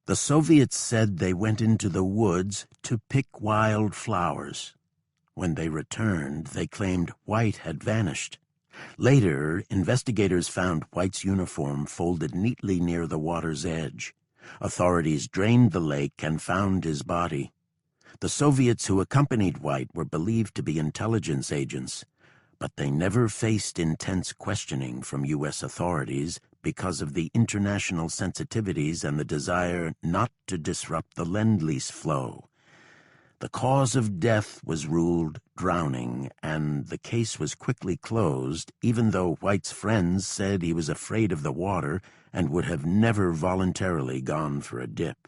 The Soviets said they went into the woods to pick wild flowers. When they returned, they claimed White had vanished. Later, investigators found White's uniform folded neatly near the water's edge. Authorities drained the lake and found his body. The Soviets who accompanied White were believed to be intelligence agents, but they never faced intense questioning from U.S. authorities because of the international sensitivities and the desire not to disrupt the Lend-Lease flow. The cause of death was ruled drowning, and the case was quickly closed, even though White's friends said he was afraid of the water and would have never voluntarily gone for a dip.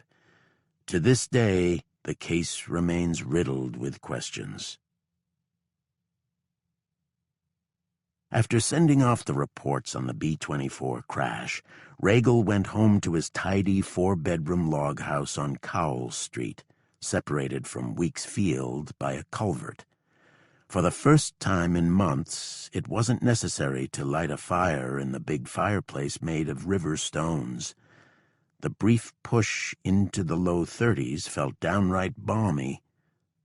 To this day, the case remains riddled with questions. After sending off the reports on the B-24 crash, Regal went home to his tidy 4-bedroom log house on Cowell Street, separated from Weeks Field by a culvert. For the first time in months, it wasn't necessary to light a fire in the big fireplace made of river stones. The brief push into the low 30s felt downright balmy.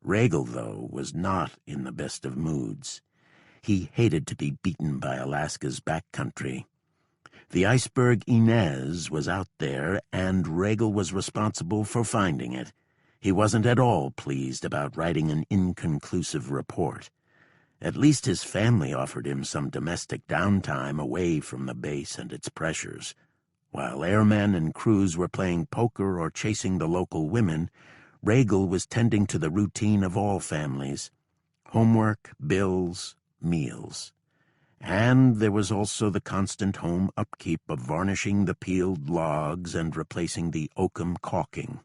Regal, though, was not in the best of moods. He hated to be beaten by Alaska's backcountry. The iceberg Inez was out there, and Regal was responsible for finding it. He wasn't at all pleased about writing an inconclusive report. At least his family offered him some domestic downtime away from the base and its pressures. While airmen and crews were playing poker or chasing the local women, Regal was tending to the routine of all families: homework, bills, meals. And there was also the constant home upkeep of varnishing the peeled logs and replacing the oakum caulking.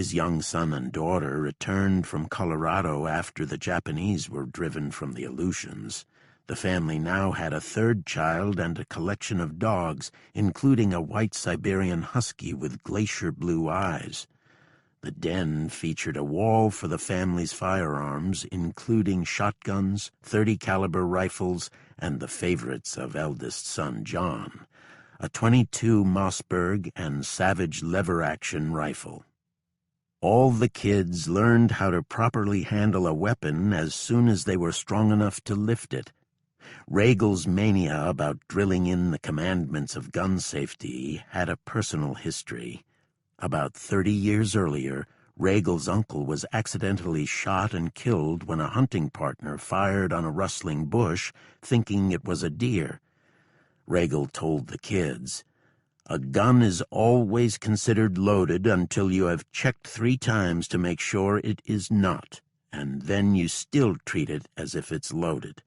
His young son and daughter returned from Colorado after the Japanese were driven from the Aleutians. The family now had a third child and a collection of dogs, including a white Siberian husky with glacier blue eyes. The den featured a wall for the family's firearms, including shotguns, .30 caliber rifles, and the favorites of eldest son John, a .22 Mossberg and Savage lever-action rifle. All the kids learned how to properly handle a weapon as soon as they were strong enough to lift it. Ragel's mania about drilling in the commandments of gun safety had a personal history. About 30 years earlier, Ragel's uncle was accidentally shot and killed when a hunting partner fired on a rustling bush, thinking it was a deer. Regel told the kids, "A gun is always considered loaded until you have checked 3 times to make sure it is not, and then you still treat it as if it's loaded."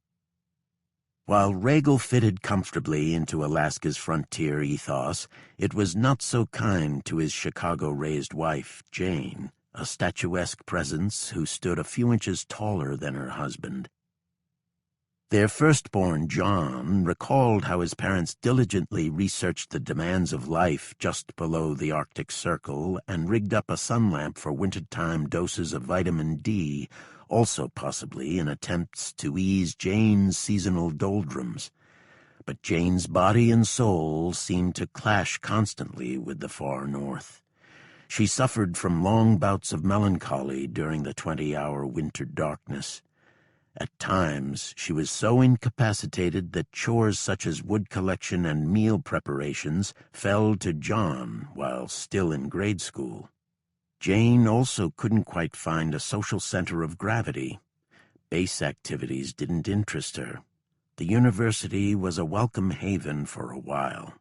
While Regel fitted comfortably into Alaska's frontier ethos, it was not so kind to his Chicago-raised wife, Jane, a statuesque presence who stood a few inches taller than her husband. Their firstborn, John, recalled how his parents diligently researched the demands of life just below the Arctic Circle and rigged up a sun lamp for wintertime doses of vitamin D, also possibly in attempts to ease Jane's seasonal doldrums. But Jane's body and soul seemed to clash constantly with the far north. She suffered from long bouts of melancholy during the 20-hour winter darkness. At times, she was so incapacitated that chores such as wood collection and meal preparations fell to John while still in grade school. Jane also couldn't quite find a social center of gravity. Base activities didn't interest her. The university was a welcome haven for a while,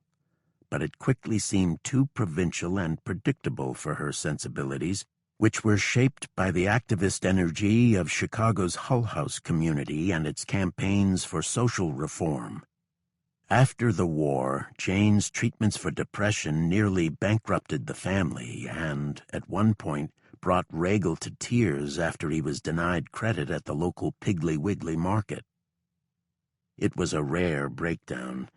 but it quickly seemed too provincial and predictable for her sensibilities, which were shaped by the activist energy of Chicago's Hull House community and its campaigns for social reform. After the war, Jane's treatments for depression nearly bankrupted the family and, at one point, brought Regel to tears after he was denied credit at the local Piggly Wiggly market. It was a rare breakdown.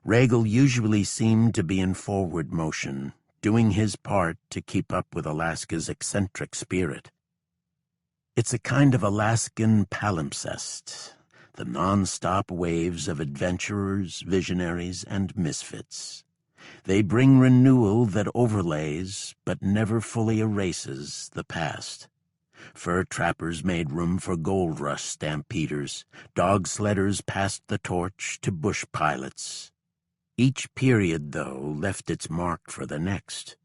Regel usually seemed to be in forward motion, doing his part to keep up with Alaska's eccentric spirit. It's a kind of Alaskan palimpsest, the non-stop waves of adventurers, visionaries, and misfits. They bring renewal that overlays, but never fully erases, the past. Fur trappers made room for gold rush stampeders. Dog sledders passed the torch to bush pilots. Each period, though, left its mark for the next.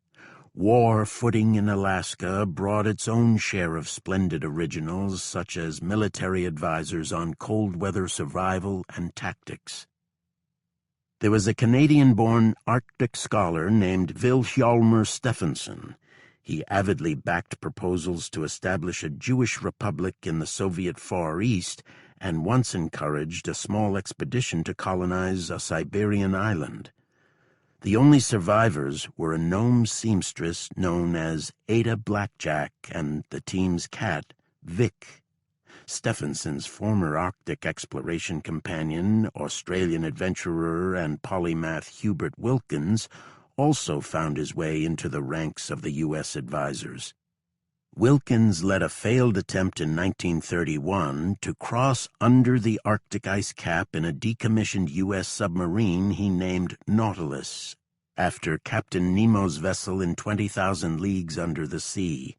War footing in Alaska brought its own share of splendid originals, such as military advisors on cold weather survival and tactics. There was a Canadian-born Arctic scholar named Vilhjalmur Stephenson. He avidly backed proposals to establish a Jewish republic in the Soviet Far East and once encouraged a small expedition to colonize a Siberian island. The only survivors were a gnome seamstress known as Ada Blackjack and the team's cat, Vic. Stephenson's former Arctic exploration companion, Australian adventurer and polymath Hubert Wilkins, also found his way into the ranks of the U.S. advisors. Wilkins led a failed attempt in 1931 to cross under the Arctic ice cap in a decommissioned U.S. submarine he named Nautilus, after Captain Nemo's vessel in 20,000 Leagues Under the Sea.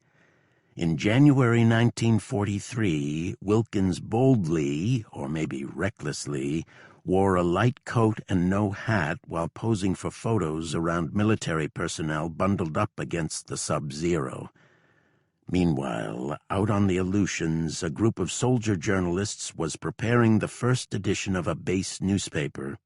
In January 1943, Wilkins boldly, or maybe recklessly, wore a light coat and no hat while posing for photos around military personnel bundled up against the subzero. Meanwhile, out on the Aleutians, a group of soldier journalists was preparing the first edition of a base newspaper.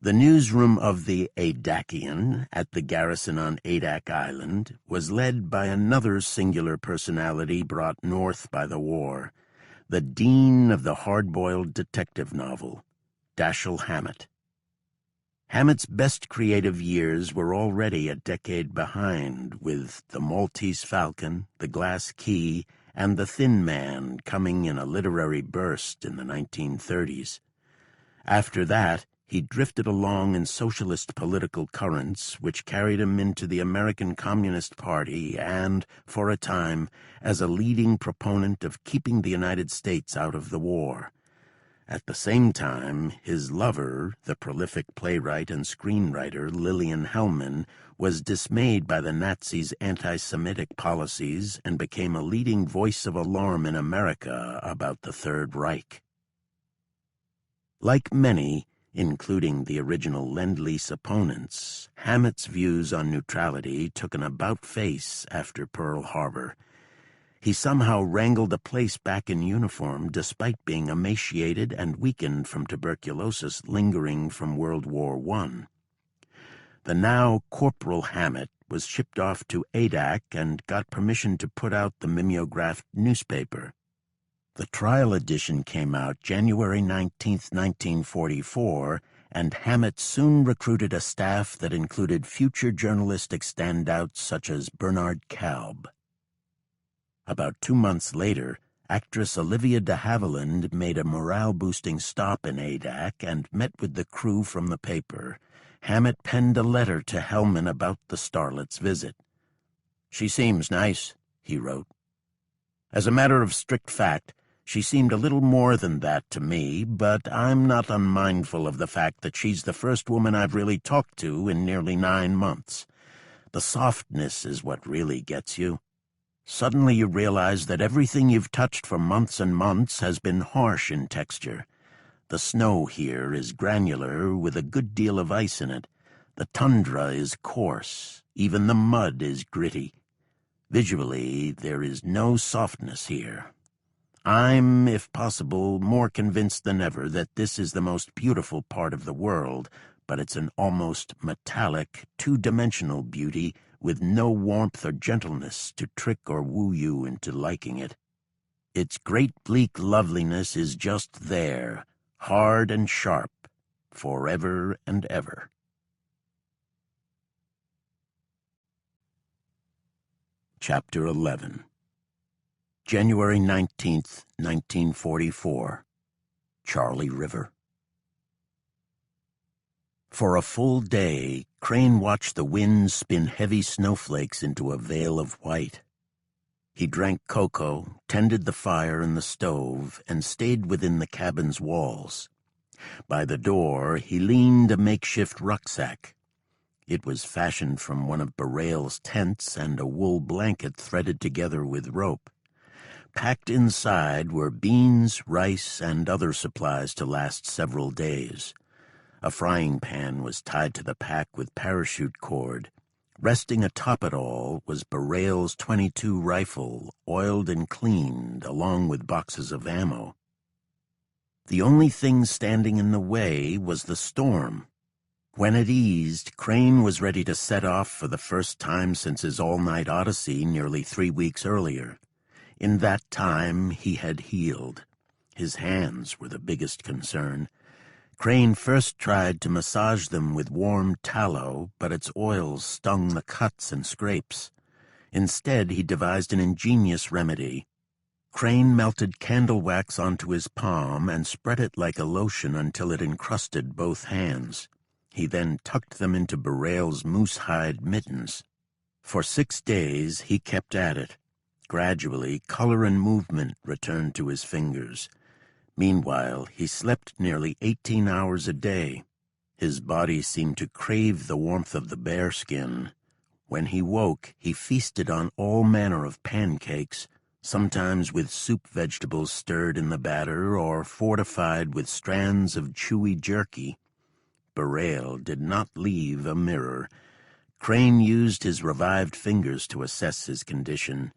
The newsroom of the Adakian at the garrison on Adak Island was led by another singular personality brought north by the war, the dean of the hard-boiled detective novel, Dashiell Hammett. Hammett's best creative years were already a decade behind, with The Maltese Falcon, The Glass Key, and The Thin Man coming in a literary burst in the 1930s. After that, he drifted along in socialist political currents, which carried him into the American Communist Party and, for a time, as a leading proponent of keeping the United States out of the war. At the same time, his lover, the prolific playwright and screenwriter Lillian Hellman, was dismayed by the Nazis' anti-Semitic policies and became a leading voice of alarm in America about the Third Reich. Like many, including the original Lend-Lease opponents, Hammett's views on neutrality took an about-face after Pearl Harbor. He somehow wrangled a place back in uniform despite being emaciated and weakened from tuberculosis lingering from World War I. The now Corporal Hammett was shipped off to Adak and got permission to put out the mimeographed newspaper. The trial edition came out January 19, 1944, and Hammett soon recruited a staff that included future journalistic standouts such as Bernard Kalb. About 2 months later, actress Olivia de Havilland made a morale-boosting stop in Adak and met with the crew from the paper. Hammett penned a letter to Hellman about the starlet's visit. "She seems nice," he wrote. "As a matter of strict fact, she seemed a little more than that to me, but I'm not unmindful of the fact that she's the first woman I've really talked to in nearly 9 months. The softness is what really gets you. Suddenly you realize that everything you've touched for months and months has been harsh in texture. The snow here is granular with a good deal of ice in it. The tundra is coarse. Even the mud is gritty. Visually, there is no softness here. I'm, if possible, more convinced than ever that this is the most beautiful part of the world, but it's an almost metallic, two-dimensional beauty with no warmth or gentleness to trick or woo you into liking it. Its great bleak loveliness is just there, hard and sharp, forever and ever." Chapter 11. January 19th, 1944. Charlie River. For a full day, Crane watched the wind spin heavy snowflakes into a veil of white. He drank cocoa, tended the fire in the stove, and stayed within the cabin's walls. By the door, he leaned a makeshift rucksack. It was fashioned from one of Barail's tents and a wool blanket threaded together with rope. Packed inside were beans, rice, and other supplies to last several days. A frying pan was tied to the pack with parachute cord. Resting atop it all was Barail's .22 rifle, oiled and cleaned, along with boxes of ammo. The only thing standing in the way was the storm. When it eased, Crane was ready to set off for the first time since his all-night odyssey nearly 3 weeks earlier. In that time, he had healed. His hands were the biggest concern. Crane first tried to massage them with warm tallow, but its oils stung the cuts and scrapes. Instead, he devised an ingenious remedy. Crane melted candle wax onto his palm and spread it like a lotion until it encrusted both hands. He then tucked them into Barail's moose-hide mittens. For 6 days, he kept at it. Gradually, color and movement returned to his fingers. Meanwhile, he slept nearly 18 hours a day. His body seemed to crave the warmth of the bearskin. When he woke, he feasted on all manner of pancakes, sometimes with soup vegetables stirred in the batter or fortified with strands of chewy jerky. Barail did not leave a mirror. Crane used his revived fingers to assess his condition.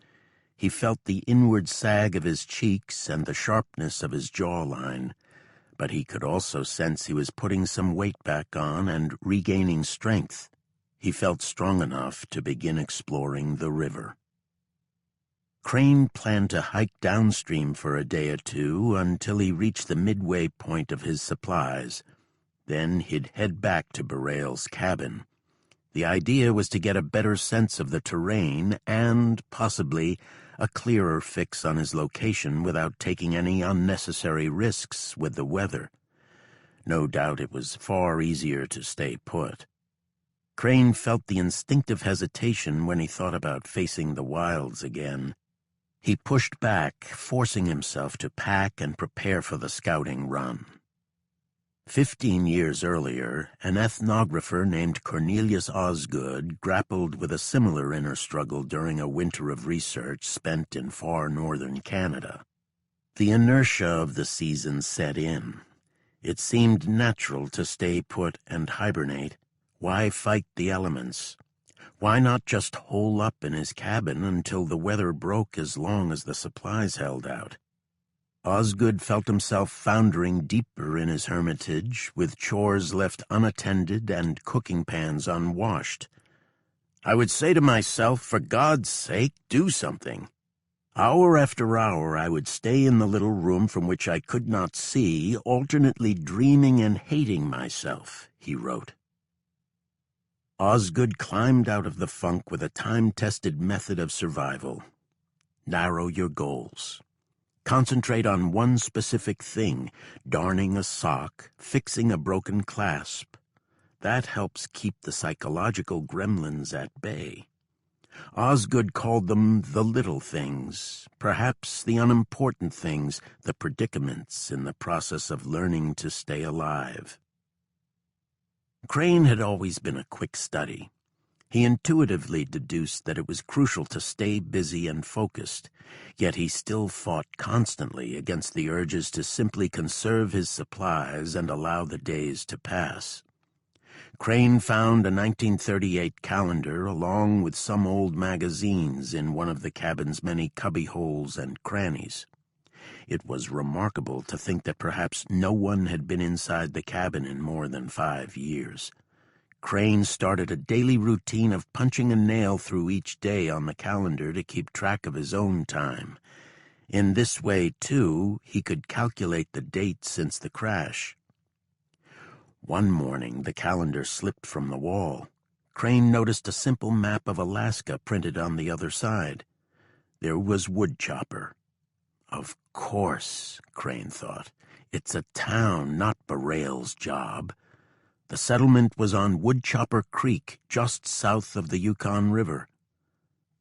He felt the inward sag of his cheeks and the sharpness of his jawline, but he could also sense he was putting some weight back on and regaining strength. He felt strong enough to begin exploring the river. Crane planned to hike downstream for a day or two until he reached the midway point of his supplies. Then he'd head back to Barail's cabin. The idea was to get a better sense of the terrain and, possibly, a clearer fix on his location without taking any unnecessary risks with the weather. No doubt it was far easier to stay put. Crane felt the instinctive hesitation when he thought about facing the wilds again. He pushed back, forcing himself to pack and prepare for the scouting run. 15 years earlier, an ethnographer named Cornelius Osgood grappled with a similar inner struggle during a winter of research spent in far northern Canada. The inertia of the season set in. It seemed natural to stay put and hibernate. Why fight the elements? Why not just hole up in his cabin until the weather broke as long as the supplies held out? Osgood felt himself foundering deeper in his hermitage, with chores left unattended and cooking pans unwashed. I would say to myself, for God's sake, do something. Hour after hour I would stay in the little room from which I could not see, alternately dreaming and hating myself, he wrote. Osgood climbed out of the funk with a time-tested method of survival. Narrow your goals. Concentrate on one specific thing, darning a sock, fixing a broken clasp. That helps keep the psychological gremlins at bay. Osgood called them the little things, perhaps the unimportant things, the predicaments in the process of learning to stay alive. Crane had always been a quick study. He intuitively deduced that it was crucial to stay busy and focused, yet he still fought constantly against the urges to simply conserve his supplies and allow the days to pass. Crane found a 1938 calendar along with some old magazines in one of the cabin's many cubbyholes and crannies. It was remarkable to think that perhaps no one had been inside the cabin in more than 5 years. Crane started a daily routine of punching a nail through each day on the calendar to keep track of his own time. In this way, too, he could calculate the date since the crash. One morning, the calendar slipped from the wall. Crane noticed a simple map of Alaska printed on the other side. There was Woodchopper. Of course, Crane thought. It's a town, not Barail's job. The settlement was on Woodchopper Creek, just south of the Yukon River.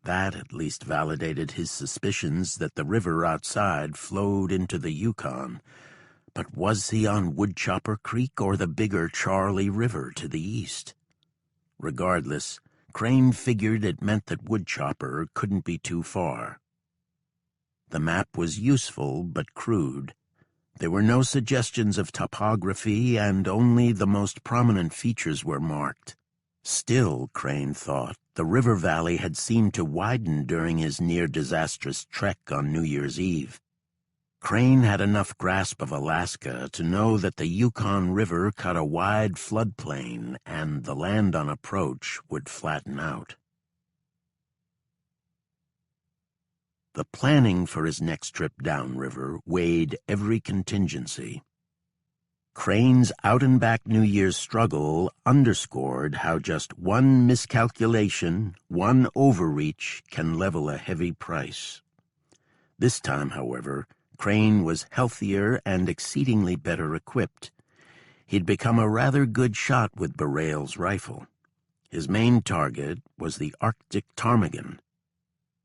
That at least validated his suspicions that the river outside flowed into the Yukon. But was he on Woodchopper Creek or the bigger Charlie River to the east? Regardless, Crane figured it meant that Woodchopper couldn't be too far. The map was useful but crude. There were no suggestions of topography, and only the most prominent features were marked. Still, Crane thought, the river valley had seemed to widen during his near-disastrous trek on New Year's Eve. Crane had enough grasp of Alaska to know that the Yukon River cut a wide floodplain, and the land on approach would flatten out. The planning for his next trip downriver weighed every contingency. Crane's out-and-back New Year's struggle underscored how just one miscalculation, one overreach, can level a heavy price. This time, however, Crane was healthier and exceedingly better equipped. He'd become a rather good shot with Barail's rifle. His main target was the Arctic ptarmigan,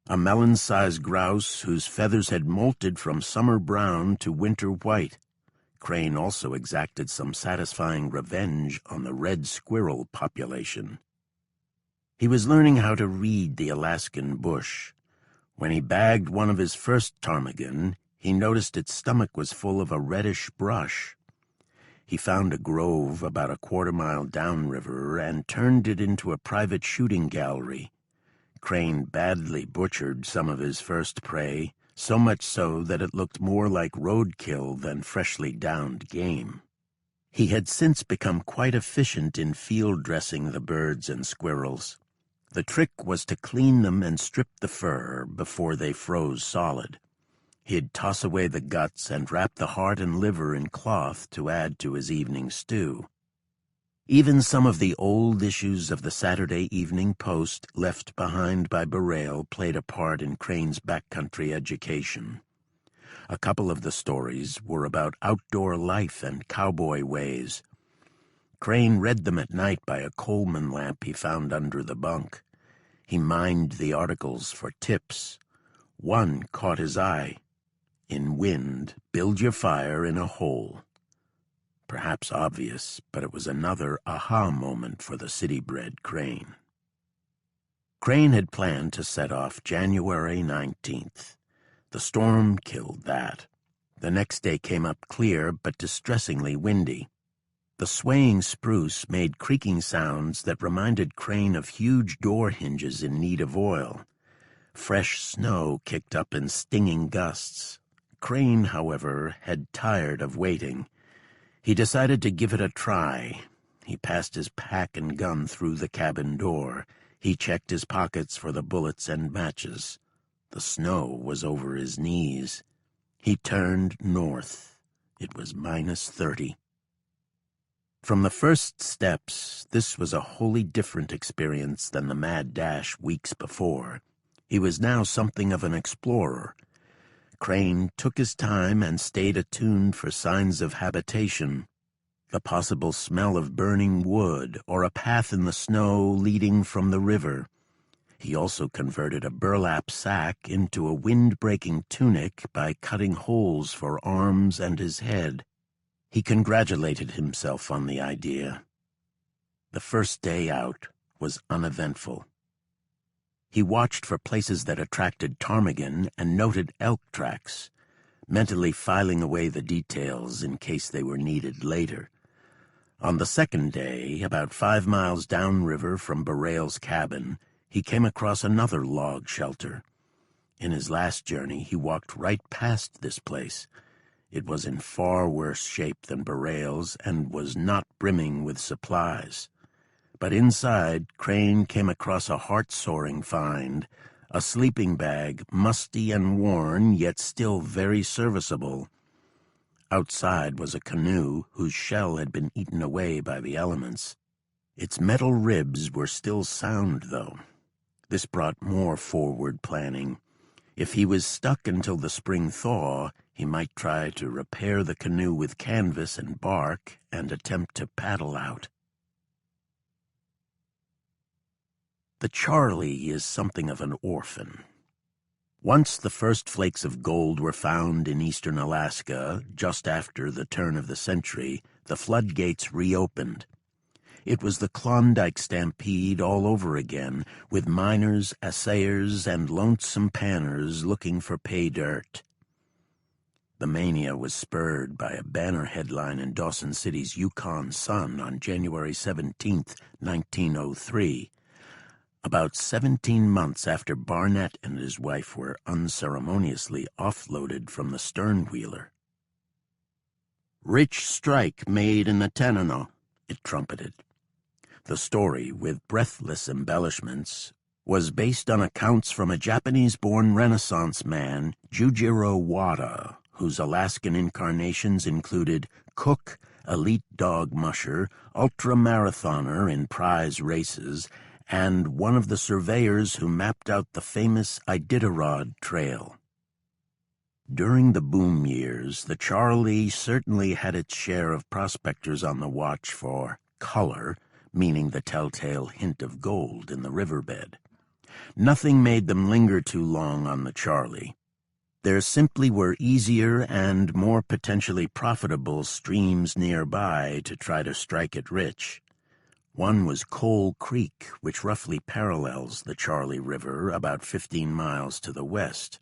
a melon-sized grouse whose feathers had molted from summer brown to winter white. Crane also exacted some satisfying revenge on the red squirrel population. He was learning how to read the Alaskan bush. When he bagged one of his first ptarmigan, he noticed its stomach was full of a reddish brush. He found a grove about a quarter-mile downriver and turned it into a private shooting gallery. Crane badly butchered some of his first prey, so much so that it looked more like roadkill than freshly downed game. He had since become quite efficient in field dressing the birds and squirrels. The trick was to clean them and strip the fur before they froze solid. He'd toss away the guts and wrap the heart and liver in cloth to add to his evening stew. Even some of the old issues of the Saturday Evening Post left behind by Burrell played a part in Crane's backcountry education. A couple of the stories were about outdoor life and cowboy ways. Crane read them at night by a Coleman lamp he found under the bunk. He mined the articles for tips. One caught his eye. In wind, build your fire in a hole. Perhaps obvious, but it was another aha moment for the city-bred Crane. Crane had planned to set off January 19th. The storm killed that. The next day came up clear but distressingly windy. The swaying spruce made creaking sounds that reminded Crane of huge door hinges in need of oil. Fresh snow kicked up in stinging gusts. Crane, however, had tired of waiting. He decided to give it a try. He passed his pack and gun through the cabin door. He checked his pockets for the bullets and matches. The snow was over his knees. He turned north. It was -30. From the first steps, this was a wholly different experience than the mad dash weeks before. He was now something of an explorer. Crane took his time and stayed attuned for signs of habitation, the possible smell of burning wood or a path in the snow leading from the river. He also converted a burlap sack into a wind-breaking tunic by cutting holes for arms and his head. He congratulated himself on the idea. The first day out was uneventful. He watched for places that attracted ptarmigan and noted elk tracks, mentally filing away the details in case they were needed later. On the second day, about 5 miles downriver from Burrell's cabin, he came across another log shelter. In his last journey, he walked right past this place. It was in far worse shape than Burrell's and was not brimming with supplies. But inside, Crane came across a heart-soaring find, a sleeping bag, musty and worn, yet still very serviceable. Outside was a canoe whose shell had been eaten away by the elements. Its metal ribs were still sound, though. This brought more forward planning. If he was stuck until the spring thaw, he might try to repair the canoe with canvas and bark and attempt to paddle out. The Charlie is something of an orphan. Once the first flakes of gold were found in eastern Alaska, just after the turn of the century, the floodgates reopened. It was the Klondike Stampede all over again, with miners, assayers, and lonesome panners looking for pay dirt. The mania was spurred by a banner headline in Dawson City's Yukon Sun on January 17, 1903. About 17 months after Barnett and his wife were unceremoniously offloaded from the sternwheeler. "Rich strike made in the Tanana," it trumpeted. The story, with breathless embellishments, was based on accounts from a Japanese-born Renaissance man, Jujiro Wada, whose Alaskan incarnations included cook, elite dog musher, ultra-marathoner in prize races, and one of the surveyors who mapped out the famous Iditarod Trail. During the boom years, the Charlie certainly had its share of prospectors on the watch for color, meaning the telltale hint of gold in the riverbed. Nothing made them linger too long on the Charlie. There simply were easier and more potentially profitable streams nearby to try to strike it rich. One was Coal Creek, which roughly parallels the Charlie River about 15 miles to the west.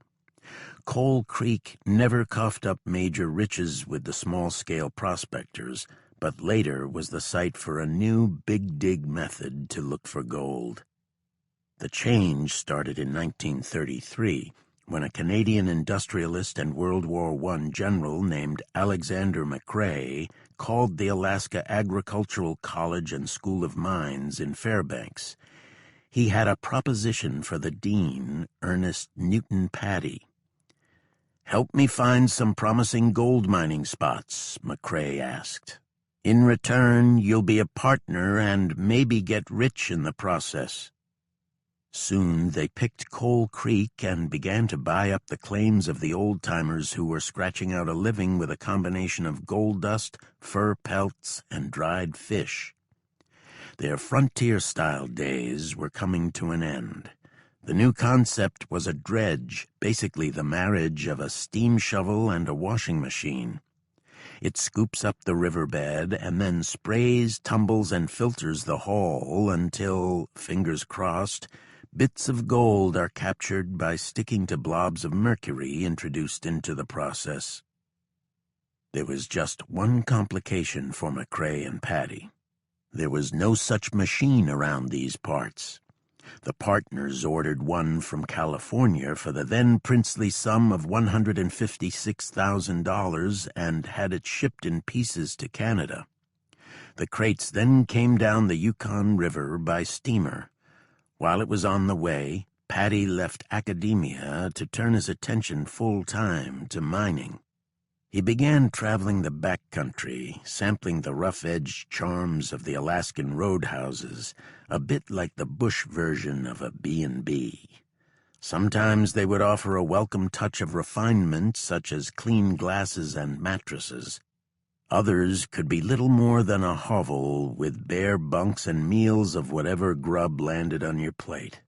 Coal Creek never coughed up major riches with the small-scale prospectors, but later was the site for a new big dig method to look for gold. The change started in 1933, when a Canadian industrialist and World War I general named Alexander McRae called the Alaska Agricultural College and School of Mines in Fairbanks. He had a proposition for the dean, Ernest Newton Paddy. "Help me find some promising gold mining spots," McRae asked. In return, you'll be a partner and maybe get rich in the process." Soon they picked Coal Creek and began to buy up the claims of the old-timers who were scratching out a living with a combination of gold dust, fur pelts, and dried fish. Their frontier-style days were coming to an end. The new concept was a dredge, basically the marriage of a steam shovel and a washing machine. It scoops up the riverbed and then sprays, tumbles, and filters the haul until, fingers crossed, bits of gold are captured by sticking to blobs of mercury introduced into the process. There was just one complication for McCrae and Patty. There was no such machine around these parts. The partners ordered one from California for the then princely sum of $156,000 and had it shipped in pieces to Canada. The crates then came down the Yukon River by steamer. While it was on the way, Paddy left academia to turn his attention full-time to mining. He began traveling the backcountry, sampling the rough-edged charms of the Alaskan roadhouses, a bit like the bush version of a B&B. Sometimes they would offer a welcome touch of refinement, such as clean glasses and mattresses. Others could be little more than a hovel with bare bunks and meals of whatever grub landed on your plate.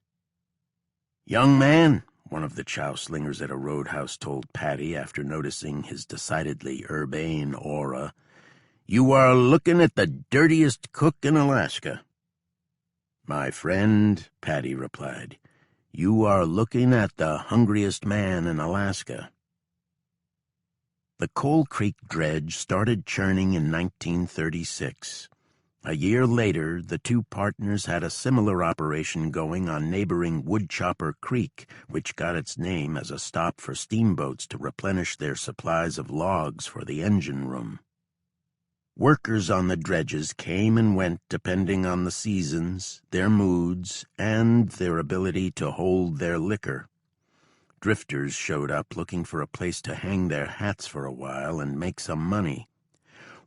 "Young man," one of the chow slingers at a roadhouse told Paddy after noticing his decidedly urbane aura, "you are looking at the dirtiest cook in Alaska." "My friend," Paddy replied, "you are looking at the hungriest man in Alaska." The Coal Creek dredge started churning in 1936. A year later, the two partners had a similar operation going on neighboring Woodchopper Creek, which got its name as a stop for steamboats to replenish their supplies of logs for the engine room. Workers on the dredges came and went depending on the seasons, their moods, and their ability to hold their liquor. Drifters showed up looking for a place to hang their hats for a while and make some money.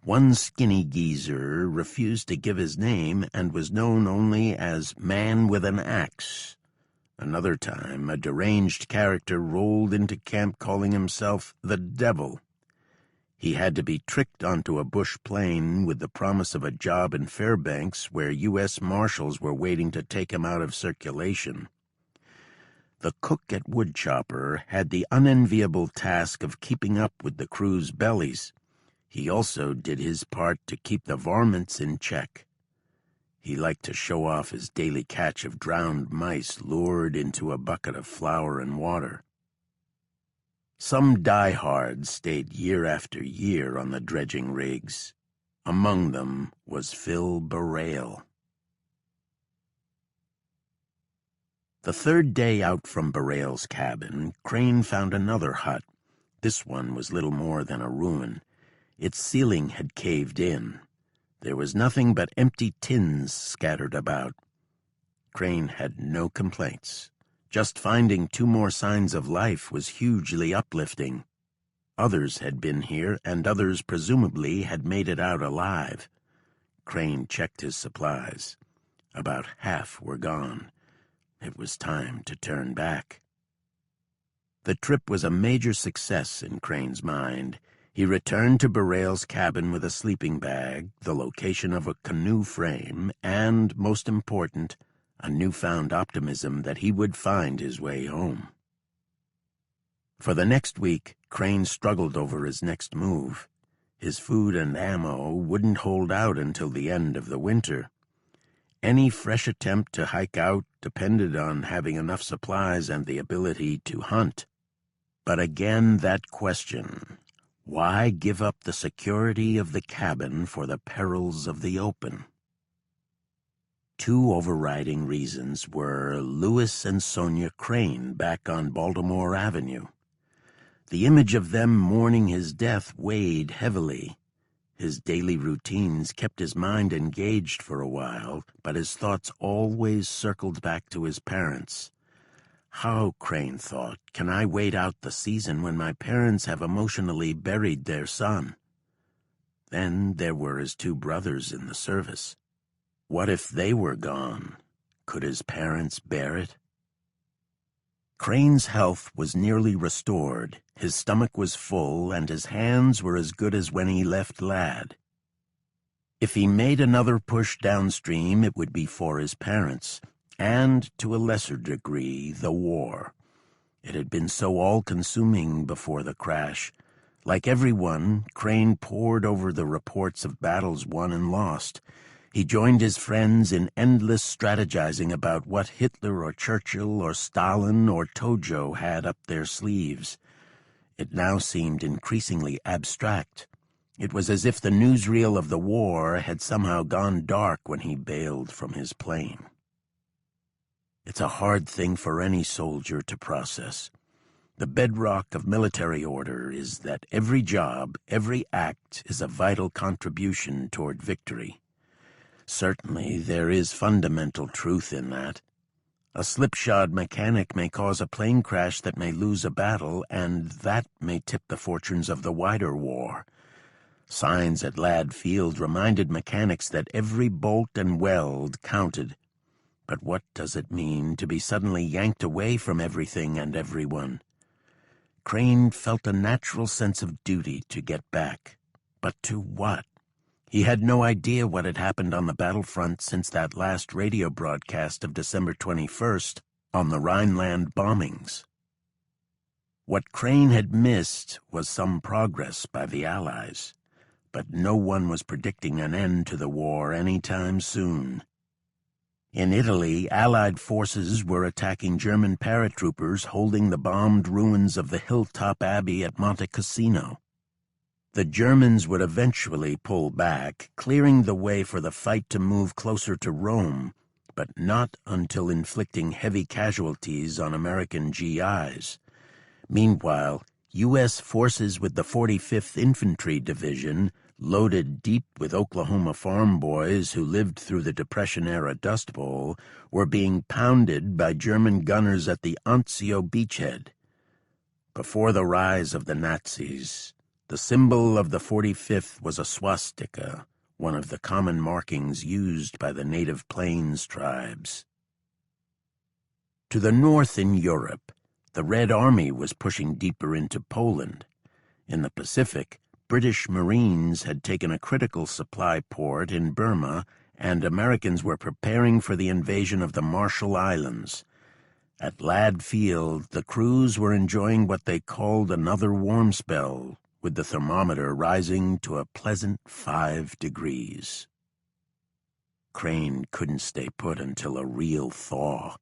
One skinny geezer refused to give his name and was known only as Man with an Axe. Another time, a deranged character rolled into camp calling himself the Devil. He had to be tricked onto a bush plane with the promise of a job in Fairbanks, where U.S. Marshals were waiting to take him out of circulation. The cook at Woodchopper had the unenviable task of keeping up with the crew's bellies. He also did his part to keep the varmints in check. He liked to show off his daily catch of drowned mice lured into a bucket of flour and water. Some diehards stayed year after year on the dredging rigs. Among them was Phil Burrell. The third day out from Burrell's cabin, Crane found another hut. This one was little more than a ruin. Its ceiling had caved in. There was nothing but empty tins scattered about. Crane had no complaints. Just finding two more signs of life was hugely uplifting. Others had been here, and others presumably had made it out alive. Crane checked his supplies. About half were gone. It was time to turn back. The trip was a major success in Crane's mind. He returned to Burrell's cabin with a sleeping bag, the location of a canoe frame, and, most important, a newfound optimism that he would find his way home. For the next week, Crane struggled over his next move. His food and ammo wouldn't hold out until the end of the winter. Any fresh attempt to hike out depended on having enough supplies and the ability to hunt. But again that question, why give up the security of the cabin for the perils of the open? Two overriding reasons were Louis and Sonia Crane back on Baltimore Avenue. The image of them mourning his death weighed heavily. His daily routines kept his mind engaged for a while, but his thoughts always circled back to his parents. How, Crane thought, can I wait out the season when my parents have emotionally buried their son? Then there were his two brothers in the service. What if they were gone? Could his parents bear it? Crane's health was nearly restored, his stomach was full, and his hands were as good as when he left Ladd. If he made another push downstream, it would be for his parents, and, to a lesser degree, the war. It had been so all-consuming before the crash. Like everyone, Crane pored over the reports of battles won and lost. He joined his friends in endless strategizing about what Hitler or Churchill or Stalin or Tojo had up their sleeves. It now seemed increasingly abstract. It was as if the newsreel of the war had somehow gone dark when he bailed from his plane. It's a hard thing for any soldier to process. The bedrock of military order is that every job, every act is a vital contribution toward victory. Certainly, there is fundamental truth in that. A slipshod mechanic may cause a plane crash that may lose a battle, and that may tip the fortunes of the wider war. Signs at Ladd Field reminded mechanics that every bolt and weld counted. But what does it mean to be suddenly yanked away from everything and everyone? Crane felt a natural sense of duty to get back. But to what? He had no idea what had happened on the battlefront since that last radio broadcast of December 21st on the Rhineland bombings. What Crane had missed was some progress by the Allies, but no one was predicting an end to the war any time soon. In Italy, Allied forces were attacking German paratroopers holding the bombed ruins of the hilltop abbey at Monte Cassino. The Germans would eventually pull back, clearing the way for the fight to move closer to Rome, but not until inflicting heavy casualties on American GIs. Meanwhile, U.S. forces with the 45th Infantry Division, loaded deep with Oklahoma farm boys who lived through the Depression-era Dust Bowl, were being pounded by German gunners at the Anzio beachhead. Before the rise of the Nazis, the symbol of the 45th was a swastika, one of the common markings used by the native Plains tribes. To the north in Europe, the Red Army was pushing deeper into Poland. In the Pacific, British Marines had taken a critical supply port in Burma, and Americans were preparing for the invasion of the Marshall Islands. At Ladd Field, the crews were enjoying what they called another warm spell, with the thermometer rising to a pleasant 5 degrees. Crane couldn't stay put until a real thaw.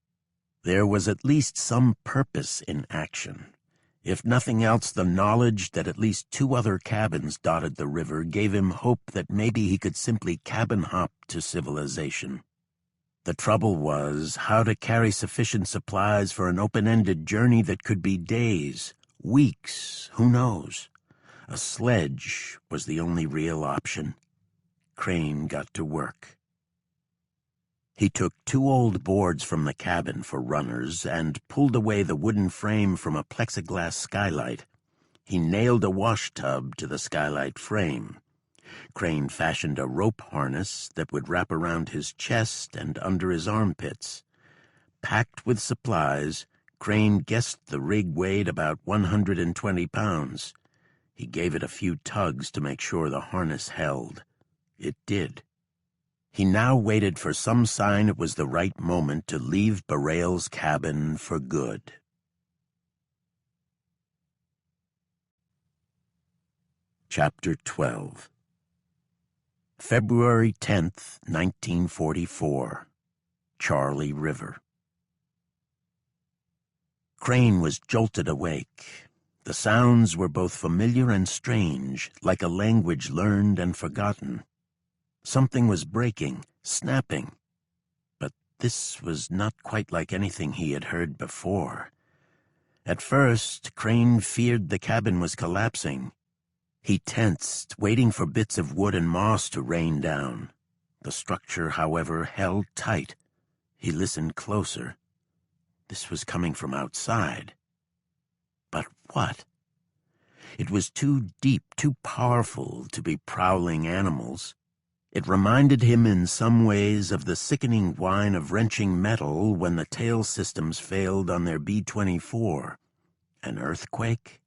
There was at least some purpose in action. If nothing else, the knowledge that at least 2 other cabins dotted the river gave him hope that maybe he could simply cabin hop to civilization. The trouble was how to carry sufficient supplies for an open-ended journey that could be days, weeks, who knows? A sledge was the only real option. Crane got to work. He took 2 old boards from the cabin for runners and pulled away the wooden frame from a plexiglass skylight. He nailed a wash tub to the skylight frame. Crane fashioned a rope harness that would wrap around his chest and under his armpits. Packed with supplies, Crane guessed the rig weighed about 120 pounds. He gave it a few tugs to make sure the harness held. It did. He now waited for some sign it was the right moment to leave Barail's cabin for good. Chapter 12. February 10th, 1944. Charlie River. Crane was jolted awake. The sounds were both familiar and strange, like a language learned and forgotten. Something was breaking, snapping. But this was not quite like anything he had heard before. At first, Crane feared the cabin was collapsing. He tensed, waiting for bits of wood and moss to rain down. The structure, however, held tight. He listened closer. This was coming from outside. But what? It was too deep, too powerful to be prowling animals. It reminded him in some ways of the sickening whine of wrenching metal when the tail systems failed on their B-24. An earthquake?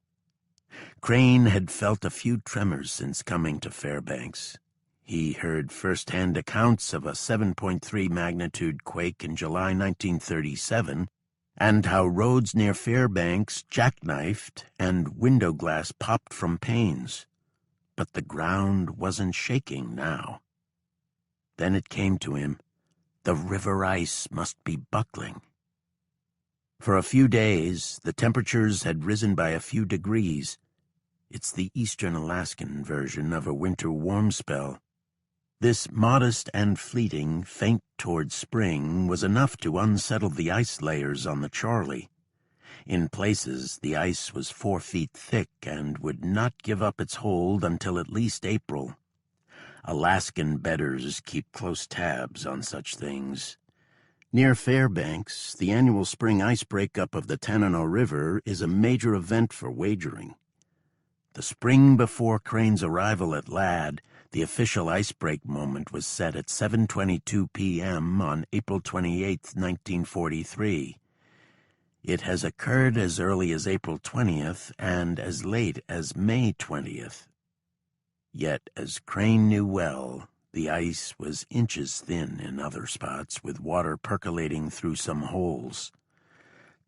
Crane had felt a few tremors since coming to Fairbanks. He heard first-hand accounts of a 7.3 magnitude quake in July 1937, and how roads near Fairbanks jackknifed and window glass popped from panes. But the ground wasn't shaking now. Then it came to him. The river ice must be buckling. For a few days, the temperatures had risen by a few degrees. It's the eastern Alaskan version of a winter warm spell. This modest and fleeting feint toward spring was enough to unsettle the ice layers on the Charlie. In places, the ice was 4 feet thick and would not give up its hold until at least April. Alaskan bedders keep close tabs on such things. Near Fairbanks, the annual spring ice breakup of the Tanana River is a major event for wagering. The spring before Crane's arrival at Ladd, the official icebreak moment was set at 7:22 p.m. on April 28, 1943. It has occurred as early as April 20th and as late as May 20th. Yet, as Crane knew well, the ice was inches thin in other spots, with water percolating through some holes.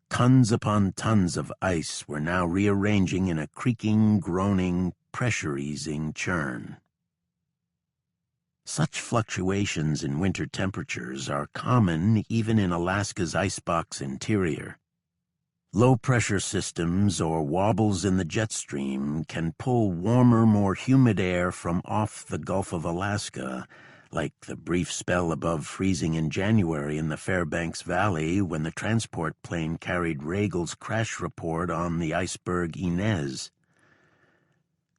Tons upon tons of ice were now rearranging in a creaking, groaning, pressure-easing churn. Such fluctuations in winter temperatures are common even in Alaska's icebox interior. Low-pressure systems or wobbles in the jet stream can pull warmer, more humid air from off the Gulf of Alaska, like the brief spell above freezing in January in the Fairbanks Valley when the transport plane carried Regel's crash report on the iceberg Inez.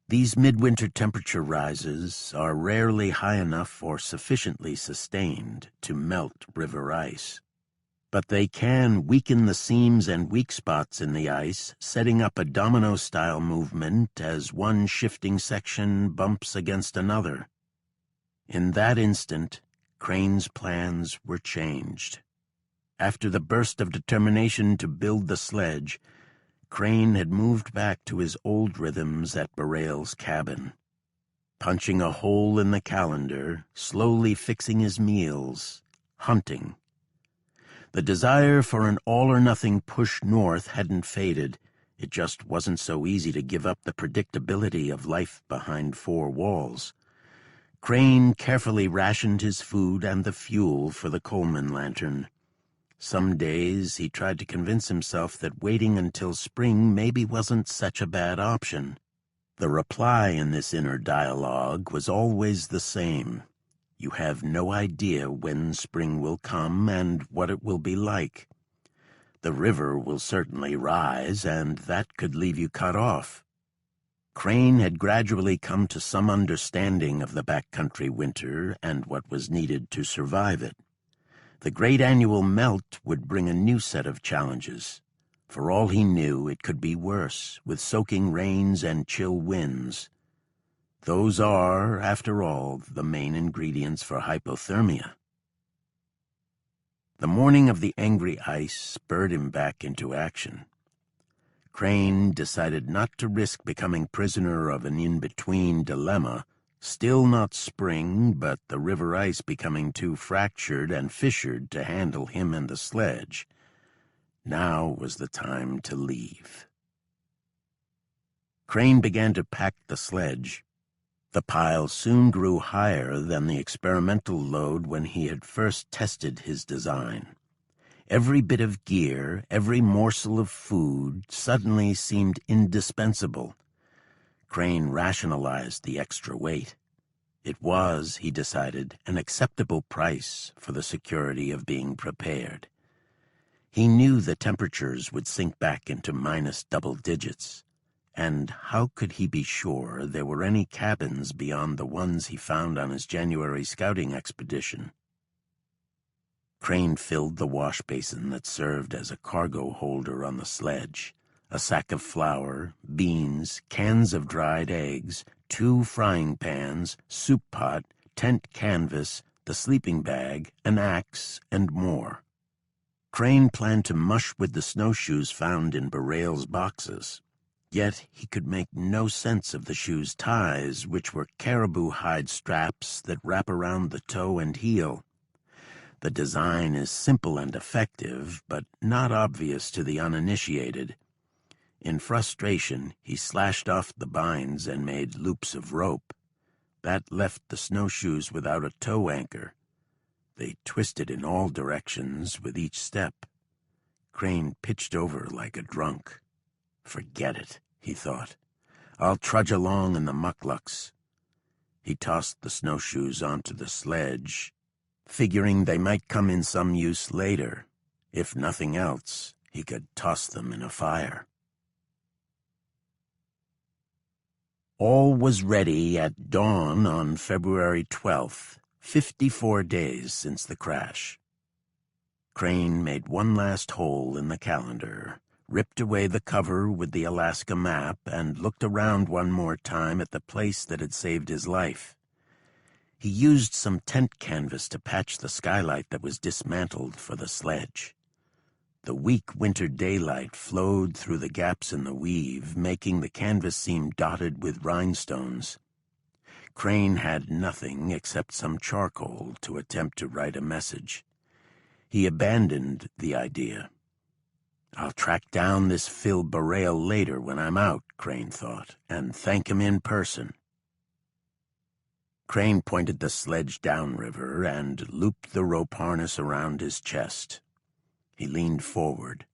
These midwinter temperature rises are rarely high enough or sufficiently sustained to melt river ice. But they can weaken the seams and weak spots in the ice, setting up a domino-style movement as one shifting section bumps against another. In that instant, Crane's plans were changed. After the burst of determination to build the sledge, Crane had moved back to his old rhythms at Barail's cabin. Punching a hole in the calendar, slowly fixing his meals, hunting. The desire for an all-or-nothing push north hadn't faded. It just wasn't so easy to give up the predictability of life behind four walls. Crane carefully rationed his food and the fuel for the Coleman lantern. Some days he tried to convince himself that waiting until spring maybe wasn't such a bad option. The reply in this inner dialogue was always the same. You have no idea when spring will come and what it will be like. The river will certainly rise, and that could leave you cut off. Crane had gradually come to some understanding of the backcountry winter and what was needed to survive it. The great annual melt would bring a new set of challenges. For all he knew, it could be worse, with soaking rains and chill winds. Those are, after all, the main ingredients for hypothermia. The morning of the angry ice spurred him back into action. Crane decided not to risk becoming prisoner of an in-between dilemma, still not spring, but the river ice becoming too fractured and fissured to handle him and the sledge. Now was the time to leave. Crane began to pack the sledge. The pile soon grew higher than the experimental load when he had first tested his design. Every bit of gear, every morsel of food suddenly seemed indispensable. Crane rationalized the extra weight. It was, he decided, an acceptable price for the security of being prepared. He knew the temperatures would sink back into minus double digits. And how could he be sure there were any cabins beyond the ones he found on his January scouting expedition? Crane filled the wash basin that served as a cargo holder on the sledge, A sack of flour, beans, cans of dried eggs, 2 frying pans, soup pot, tent canvas, the sleeping bag, an axe, and more. Crane planned to mush with the snowshoes found in Berail's boxes. Yet he could make no sense of the shoes' ties, which were caribou hide straps that wrap around the toe and heel. The design is simple and effective, but not obvious to the uninitiated. In frustration, he slashed off the binds and made loops of rope. That left the snowshoes without a toe anchor. They twisted in all directions with each step. Crane pitched over like a drunk. Forget it, he thought. I'll trudge along in the mucklucks. He tossed the snowshoes onto the sledge, figuring they might come in some use later. If nothing else, he could toss them in a fire. All was ready at dawn on February 12th, 54 days since the crash. Crane made one last hole in the calendar, ripped away the cover with the Alaska map, and looked around one more time at the place that had saved his life. He used some tent canvas to patch the skylight that was dismantled for the sledge. The weak winter daylight flowed through the gaps in the weave, making the canvas seem dotted with rhinestones. Crane had nothing except some charcoal to attempt to write a message. He abandoned the idea. I'll track down this Phil Berail later when I'm out, Crane thought, and thank him in person. Crane pointed the sledge downriver and looped the rope harness around his chest. He leaned forward.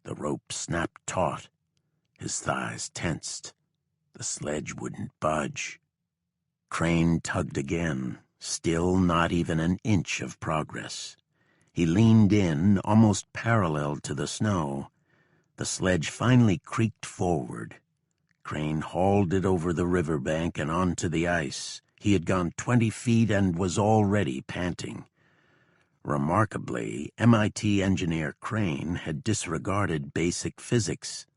The rope snapped taut. His thighs tensed. The sledge wouldn't budge. Crane tugged again, still not even an inch of progress. He leaned in, almost parallel to the snow. The sledge finally creaked forward. Crane hauled it over the riverbank and onto the ice. He had gone 20 feet and was already panting. Remarkably, MIT engineer Crane had disregarded basic physics.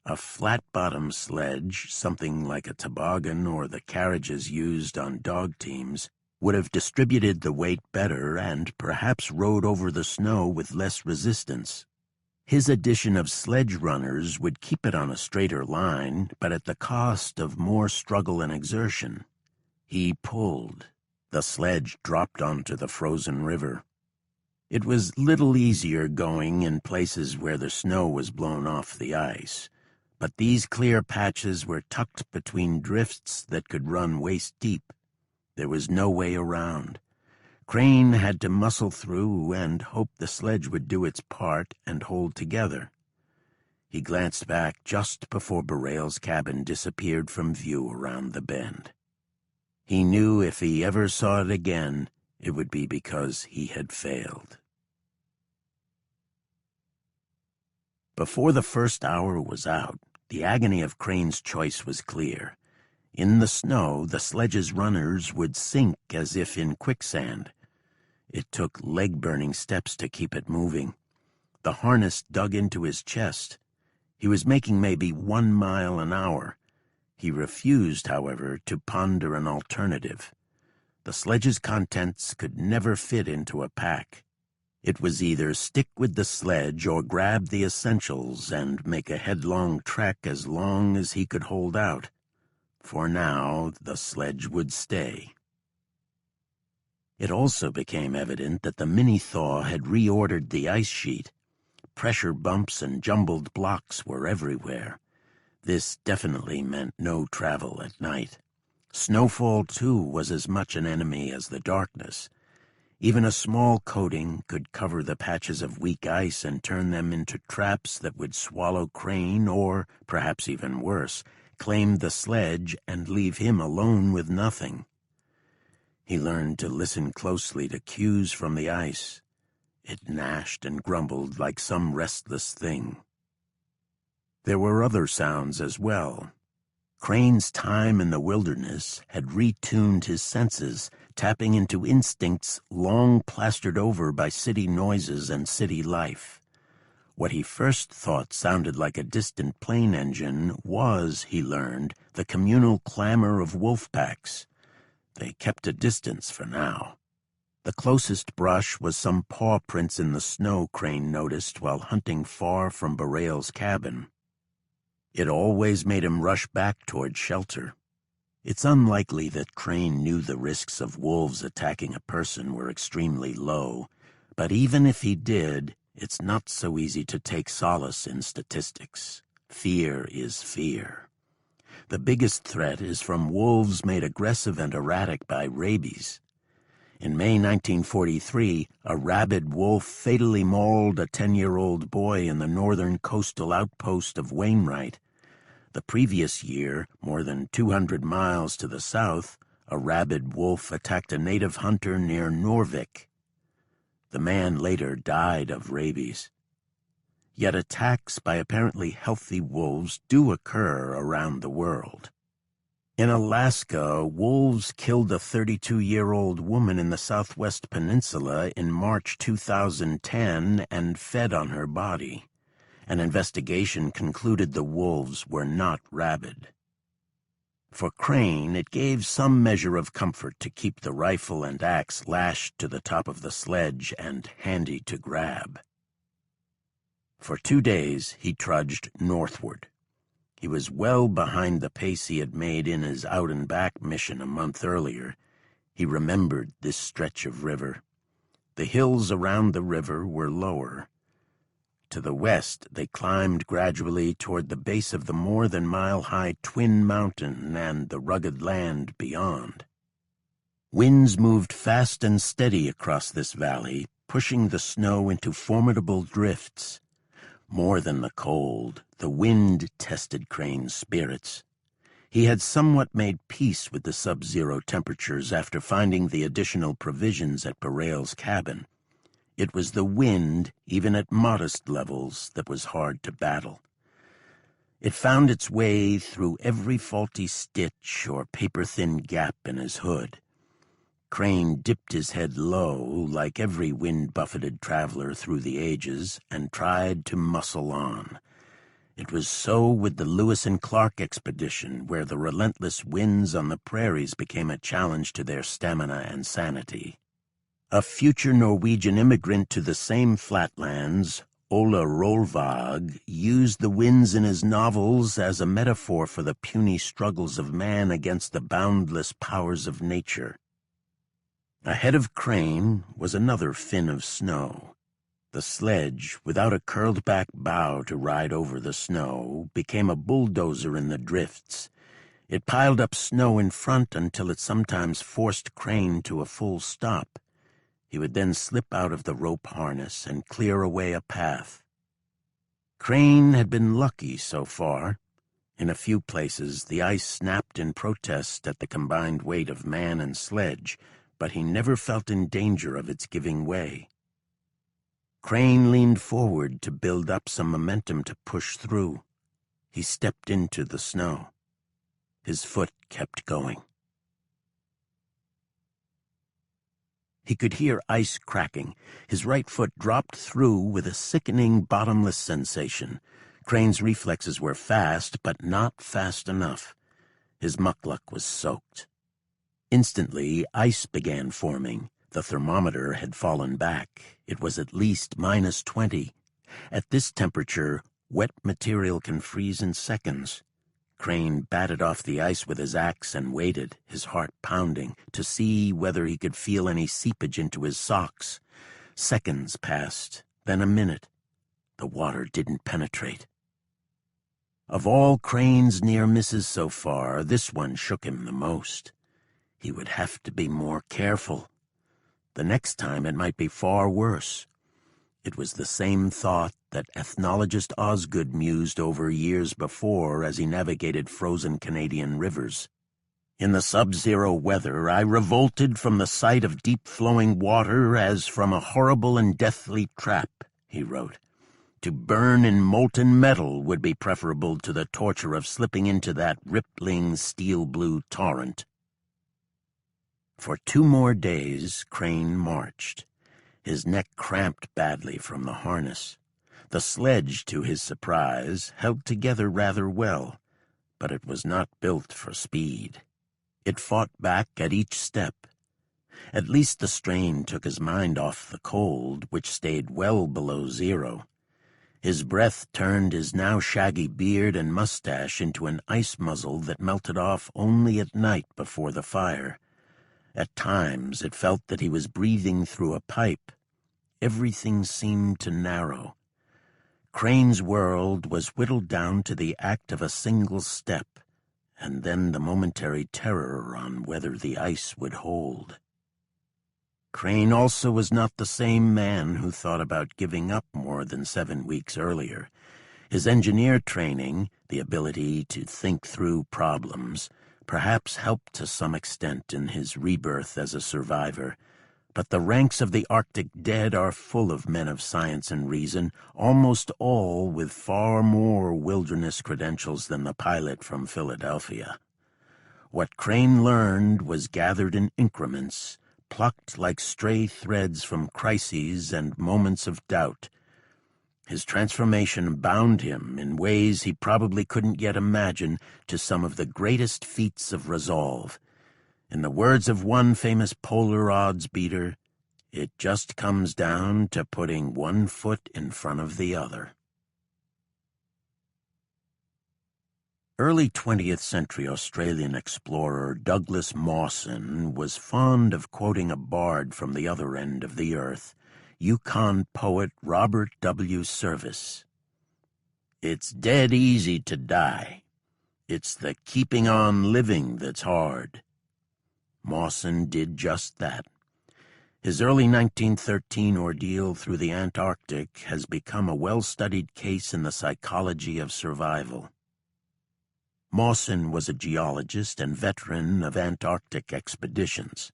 A flat-bottom sledge, something like a toboggan or the carriages used on dog teams, would have distributed the weight better and perhaps rode over the snow with less resistance. His addition of sledge runners would keep it on a straighter line, but at the cost of more struggle and exertion. He pulled. The sledge dropped onto the frozen river. It was little easier going in places where the snow was blown off the ice, but these clear patches were tucked between drifts that could run waist-deep. There was no way around. Crane had to muscle through and hope the sledge would do its part and hold together. He glanced back just before Berail's cabin disappeared from view around the bend. He knew if he ever saw it again, it would be because he had failed. Before the first hour was out, the agony of Crane's choice was clear. In the snow, the sledge's runners would sink as if in quicksand. It took leg-burning steps to keep it moving. The harness dug into his chest. He was making maybe 1 mile an hour. He refused, however, to ponder an alternative. The sledge's contents could never fit into a pack. It was either stick with the sledge or grab the essentials and make a headlong trek as long as he could hold out. For now, the sledge would stay. It also became evident that the mini-thaw had reordered the ice sheet. Pressure bumps and jumbled blocks were everywhere. This definitely meant no travel at night. Snowfall, too, was as much an enemy as the darkness. Even a small coating could cover the patches of weak ice and turn them into traps that would swallow Crane or, perhaps even worse, claim the sledge and leave him alone with nothing. He learned to listen closely to cues from the ice. It gnashed and grumbled like some restless thing. There were other sounds as well. Crane's time in the wilderness had retuned his senses, tapping into instincts long plastered over by city noises and city life. What he first thought sounded like a distant plane engine was, he learned, the communal clamor of wolf packs. They kept a distance for now. The closest brush was some paw prints in the snow Crane noticed while hunting far from Borrell's cabin. It always made him rush back toward shelter. It's unlikely that Crane knew the risks of wolves attacking a person were extremely low, but even if he did, it's not so easy to take solace in statistics. Fear is fear. The biggest threat is from wolves made aggressive and erratic by rabies. In May 1943, a rabid wolf fatally mauled a 10-year-old boy in the northern coastal outpost of Wainwright. The previous year, more than 200 miles to the south, a rabid wolf attacked a native hunter near Norvik. The man later died of rabies. Yet attacks by apparently healthy wolves do occur around the world. In Alaska, wolves killed a 32-year-old woman in the Southwest Peninsula in March 2010 and fed on her body. An investigation concluded the wolves were not rabid. For Crane, it gave some measure of comfort to keep the rifle and axe lashed to the top of the sledge and handy to grab. For 2 days, he trudged northward. He was well behind the pace he had made in his out-and-back mission a month earlier. He remembered this stretch of river. The hills around the river were lower. To the west, they climbed gradually toward the base of the more-than-mile-high Twin Mountain and the rugged land beyond. Winds moved fast and steady across this valley, pushing the snow into formidable drifts. More than the cold, the wind tested Crane's spirits. He had somewhat made peace with the sub-zero temperatures after finding the additional provisions at Borrell's cabin. It was the wind, even at modest levels, that was hard to battle. It found its way through every faulty stitch or paper-thin gap in his hood. Crane dipped his head low, like every wind-buffeted traveler through the ages, and tried to muscle on. It was so with the Lewis and Clark expedition, where the relentless winds on the prairies became a challenge to their stamina and sanity. A future Norwegian immigrant to the same flatlands, Ola Rolvag, used the winds in his novels as a metaphor for the puny struggles of man against the boundless powers of nature. Ahead of Crane was another fin of snow. The sledge, without a curled-back bow to ride over the snow, became a bulldozer in the drifts. It piled up snow in front until it sometimes forced Crane to a full stop. He would then slip out of the rope harness and clear away a path. Crane had been lucky so far. In a few places, the ice snapped in protest at the combined weight of man and sledge, but he never felt in danger of its giving way. Crane leaned forward to build up some momentum to push through. He stepped into the snow. His foot kept going. He could hear ice cracking. His right foot dropped through with a sickening, bottomless sensation. Crane's reflexes were fast, but not fast enough. His muckluck was soaked. Instantly, ice began forming. The thermometer had fallen back. It was at least -20. At this temperature, wet material can freeze in seconds. Crane batted off the ice with his axe and waited, his heart pounding, to see whether he could feel any seepage into his socks. Seconds passed, then a minute. The water didn't penetrate. Of all Crane's near misses so far, this one shook him the most. He would have to be more careful. The next time it might be far worse. It was the same thought that ethnologist Osgood mused over years before as he navigated frozen Canadian rivers. In the sub-zero weather, I revolted from the sight of deep-flowing water as from a horrible and deathly trap, he wrote. To burn in molten metal would be preferable to the torture of slipping into that rippling steel-blue torrent. For 2 more days, Crane marched. His neck cramped badly from the harness. The sledge, to his surprise, held together rather well, but it was not built for speed. It fought back at each step. At least the strain took his mind off the cold, which stayed well below zero. His breath turned his now shaggy beard and mustache into an ice muzzle that melted off only at night before the fire. At times it felt that he was breathing through a pipe. Everything seemed to narrow. Crane's world was whittled down to the act of a single step, and then the momentary terror on whether the ice would hold. Crane also was not the same man who thought about giving up more than 7 weeks earlier. His engineer training, the ability to think through problems, perhaps helped to some extent in his rebirth as a survivor. But the ranks of the Arctic dead are full of men of science and reason, almost all with far more wilderness credentials than the pilot from Philadelphia. What Crane learned was gathered in increments, plucked like stray threads from crises and moments of doubt. His transformation bound him in ways he probably couldn't yet imagine to some of the greatest feats of resolve. In the words of one famous polar odds beater, it just comes down to putting one foot in front of the other. Early 20th century Australian explorer Douglas Mawson was fond of quoting a bard from the other end of the earth, Yukon poet Robert W. Service. "It's dead easy to die. It's the keeping on living that's hard." Mawson did just that. His early 1913 ordeal through the Antarctic has become a well-studied case in the psychology of survival. Mawson was a geologist and veteran of Antarctic expeditions.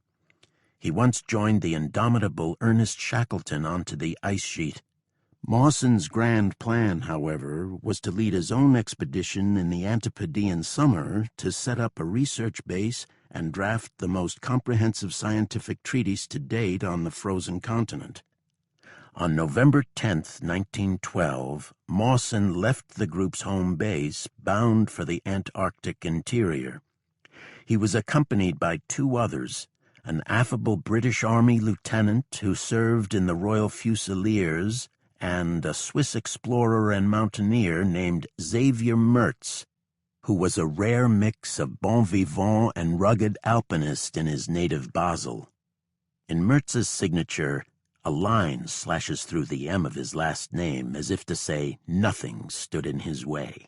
He once joined the indomitable Ernest Shackleton onto the ice sheet. Mawson's grand plan, however, was to lead his own expedition in the Antipodean summer to set up a research base and draft the most comprehensive scientific treatise to date on the frozen continent. On November 10, 1912, Mawson left the group's home base, bound for the Antarctic interior. He was accompanied by 2 others, an affable British Army lieutenant who served in the Royal Fusiliers, and a Swiss explorer and mountaineer named Xavier Mertz, who was a rare mix of bon vivant and rugged alpinist in his native Basel. In Mertz's signature, a line slashes through the M of his last name as if to say nothing stood in his way.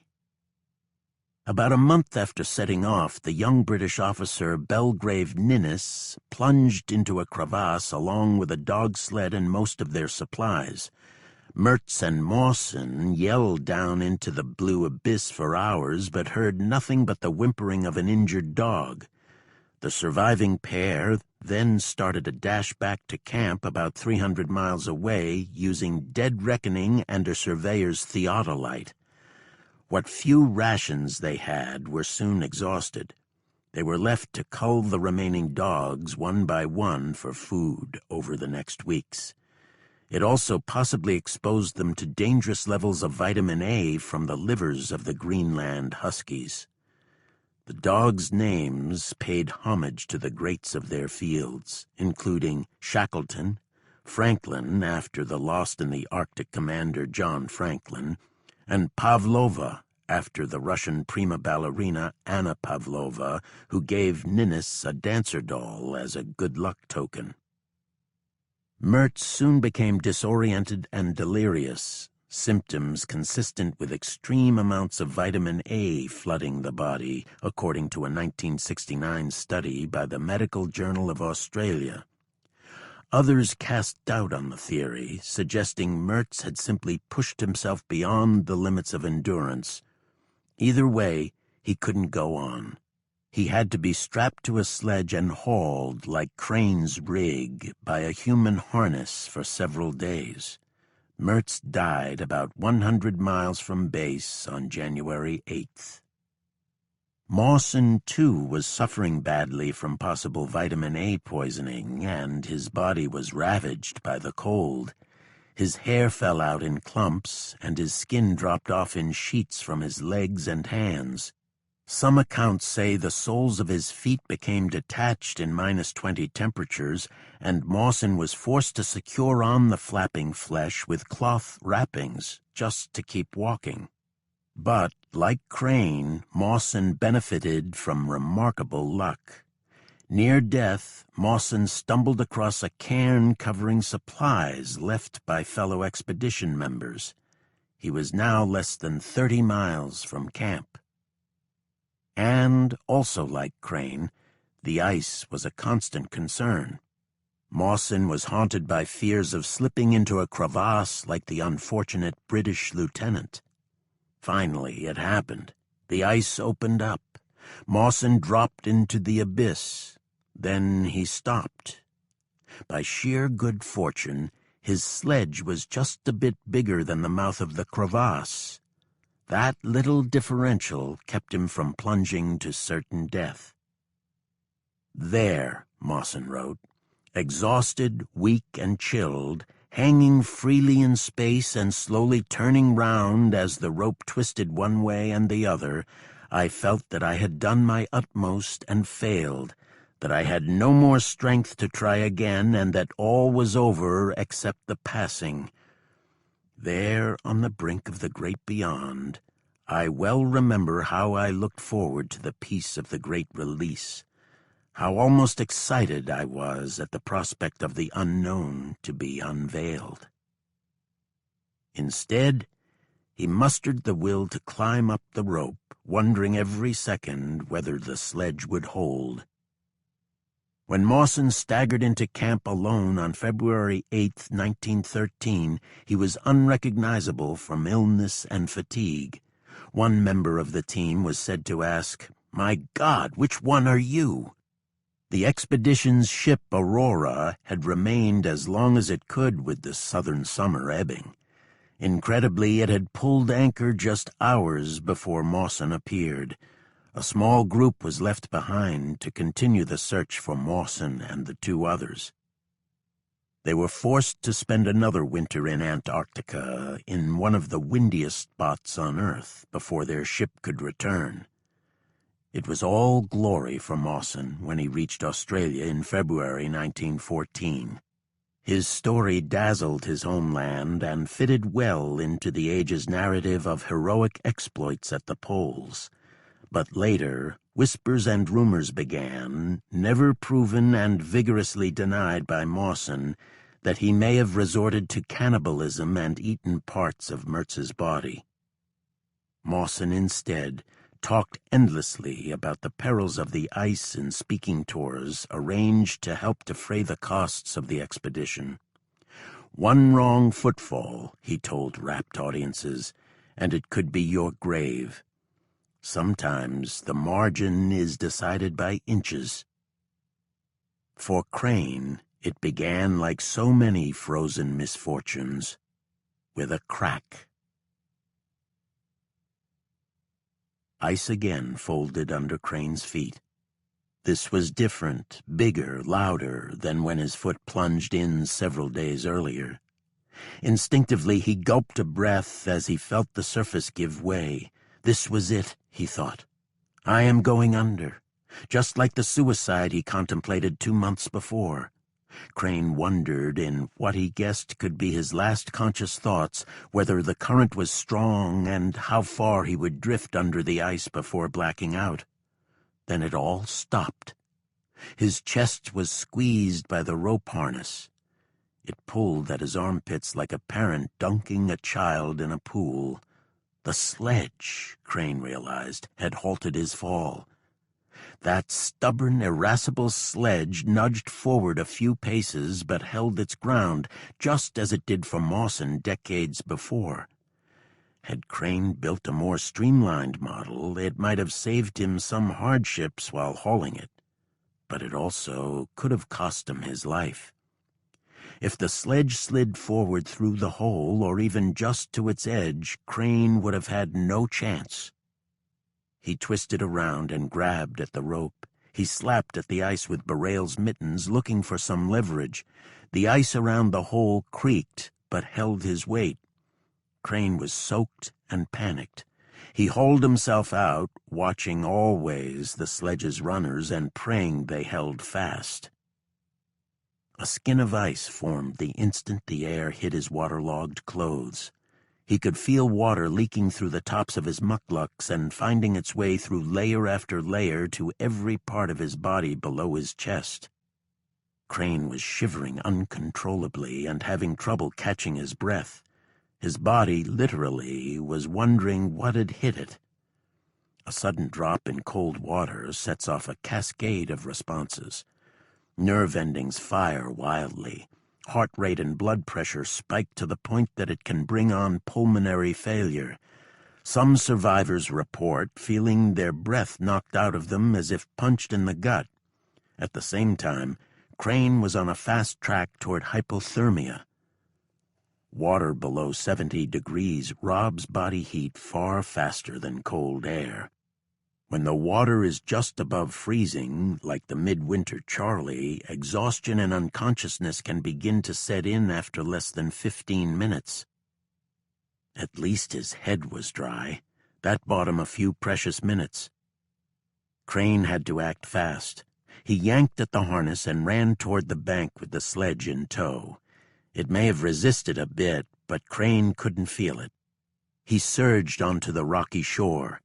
About a month after setting off, the young British officer Belgrave Ninnis plunged into a crevasse along with a dog sled and most of their supplies. Mertz and Mawson yelled down into the blue abyss for hours, but heard nothing but the whimpering of an injured dog. The surviving pair then started a dash back to camp about 300 miles away using dead reckoning and a surveyor's theodolite. What few rations they had were soon exhausted. They were left to cull the remaining dogs one by one for food over the next weeks. It also possibly exposed them to dangerous levels of vitamin A from the livers of the Greenland huskies. The dogs' names paid homage to the greats of their fields, including Shackleton, Franklin after the lost in the Arctic commander John Franklin, and Pavlova after the Russian prima ballerina Anna Pavlova, who gave Ninnis a dancer doll as a good luck token. Mertz soon became disoriented and delirious, symptoms consistent with extreme amounts of vitamin A flooding the body, according to a 1969 study by the Medical Journal of Australia. Others cast doubt on the theory, suggesting Mertz had simply pushed himself beyond the limits of endurance. Either way, he couldn't go on. He had to be strapped to a sledge and hauled, like Crane's rig, by a human harness for several days. Mertz died about 100 miles from base on January 8th. Mawson, too, was suffering badly from possible vitamin A poisoning, and his body was ravaged by the cold. His hair fell out in clumps, and his skin dropped off in sheets from his legs and hands. Some accounts say the soles of his feet became detached in -20 temperatures, and Mawson was forced to secure on the flapping flesh with cloth wrappings just to keep walking. But, like Crane, Mawson benefited from remarkable luck. Near death, Mawson stumbled across a cairn covering supplies left by fellow expedition members. He was now less than 30 miles from camp. And, also like Crane, the ice was a constant concern. Mawson was haunted by fears of slipping into a crevasse like the unfortunate British lieutenant. Finally, it happened. The ice opened up. Mawson dropped into the abyss. Then he stopped. By sheer good fortune, his sledge was just a bit bigger than the mouth of the crevasse. That little differential kept him from plunging to certain death. "There," Mawson wrote, "exhausted, weak, and chilled, hanging freely in space and slowly turning round as the rope twisted one way and the other, I felt that I had done my utmost and failed, that I had no more strength to try again, and that all was over except the passing. There, on the brink of the great beyond, I well remember how I looked forward to the peace of the great release, how almost excited I was at the prospect of the unknown to be unveiled." Instead, he mustered the will to climb up the rope, wondering every second whether the sledge would hold. When Mawson staggered into camp alone on February 8, 1913, he was unrecognizable from illness and fatigue. One member of the team was said to ask, "My God, which one are you?" The expedition's ship Aurora had remained as long as it could with the southern summer ebbing. Incredibly, it had pulled anchor just hours before Mawson appeared. A small group was left behind to continue the search for Mawson and the two others. They were forced to spend another winter in Antarctica, in one of the windiest spots on Earth, before their ship could return. It was all glory for Mawson when he reached Australia in February 1914. His story dazzled his homeland and fitted well into the age's narrative of heroic exploits at the poles. But later, whispers and rumors began, never proven and vigorously denied by Mawson, that he may have resorted to cannibalism and eaten parts of Mertz's body. Mawson instead talked endlessly about the perils of the ice in speaking tours arranged to help defray the costs of the expedition. "One wrong footfall," he told rapt audiences, "and it could be your grave. Sometimes the margin is decided by inches." For Crane, it began like so many frozen misfortunes, with a crack. Ice again folded under Crane's feet. This was different, bigger, louder than when his foot plunged in several days earlier. Instinctively, he gulped a breath as he felt the surface give way. This was it, he thought. I am going under, just like the suicide he contemplated 2 months before. Crane wondered, in what he guessed could be his last conscious thoughts, whether the current was strong and how far he would drift under the ice before blacking out. Then it all stopped. His chest was squeezed by the rope harness. It pulled at his armpits like a parent dunking a child in a pool. The sledge, Crane realized, had halted his fall. That stubborn, irascible sledge nudged forward a few paces but held its ground, just as it did for Mawson decades before. Had Crane built a more streamlined model, it might have saved him some hardships while hauling it, but it also could have cost him his life. If the sledge slid forward through the hole, or even just to its edge, Crane would have had no chance. He twisted around and grabbed at the rope. He slapped at the ice with Burrell's mittens, looking for some leverage. The ice around the hole creaked, but held his weight. Crane was soaked and panicked. He hauled himself out, watching always the sledge's runners and praying they held fast. A skin of ice formed the instant the air hit his waterlogged clothes. He could feel water leaking through the tops of his mucklucks and finding its way through layer after layer to every part of his body below his chest. Crane was shivering uncontrollably and having trouble catching his breath. His body, literally, was wondering what had hit it. A sudden drop in cold water sets off a cascade of responses. Nerve endings fire wildly. Heart rate and blood pressure spike to the point that it can bring on pulmonary failure. Some survivors report feeling their breath knocked out of them as if punched in the gut. At the same time, Crane was on a fast track toward hypothermia. Water below 70 degrees robs body heat far faster than cold air. When the water is just above freezing, like the midwinter Charlie, exhaustion and unconsciousness can begin to set in after less than 15 minutes. At least his head was dry. That bought him a few precious minutes. Crane had to act fast. He yanked at the harness and ran toward the bank with the sledge in tow. It may have resisted a bit, but Crane couldn't feel it. He surged onto the rocky shore.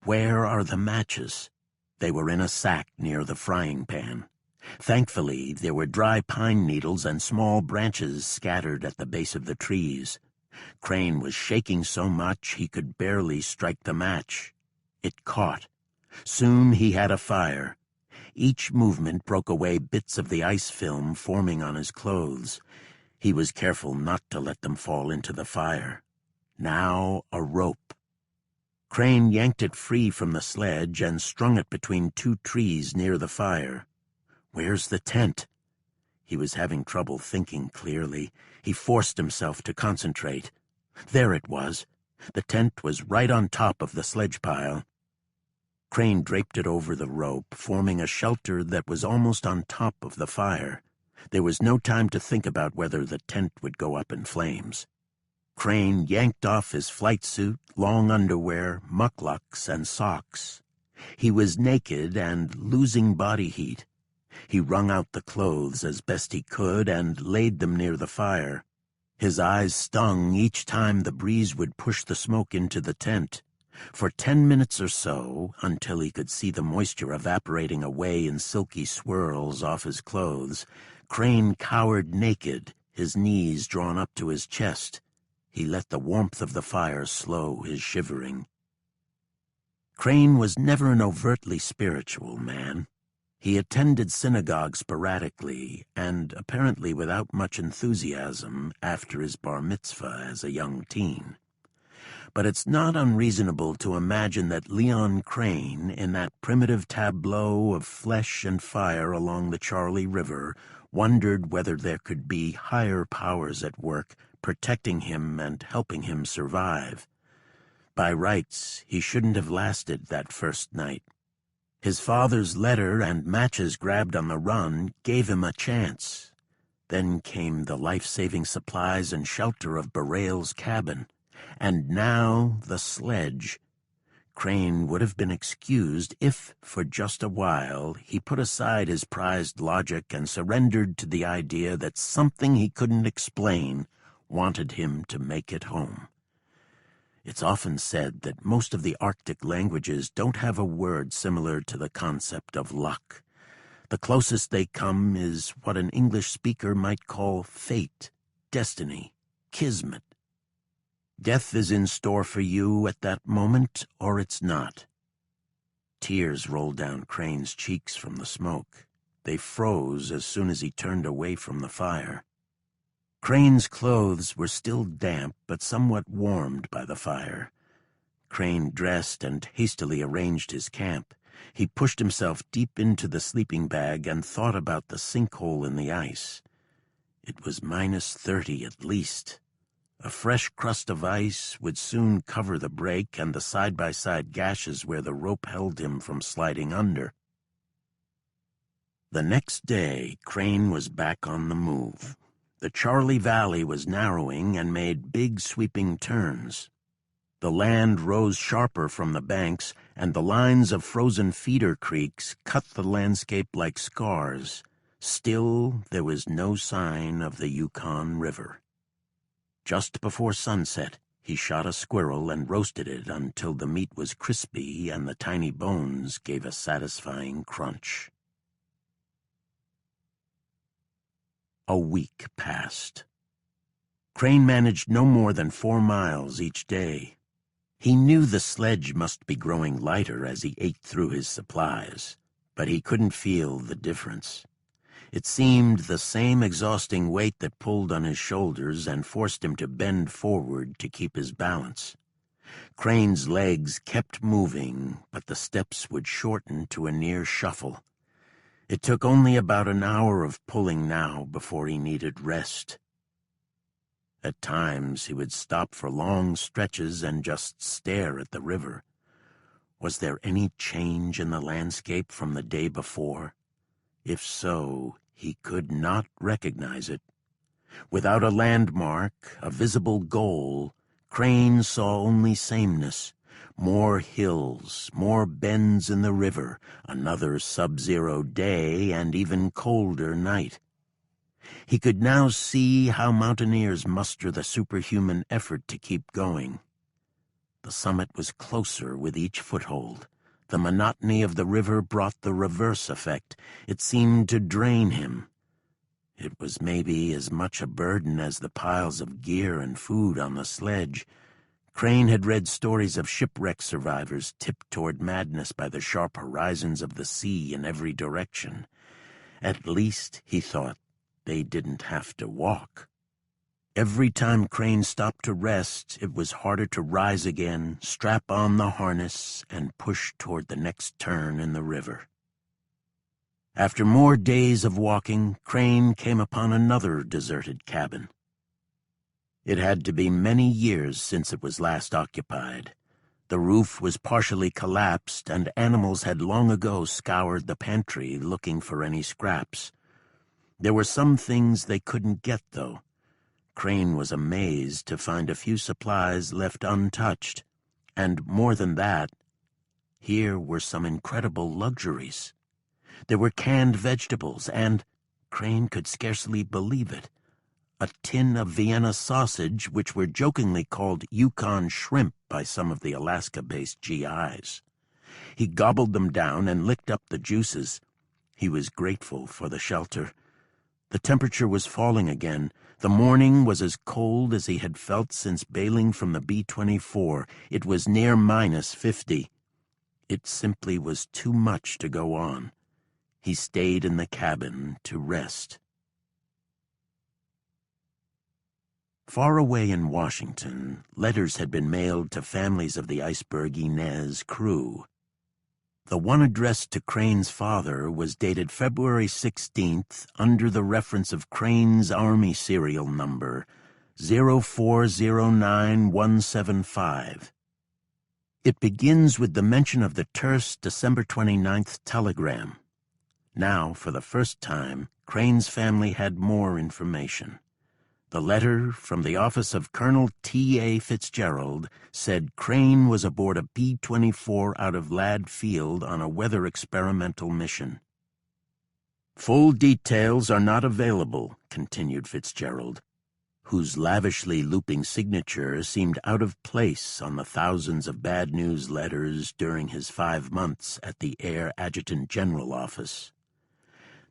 Where are the matches? They were in a sack near the frying pan. Thankfully, there were dry pine needles and small branches scattered at the base of the trees. Crane was shaking so much he could barely strike the match. It caught. Soon he had a fire. Each movement broke away bits of the ice film forming on his clothes. He was careful not to let them fall into the fire. Now a rope. Crane yanked it free from the sledge and strung it between two trees near the fire. Where's the tent? He was having trouble thinking clearly. He forced himself to concentrate. There it was. The tent was right on top of the sledge pile. Crane draped it over the rope, forming a shelter that was almost on top of the fire. There was no time to think about whether the tent would go up in flames. Crane yanked off his flight suit, long underwear, mucklucks, and socks. He was naked and losing body heat. He wrung out the clothes as best he could and laid them near the fire. His eyes stung each time the breeze would push the smoke into the tent. For 10 minutes or so, until he could see the moisture evaporating away in silky swirls off his clothes, Crane cowered naked, his knees drawn up to his chest. He let the warmth of the fire slow his shivering. Crane was never an overtly spiritual man. He attended synagogue sporadically, and apparently without much enthusiasm, after his bar mitzvah as a young teen. But it's not unreasonable to imagine that Leon Crane, in that primitive tableau of flesh and fire along the Charlie River, wondered whether there could be higher powers at work protecting him and helping him survive. By rights, he shouldn't have lasted that first night. His father's letter and matches grabbed on the run gave him a chance. Then came the life-saving supplies and shelter of Barail's cabin. And now the sledge. Crane would have been excused if, for just a while, he put aside his prized logic and surrendered to the idea that something he couldn't explain wanted him to make it home. It's often said that most of the Arctic languages don't have a word similar to the concept of luck. The closest they come is what an English speaker might call fate, destiny, kismet. Death is in store for you at that moment, or it's not. Tears rolled down Crane's cheeks from the smoke. They froze as soon as he turned away from the fire. Crane's clothes were still damp, but somewhat warmed by the fire. Crane dressed and hastily arranged his camp. He pushed himself deep into the sleeping bag and thought about the sinkhole in the ice. It was -30 at least. A fresh crust of ice would soon cover the break and the side-by-side gashes where the rope held him from sliding under. The next day, Crane was back on the move. The Charlie Valley was narrowing and made big sweeping turns. The land rose sharper from the banks, and the lines of frozen feeder creeks cut the landscape like scars. Still, there was no sign of the Yukon River. Just before sunset, he shot a squirrel and roasted it until the meat was crispy and the tiny bones gave a satisfying crunch. A week passed. Crane managed no more than 4 miles each day. He knew the sledge must be growing lighter as he ate through his supplies, but he couldn't feel the difference. It seemed the same exhausting weight that pulled on his shoulders and forced him to bend forward to keep his balance. Crane's legs kept moving, but the steps would shorten to a near shuffle. It took only about an hour of pulling now before he needed rest. At times he would stop for long stretches and just stare at the river. Was there any change in the landscape from the day before? If so, he could not recognize it. Without a landmark, a visible goal, Crane saw only sameness. More hills, more bends in the river, another subzero day, and even colder night. He could now see how mountaineers muster the superhuman effort to keep going. The summit was closer with each foothold. The monotony of the river brought the reverse effect. It seemed to drain him. It was maybe as much a burden as the piles of gear and food on the sledge. Crane had read stories of shipwreck survivors tipped toward madness by the sharp horizons of the sea in every direction. At least, he thought, they didn't have to walk. Every time Crane stopped to rest, it was harder to rise again, strap on the harness, and push toward the next turn in the river. After more days of walking, Crane came upon another deserted cabin. It had to be many years since it was last occupied. The roof was partially collapsed, and animals had long ago scoured the pantry looking for any scraps. There were some things they couldn't get, though. Crane was amazed to find a few supplies left untouched, and more than that, here were some incredible luxuries. There were canned vegetables and, Crane could scarcely believe it, a tin of Vienna sausage which were jokingly called Yukon shrimp by some of the Alaska-based GIs. He gobbled them down and licked up the juices. He was grateful for the shelter. The temperature was falling again. The morning was as cold as he had felt since bailing from the B-24. It was near -50. It simply was too much to go on. He stayed in the cabin to rest. Far away in Washington, letters had been mailed to families of the iceberg Inez crew. The one addressed to Crane's father was dated February 16th under the reference of Crane's Army serial number, 0409175. It begins with the mention of the terse December 29th telegram. Now, for the first time, Crane's family had more information. The letter from the office of Colonel T.A. Fitzgerald said Crane was aboard a B-24 out of Ladd Field on a weather experimental mission. "Full details are not available," continued Fitzgerald, whose lavishly looping signature seemed out of place on the thousands of bad news letters during his 5 months at the Air Adjutant General Office.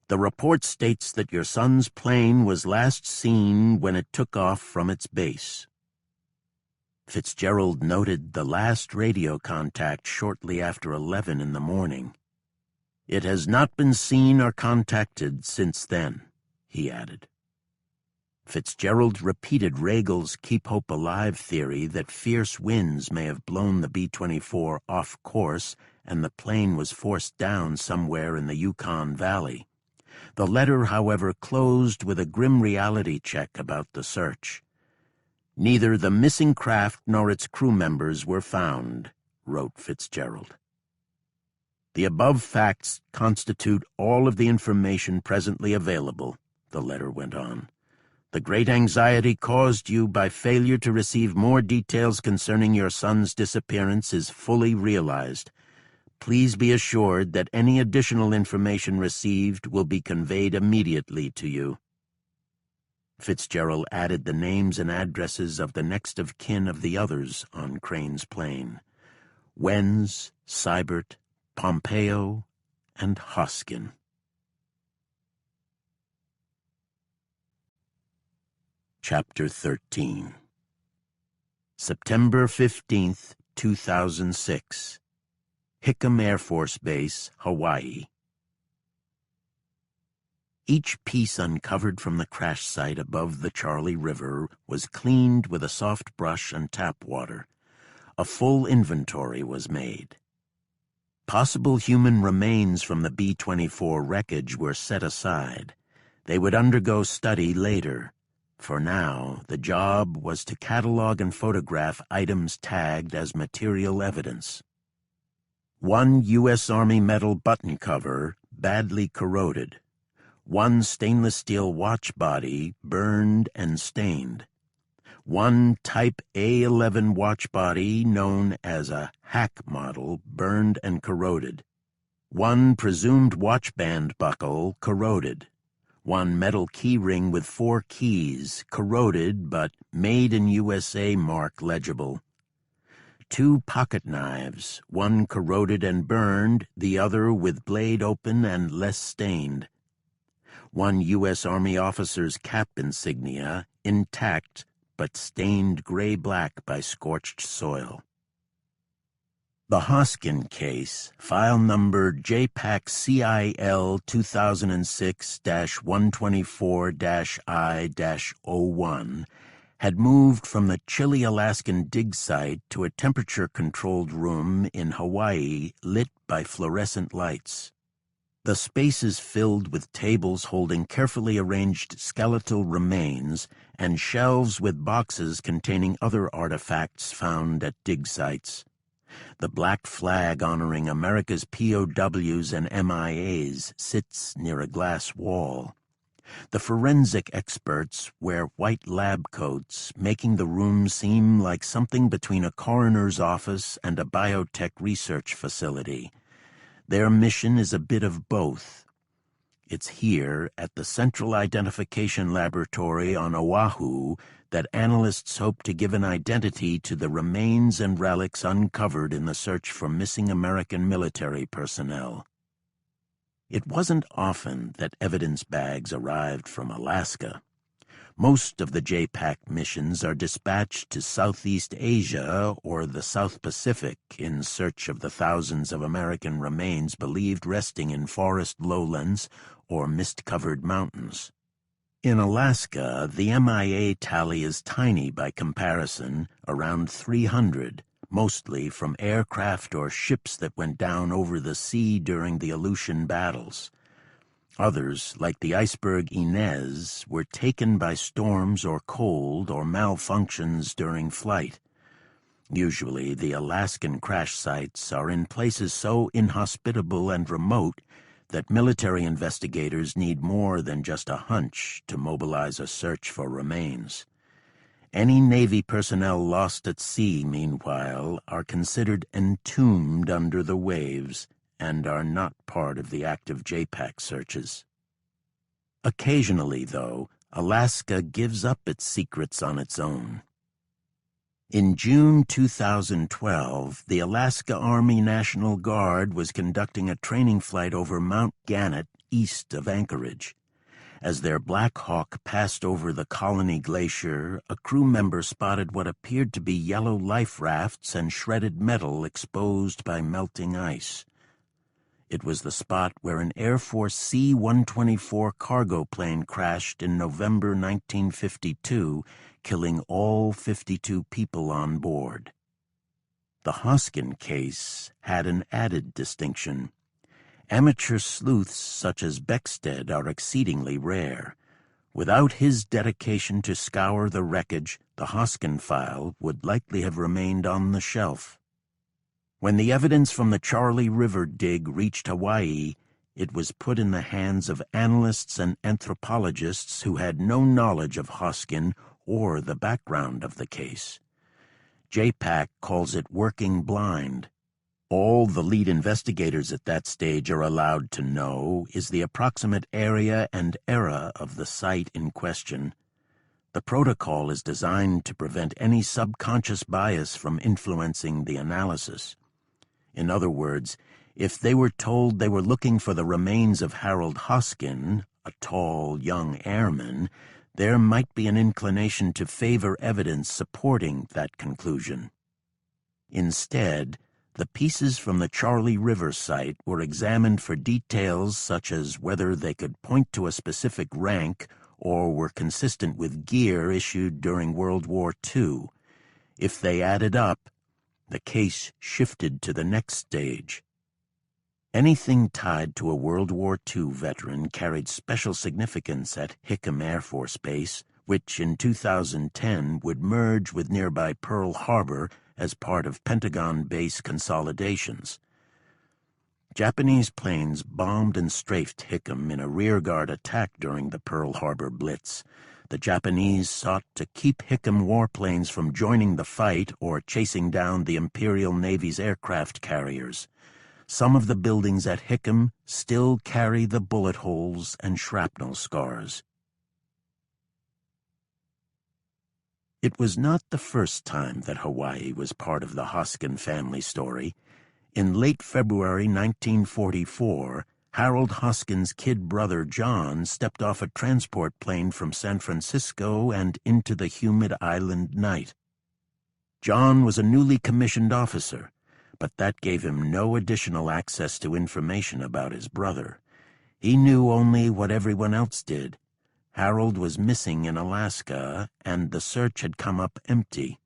"The report states that your son's plane was last seen when it took off from its base." Fitzgerald noted the last radio contact shortly after 11 in the morning. "It has not been seen or contacted since then," he added. Fitzgerald repeated Ragel's Keep Hope Alive theory that fierce winds may have blown the B-24 off course and the plane was forced down somewhere in the Yukon Valley. The letter, however, closed with a grim reality check about the search. "Neither the missing craft nor its crew members were found," wrote Fitzgerald. "The above facts constitute all of the information presently available," the letter went on. The great anxiety caused you by failure to receive more details concerning your son's disappearance is fully realized. Please be assured that any additional information received will be conveyed immediately to you." Fitzgerald added the names and addresses of the next of kin of the others on Crane's plane: Wenz, Seibert, Pompeo, and Hoskin. Chapter 13. September 15th, 2006. Hickam Air Force Base, Hawaii. Each piece uncovered from the crash site above the Charlie River was cleaned with a soft brush and tap water. A full inventory was made. Possible human remains from the B-24 wreckage were set aside. They would undergo study later. For now, the job was to catalog and photograph items tagged as material evidence. One U.S. Army metal button cover, badly corroded. One stainless steel watch body, burned and stained. One Type A11 watch body, known as a hack model, burned and corroded. One presumed watch band buckle, corroded. One metal key ring with 4 keys, corroded but Made in USA mark legible. 2 pocket knives, one corroded and burned, the other with blade open and less stained. One U.S. Army officer's cap insignia, intact but stained gray-black by scorched soil. The Hoskin case, file number JPAC-CIL 2006-124-I-01, had moved from the chilly Alaskan dig site to a temperature-controlled room in Hawaii lit by fluorescent lights. The spaces filled with tables holding carefully arranged skeletal remains and shelves with boxes containing other artifacts found at dig sites. The black flag honoring America's POWs and MIAs sits near a glass wall. The forensic experts wear white lab coats, making the room seem like something between a coroner's office and a biotech research facility. Their mission is a bit of both. It's here, at the Central Identification Laboratory on Oahu, that analysts hope to give an identity to the remains and relics uncovered in the search for missing American military personnel. It wasn't often that evidence bags arrived from Alaska. Most of the JPAC missions are dispatched to Southeast Asia or the South Pacific in search of the thousands of American remains believed resting in forest lowlands or mist-covered mountains. In Alaska, the MIA tally is tiny by comparison, around 300, mostly from aircraft or ships that went down over the sea during the Aleutian battles. Others, like the iceberg Inez, were taken by storms or cold or malfunctions during flight. Usually, the Alaskan crash sites are in places so inhospitable and remote that military investigators need more than just a hunch to mobilize a search for remains. Any Navy personnel lost at sea, meanwhile, are considered entombed under the waves and are not part of the active JPAC searches. Occasionally, though, Alaska gives up its secrets on its own. In June 2012, the Alaska Army National Guard was conducting a training flight over Mount Gannett east of Anchorage. As their Black Hawk passed over the Colony Glacier, a crew member spotted what appeared to be yellow life rafts and shredded metal exposed by melting ice. It was the spot where an Air Force C-124 cargo plane crashed in November 1952, killing all 52 people on board. The Hoskin case had an added distinction. Amateur sleuths such as Beckstead are exceedingly rare. Without his dedication to scour the wreckage, the Hoskin file would likely have remained on the shelf. When the evidence from the Charlie River dig reached Hawaii, it was put in the hands of analysts and anthropologists who had no knowledge of Hoskin or the background of the case. JPAC calls it working blind. All the lead investigators at that stage are allowed to know is the approximate area and era of the site in question. The protocol is designed to prevent any subconscious bias from influencing the analysis. In other words, if they were told they were looking for the remains of Harold Hoskin, a tall, young airman, there might be an inclination to favor evidence supporting that conclusion. Instead, the pieces from the Charlie River site were examined for details such as whether they could point to a specific rank or were consistent with gear issued during World War II. If they added up, the case shifted to the next stage. Anything tied to a World War II veteran carried special significance at Hickam Air Force Base, which in 2010 would merge with nearby Pearl Harbor as part of Pentagon base consolidations. Japanese planes bombed and strafed Hickam in a rearguard attack during the Pearl Harbor Blitz. The Japanese sought to keep Hickam warplanes from joining the fight or chasing down the Imperial Navy's aircraft carriers. Some of the buildings at Hickam still carry the bullet holes and shrapnel scars. It was not the first time that Hawaii was part of the Hoskin family story. In late February 1944, Harold Hoskin's kid brother John stepped off a transport plane from San Francisco and into the humid island night. John was a newly commissioned officer, but that gave him no additional access to information about his brother. He knew only what everyone else did. Harold was missing in Alaska, and the search had come up empty.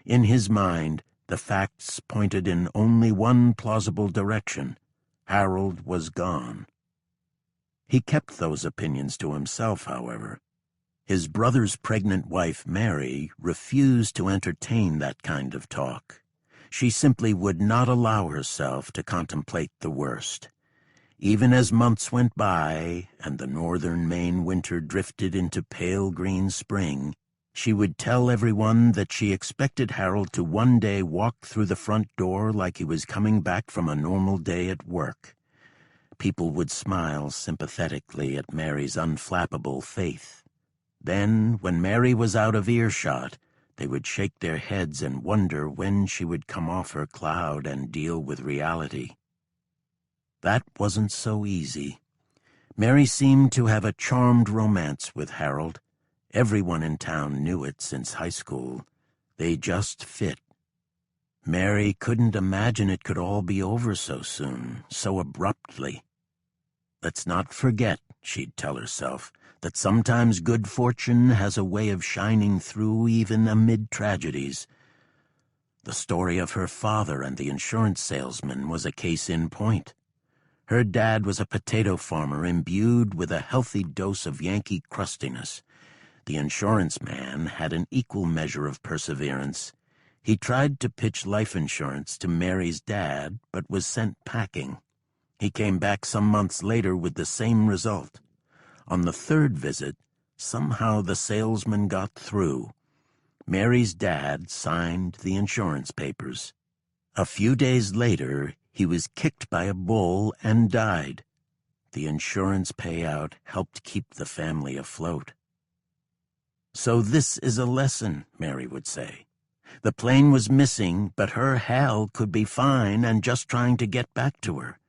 In his mind, the facts pointed in only one plausible direction. Harold was gone. He kept those opinions to himself, however. His brother's pregnant wife, Mary, refused to entertain that kind of talk. She simply would not allow herself to contemplate the worst. Even as months went by and the northern Maine winter drifted into pale green spring, she would tell everyone that she expected Harold to one day walk through the front door like he was coming back from a normal day at work. People would smile sympathetically at Mary's unflappable faith. Then, when Mary was out of earshot, they would shake their heads and wonder when she would come off her cloud and deal with reality. That wasn't so easy. Mary seemed to have a charmed romance with Harold. Everyone in town knew it since high school. They just fit. Mary couldn't imagine it could all be over so soon, so abruptly. Let's not forget, she'd tell herself, that sometimes good fortune has a way of shining through even amid tragedies. The story of her father and the insurance salesman was a case in point. Her dad was a potato farmer imbued with a healthy dose of Yankee crustiness. The insurance man had an equal measure of perseverance. He tried to pitch life insurance to Mary's dad, but was sent packing. He came back some months later with the same result. On the third visit, somehow the salesman got through. Mary's dad signed the insurance papers. A few days later, he was kicked by a bull and died. The insurance payout helped keep the family afloat. So this is a lesson, Mary would say. The plane was missing, but her Hal could be fine and just trying to get back to her.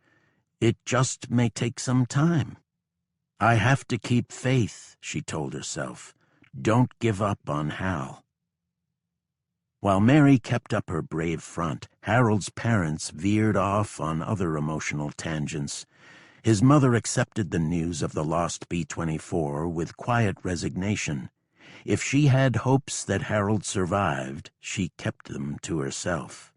It just may take some time. I have to keep faith, she told herself. Don't give up on Hal. While Mary kept up her brave front, Harold's parents veered off on other emotional tangents. His mother accepted the news of the lost B-24 with quiet resignation. If she had hopes that Harold survived, she kept them to herself.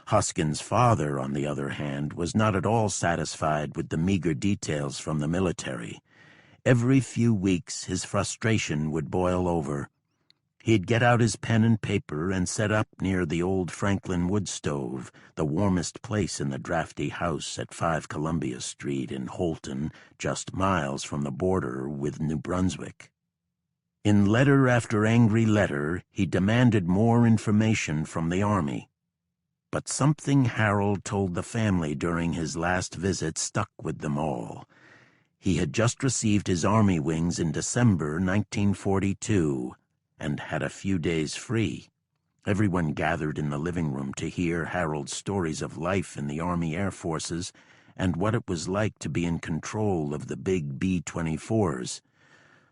Hoskin's father, on the other hand, was not at all satisfied with the meager details from the military. Every few weeks his frustration would boil over. He'd get out his pen and paper and set up near the old Franklin wood stove, the warmest place in the drafty house at 5 Columbia Street in Holton, just miles from the border with New Brunswick. In letter after angry letter, he demanded more information from the Army. But something Harold told the family during his last visit stuck with them all. He had just received his Army wings in December 1942 and had a few days free. Everyone gathered in the living room to hear Harold's stories of life in the Army Air Forces and what it was like to be in control of the big B-24s.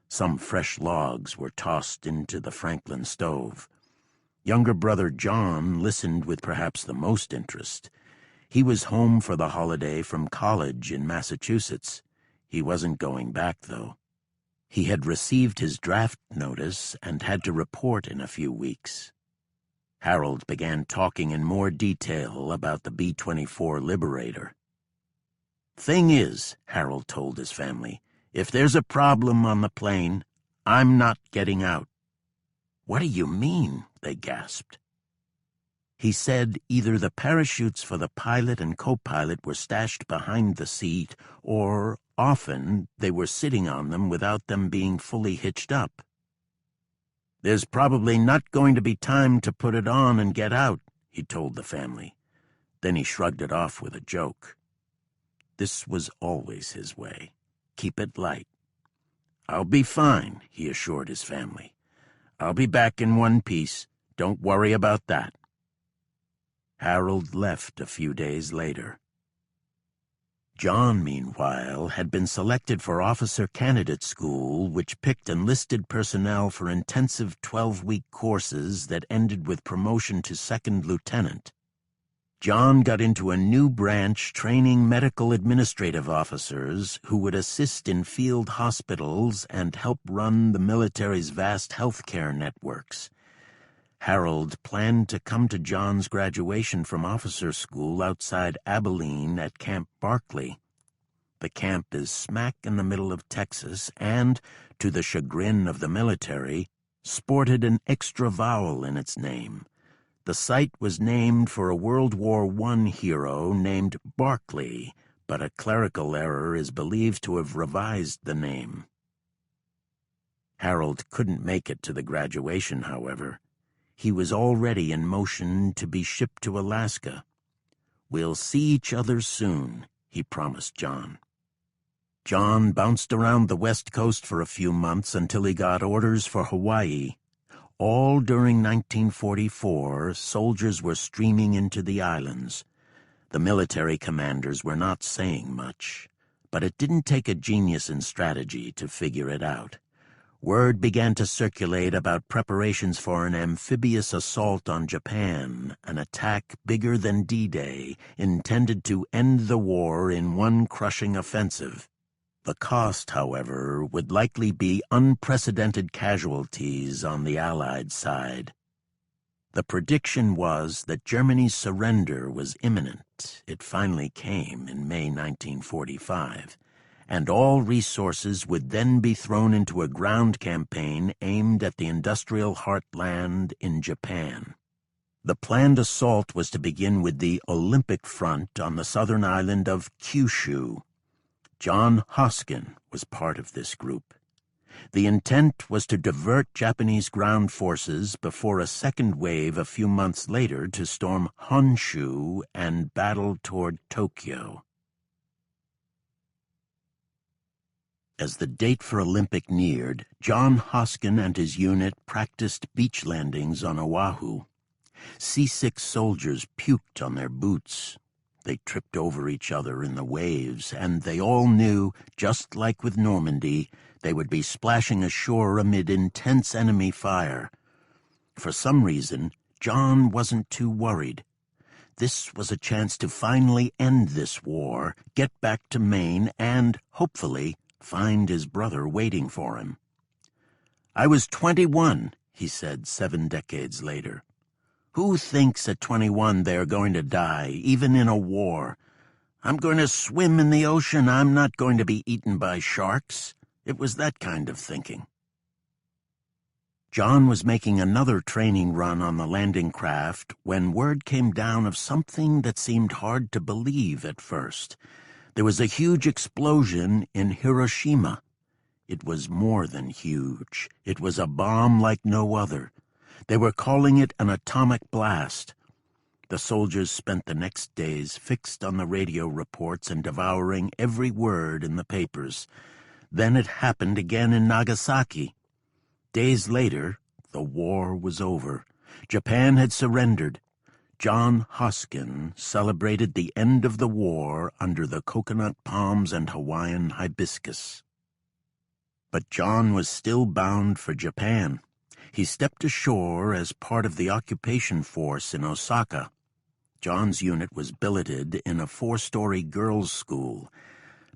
Some fresh logs were tossed into the Franklin stove. Younger brother John listened with perhaps the most interest. He was home for the holiday from college in Massachusetts. He wasn't going back, though. He had received his draft notice and had to report in a few weeks. Harold began talking in more detail about the B-24 Liberator. "Thing is," Harold told his family, "if there's a problem on the plane, I'm not getting out." "What do you mean?" they gasped. He said either the parachutes for the pilot and co-pilot were stashed behind the seat, or often they were sitting on them without them being fully hitched up. "There's probably not going to be time to put it on and get out," he told the family. Then he shrugged it off with a joke. This was always his way. Keep it light. "I'll be fine," he assured his family. "I'll be back in one piece. Don't worry about that." Harold left a few days later. John, meanwhile, had been selected for Officer Candidate School, which picked enlisted personnel for intensive 12-week courses that ended with promotion to second lieutenant. John got into a new branch training medical administrative officers who would assist in field hospitals and help run the military's vast healthcare networks. Harold planned to come to John's graduation from officer school outside Abilene at Camp Barkley. The camp is smack in the middle of Texas and, to the chagrin of the military, sported an extra vowel in its name. The site was named for a World War I hero named Barkley, but a clerical error is believed to have revised the name. Harold couldn't make it to the graduation, however. He was already in motion to be shipped to Alaska. "We'll see each other soon," he promised John. John bounced around the West Coast for a few months until he got orders for Hawaii. All during 1944, soldiers were streaming into the islands. The military commanders were not saying much, but it didn't take a genius in strategy to figure it out. Word began to circulate about preparations for an amphibious assault on Japan, an attack bigger than D-Day, intended to end the war in one crushing offensive. The cost, however, would likely be unprecedented casualties on the Allied side. The prediction was that Germany's surrender was imminent. It finally came in May 1945. And all resources would then be thrown into a ground campaign aimed at the industrial heartland in Japan. The planned assault was to begin with the Olympic Front on the southern island of Kyushu. John Hoskin was part of this group. The intent was to divert Japanese ground forces before a second wave a few months later to storm Honshu and battle toward Tokyo. As the date for Olympic neared, John Hoskin and his unit practiced beach landings on Oahu. Seasick soldiers puked on their boots. They tripped over each other in the waves, and they all knew, just like with Normandy, they would be splashing ashore amid intense enemy fire. For some reason, John wasn't too worried. This was a chance to finally end this war, get back to Maine, and, hopefully, find his brother waiting for him. "I was 21, he said 7 decades later. "Who thinks at 21 they're going to die, even in a war? I'm going to swim in the ocean. I'm not going to be eaten by sharks." It was that kind of thinking. John was making another training run on the landing craft when word came down of something that seemed hard to believe at first. There was a huge explosion in Hiroshima. It was more than huge. It was a bomb like no other. They were calling it an atomic blast. The soldiers spent the next days fixed on the radio reports and devouring every word in the papers. Then it happened again in Nagasaki. Days later, the war was over. Japan had surrendered. John Hoskin celebrated the end of the war under the coconut palms and Hawaiian hibiscus. But John was still bound for Japan. He stepped ashore as part of the occupation force in Osaka. John's unit was billeted in a 4-story girls' school.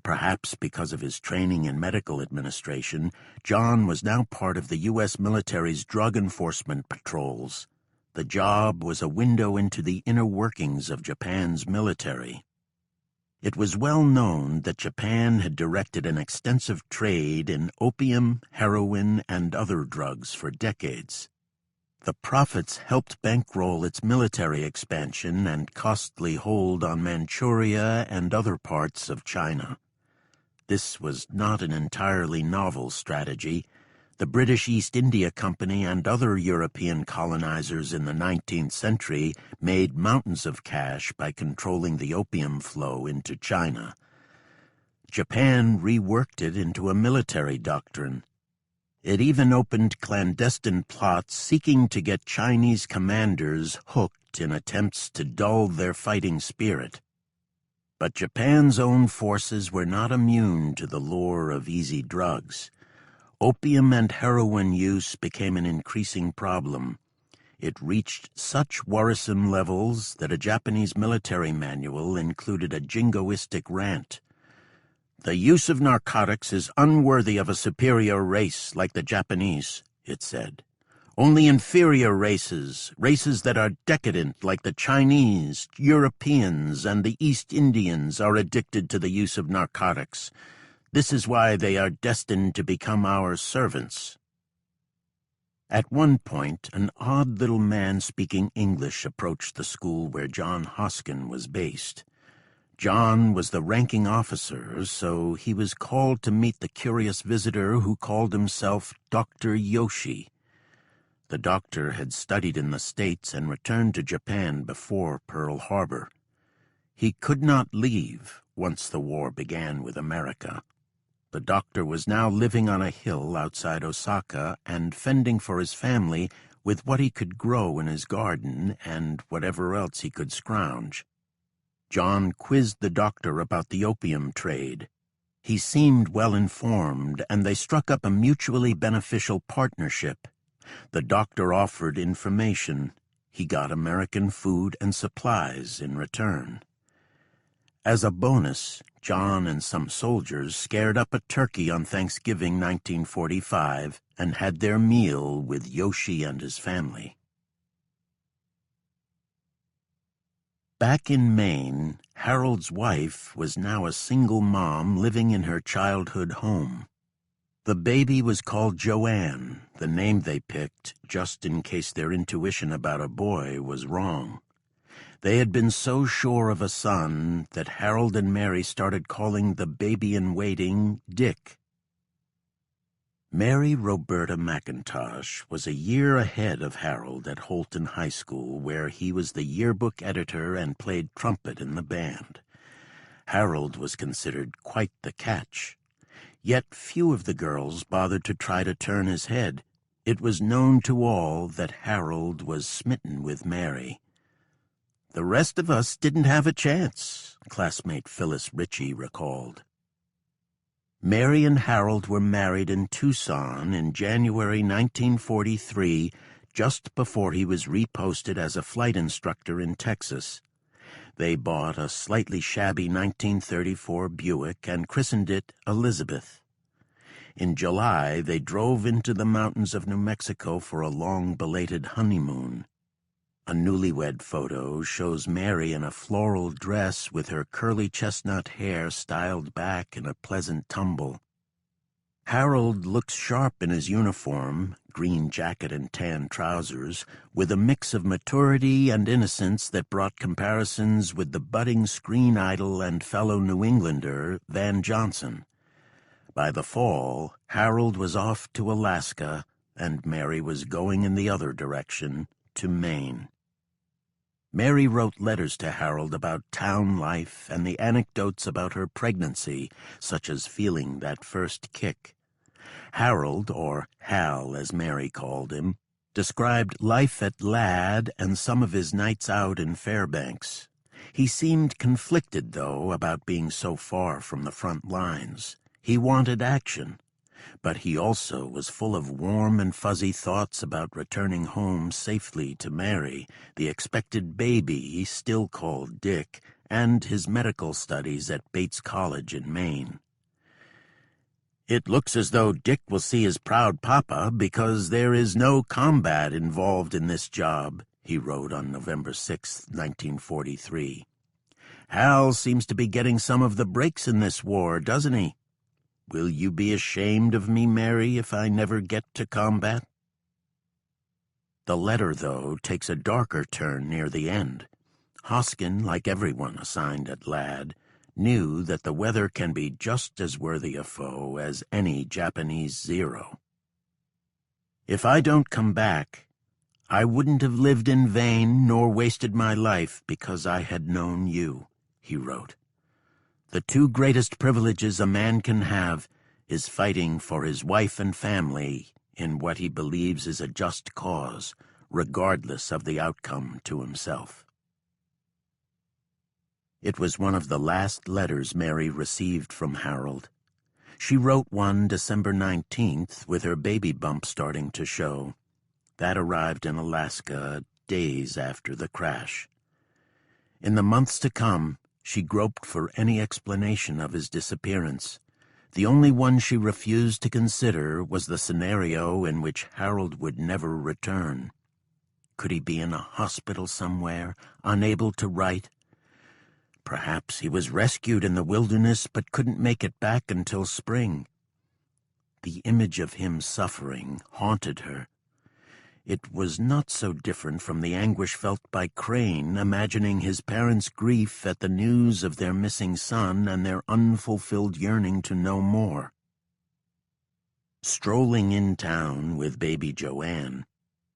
Perhaps because of his training in medical administration, John was now part of the U.S. military's drug enforcement patrols. The job was a window into the inner workings of Japan's military. It was well known that Japan had directed an extensive trade in opium, heroin, and other drugs for decades. The profits helped bankroll its military expansion and costly hold on Manchuria and other parts of China. This was not an entirely novel strategy. The British East India Company and other European colonizers in the 19th century made mountains of cash by controlling the opium flow into China. Japan reworked it into a military doctrine. It even opened clandestine plots seeking to get Chinese commanders hooked in attempts to dull their fighting spirit. But Japan's own forces were not immune to the lure of easy drugs. Opium and heroin use became an increasing problem. It reached such worrisome levels that a Japanese military manual included a jingoistic rant. "The use of narcotics is unworthy of a superior race like the Japanese," it said. "Only inferior races, races that are decadent like the Chinese, Europeans, and the East Indians are addicted to the use of narcotics. This is why they are destined to become our servants." At one point, an odd little man speaking English approached the school where John Hoskin was based. John was the ranking officer, so he was called to meet the curious visitor who called himself Dr. Yoshi. The doctor had studied in the States and returned to Japan before Pearl Harbor. He could not leave once the war began with America. The doctor was now living on a hill outside Osaka and fending for his family with what he could grow in his garden and whatever else he could scrounge. John quizzed the doctor about the opium trade. He seemed well informed, and they struck up a mutually beneficial partnership. The doctor offered information. He got American food and supplies in return. As a bonus, John and some soldiers scared up a turkey on Thanksgiving 1945 and had their meal with Yoshi and his family. Back in Maine, Harold's wife was now a single mom living in her childhood home. The baby was called Joanne, the name they picked just in case their intuition about a boy was wrong. They had been so sure of a son that Harold and Mary started calling the baby-in-waiting Dick. Mary Roberta McIntosh was a year ahead of Harold at Holton High School, where he was the yearbook editor and played trumpet in the band. Harold was considered quite the catch. Yet few of the girls bothered to try to turn his head. It was known to all that Harold was smitten with Mary. "The rest of us didn't have a chance," classmate Phyllis Ritchie recalled. Mary and Harold were married in Tucson in January 1943, just before he was reposted as a flight instructor in Texas. They bought a slightly shabby 1934 Buick and christened it Elizabeth. In July, they drove into the mountains of New Mexico for a long belated honeymoon. A newlywed photo shows Mary in a floral dress with her curly chestnut hair styled back in a pleasant tumble. Harold looks sharp in his uniform, green jacket and tan trousers, with a mix of maturity and innocence that brought comparisons with the budding screen idol and fellow New Englander, Van Johnson. By the fall, Harold was off to Alaska, and Mary was going in the other direction, to Maine. Mary wrote letters to Harold about town life and the anecdotes about her pregnancy, such as feeling that first kick. Harold, or Hal as Mary called him, described life at Ladd and some of his nights out in Fairbanks. He seemed conflicted, though, about being so far from the front lines. He wanted action, but he also was full of warm and fuzzy thoughts about returning home safely to Mary, the expected baby he still called Dick, and his medical studies at Bates College in Maine. "It looks as though Dick will see his proud papa because there is no combat involved in this job," he wrote on November 6, 1943. "Hal seems to be getting some of the breaks in this war, doesn't he? Will you be ashamed of me, Mary, if I never get to combat?" The letter, though, takes a darker turn near the end. Hoskin, like everyone assigned at Ladd, knew that the weather can be just as worthy a foe as any Japanese Zero. "If I don't come back, I wouldn't have lived in vain nor wasted my life because I had known you," he wrote. "The two greatest privileges a man can have is fighting for his wife and family in what he believes is a just cause, regardless of the outcome to himself." It was one of the last letters Mary received from Harold. She wrote one December 19th with her baby bump starting to show. That arrived in Alaska days after the crash. In the months to come, she groped for any explanation of his disappearance. The only one she refused to consider was the scenario in which Harold would never return. Could he be in a hospital somewhere, unable to write? Perhaps he was rescued in the wilderness but couldn't make it back until spring. The image of him suffering haunted her. It was not so different from the anguish felt by Crane imagining his parents' grief at the news of their missing son and their unfulfilled yearning to know more. Strolling in town with baby Joanne,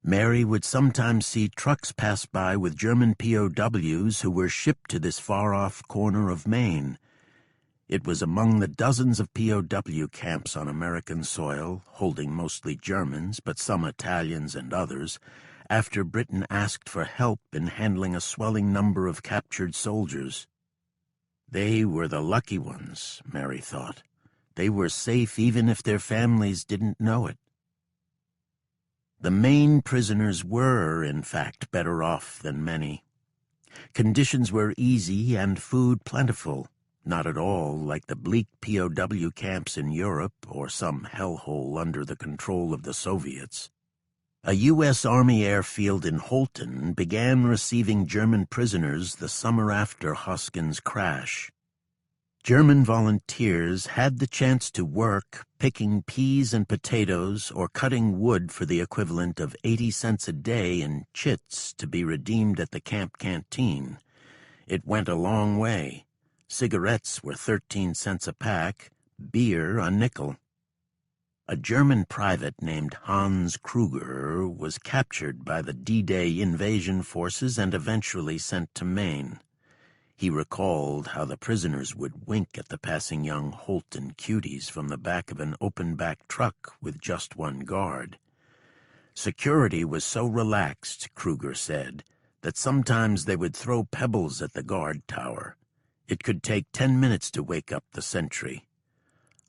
Mary would sometimes see trucks pass by with German POWs who were shipped to this far-off corner of Maine. It was among the dozens of POW camps on American soil, holding mostly Germans, but some Italians and others, after Britain asked for help in handling a swelling number of captured soldiers. They were the lucky ones, Mary thought. They were safe even if their families didn't know it. The Maine prisoners were, in fact, better off than many. Conditions were easy and food plentiful, not at all like the bleak POW camps in Europe or some hellhole under the control of the Soviets. A U.S. Army airfield in Holton began receiving German prisoners the summer after Hoskin's crash. German volunteers had the chance to work picking peas and potatoes or cutting wood for the equivalent of 80 cents a day in chits to be redeemed at the camp canteen. It went a long way. Cigarettes were 13 cents a pack, beer a nickel. A German private named Hans Kruger was captured by the D-Day invasion forces and eventually sent to Maine. He recalled how the prisoners would wink at the passing young Holton cuties from the back of an open-back truck with just one guard. Security was so relaxed, Kruger said, that sometimes they would throw pebbles at the guard tower. It could take 10 minutes to wake up the sentry.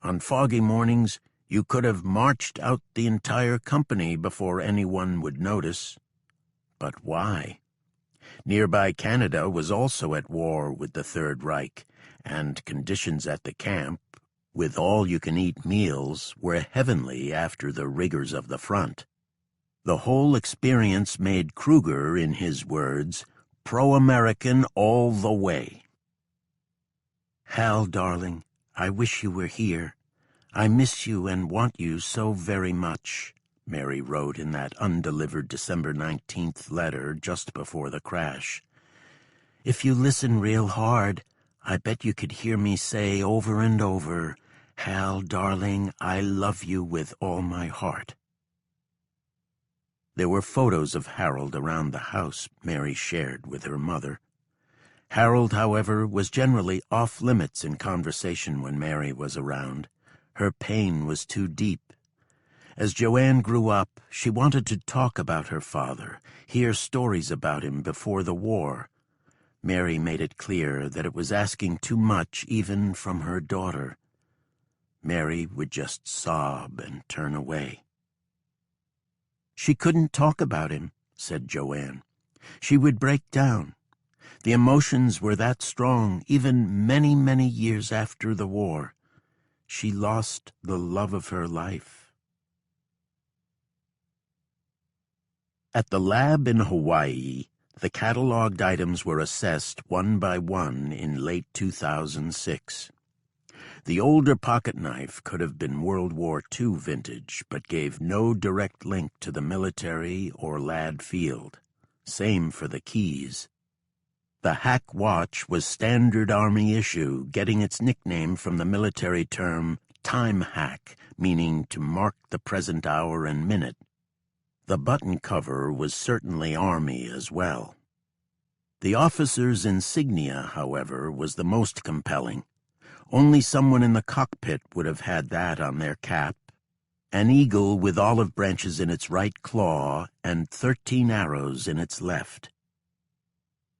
On foggy mornings, you could have marched out the entire company before anyone would notice. But why? Nearby Canada was also at war with the Third Reich, and conditions at the camp, with all-you-can-eat meals, were heavenly after the rigors of the front. The whole experience made Kruger, in his words, pro-American all the way. "Hal, darling, I wish you were here. I miss you and want you so very much, Mary wrote in that undelivered December 19th letter just before the crash. If you listen real hard, I bet you could hear me say over and over, Hal, darling, I love you with all my heart. There were photos of Harold around the house Mary shared with her mother. Harold, however, was generally off-limits in conversation when Mary was around. Her pain was too deep. As Joanne grew up, she wanted to talk about her father, hear stories about him before the war. Mary made it clear that it was asking too much even from her daughter. Mary would just sob and turn away. She couldn't talk about him, said Joanne. She would break down. The emotions were that strong even many, many years after the war. She lost the love of her life. At the lab in Hawaii, the cataloged items were assessed one by one in late 2006. The older pocketknife could have been World War II vintage, but gave no direct link to the military or lad field. Same for the keys. The Hack watch was standard Army issue, getting its nickname from the military term time hack, meaning to mark the present hour and minute. The button cover was certainly Army as well. The officer's insignia, however, was the most compelling. Only someone in the cockpit would have had that on their cap. An eagle with olive branches in its right claw and 13 arrows in its left.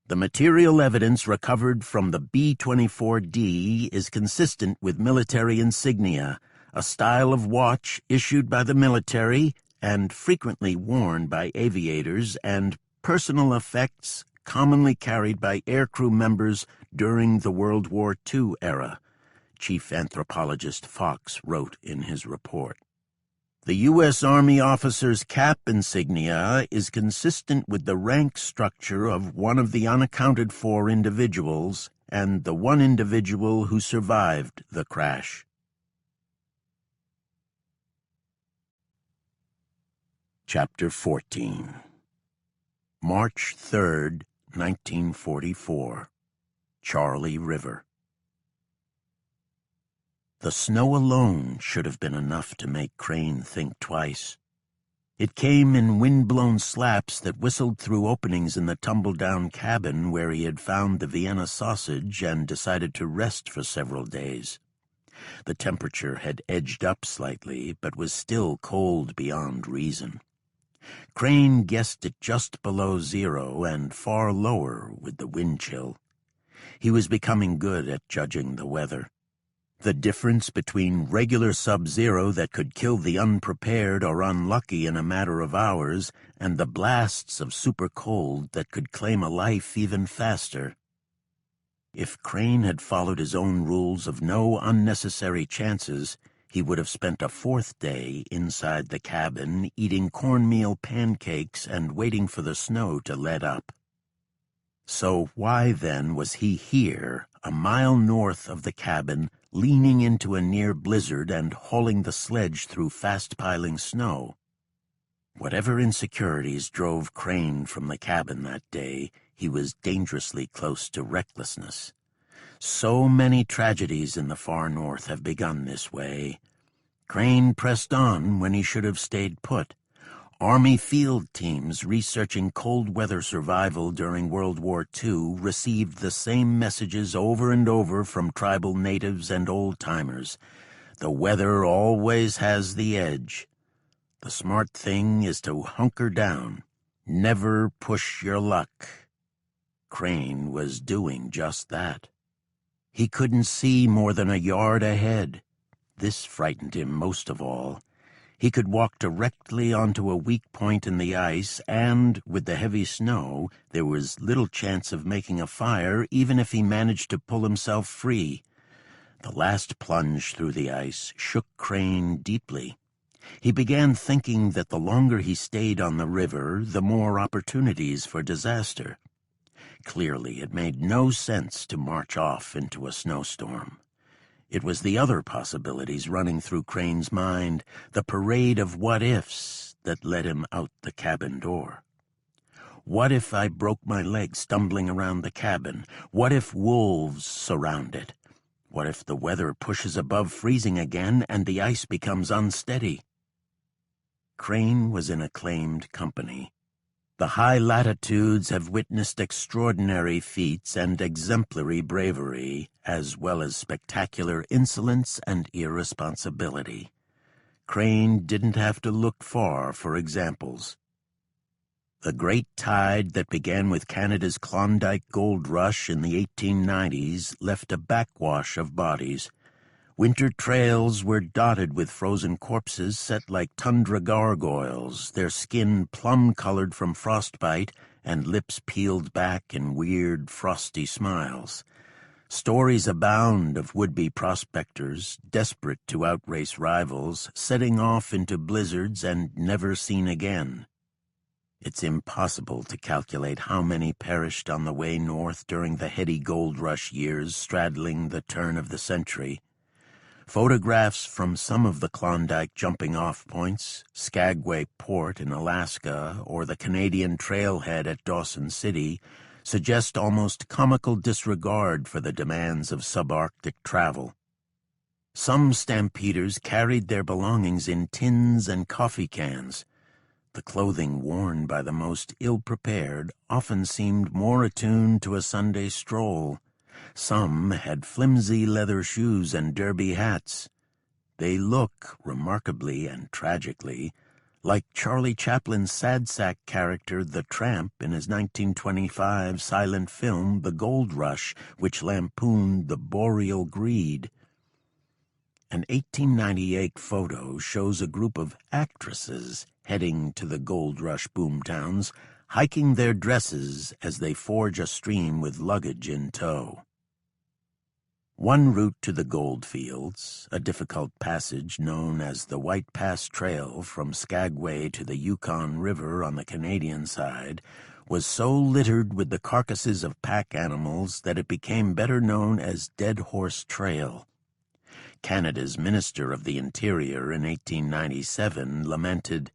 The material evidence recovered from the B-24D is consistent with military insignia, a style of watch issued by the military and frequently worn by aviators, and personal effects commonly carried by aircrew members during the World War II era, Chief Anthropologist Fox wrote in his report. The U.S. Army officer's cap insignia is consistent with the rank structure of one of the unaccounted-for individuals and the one individual who survived the crash. Chapter 14. March 3rd, 1944. Charlie River. The snow alone should have been enough to make Crane think twice. It came in wind-blown slaps that whistled through openings in the tumble-down cabin where he had found the Vienna sausage and decided to rest for several days. The temperature had edged up slightly, but was still cold beyond reason. Crane guessed it just below zero and far lower with the wind chill. He was becoming good at judging the weather. The difference between regular subzero that could kill the unprepared or unlucky in a matter of hours and the blasts of supercold that could claim a life even faster. If Crane had followed his own rules of no unnecessary chances, he would have spent a fourth day inside the cabin eating cornmeal pancakes and waiting for the snow to let up. So why then was he here, a mile north of the cabin, leaning into a near blizzard and hauling the sledge through fast-piling snow? Whatever insecurities drove Crane from the cabin that day, he was dangerously close to recklessness. So many tragedies in the far north have begun this way. Crane pressed on when he should have stayed put. Army field teams researching cold-weather survival during World War II received the same messages over and over from tribal natives and old-timers. The weather always has the edge. The smart thing is to hunker down. Never push your luck. Crane was doing just that. He couldn't see more than a yard ahead. This frightened him most of all. He could walk directly onto a weak point in the ice, and, with the heavy snow, there was little chance of making a fire even if he managed to pull himself free. The last plunge through the ice shook Crane deeply. He began thinking that the longer he stayed on the river, the more opportunities for disaster. Clearly, it made no sense to march off into a snowstorm. It was the other possibilities running through Crane's mind, the parade of what-ifs that led him out the cabin door. What if I broke my leg stumbling around the cabin? What if wolves surround it? What if the weather pushes above freezing again and the ice becomes unsteady? Crane was in acclaimed company. The high latitudes have witnessed extraordinary feats and exemplary bravery, as well as spectacular insolence and irresponsibility. Crane didn't have to look far for examples. The great tide that began with Canada's Klondike gold rush in the 1890s left a backwash of bodies. Winter trails were dotted with frozen corpses set like tundra gargoyles, their skin plum-colored from frostbite and lips peeled back in weird, frosty smiles. Stories abound of would-be prospectors, desperate to outrace rivals, setting off into blizzards and never seen again. It's impossible to calculate how many perished on the way north during the heady gold rush years straddling the turn of the century. Photographs from some of the Klondike jumping-off points, Skagway Port in Alaska, or the Canadian trailhead at Dawson City, suggest almost comical disregard for the demands of subarctic travel. Some stampeders carried their belongings in tins and coffee cans. The clothing worn by the most ill-prepared often seemed more attuned to a Sunday stroll. Some had flimsy leather shoes and derby hats. They look, remarkably and tragically, like Charlie Chaplin's sad sack character the Tramp in his 1925 silent film The Gold Rush, which lampooned the boreal greed. An 1898 photo shows a group of actresses heading to the gold rush boomtowns, hiking their dresses as they forge a stream with luggage in tow. One route to the gold fields, a difficult passage known as the White Pass Trail from Skagway to the Yukon River on the Canadian side, was so littered with the carcasses of pack animals that it became better known as Dead Horse Trail. Canada's Minister of the Interior in 1897 lamented,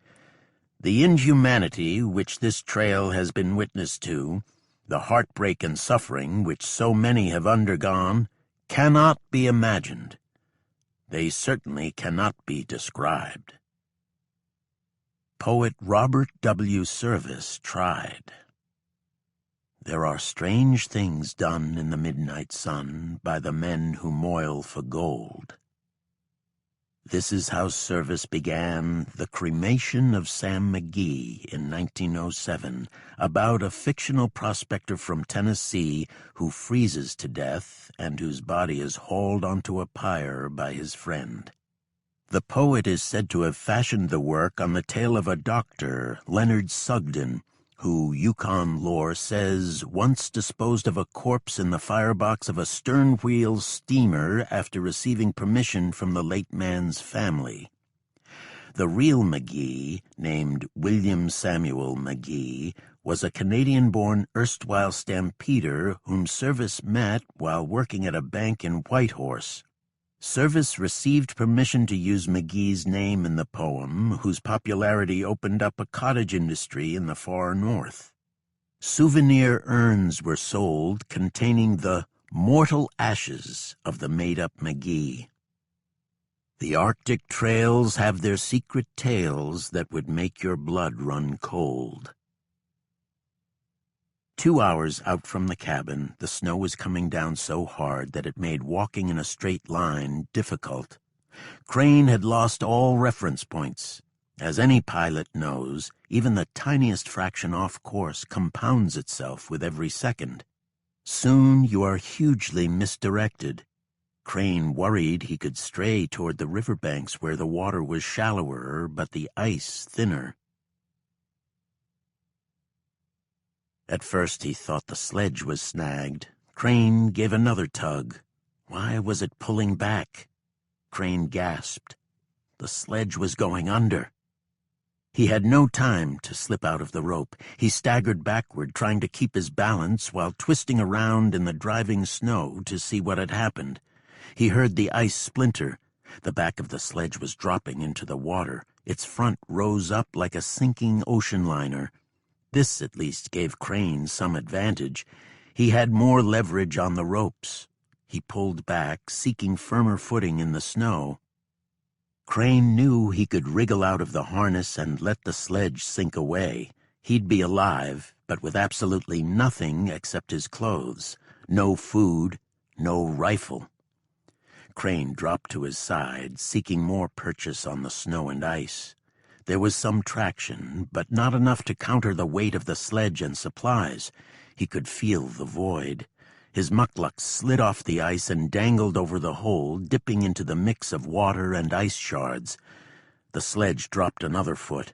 "The inhumanity which this trail has been witness to, the heartbreak and suffering which so many have undergone, cannot be imagined. They certainly cannot be described." Poet Robert W. Service tried. There are strange things done in the midnight sun by the men who moil for gold. This is how Service began The Cremation of Sam McGee in 1907, about a fictional prospector from Tennessee who freezes to death and whose body is hauled onto a pyre by his friend. The poet is said to have fashioned the work on the tale of a doctor, Leonard Sugden, who, Yukon lore says, once disposed of a corpse in the firebox of a stern-wheel steamer after receiving permission from the late man's family. The real McGee, named William Samuel McGee, was a Canadian-born erstwhile stampeder whom Service met while working at a bank in Whitehorse. Service received permission to use McGee's name in the poem, whose popularity opened up a cottage industry in the far north. Souvenir urns were sold containing the mortal ashes of the made-up McGee. The Arctic trails have their secret tales that would make your blood run cold. 2 hours out from the cabin, the snow was coming down so hard that it made walking in a straight line difficult. Crane had lost all reference points. As any pilot knows, even the tiniest fraction off course compounds itself with every second. Soon you are hugely misdirected. Crane worried he could stray toward the riverbanks where the water was shallower but the ice thinner. At first he thought the sledge was snagged. Crane gave another tug. Why was it pulling back? Crane gasped. The sledge was going under. He had no time to slip out of the rope. He staggered backward, trying to keep his balance while twisting around in the driving snow to see what had happened. He heard the ice splinter. The back of the sledge was dropping into the water. Its front rose up like a sinking ocean liner. This at least gave Crane some advantage. He had more leverage on the ropes. He pulled back, seeking firmer footing in the snow. Crane knew he could wriggle out of the harness and let the sledge sink away. He'd be alive, but with absolutely nothing except his clothes. No food, no rifle. Crane dropped to his side, seeking more purchase on the snow and ice. There was some traction, but not enough to counter the weight of the sledge and supplies. He could feel the void. His muckluck slid off the ice and dangled over the hole, dipping into the mix of water and ice shards. The sledge dropped another foot.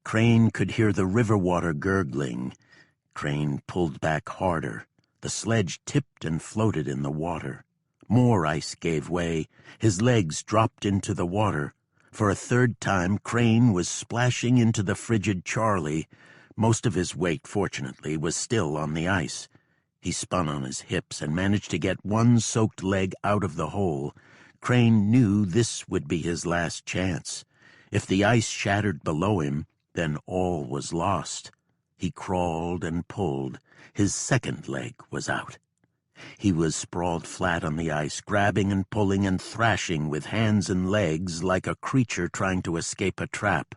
Crane could hear the river water gurgling. Crane pulled back harder. The sledge tipped and floated in the water. More ice gave way. His legs dropped into the water. For a third time, Crane was splashing into the frigid Charlie. Most of his weight, fortunately, was still on the ice. He spun on his hips and managed to get one soaked leg out of the hole. Crane knew this would be his last chance. If the ice shattered below him, then all was lost. He crawled and pulled. His second leg was out. He was sprawled flat on the ice, grabbing and pulling and thrashing with hands and legs like a creature trying to escape a trap.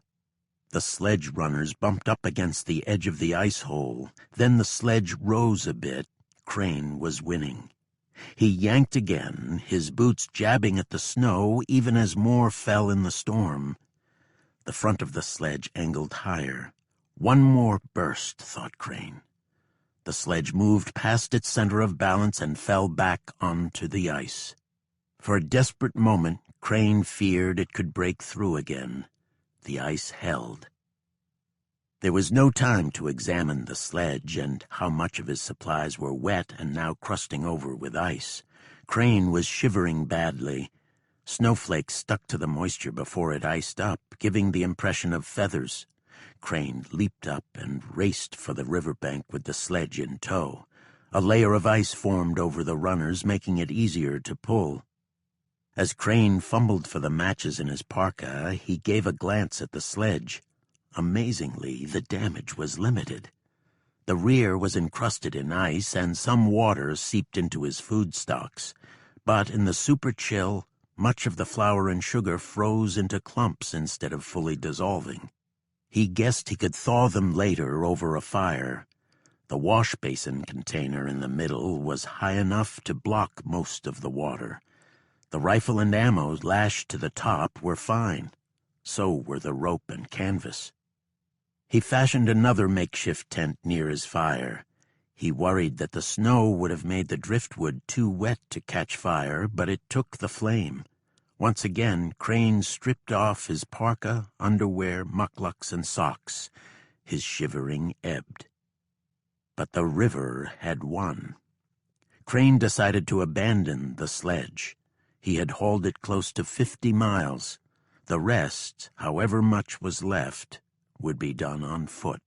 The sledge runners bumped up against the edge of the ice hole. Then the sledge rose a bit. Crane was winning. He yanked again, his boots jabbing at the snow even as more fell in the storm. The front of the sledge angled higher. One more burst, thought Crane. The sledge moved past its center of balance and fell back onto the ice. For a desperate moment, Crane feared it could break through again. The ice held. There was no time to examine the sledge and how much of his supplies were wet and now crusting over with ice. Crane was shivering badly. Snowflakes stuck to the moisture before it iced up, giving the impression of feathers. Crane leaped up and raced for the riverbank with the sledge in tow. A layer of ice formed over the runners, making it easier to pull. As Crane fumbled for the matches in his parka, he gave a glance at the sledge. Amazingly, the damage was limited. The rear was encrusted in ice, and some water seeped into his food stocks. But in the super chill, much of the flour and sugar froze into clumps instead of fully dissolving. He guessed he could thaw them later over a fire. The wash basin container in the middle was high enough to block most of the water. The rifle and ammo lashed to the top were fine. So were the rope and canvas. He fashioned another makeshift tent near his fire. He worried that the snow would have made the driftwood too wet to catch fire, but it took the flame. Once again, Crane stripped off his parka, underwear, mucklucks, and socks. His shivering ebbed. But the river had won. Crane decided to abandon the sledge. He had hauled it close to 50 miles. The rest, however much was left, would be done on foot.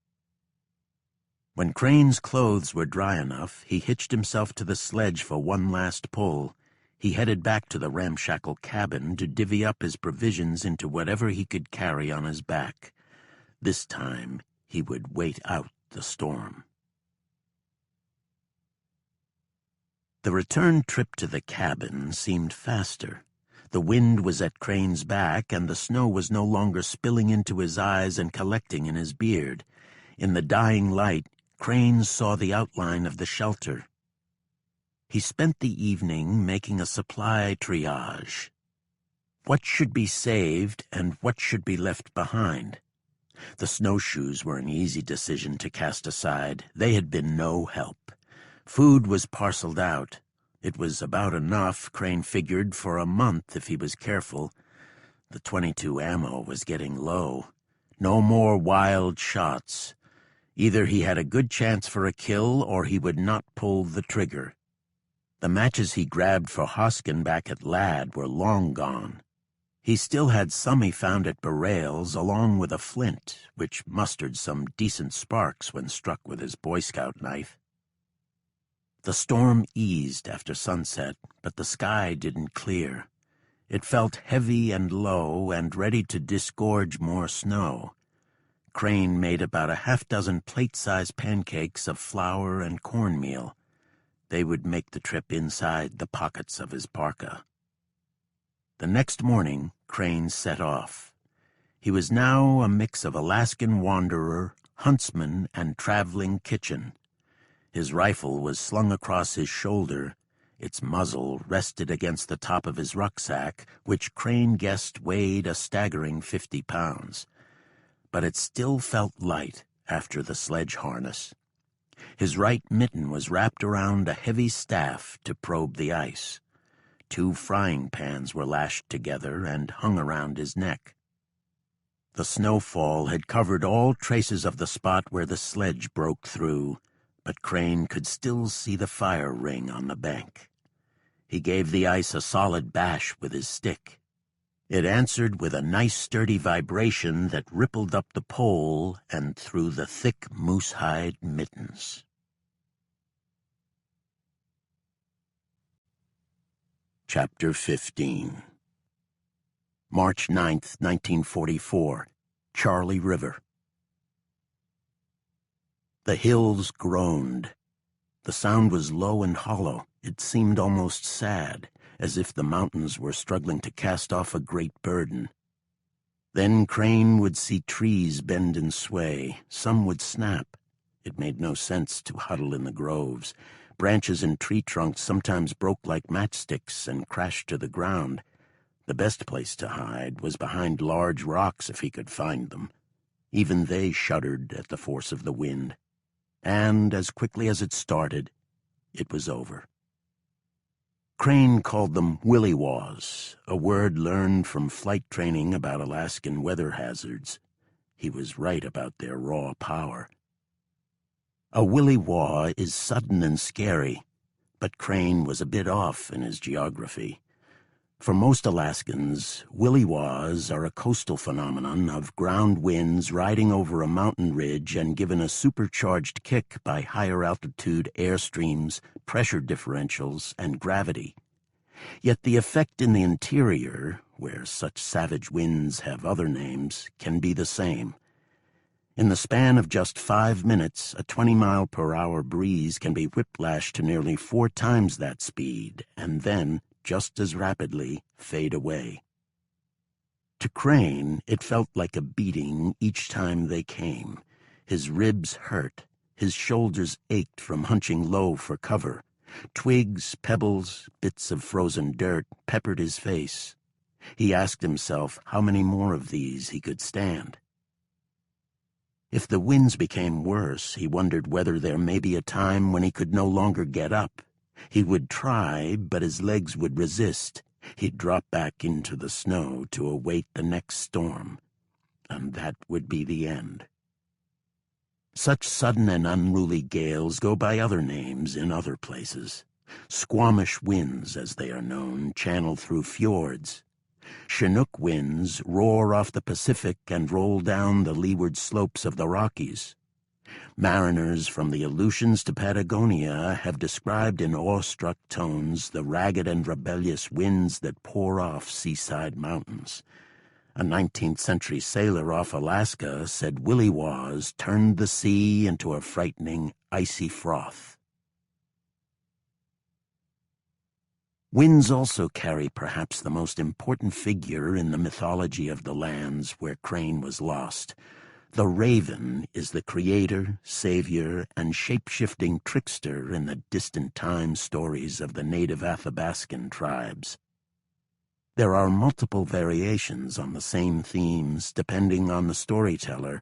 When Crane's clothes were dry enough, he hitched himself to the sledge for one last pull. He headed back to the ramshackle cabin to divvy up his provisions into whatever he could carry on his back. This time, he would wait out the storm. The return trip to the cabin seemed faster. The wind was at Crane's back, and the snow was no longer spilling into his eyes and collecting in his beard. In the dying light, Crane saw the outline of the shelter. He spent the evening making a supply triage. What should be saved and what should be left behind? The snowshoes were an easy decision to cast aside. They had been no help. Food was parceled out. It was about enough, Crane figured, for a month if he was careful. The .22 ammo was getting low. No more wild shots. Either he had a good chance for a kill or he would not pull the trigger. The matches he grabbed for Hoskin back at Ladd were long gone. He still had some he found at Burrell's, along with a flint, which mustered some decent sparks when struck with his Boy Scout knife. The storm eased after sunset, but the sky didn't clear. It felt heavy and low and ready to disgorge more snow. Crane made about a half-dozen plate-sized pancakes of flour and cornmeal. They would make the trip inside the pockets of his parka. The next morning, Crane set off. He was now a mix of Alaskan wanderer, huntsman, and traveling kitchen. His rifle was slung across his shoulder. Its muzzle rested against the top of his rucksack, which Crane guessed weighed a staggering 50 pounds. But it still felt light after the sledge harness. His right mitten was wrapped around a heavy staff to probe the ice. 2 frying pans were lashed together and hung around his neck. The snowfall had covered all traces of the spot where the sledge broke through, but Crane could still see the fire ring on the bank. He gave the ice a solid bash with his stick. It answered with a nice sturdy vibration that rippled up the pole and through the thick moose-hide mittens. Chapter 15. March 9th, 1944, Charlie River. The hills groaned. The sound was low and hollow. It seemed almost sad, as if the mountains were struggling to cast off a great burden. Then Crane would see trees bend and sway. Some would snap. It made no sense to huddle in the groves. Branches and tree trunks sometimes broke like matchsticks and crashed to the ground. The best place to hide was behind large rocks if he could find them. Even they shuddered at the force of the wind. And as quickly as it started, it was over. Crane called them willy-waws, a word learned from flight training about Alaskan weather hazards. He was right about their raw power. A willy-waw is sudden and scary, but Crane was a bit off in his geography. For most Alaskans, willy-waws are a coastal phenomenon of ground winds riding over a mountain ridge and given a supercharged kick by higher altitude airstreams, pressure differentials, and gravity. Yet the effect in the interior, where such savage winds have other names, can be the same. In the span of just 5 minutes, a 20-mile-per-hour breeze can be whiplashed to nearly 4 times that speed, and then, just as rapidly, fade away. To Crane, it felt like a beating each time they came. His ribs hurt. His shoulders ached from hunching low for cover. Twigs, pebbles, bits of frozen dirt peppered his face. He asked himself how many more of these he could stand. If the winds became worse, he wondered whether there may be a time when he could no longer get up. He would try, but his legs would resist. He'd drop back into the snow to await the next storm, and that would be the end. Such sudden and unruly gales go by other names in other places. Squamish winds, as they are known, channel through fjords. Chinook winds roar off the Pacific and roll down the leeward slopes of the Rockies. Mariners from the Aleutians to Patagonia have described in awestruck tones the ragged and rebellious winds that pour off seaside mountains. A 19th-century sailor off Alaska said willy-waws turned the sea into a frightening, icy froth. Winds also carry perhaps the most important figure in the mythology of the lands where Crane was lost. The raven is the creator, savior, and shape-shifting trickster in the distant time stories of the native Athabascan tribes. There are multiple variations on the same themes depending on the storyteller,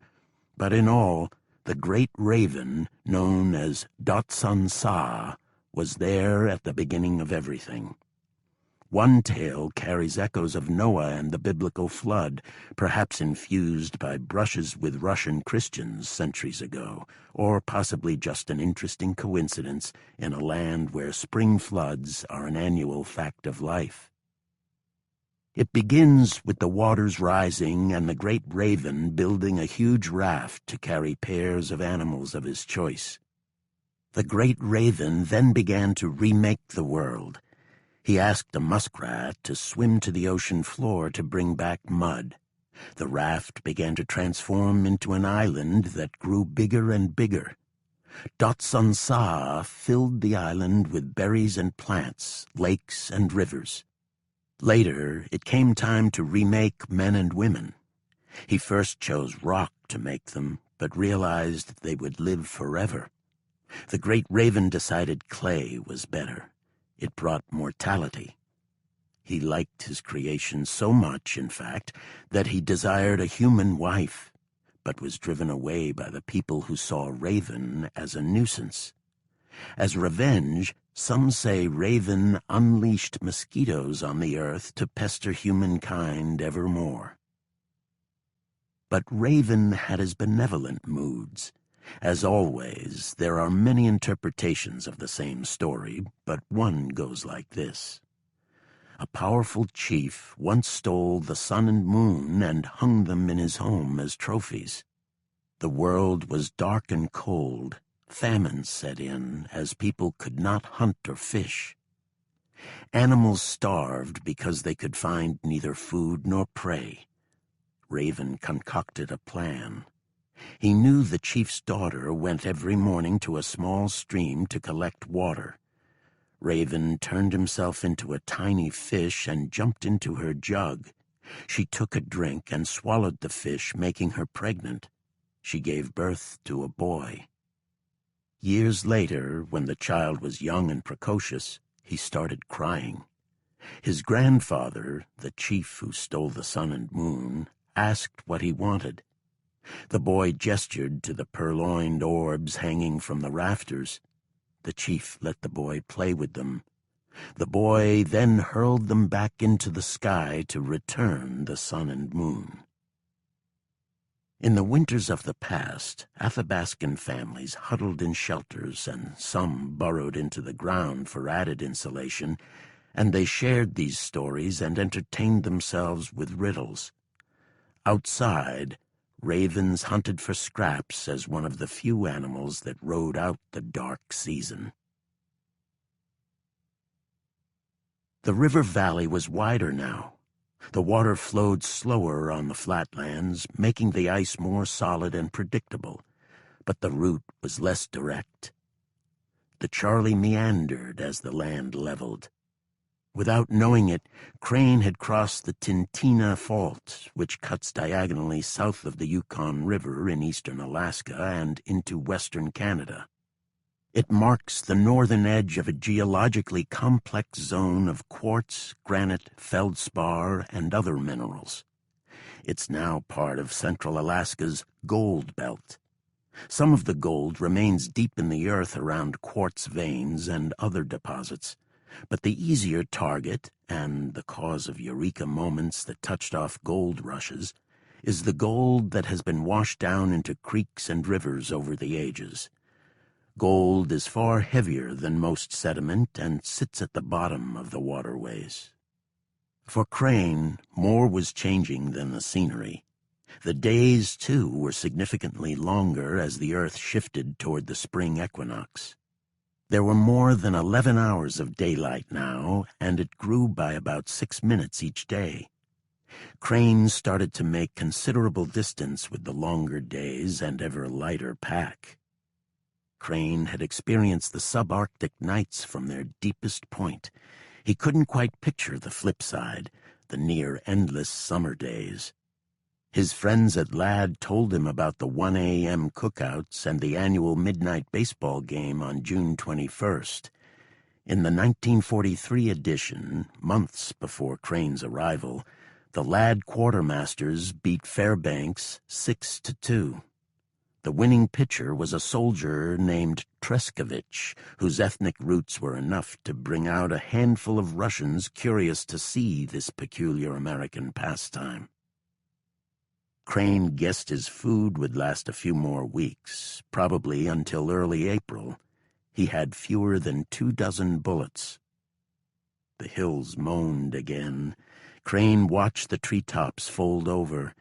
but in all, the great raven, known as Dotsun-Sa, was there at the beginning of everything. One tale carries echoes of Noah and the biblical flood, perhaps infused by brushes with Russian Christians centuries ago, or possibly just an interesting coincidence in a land where spring floods are an annual fact of life. It begins with the waters rising and the great raven building a huge raft to carry pairs of animals of his choice. The great raven then began to remake the world. He asked a muskrat to swim to the ocean floor to bring back mud. The raft began to transform into an island that grew bigger and bigger. Dotson filled the island with berries and plants, lakes and rivers. Later, it came time to remake men and women. He first chose rock to make them, but realized they would live forever. The great raven decided clay was better. It brought mortality. He liked his creation so much, in fact, that he desired a human wife, but was driven away by the people who saw Raven as a nuisance. As revenge, some say Raven unleashed mosquitoes on the earth to pester humankind evermore. But Raven had his benevolent moods. As always, there are many interpretations of the same story, but one goes like this. A powerful chief once stole the sun and moon and hung them in his home as trophies. The world was dark and cold. Famine set in, as people could not hunt or fish. Animals starved because they could find neither food nor prey. Raven concocted a plan. He knew the chief's daughter went every morning to a small stream to collect water. Raven turned himself into a tiny fish and jumped into her jug. She took a drink and swallowed the fish, making her pregnant. She gave birth to a boy. Years later, when the child was young and precocious, he started crying. His grandfather, the chief who stole the sun and moon, asked what he wanted. The boy gestured to the purloined orbs hanging from the rafters. The chief let the boy play with them. The boy then hurled them back into the sky to return the sun and moon. In the winters of the past, Athabascan families huddled in shelters, and some burrowed into the ground for added insulation, and they shared these stories and entertained themselves with riddles. Outside, ravens hunted for scraps as one of the few animals that rode out the dark season. The river valley was wider now. The water flowed slower on the flatlands, making the ice more solid and predictable, but the route was less direct. The Charlie meandered as the land leveled. Without knowing it, Crane had crossed the Tintina Fault, which cuts diagonally south of the Yukon River in eastern Alaska and into western Canada. It marks the northern edge of a geologically complex zone of quartz, granite, feldspar, and other minerals. It's now part of central Alaska's Gold Belt. Some of the gold remains deep in the earth around quartz veins and other deposits. But the easier target, and the cause of eureka moments that touched off gold rushes, is the gold that has been washed down into creeks and rivers over the ages. Gold is far heavier than most sediment and sits at the bottom of the waterways. For Crane, more was changing than the scenery. The days, too, were significantly longer as the earth shifted toward the spring equinox. There were more than 11 hours of daylight now, and it grew by about 6 minutes each day. Crane started to make considerable distance with the longer days and ever lighter pack. Crane had experienced the subarctic nights from their deepest point. He couldn't quite picture the flip side, the near-endless summer days. His friends at Ladd told him about the 1 a.m. cookouts and the annual midnight baseball game on June 21st. In the 1943 edition, months before Crane's arrival, the Ladd quartermasters beat Fairbanks 6-2. The winning pitcher was a soldier named Treskovich, whose ethnic roots were enough to bring out a handful of Russians curious to see this peculiar American pastime. Crane guessed his food would last a few more weeks, probably until early April. He had fewer than 24 bullets. The hills moaned again. Crane watched the treetops fold over.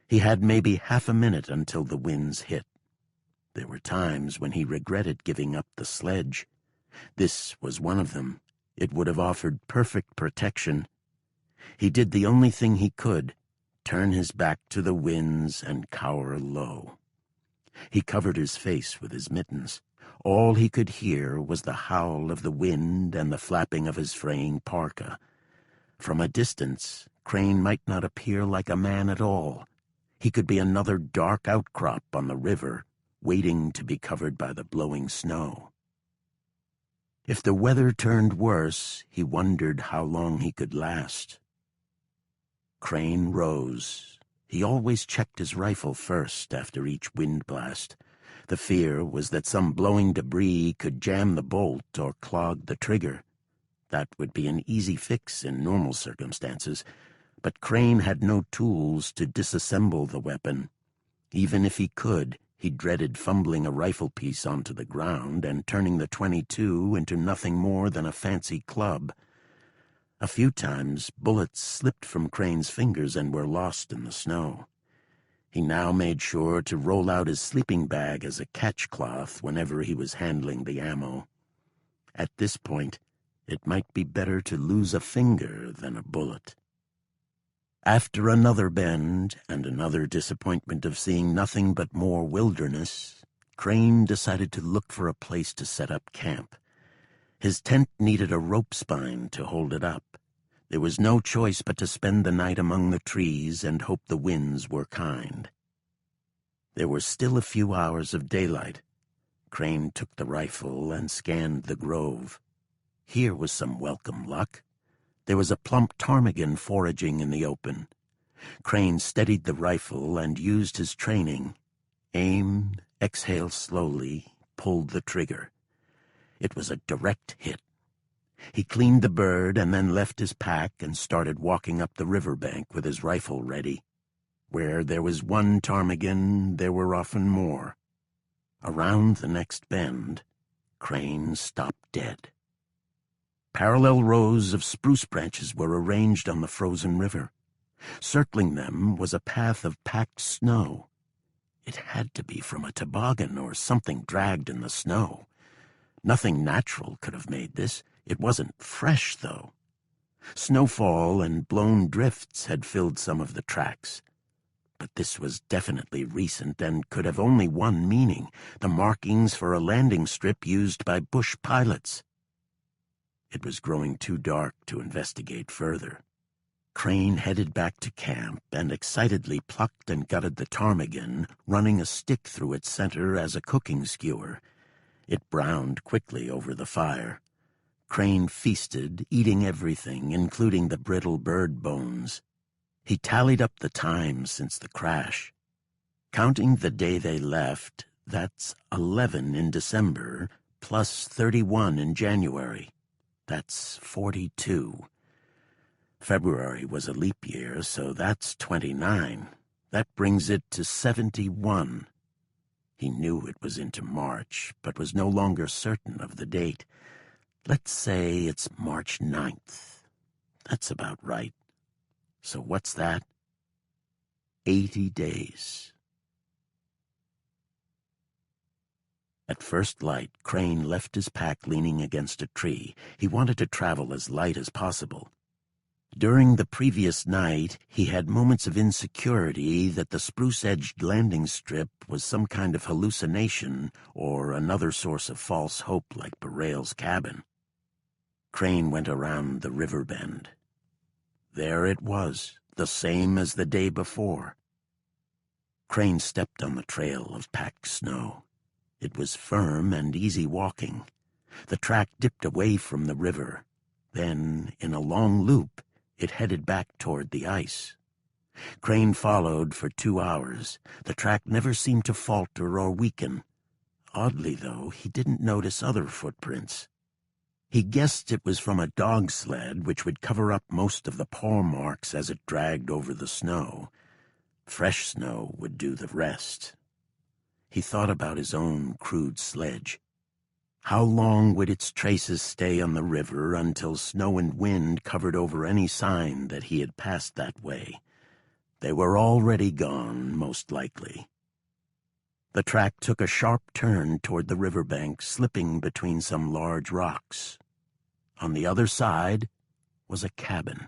He had maybe half a minute until the winds hit. There were times when he regretted giving up the sledge. This was one of them. It would have offered perfect protection. He did the only thing he could, turn his back to the winds and cower low. He covered his face with his mittens. All he could hear was the howl of the wind and the flapping of his fraying parka. From a distance, Crane might not appear like a man at all. He could be another dark outcrop on the river, waiting to be covered by the blowing snow. If the weather turned worse, he wondered how long he could last. Crane rose. He always checked his rifle first after each wind blast. The fear was that some blowing debris could jam the bolt or clog the trigger. That would be an easy fix in normal circumstances, but Crane had no tools to disassemble the weapon. Even if he could, he dreaded fumbling a rifle piece onto the ground and turning the .22 into nothing more than a fancy club. A few times, bullets slipped from Crane's fingers and were lost in the snow. He now made sure to roll out his sleeping bag as a catch-cloth whenever he was handling the ammo. At this point, it might be better to lose a finger than a bullet. After another bend and another disappointment of seeing nothing but more wilderness, Crane decided to look for a place to set up camp. His tent needed a rope spine to hold it up. There was no choice but to spend the night among the trees and hope the winds were kind. There were still a few hours of daylight. Crane took the rifle and scanned the grove. Here was some welcome luck. There was a plump ptarmigan foraging in the open. Crane steadied the rifle and used his training. Aim, exhale slowly, pulled the trigger. It was a direct hit. He cleaned the bird and then left his pack and started walking up the riverbank with his rifle ready. Where there was one ptarmigan, there were often more. Around the next bend, Crane stopped dead. Parallel rows of spruce branches were arranged on the frozen river. Circling them was a path of packed snow. It had to be from a toboggan or something dragged in the snow. Nothing natural could have made this. It wasn't fresh, though. Snowfall and blown drifts had filled some of the tracks. But this was definitely recent and could have only one meaning: the markings for a landing strip used by bush pilots. It was growing too dark to investigate further. Crane headed back to camp and excitedly plucked and gutted the ptarmigan, running a stick through its center as a cooking skewer. It browned quickly over the fire. Crane feasted, eating everything, including the brittle bird bones. He tallied up the time since the crash. Counting the day they left, that's 11 in December, plus 31 in January. That's 42. February was a leap year, so that's 29. That brings it to 71. He knew it was into March, but was no longer certain of the date. Let's say it's March 9th. That's about right. So what's that? 80 days. At first light, Crane left his pack leaning against a tree. He wanted to travel as light as possible. During the previous night, he had moments of insecurity that the spruce-edged landing strip was some kind of hallucination or another source of false hope like Burrell's cabin. Crane went around the river bend. There it was, the same as the day before. Crane stepped on the trail of packed snow. It was firm and easy walking. The track dipped away from the river. Then, in a long loop, it headed back toward the ice. Crane followed for 2 hours. The track never seemed to falter or weaken. Oddly, though, he didn't notice other footprints. He guessed it was from a dog sled, which would cover up most of the paw marks as it dragged over the snow. Fresh snow would do the rest. He thought about his own crude sledge. How long would its traces stay on the river until snow and wind covered over any sign that he had passed that way? They were already gone, most likely. The track took a sharp turn toward the riverbank, slipping between some large rocks. On the other side was a cabin.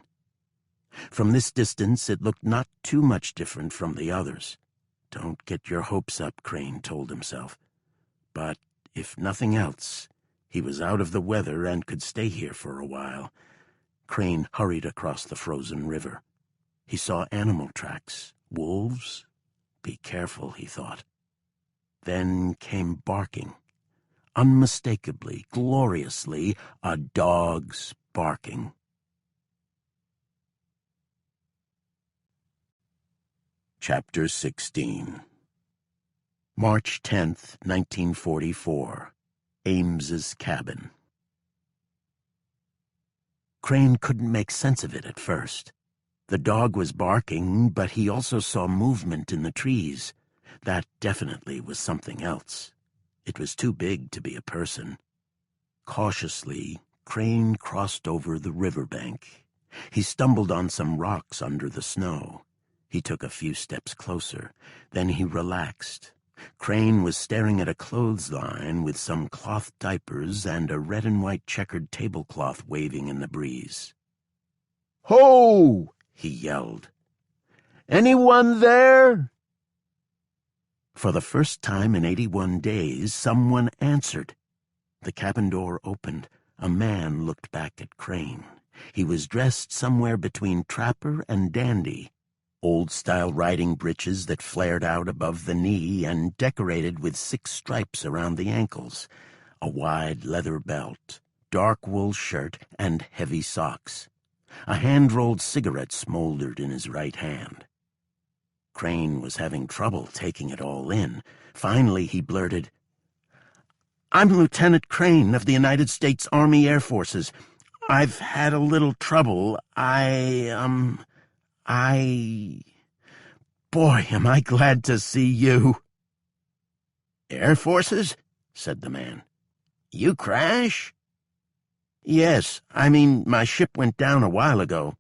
From this distance, it looked not too much different from the others. Don't get your hopes up, Crane told himself. But if nothing else, he was out of the weather and could stay here for a while. Crane hurried across the frozen river. He saw animal tracks. Wolves? Be careful, he thought. Then came barking. Unmistakably, gloriously, a dog's barking. Chapter 16. March 10th, 1944. Ames's cabin. Crane couldn't make sense of it at first. The dog was barking, but he also saw movement in the trees. That definitely was something else. It was too big to be a person. Cautiously, Crane crossed over the riverbank. He stumbled on some rocks under the snow. He took a few steps closer. Then he relaxed. Crane was staring at a clothesline with some cloth diapers and a red and white checkered tablecloth waving in the breeze. Ho! He yelled. Anyone there? For the first time in 81 days, someone answered. The cabin door opened. A man looked back at Crane. He was dressed somewhere between trapper and dandy. Old-style riding breeches that flared out above the knee and decorated with 6 stripes around the ankles, a wide leather belt, dark wool shirt, and heavy socks. A hand-rolled cigarette smoldered in his right hand. Crane was having trouble taking it all in. Finally, he blurted, "I'm Lieutenant Crane of the United States Army Air Forces. I've had a little trouble. Boy, am I glad to see you." Air Forces? Said the man. You crash? Yes, I mean, my ship went down a while ago.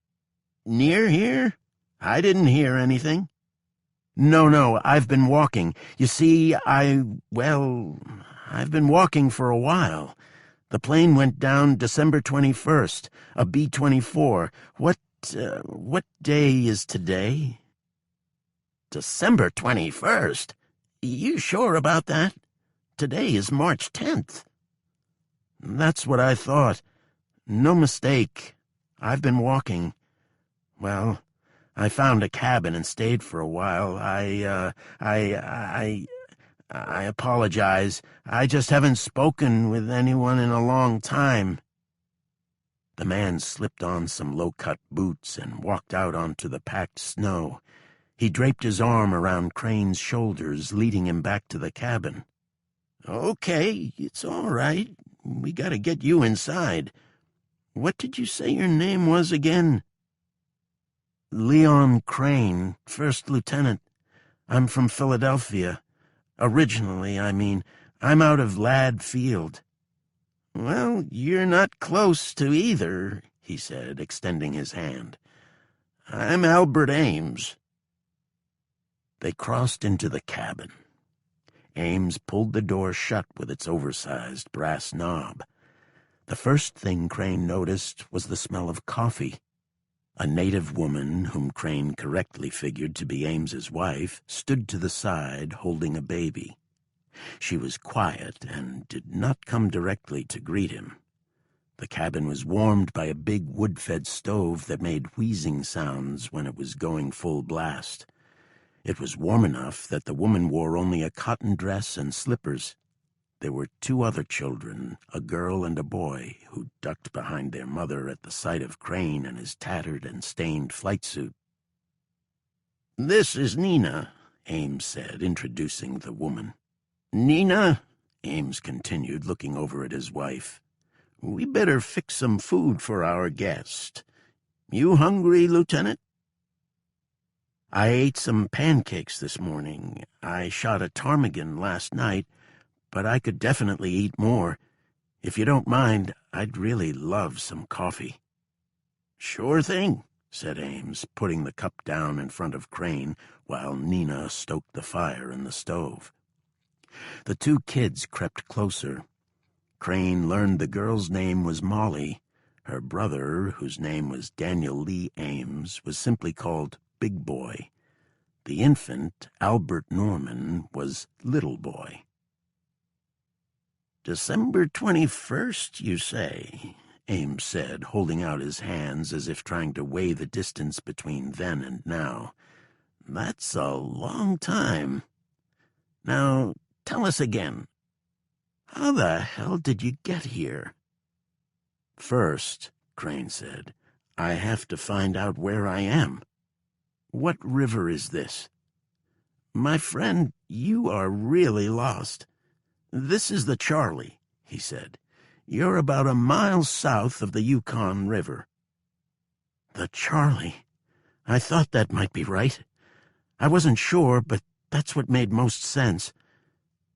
Near here? I didn't hear anything. No, I've been walking. You see, I've been walking for a while. The plane went down December 21st, a B-24. What day is today? December 21st? You sure about that? Today is March 10th. That's what I thought. No mistake. I've been walking. Well, I found a cabin and stayed for a while. I apologize. I just haven't spoken with anyone in a long time. The man slipped on some low-cut boots and walked out onto the packed snow. He draped his arm around Crane's shoulders, leading him back to the cabin. Okay, it's all right. We gotta get you inside. What did you say your name was again? Leon Crane, First Lieutenant. I'm from Philadelphia. Originally, I mean. I'm out of Ladd Field. Well, you're not close to either, he said, extending his hand. I'm Albert Ames. They crossed into the cabin. Ames pulled the door shut with its oversized brass knob. The first thing Crane noticed was the smell of coffee. A native woman, whom Crane correctly figured to be Ames's wife, stood to the side holding a baby. She was quiet and did not come directly to greet him. The cabin was warmed by a big wood-fed stove that made wheezing sounds when it was going full blast. It was warm enough that the woman wore only a cotton dress and slippers. There were 2 other children, a girl and a boy, who ducked behind their mother at the sight of Crane and his tattered and stained flight suit. This is Nina, Ames said, introducing the woman. Nina, Ames continued, looking over at his wife, we better fix some food for our guest. You hungry, Lieutenant? I ate some pancakes this morning. I shot a ptarmigan last night, but I could definitely eat more. If you don't mind, I'd really love some coffee. Sure thing, said Ames, putting the cup down in front of Crane while Nina stoked the fire in the stove. The two kids crept closer. Crane learned the girl's name was Molly. Her brother, whose name was Daniel Lee Ames, was simply called Big Boy. The infant, Albert Norman, was Little Boy. "December 21st, you say?" Ames said, holding out his hands as if trying to weigh the distance between then and now. "That's a long time. Now, tell us again. How the hell did you get here?" "First," Crane said, "I have to find out where I am. What river is this?" "My friend, you are really lost. This is the Charlie," he said. "You're about a mile south of the Yukon River." "The Charlie? I thought that might be right. I wasn't sure, but that's what made most sense.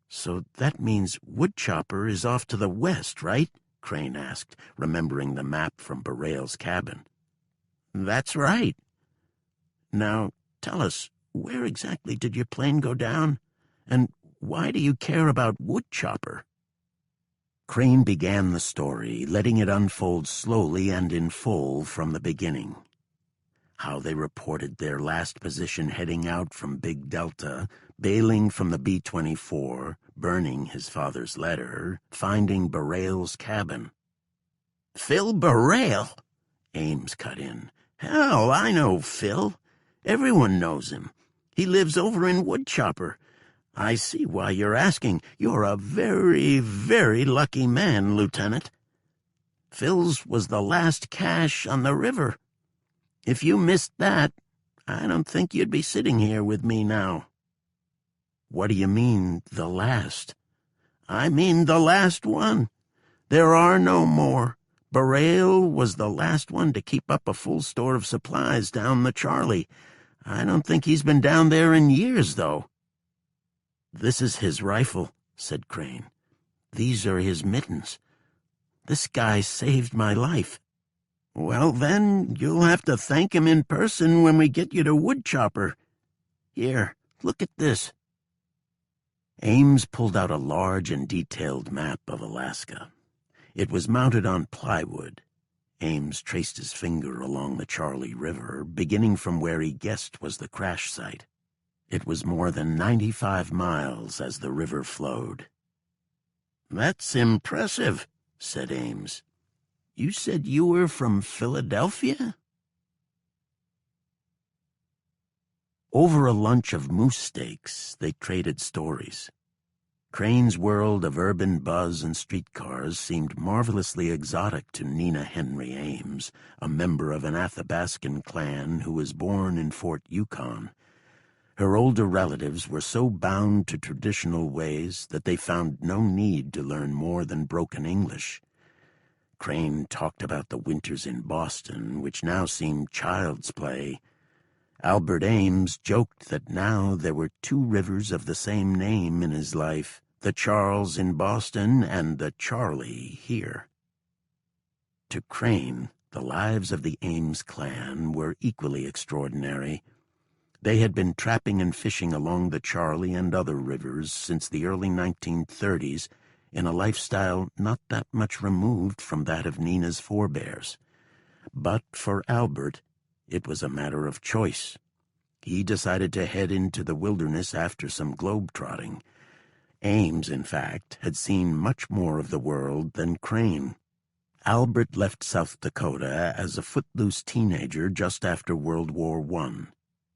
So that means Woodchopper is off to the west, right?" Crane asked, remembering the map from Borrell's cabin. "That's right. Now, tell us, where exactly did your plane go down? And why do you care about Woodchopper?" Crane began the story, letting it unfold slowly and in full from the beginning. How they reported their last position heading out from Big Delta, bailing from the B-24, burning his father's letter, finding Borrell's cabin. "Phil Borrell?" Ames cut in. "Hell, I know Phil. Everyone knows him. He lives over in Woodchopper. I see why you're asking. You're a very, very lucky man, Lieutenant. Phil's was the last cache on the river. If you missed that, I don't think you'd be sitting here with me now." "What do you mean, the last?" "I mean the last one. There are no more. Borrell was the last one to keep up a full store of supplies down the Charlie. I don't think he's been down there in years, though." "This is his rifle," said Crane. "These are his mittens. This guy saved my life." "Well, then, you'll have to thank him in person when we get you to Woodchopper. Here, look at this." Ames pulled out a large and detailed map of Alaska. It was mounted on plywood. Ames traced his finger along the Charlie River, beginning from where he guessed was the crash site. It was more than 95 miles as the river flowed. "That's impressive," said Ames. "You said you were from Philadelphia?" Over a lunch of moose steaks, they traded stories. Crane's world of urban buzz and streetcars seemed marvelously exotic to Nina Henry Ames, a member of an Athabascan clan who was born in Fort Yukon. Her older relatives were so bound to traditional ways that they found no need to learn more than broken English. Crane talked about the winters in Boston, which now seemed child's play. Albert Ames joked that now there were two rivers of the same name in his life, the Charles in Boston and the Charlie here. To Crane, the lives of the Ames clan were equally extraordinary. They had been trapping and fishing along the Charlie and other rivers since the early 1930s, in a lifestyle not that much removed from that of Nina's forebears. But for Albert, it was a matter of choice. He decided to head into the wilderness after some globe-trotting. Ames, in fact, had seen much more of the world than Crane. Albert left South Dakota as a footloose teenager just after World War I.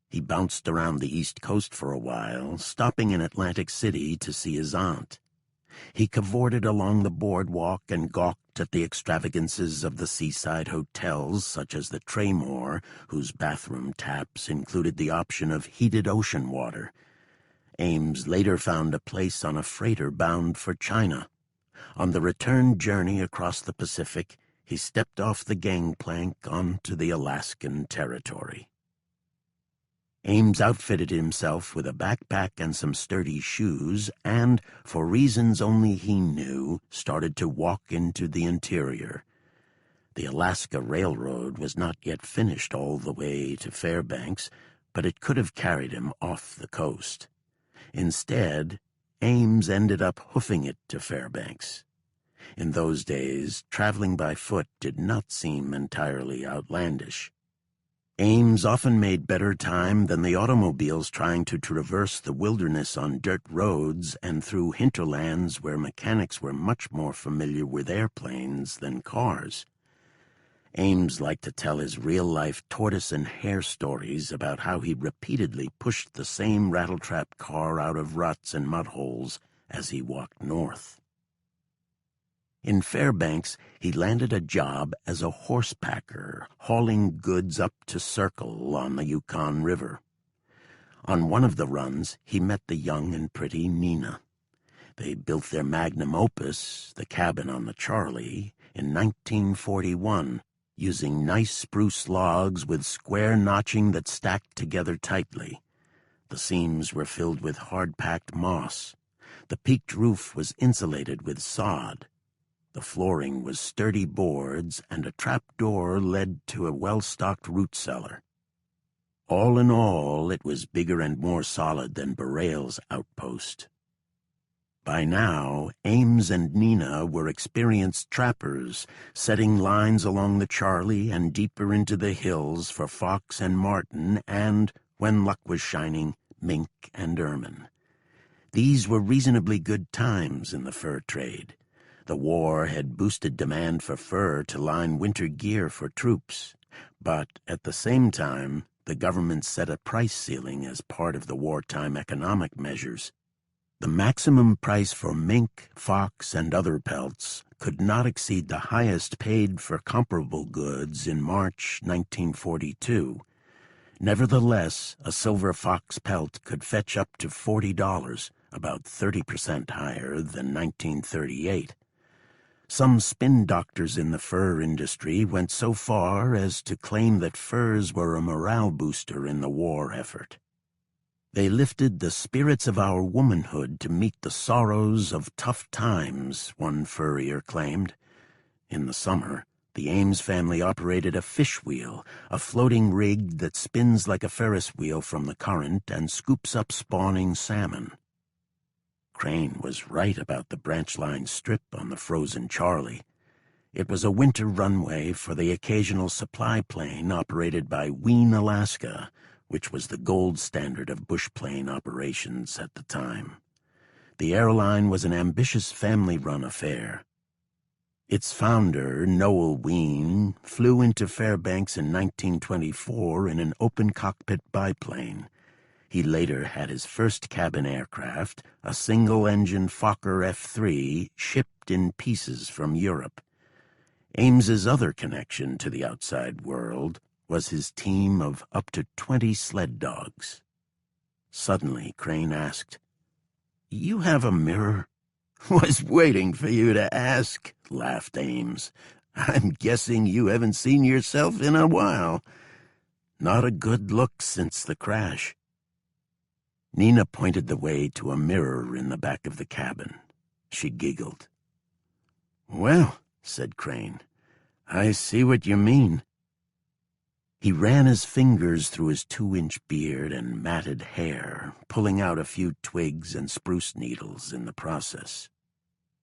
He bounced around the East Coast for a while, stopping in Atlantic City to see his aunt. He cavorted along the boardwalk and gawked at the extravagances of the seaside hotels, such as the Traymore, whose bathroom taps included the option of heated ocean water. Ames later found a place on a freighter bound for China. On the return journey across the Pacific, he stepped off the gangplank onto the Alaskan territory. Ames outfitted himself with a backpack and some sturdy shoes and, for reasons only he knew, started to walk into the interior. The Alaska Railroad was not yet finished all the way to Fairbanks, but it could have carried him off the coast. Instead, Ames ended up hoofing it to Fairbanks. In those days, traveling by foot did not seem entirely outlandish. Ames often made better time than the automobiles trying to traverse the wilderness on dirt roads and through hinterlands where mechanics were much more familiar with airplanes than cars. Ames liked to tell his real-life tortoise and hare stories about how he repeatedly pushed the same rattletrap car out of ruts and mud holes as he walked north. In Fairbanks, he landed a job as a horse packer, hauling goods up to Circle on the Yukon River. On one of the runs, he met the young and pretty Nina. They built their magnum opus, the cabin on the Charlie, in 1941, using nice spruce logs with square notching that stacked together tightly. The seams were filled with hard-packed moss. The peaked roof was insulated with sod. The flooring was sturdy boards, and a trap-door led to a well-stocked root cellar. All in all, it was bigger and more solid than Barail's outpost. By now, Ames and Nina were experienced trappers, setting lines along the Charlie and deeper into the hills for fox and marten and, when luck was shining, mink and ermine. These were reasonably good times in the fur trade. The war had boosted demand for fur to line winter gear for troops, but at the same time, the government set a price ceiling as part of the wartime economic measures. The maximum price for mink, fox, and other pelts could not exceed the highest paid for comparable goods in March 1942. Nevertheless, a silver fox pelt could fetch up to $40, about 30% higher than 1938. Some spin doctors in the fur industry went so far as to claim that furs were a morale booster in the war effort. They lifted the spirits of our womanhood to meet the sorrows of tough times, one furrier claimed. In the summer, the Ames family operated a fish wheel, a floating rig that spins like a Ferris wheel from the current and scoops up spawning salmon. Crane was right about the branch-line strip on the frozen Charlie. It was a winter runway for the occasional supply plane operated by Wien, Alaska, which was the gold standard of bushplane operations at the time. The airline was an ambitious family-run affair. Its founder, Noel Wien, flew into Fairbanks in 1924 in an open-cockpit biplane. He later had his first cabin aircraft, a single-engine Fokker F-3, shipped in pieces from Europe. Ames's other connection to the outside world was his team of up to 20 sled dogs. Suddenly, Crane asked, "You have a mirror?" "Was waiting for you to ask," laughed Ames. "I'm guessing you haven't seen yourself in a while." "Not a good look since the crash." Nina pointed the way to a mirror in the back of the cabin. She giggled. "Well," said Crane, "I see what you mean." He ran his fingers through his 2-inch beard and matted hair, pulling out a few twigs and spruce needles in the process.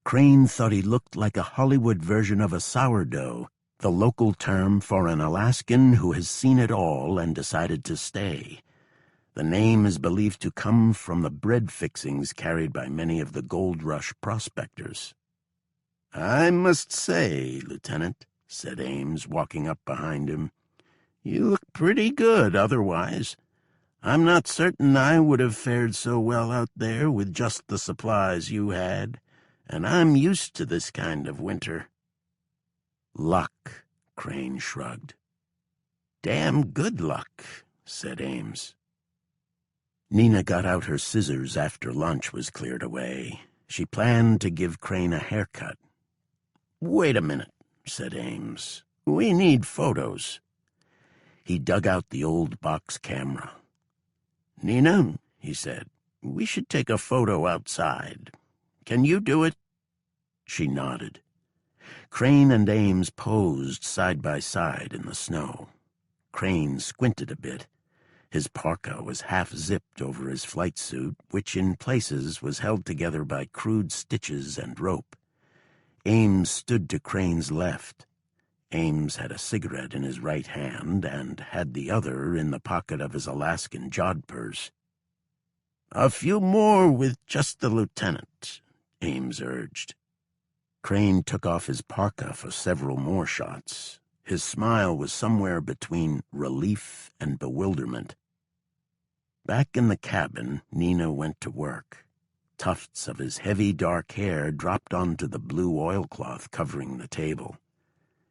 Crane thought he looked like a Hollywood version of a sourdough, the local term for an Alaskan who has seen it all and decided to stay. The name is believed to come from the bread fixings carried by many of the gold rush prospectors. "I must say, Lieutenant," said Ames, walking up behind him, "you look pretty good otherwise. I'm not certain I would have fared so well out there with just the supplies you had, and I'm used to this kind of winter." "Luck," Crane shrugged. "Damn good luck," said Ames. Nina got out her scissors after lunch was cleared away. She planned to give Crane a haircut. "Wait a minute," said Ames. "We need photos." He dug out the old box camera. "Nina," he said, "we should take a photo outside. Can you do it?" She nodded. Crane and Ames posed side by side in the snow. Crane squinted a bit. His parka was half-zipped over his flight suit, which in places was held together by crude stitches and rope. Ames stood to Crane's left. Ames had a cigarette in his right hand and had the other in the pocket of his Alaskan jodhpurs. "A few more with just the lieutenant," Ames urged. Crane took off his parka for several more shots. His smile was somewhere between relief and bewilderment. Back in the cabin, Nina went to work. Tufts of his heavy dark hair dropped onto the blue oilcloth covering the table.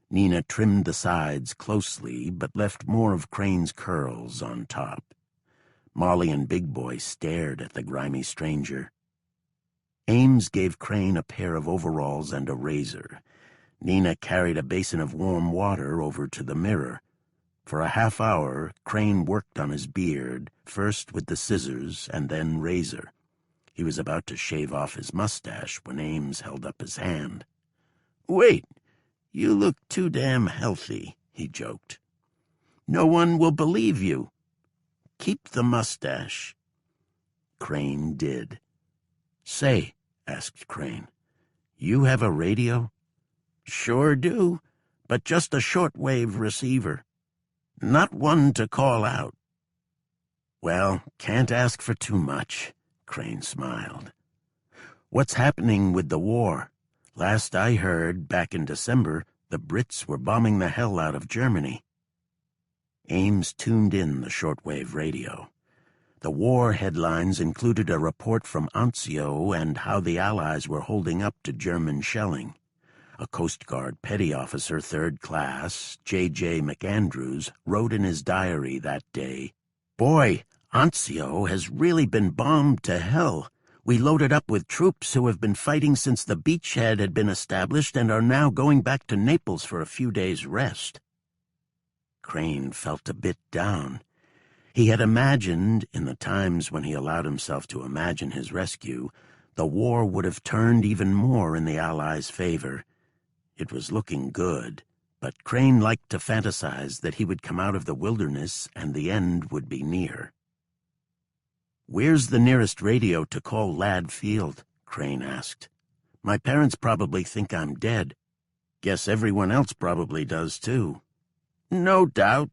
Nina trimmed the sides closely, but left more of Crane's curls on top. Molly and Big Boy stared at the grimy stranger. Ames gave Crane a pair of overalls and a razor. Nina carried a basin of warm water over to the mirror. For a half hour, Crane worked on his beard, first with the scissors and then razor. He was about to shave off his mustache when Ames held up his hand. "Wait, you look too damn healthy," he joked. "No one will believe you. Keep the mustache." Crane did. "Say," asked Crane, "you have a radio?" "Sure do, but just a shortwave receiver. Not one to call out." "Well, can't ask for too much," Crane smiled. "What's happening with the war? Last I heard, back in December, the Brits were bombing the hell out of Germany." Ames tuned in the shortwave radio. The war headlines included a report from Anzio and how the Allies were holding up to German shelling. A Coast Guard petty officer, 3rd class, J.J. McAndrews, wrote in his diary that day, "Boy, Anzio has really been bombed to hell. We loaded up with troops who have been fighting since the beachhead had been established and are now going back to Naples for a few days' rest." Crane felt a bit down. He had imagined, in the times when he allowed himself to imagine his rescue, the war would have turned even more in the Allies' favor. It was looking good, but Crane liked to fantasize that he would come out of the wilderness and the end would be near. "Where's the nearest radio to call Ladd Field?" Crane asked. "My parents probably think I'm dead. Guess everyone else probably does, too." No doubt,"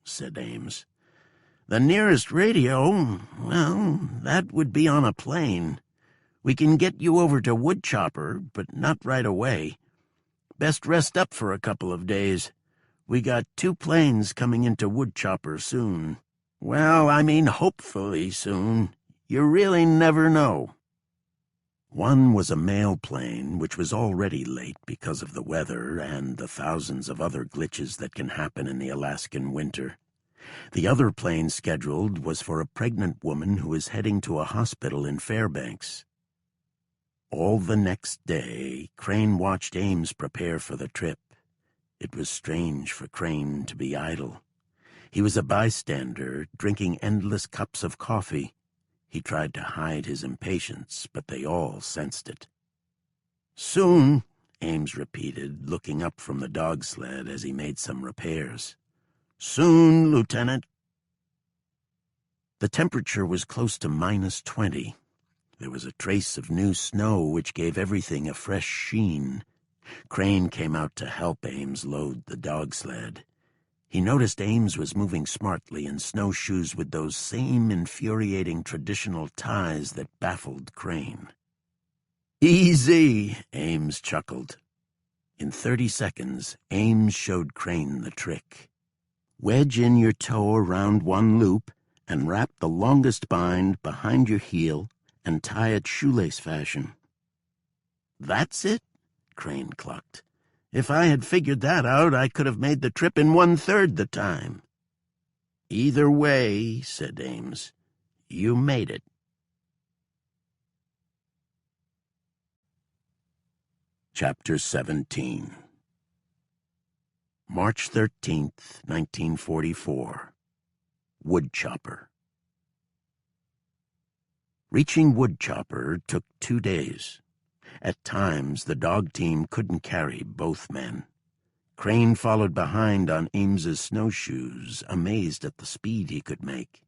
said Ames. "The nearest radio, well, that would be on a plane. We can get you over to Woodchopper, but not right away. Best rest up for a couple of days. We got 2 planes coming into Woodchopper soon. Well, I mean hopefully soon. You really never know." One was a mail plane, which was already late because of the weather and the thousands of other glitches that can happen in the Alaskan winter. The other plane scheduled was for a pregnant woman who is heading to a hospital in Fairbanks. All the next day, Crane watched Ames prepare for the trip. It was strange for Crane to be idle. He was a bystander, drinking endless cups of coffee. He tried to hide his impatience, but they all sensed it. "Soon," Ames repeated, looking up from the dog sled as he made some repairs. "Soon, Lieutenant." The temperature was close to -20. There was a trace of new snow which gave everything a fresh sheen. Crane came out to help Ames load the dog sled. He noticed Ames was moving smartly in snowshoes with those same infuriating traditional ties that baffled Crane. "Easy," Ames chuckled. In 30 seconds, Ames showed Crane the trick. Wedge in your toe around one loop and wrap the longest bind behind your heel and tie it shoelace fashion. "That's it," Crane clucked. "If I had figured that out, I could have made the trip in 1/3 the time." "Either way," said Ames, "you made it." Chapter 17. March 13th, 1944. Woodchopper. Reaching Woodchopper took 2 days. At times, the dog team couldn't carry both men. Crane followed behind on Ames's snowshoes, amazed at the speed he could make.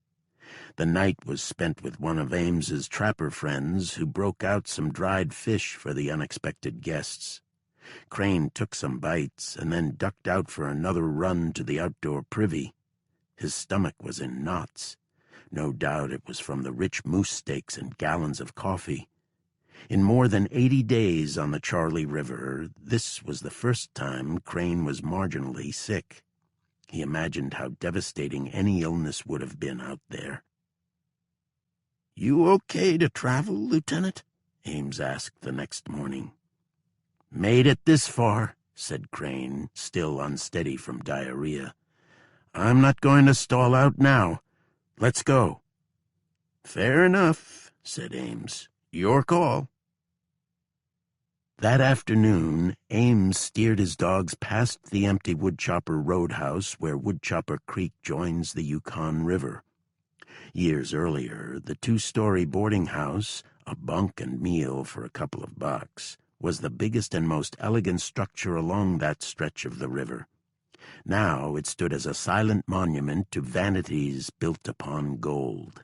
The night was spent with one of Ames's trapper friends, who broke out some dried fish for the unexpected guests. Crane took some bites and then ducked out for another run to the outdoor privy. His stomach was in knots. No doubt it was from the rich moose steaks and gallons of coffee. In more than 80 days on the Charlie River, this was the first time Crane was marginally sick. He imagined how devastating any illness would have been out there. "You okay to travel, Lieutenant?" Ames asked the next morning. "Made it this far," said Crane, still unsteady from diarrhea. "I'm not going to stall out now. Let's go." "Fair enough," said Ames. "Your call." That afternoon, Ames steered his dogs past the empty Woodchopper Roadhouse where Woodchopper Creek joins the Yukon River. Years earlier, the 2-story boarding house, a bunk and meal for a couple of bucks, was the biggest and most elegant structure along that stretch of the river. Now it stood as a silent monument to vanities built upon gold.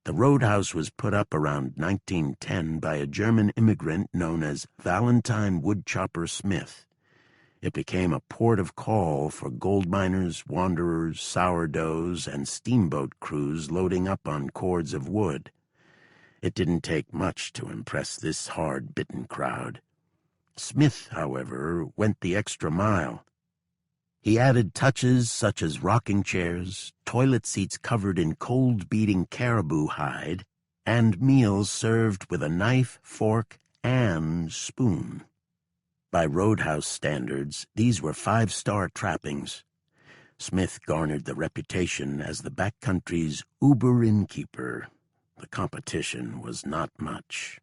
The roadhouse was put up around 1910 by a German immigrant known as Valentine Woodchopper Smith. It became a port of call for gold miners, wanderers, sourdoughs, and steamboat crews loading up on cords of wood. It didn't take much to impress this hard-bitten crowd. Smith, however, went the extra mile. He added touches such as rocking chairs, toilet seats covered in cold-beating caribou hide, and meals served with a knife, fork, and spoon. By roadhouse standards, these were 5-star trappings. Smith garnered the reputation as the backcountry's uber innkeeper. The competition was not much.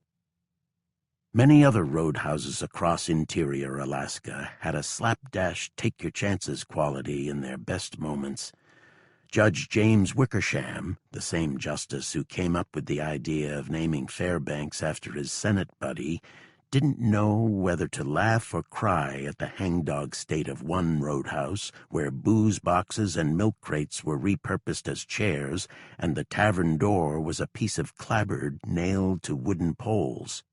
Many other roadhouses across interior Alaska had a slapdash take-your-chances quality in their best moments. Judge James Wickersham, the same justice who came up with the idea of naming Fairbanks after his Senate buddy, didn't know whether to laugh or cry at the hangdog state of one roadhouse where booze boxes and milk crates were repurposed as chairs and the tavern door was a piece of clapboard nailed to wooden poles.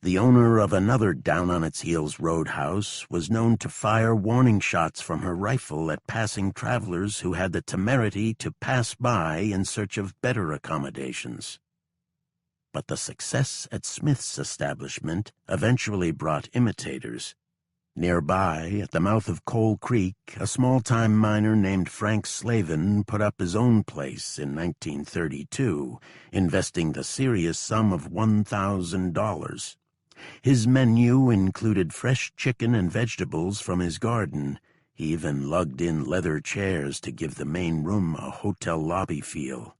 The owner of another down-on-its-heels roadhouse was known to fire warning shots from her rifle at passing travelers who had the temerity to pass by in search of better accommodations. But the success at Smith's establishment eventually brought imitators. Nearby, at the mouth of Coal Creek, a small-time miner named Frank Slavin put up his own place in 1932, investing the serious sum of $1,000. His menu included fresh chicken and vegetables from his garden. He even lugged in leather chairs to give the main room a hotel lobby feel.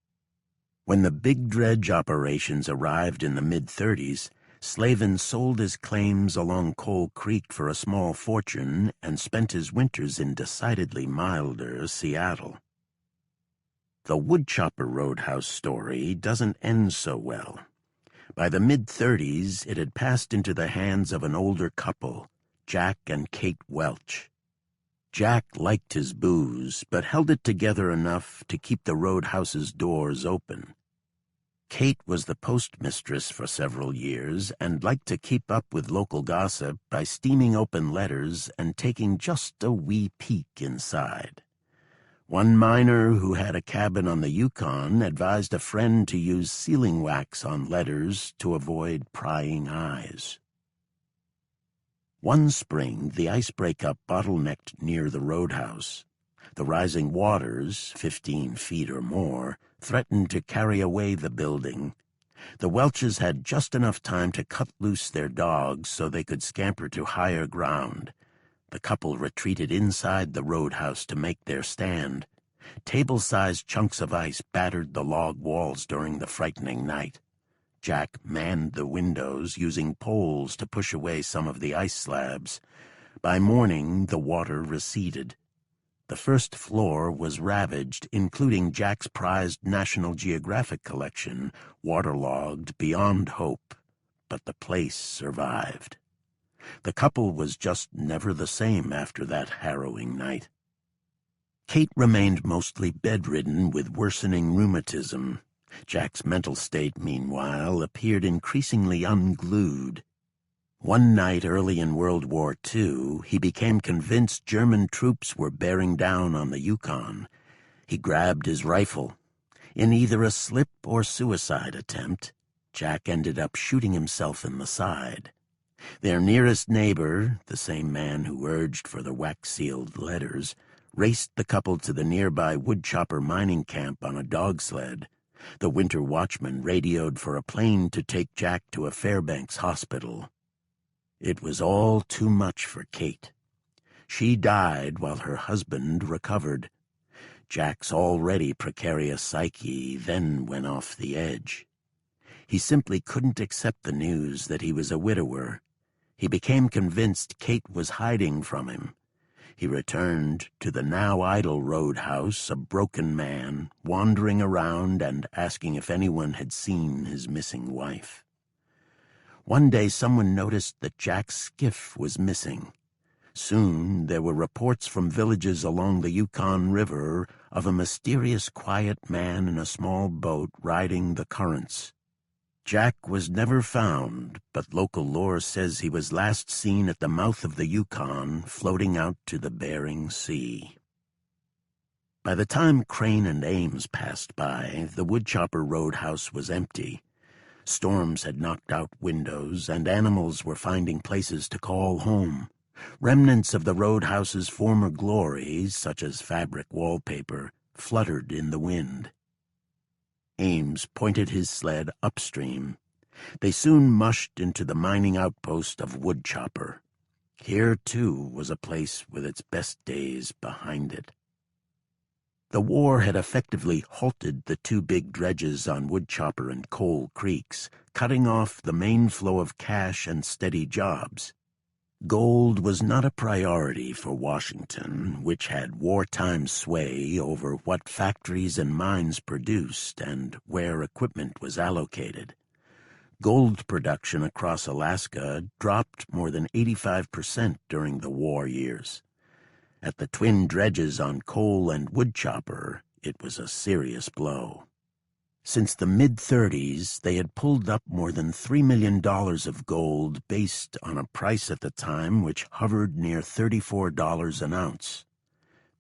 When the big dredge operations arrived in the mid-30s, Slavin sold his claims along Coal Creek for a small fortune and spent his winters in decidedly milder Seattle. The Woodchopper Roadhouse story doesn't end so well. By the mid-30s, it had passed into the hands of an older couple, Jack and Kate Welch. Jack liked his booze, but held it together enough to keep the roadhouse's doors open. Kate was the postmistress for several years and liked to keep up with local gossip by steaming open letters and taking just a wee peek inside. One miner who had a cabin on the Yukon advised a friend to use sealing wax on letters to avoid prying eyes. One spring, the ice breakup bottlenecked near the roadhouse. The rising waters, 15 feet or more, threatened to carry away the building. The Welches had just enough time to cut loose their dogs so they could scamper to higher ground. The couple retreated inside the roadhouse to make their stand. Table-sized chunks of ice battered the log walls during the frightening night. Jack manned the windows, using poles to push away some of the ice slabs. By morning, the water receded. The first floor was ravaged, including Jack's prized National Geographic collection, waterlogged beyond hope, but the place survived. The couple was just never the same after that harrowing night. Kate remained mostly bedridden with worsening rheumatism. Jack's mental state, meanwhile, appeared increasingly unglued. One night early in World War II, he became convinced German troops were bearing down on the Yukon. He grabbed his rifle. In either a slip or suicide attempt, Jack ended up shooting himself in the side. Their nearest neighbor, the same man who urged for the wax-sealed letters, raced the couple to the nearby woodchopper mining camp on a dog sled. The winter watchman radioed for a plane to take Jack to a Fairbanks hospital. It was all too much for Kate. She died while her husband recovered. Jack's already precarious psyche then went off the edge. He simply couldn't accept the news that he was a widower. He became convinced Kate was hiding from him. He returned to the now idle roadhouse, a broken man, wandering around and asking if anyone had seen his missing wife. One day someone noticed that Jack's skiff was missing. Soon there were reports from villages along the Yukon River of a mysterious quiet man in a small boat riding the currents. Jack was never found, but local lore says he was last seen at the mouth of the Yukon, floating out to the Bering Sea. By the time Crane and Ames passed by, the woodchopper roadhouse was empty. Storms had knocked out windows, and animals were finding places to call home. Remnants of the roadhouse's former glories, such as fabric wallpaper, fluttered in the wind. Ames pointed his sled upstream. They soon mushed into the mining outpost of Woodchopper. Here, too, was a place with its best days behind it. The war had effectively halted the two big dredges on Woodchopper and Coal Creeks, cutting off the main flow of cash and steady jobs. Gold was not a priority for Washington, which had wartime sway over what factories and mines produced and where equipment was allocated. Gold production across Alaska dropped more than 85% during the war years. At the twin dredges on Coal and Woodchopper, it was a serious blow. Since the mid-30s, they had pulled up more than $3 million of gold based on a price at the time which hovered near $34 an ounce.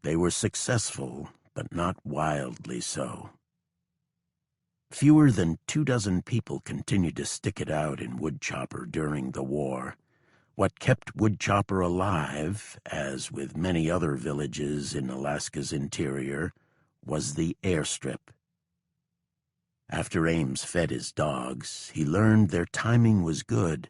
They were successful, but not wildly so. Fewer than 24 people continued to stick it out in Woodchopper during the war. What kept Woodchopper alive, as with many other villages in Alaska's interior, was the airstrip. After Ames fed his dogs, he learned their timing was good.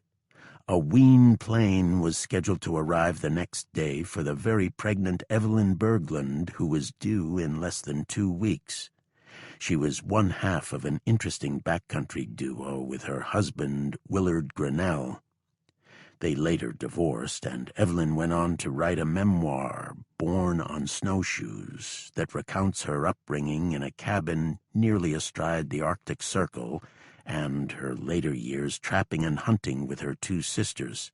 A wean plane was scheduled to arrive the next day for the very pregnant Evelyn Berglund, who was due in less than 2 weeks. She was one half of an interesting backcountry duo with her husband, Willard Grinnell. They later divorced, and Evelyn went on to write a memoir, Born on Snowshoes, that recounts her upbringing in a cabin nearly astride the Arctic Circle and her later years trapping and hunting with her 2 sisters.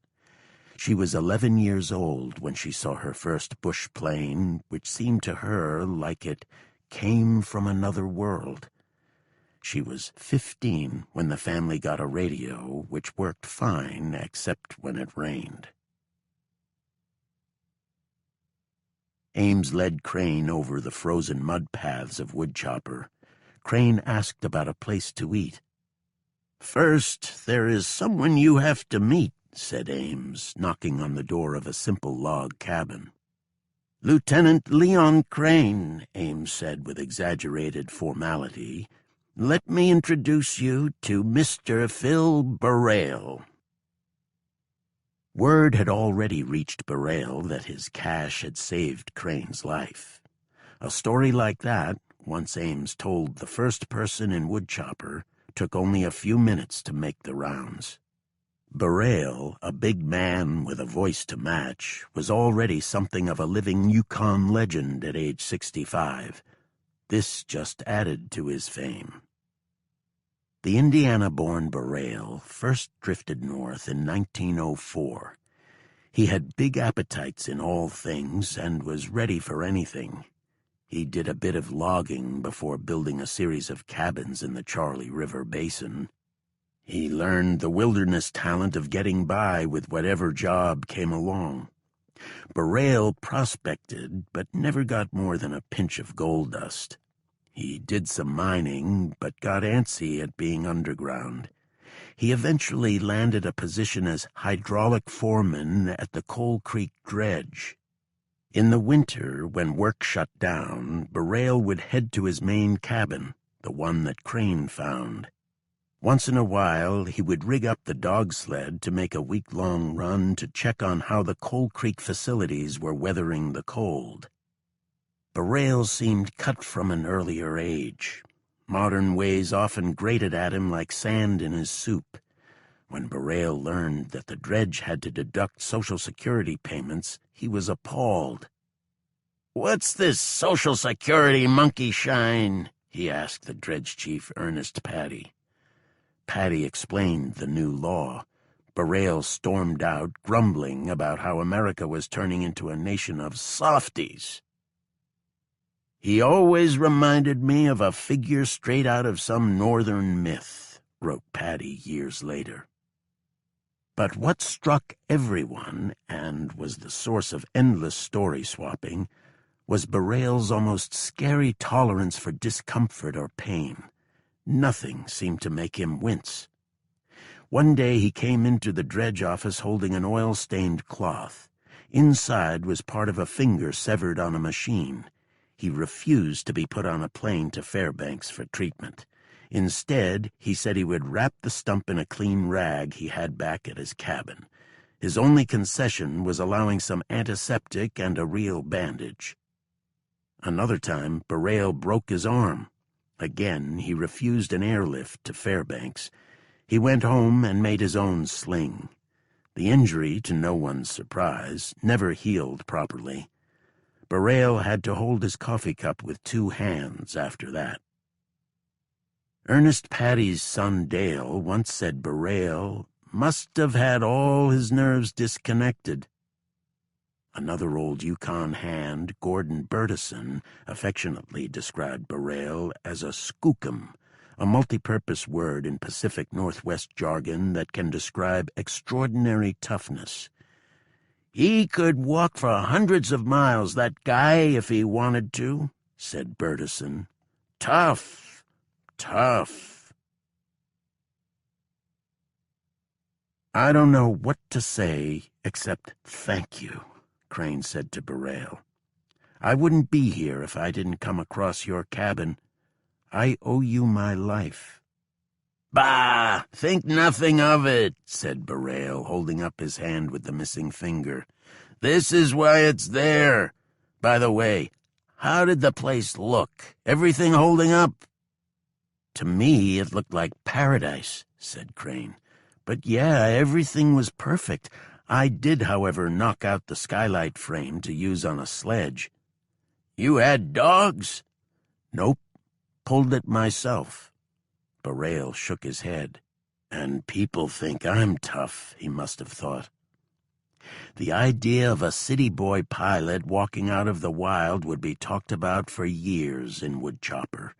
She was 11 years old when she saw her first bush plane, which seemed to her like it came from another world. She was 15 when the family got a radio, which worked fine except when it rained. Ames led Crane over the frozen mud paths of Woodchopper. Crane asked about a place to eat. "First, there is someone you have to meet," said Ames, knocking on the door of a simple log cabin. "Lieutenant Leon Crane," Ames said with exaggerated formality. "Let me introduce you to Mr. Phil Burrell." Word had already reached Burrell that his cash had saved Crane's life. A story like that, once Ames told the first person in Woodchopper, took only a few minutes to make the rounds. Burrell, a big man with a voice to match, was already something of a living Yukon legend at age 65. This just added to his fame. The Indiana-born Burrell first drifted north in 1904. He had big appetites in all things and was ready for anything. He did a bit of logging before building a series of cabins in the Charlie River Basin. He learned the wilderness talent of getting by with whatever job came along. Burrell prospected, but never got more than a pinch of gold dust. He did some mining, but got antsy at being underground. He eventually landed a position as hydraulic foreman at the Coal Creek dredge. In the winter, when work shut down, Burrell would head to his main cabin, the one that Crane found. Once in a while, he would rig up the dog sled to make a week-long run to check on how the Coal Creek facilities were weathering the cold. Burrell seemed cut from an earlier age. Modern ways often grated at him like sand in his soup. When Burrell learned that the dredge had to deduct Social Security payments, he was appalled. "What's this Social Security monkey shine?" he asked the dredge chief, Ernest Patty. Patty explained the new law. Burrell stormed out, grumbling about how America was turning into a nation of softies. "He always reminded me of a figure straight out of some northern myth," wrote Patty years later. But what struck everyone, and was the source of endless story swapping, was Burrell's almost scary tolerance for discomfort or pain. Nothing seemed to make him wince. One day he came into the dredge office holding an oil-stained cloth. Inside was part of a finger severed on a machine. He refused to be put on a plane to Fairbanks for treatment. Instead, he said he would wrap the stump in a clean rag he had back at his cabin. His only concession was allowing some antiseptic and a real bandage. Another time, Burrell broke his arm. Again, he refused an airlift to Fairbanks. He went home and made his own sling. The injury, to no one's surprise, never healed properly. Burrell had to hold his coffee cup with two hands after that. Ernest Patty's son Dale once said Burrell must have had all his nerves disconnected. Another old Yukon hand, Gordon Bertison, affectionately described Burrell as a skookum, a multi-purpose word in Pacific Northwest jargon that can describe extraordinary toughness. "He could walk for hundreds of miles, that guy, if he wanted to," said Bertison. "Tough, tough." "I don't know what to say except thank you," Crane said to Burrell. "I wouldn't be here if I didn't come across your cabin. I owe you my life." "Bah! Think nothing of it," said Burrell, holding up his hand with the missing finger. "This is why it's there. By the way, how did the place look? Everything holding up?" "To me, it looked like paradise," said Crane. "But yeah, everything was perfect. I did, however, knock out the skylight frame to use on a sledge." "You had dogs?" "Nope. Pulled it myself." Burrell shook his head. "And people think I'm tough," he must have thought. The idea of a city boy pilot walking out of the wild would be talked about for years in Woodchopper.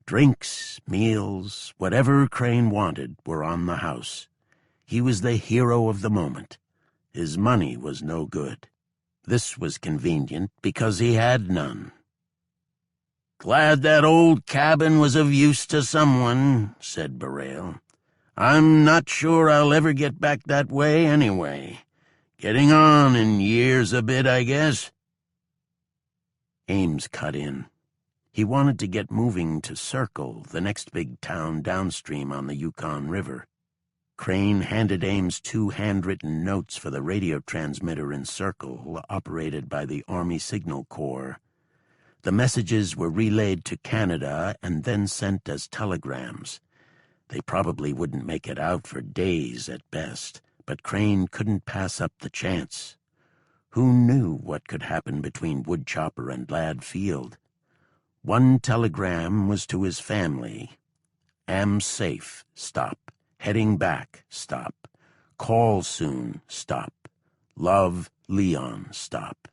Drinks, meals, whatever Crane wanted were on the house. He was the hero of the moment. His money was no good. This was convenient because he had none. "Glad that old cabin was of use to someone," said Burrell. "I'm not sure I'll ever get back that way anyway. Getting on in years a bit, I guess." Ames cut in. He wanted to get moving to Circle, the next big town downstream on the Yukon River. Crane handed Ames 2 handwritten notes for the radio transmitter in Circle, operated by the Army Signal Corps. The messages were relayed to Canada and then sent as telegrams. They probably wouldn't make it out for days at best, but Crane couldn't pass up the chance. Who knew what could happen between Woodchopper and Ladd Field? One telegram was to his family. "Am safe, stop. Heading back, stop. Call soon, stop. Love, Leon stop.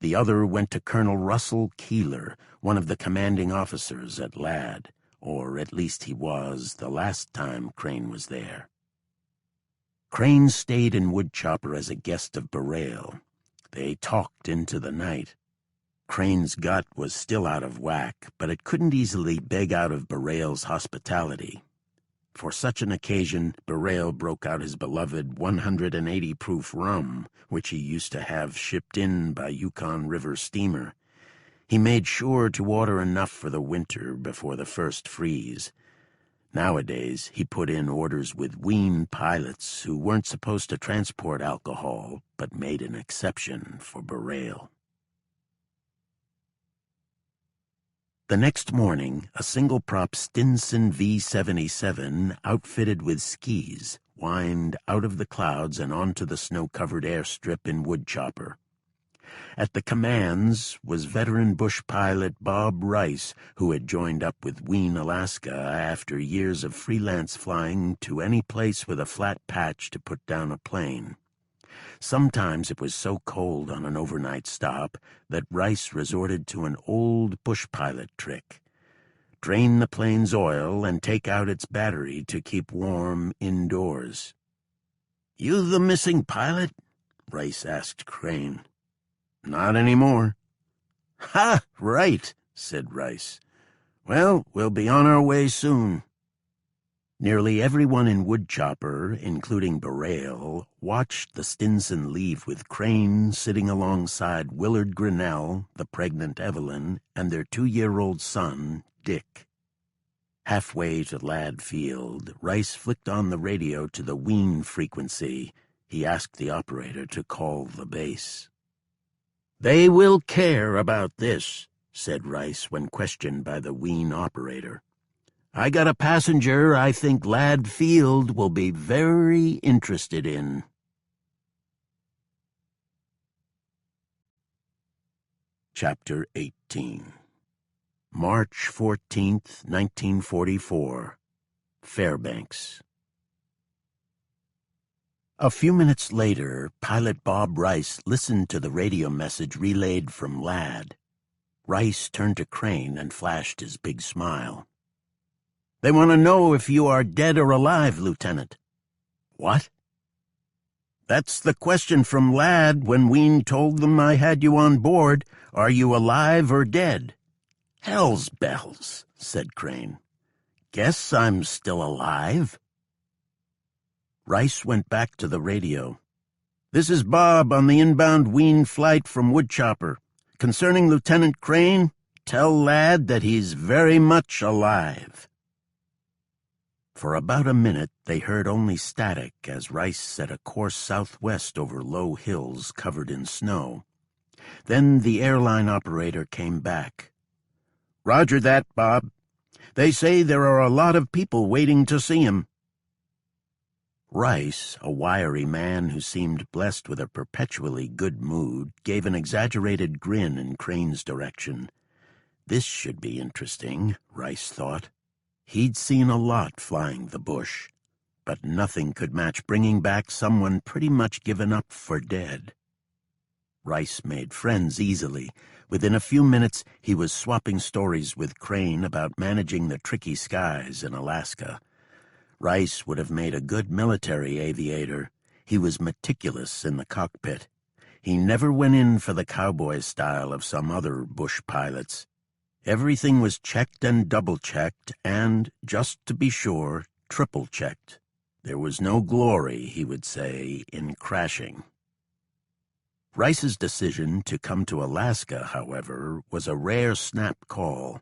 The other went to Colonel Russell Keeler, one of the commanding officers at Ladd, or at least he was the last time Crane was there. Crane stayed in Woodchopper as a guest of Burrell. They talked into the night. Crane's gut was still out of whack, but it couldn't easily beg out of Burrell's hospitality. For such an occasion, Burrell broke out his beloved 180-proof rum, which he used to have shipped in by Yukon River steamer. He made sure to order enough for the winter before the first freeze. Nowadays, he put in orders with Ween pilots who weren't supposed to transport alcohol, but made an exception for Burrell. The next morning, a single-prop Stinson V-77, outfitted with skis, whined out of the clouds and onto the snow-covered airstrip in Woodchopper. At the commands was veteran bush pilot Bob Rice, who had joined up with Ween, Alaska, after years of freelance flying to any place with a flat patch to put down a plane. Sometimes it was so cold on an overnight stop that Rice resorted to an old bush pilot trick. Drain the plane's oil and take out its battery to keep warm indoors. "You the missing pilot?" Rice asked Crane. "Not anymore." "Ha, right," said Rice. "Well, we'll be on our way soon." Nearly everyone in Woodchopper, including Burrell, watched the Stinson leave with Crane sitting alongside Willard Grinnell, the pregnant Evelyn, and their 2-year-old son, Dick. Halfway to Ladd Field, Rice flicked on the radio to the Ween frequency. He asked the operator to call the base. "They will care about this," said Rice when questioned by the Ween operator. "I got a passenger I think Ladd Field will be very interested in." Chapter 18. March 14th, 1944. Fairbanks. A few minutes later, pilot Bob Rice listened to the radio message relayed from Ladd. Rice turned to Crane and flashed his big smile. "They want to know if you are dead or alive, Lieutenant." "What?" "That's the question from Ladd when Ween told them I had you on board. Are you alive or dead?" "Hell's bells," said Crane. "Guess I'm still alive." Rice went back to the radio. "This is Bob on the inbound Ween flight from Woodchopper. Concerning Lieutenant Crane, tell Ladd that he's very much alive." For about a minute they heard only static as Rice set a course southwest over low hills covered in snow. Then the airline operator came back. "Roger that, Bob. They say there are a lot of people waiting to see him." Rice, a wiry man who seemed blessed with a perpetually good mood, gave an exaggerated grin in Crane's direction. This should be interesting, Rice thought. He'd seen a lot flying the bush, but nothing could match bringing back someone pretty much given up for dead. Rice made friends easily. Within a few minutes, he was swapping stories with Crane about managing the tricky skies in Alaska. Rice would have made a good military aviator. He was meticulous in the cockpit. He never went in for the cowboy style of some other bush pilots. Everything was checked and double-checked and, just to be sure, triple-checked. There was no glory, he would say, in crashing. Rice's decision to come to Alaska, however, was a rare snap call.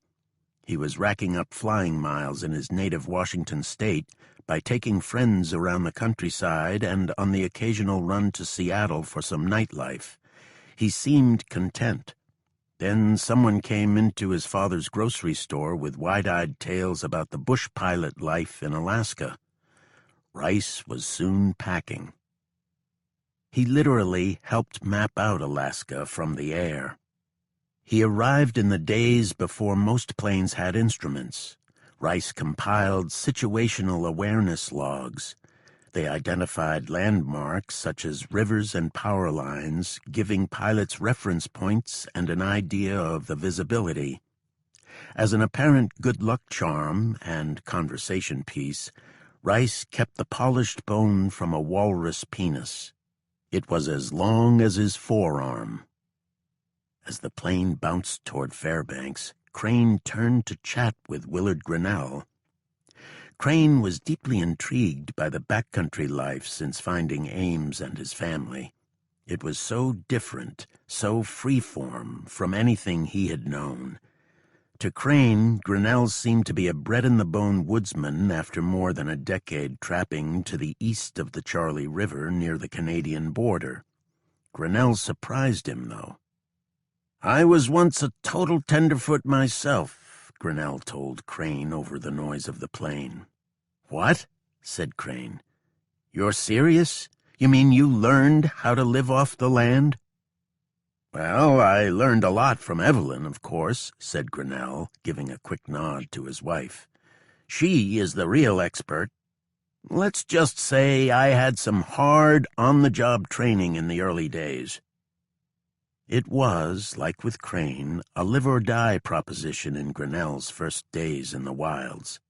He was racking up flying miles in his native Washington state by taking friends around the countryside and on the occasional run to Seattle for some nightlife. He seemed content. Then someone came into his father's grocery store with wide-eyed tales about the bush pilot life in Alaska. Rice was soon packing. He literally helped map out Alaska from the air. He arrived in the days before most planes had instruments. Rice compiled situational awareness logs. They identified landmarks such as rivers and power lines, giving pilots reference points and an idea of the visibility. As an apparent good luck charm and conversation piece, Rice kept the polished bone from a walrus penis. It was as long as his forearm. As the plane bounced toward Fairbanks, Crane turned to chat with Willard Grinnell. Crane was deeply intrigued by the backcountry life since finding Ames and his family. It was so different, so freeform from anything he had known. To Crane, Grinnell seemed to be a bred-in-the-bone woodsman after more than a decade trapping to the east of the Charlie River near the Canadian border. Grinnell surprised him, though. "I was once a total tenderfoot myself," Grinnell told Crane over the noise of the plane. "What?" said Crane. "You're serious? You mean you learned how to live off the land?" "Well, I learned a lot from Evelyn, of course," said Grinnell, giving a quick nod to his wife. "She is the real expert. Let's just say I had some hard, on-the-job training in the early days." It was, like with Crane, a live-or-die proposition in Grinnell's first days in the wilds.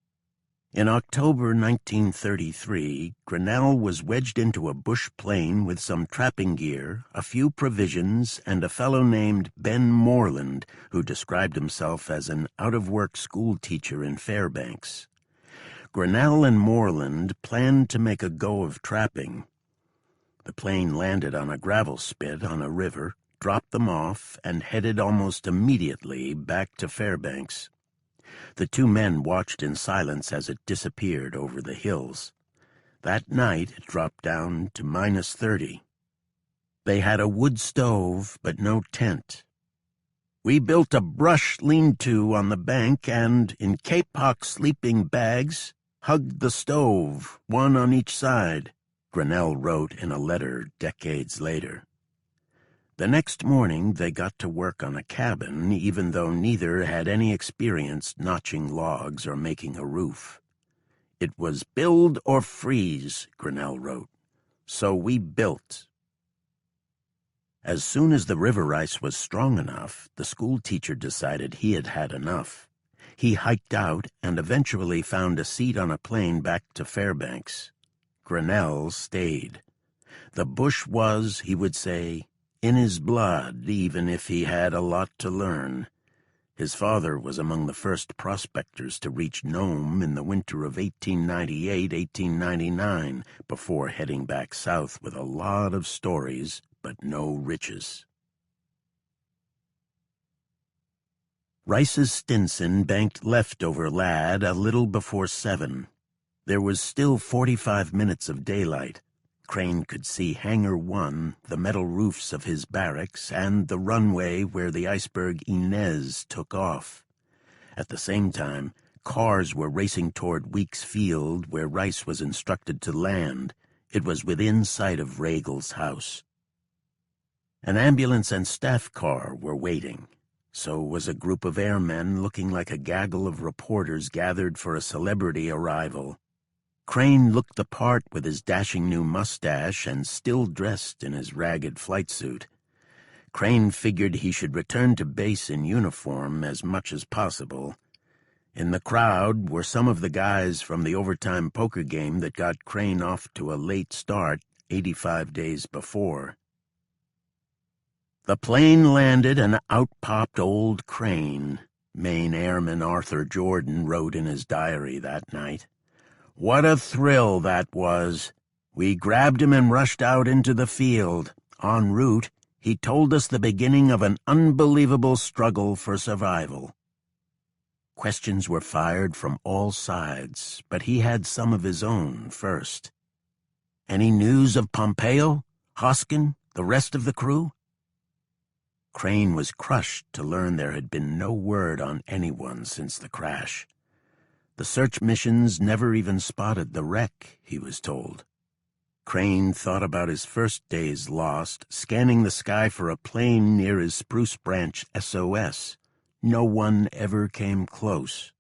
In October 1933, Grinnell was wedged into a bush plane with some trapping gear, a few provisions, and a fellow named Ben Moreland, who described himself as an out-of-work school teacher in Fairbanks. Grinnell and Moreland planned to make a go of trapping. The plane landed on a gravel spit on a river, dropped them off, and headed almost immediately back to Fairbanks. The two men watched in silence as it disappeared over the hills. That night it dropped down to -30. They had a wood stove, but no tent. "We built a brush lean-to on the bank and, in kapok sleeping bags, hugged the stove, one on each side," Grinnell wrote in a letter decades later. The next morning they got to work on a cabin, even though neither had any experience notching logs or making a roof. "It was build or freeze," Grinnell wrote. "So we built." As soon as the river ice was strong enough, the school teacher decided he had had enough. He hiked out and eventually found a seat on a plane back to Fairbanks. Grinnell stayed. The bush was, he would say, in his blood, even if he had a lot to learn. His father was among the first prospectors to reach Nome in the winter of 1898-1899, before heading back south with a lot of stories, but no riches. Rice's Stinson banked leftover Lad a little before 7. There was still 45 minutes of daylight. Crane could see Hangar 1, the metal roofs of his barracks, and the runway where the iceberg Inez took off. At the same time, cars were racing toward Weeks Field, where Rice was instructed to land. It was within sight of Ragel's house. An ambulance and staff car were waiting. So was a group of airmen looking like a gaggle of reporters gathered for a celebrity arrival. Crane looked the part with his dashing new mustache and still dressed in his ragged flight suit. Crane figured he should return to base in uniform as much as possible. In the crowd were some of the guys from the overtime poker game that got Crane off to a late start 85 days before. The plane landed and out popped old Crane, Maine Airman Arthur Jordan wrote in his diary that night. "What a thrill that was! We grabbed him and rushed out into the field. En route, he told us the beginning of an unbelievable struggle for survival." Questions were fired from all sides, but he had some of his own first. "Any news of Pompeo, Hoskin, the rest of the crew?" Crane was crushed to learn there had been no word on anyone since the crash. The search missions never even spotted the wreck, he was told. Crane thought about his first days lost, scanning the sky for a plane near his Spruce Branch SOS. No one ever came close.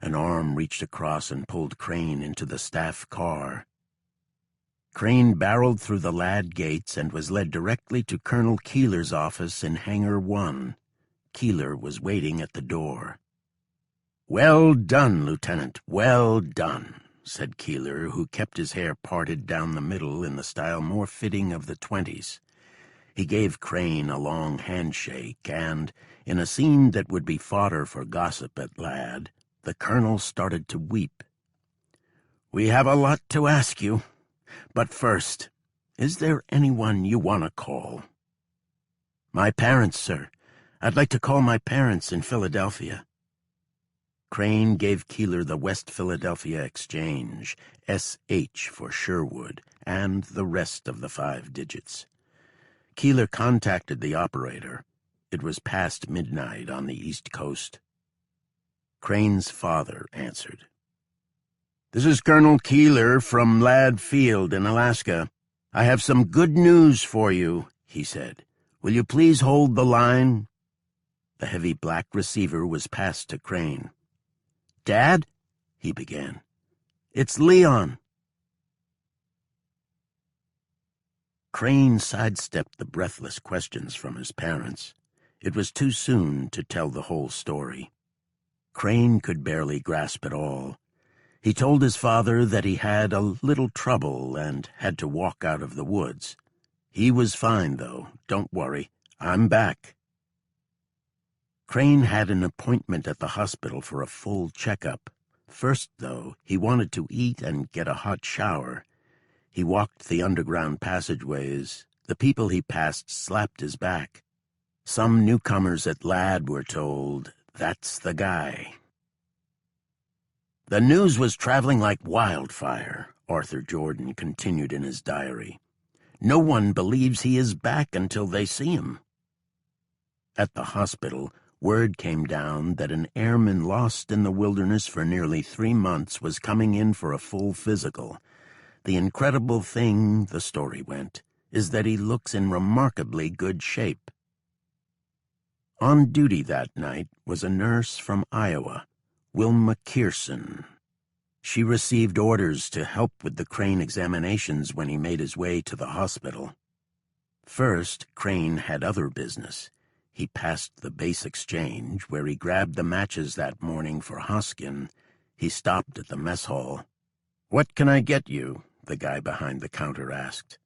An arm reached across and pulled Crane into the staff car. Crane barreled through the Ladd gates and was led directly to Colonel Keeler's office in Hangar 1. Keeler was waiting at the door. "Well done, Lieutenant, well done," said Keeler, who kept his hair parted down the middle in the style more fitting of the 20s. He gave Crane a long handshake, and, in a scene that would be fodder for gossip at Ladd, the colonel started to weep. "We have a lot to ask you. But first, is there anyone you want to call?" "My parents, sir. I'd like to call my parents in Philadelphia." Crane gave Keeler the West Philadelphia Exchange, SH for Sherwood, and the rest of the 5 digits. Keeler contacted the operator. It was past midnight on the East Coast. Crane's father answered. "This is Colonel Keeler from Ladd Field in Alaska. I have some good news for you," he said. "Will you please hold the line?" The heavy black receiver was passed to Crane. "Dad?" he began. "It's Leon." Crane sidestepped the breathless questions from his parents. It was too soon to tell the whole story. Crane could barely grasp it all. He told his father that he had a little trouble and had to walk out of the woods. "He was fine, though. Don't worry. I'm back." Crane had an appointment at the hospital for a full checkup. First, though, he wanted to eat and get a hot shower. He walked the underground passageways. The people he passed slapped his back. Some newcomers at Ladd were told, "That's the guy." "The news was traveling like wildfire," Arthur Jordan continued in his diary. "No one believes he is back until they see him." At the hospital, word came down that an airman lost in the wilderness for nearly 3 months was coming in for a full physical. The incredible thing, the story went, is that he looks in remarkably good shape. On duty that night was a nurse from Iowa, Wilma Kearson. She received orders to help with the Crane examinations when he made his way to the hospital. First, Crane had other business. He passed the base exchange, where he grabbed the matches that morning for Hoskin. He stopped at the mess hall. "What can I get you?" the guy behind the counter asked.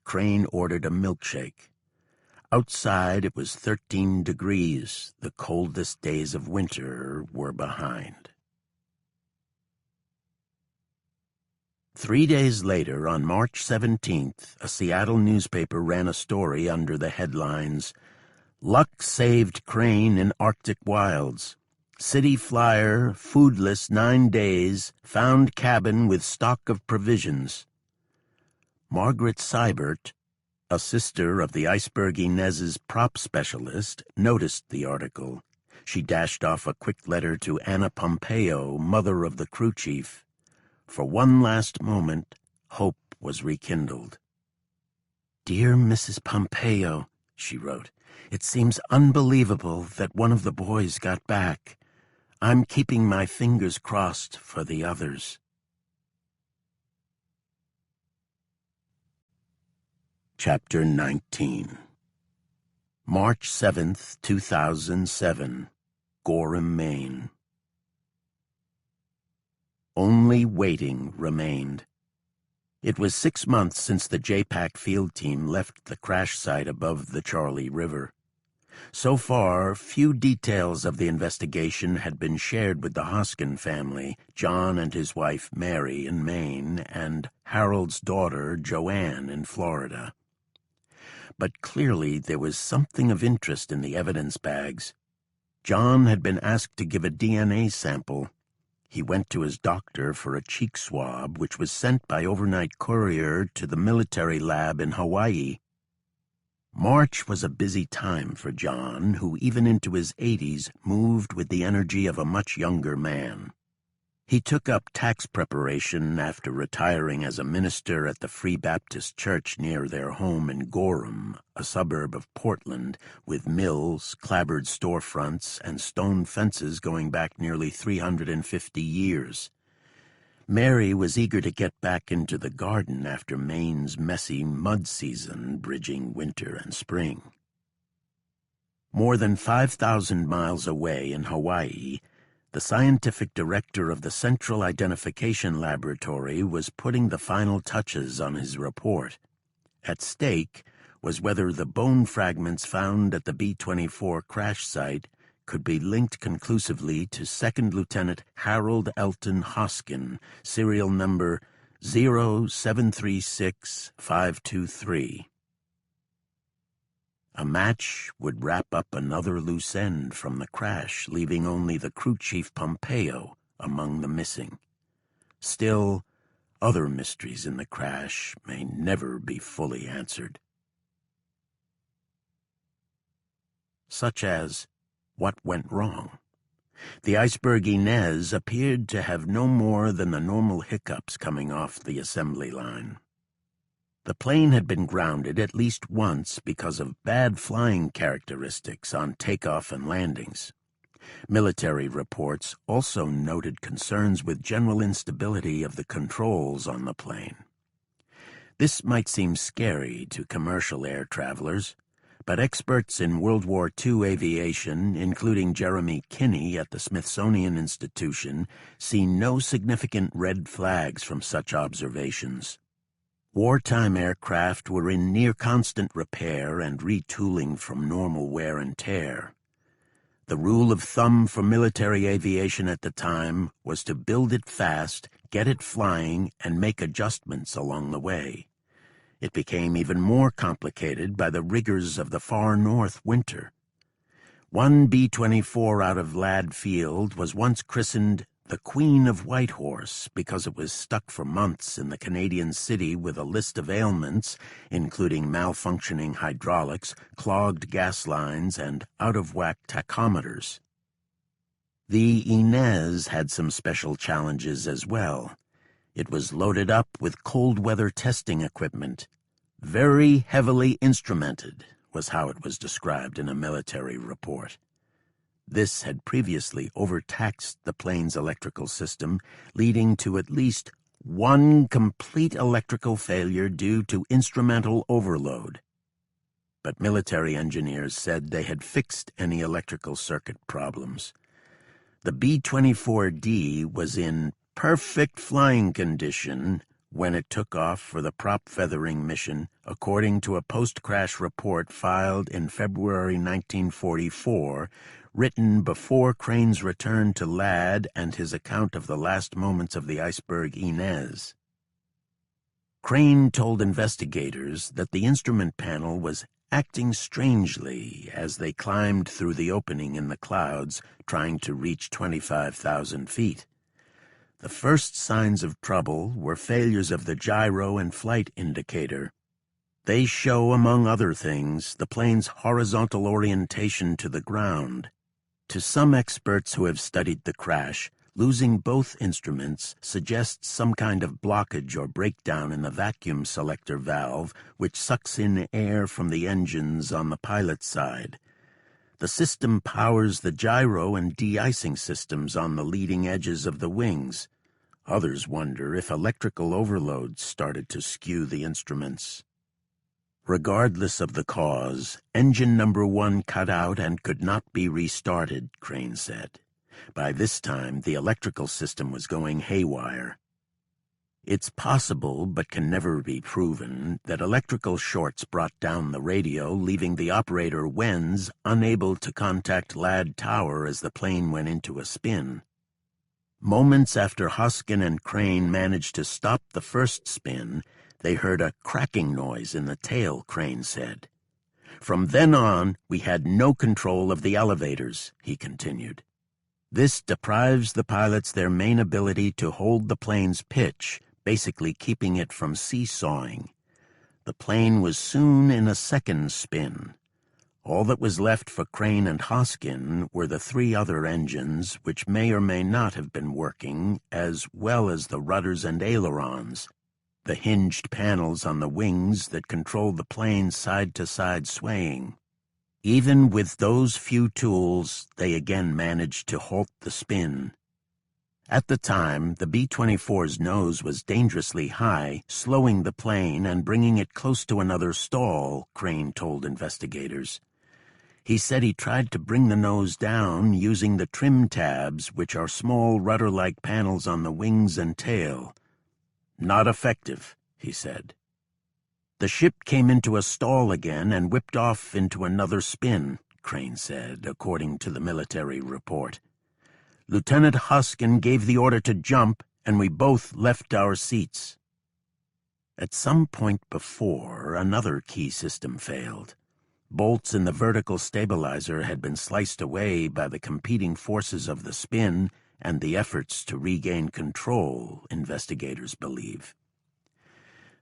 Crane ordered a milkshake. Outside it was 13 degrees. The coldest days of winter were behind. 3 days later, on March 17th, a Seattle newspaper ran a story under the headlines, "Luck saved Crane in Arctic wilds. City flyer, foodless 9 days, found cabin with stock of provisions." Margaret Seibert, a sister of the Iceberg Inez's prop specialist, noticed the article. She dashed off a quick letter to Anna Pompeo, mother of the crew chief. For one last moment, hope was rekindled. "Dear Mrs. Pompeo," she wrote, "it seems unbelievable that one of the boys got back. I'm keeping my fingers crossed for the others." Chapter 19. March 7th, 2007. Gorham, Maine. Only waiting remained. It was 6 months since the JPAC field team left the crash site above the Charlie River. So far, few details of the investigation had been shared with the Hoskin family, John and his wife Mary in Maine, and Harold's daughter Joanne in Florida. But clearly there was something of interest in the evidence bags. John had been asked to give a DNA sample. He went to his doctor for a cheek swab, which was sent by overnight courier to the military lab in Hawaii. March was a busy time for John, who even into his 80s moved with the energy of a much younger man. He took up tax preparation after retiring as a minister at the Free Baptist Church near their home in Gorham, a suburb of Portland, with mills, clapboard storefronts, and stone fences going back nearly 350 years. Mary was eager to get back into the garden after Maine's messy mud season bridging winter and spring. More than 5,000 miles away in Hawaii, the scientific director of the Central Identification Laboratory was putting the final touches on his report. At stake was whether the bone fragments found at the B-24 crash site could be linked conclusively to Second Lieutenant Harold Elton Hoskin, serial number 0736523. A match would wrap up another loose end from the crash, leaving only the crew chief Pompeo among the missing. Still, other mysteries in the crash may never be fully answered. Such as, what went wrong? The iceberg Inez appeared to have no more than the normal hiccups coming off the assembly line. The plane had been grounded at least once because of bad flying characteristics on takeoff and landings. Military reports also noted concerns with general instability of the controls on the plane. This might seem scary to commercial air travelers, but experts in World War II aviation, including Jeremy Kinney at the Smithsonian Institution, see no significant red flags from such observations. Wartime aircraft were in near-constant repair and retooling from normal wear and tear. The rule of thumb for military aviation at the time was to build it fast, get it flying, and make adjustments along the way. It became even more complicated by the rigors of the far north winter. One B-24 out of Ladd Field was once christened the Queen of Whitehorse because it was stuck for months in the Canadian city with a list of ailments, including malfunctioning hydraulics, clogged gas lines, and out-of-whack tachometers. The Inez had some special challenges as well. It was loaded up with cold-weather testing equipment. Very heavily instrumented was how it was described in a military report. This had previously overtaxed the plane's electrical system, leading to at least one complete electrical failure due to instrumental overload. But military engineers said they had fixed any electrical circuit problems. The B-24D was in perfect flying condition when it took off for the prop feathering mission, according to a post-crash report filed in February 1944, written before Crane's return to Ladd and his account of the last moments of the iceberg Inez. Crane told investigators that the instrument panel was acting strangely as they climbed through the opening in the clouds, trying to reach 25,000 feet. The first signs of trouble were failures of the gyro and flight indicator. They show, among other things, the plane's horizontal orientation to the ground. To some experts who have studied the crash, losing both instruments suggests some kind of blockage or breakdown in the vacuum selector valve, which sucks in air from the engines on the pilot's side. The system powers the gyro and de-icing systems on the leading edges of the wings. Others wonder if electrical overload started to skew the instruments. Regardless of the cause, engine number 1 cut out and could not be restarted, Crane said. By this time, the electrical system was going haywire. It's possible, but can never be proven, that electrical shorts brought down the radio, leaving the operator Wenz unable to contact Ladd Tower as the plane went into a spin. Moments after Hoskin and Crane managed to stop the first spin, they heard a cracking noise in the tail, Crane said. From then on, we had no control of the elevators, he continued. This deprives the pilots their main ability to hold the plane's pitch, basically keeping it from seesawing. The plane was soon in a second spin. All that was left for Crane and Hoskin were the 3 other engines, which may or may not have been working, as well as the rudders and ailerons, the hinged panels on the wings that controlled the plane's side-to-side swaying. Even with those few tools, they again managed to halt the spin. At the time, the B-24's nose was dangerously high, slowing the plane and bringing it close to another stall, Crane told investigators. He said he tried to bring the nose down using the trim tabs, which are small rudder-like panels on the wings and tail. Not effective, he said. The ship came into a stall again and whipped off into another spin, Crane said, according to the military report. Lieutenant Huskin gave the order to jump, and we both left our seats. At some point before, another key system failed. Bolts in the vertical stabilizer had been sliced away by the competing forces of the spin and the efforts to regain control, investigators believe.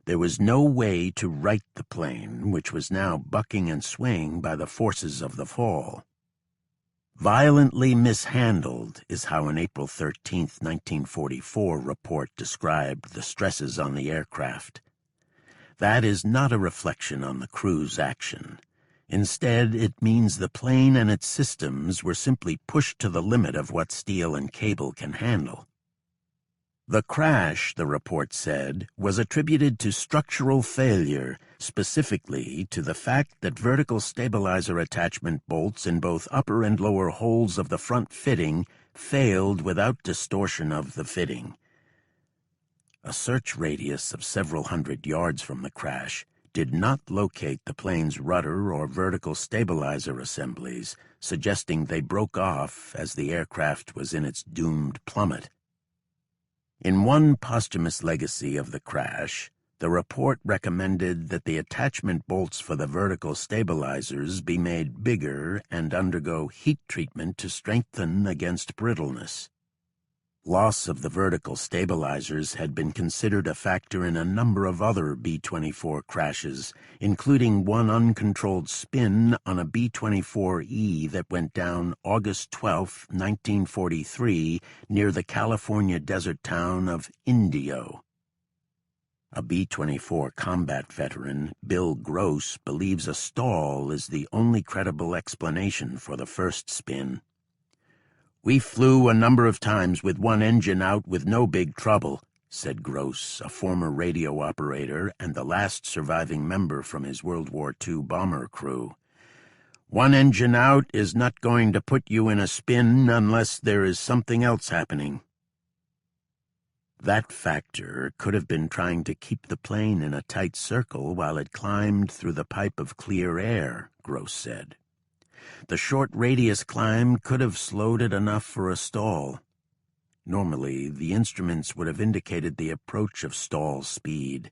There was no way to right the plane, which was now bucking and swaying by the forces of the fall. Violently mishandled is how an April 13, 1944 report described the stresses on the aircraft. That is not a reflection on the crew's action. Instead, it means the plane and its systems were simply pushed to the limit of what steel and cable can handle. The crash, the report said, was attributed to structural failure, specifically to the fact that vertical stabilizer attachment bolts in both upper and lower holes of the front fitting failed without distortion of the fitting. A search radius of several hundred yards from the crash did not locate the plane's rudder or vertical stabilizer assemblies, suggesting they broke off as the aircraft was in its doomed plummet. In one posthumous legacy of the crash, the report recommended that the attachment bolts for the vertical stabilizers be made bigger and undergo heat treatment to strengthen against brittleness. Loss of the vertical stabilizers had been considered a factor in a number of other B-24 crashes, including one uncontrolled spin on a B-24E that went down August 12, 1943, near the California desert town of Indio. A B-24 combat veteran, Bill Gross, believes a stall is the only credible explanation for the first spin. "We flew a number of times with one engine out with no big trouble," said Gross, a former radio operator and the last surviving member from his World War II bomber crew. "One engine out is not going to put you in a spin unless there is something else happening." That factor could have been trying to keep the plane in a tight circle while it climbed through the pipe of clear air, Gross said. The short radius climb could have slowed it enough for a stall. Normally, the instruments would have indicated the approach of stall speed,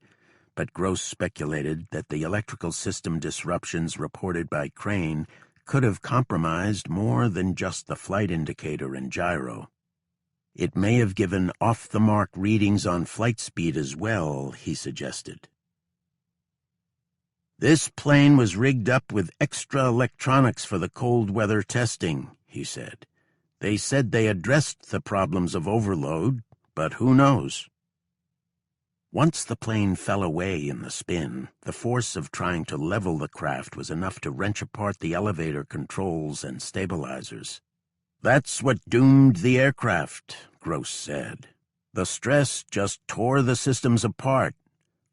but Gross speculated that the electrical system disruptions reported by Crane could have compromised more than just the flight indicator and gyro. It may have given off-the-mark readings on flight speed as well, he suggested. "This plane was rigged up with extra electronics for the cold weather testing," he said. "They said they addressed the problems of overload, but who knows?" Once the plane fell away in the spin, the force of trying to level the craft was enough to wrench apart the elevator controls and stabilizers. "That's what doomed the aircraft," Gross said. "The stress just tore the systems apart.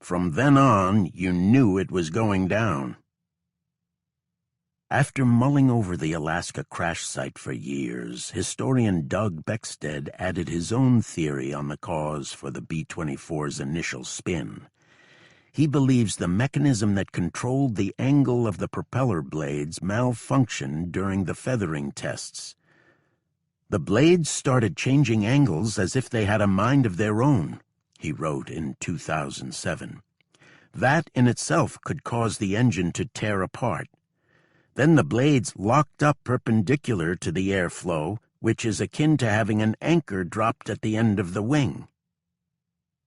From then on, you knew it was going down." After mulling over the Alaska crash site for years, historian Doug Beckstead added his own theory on the cause for the B-24's initial spin. He believes the mechanism that controlled the angle of the propeller blades malfunctioned during the feathering tests. "The blades started changing angles as if they had a mind of their own," he wrote in 2007. "That in itself could cause the engine to tear apart. Then the blades locked up perpendicular to the airflow, which is akin to having an anchor dropped at the end of the wing."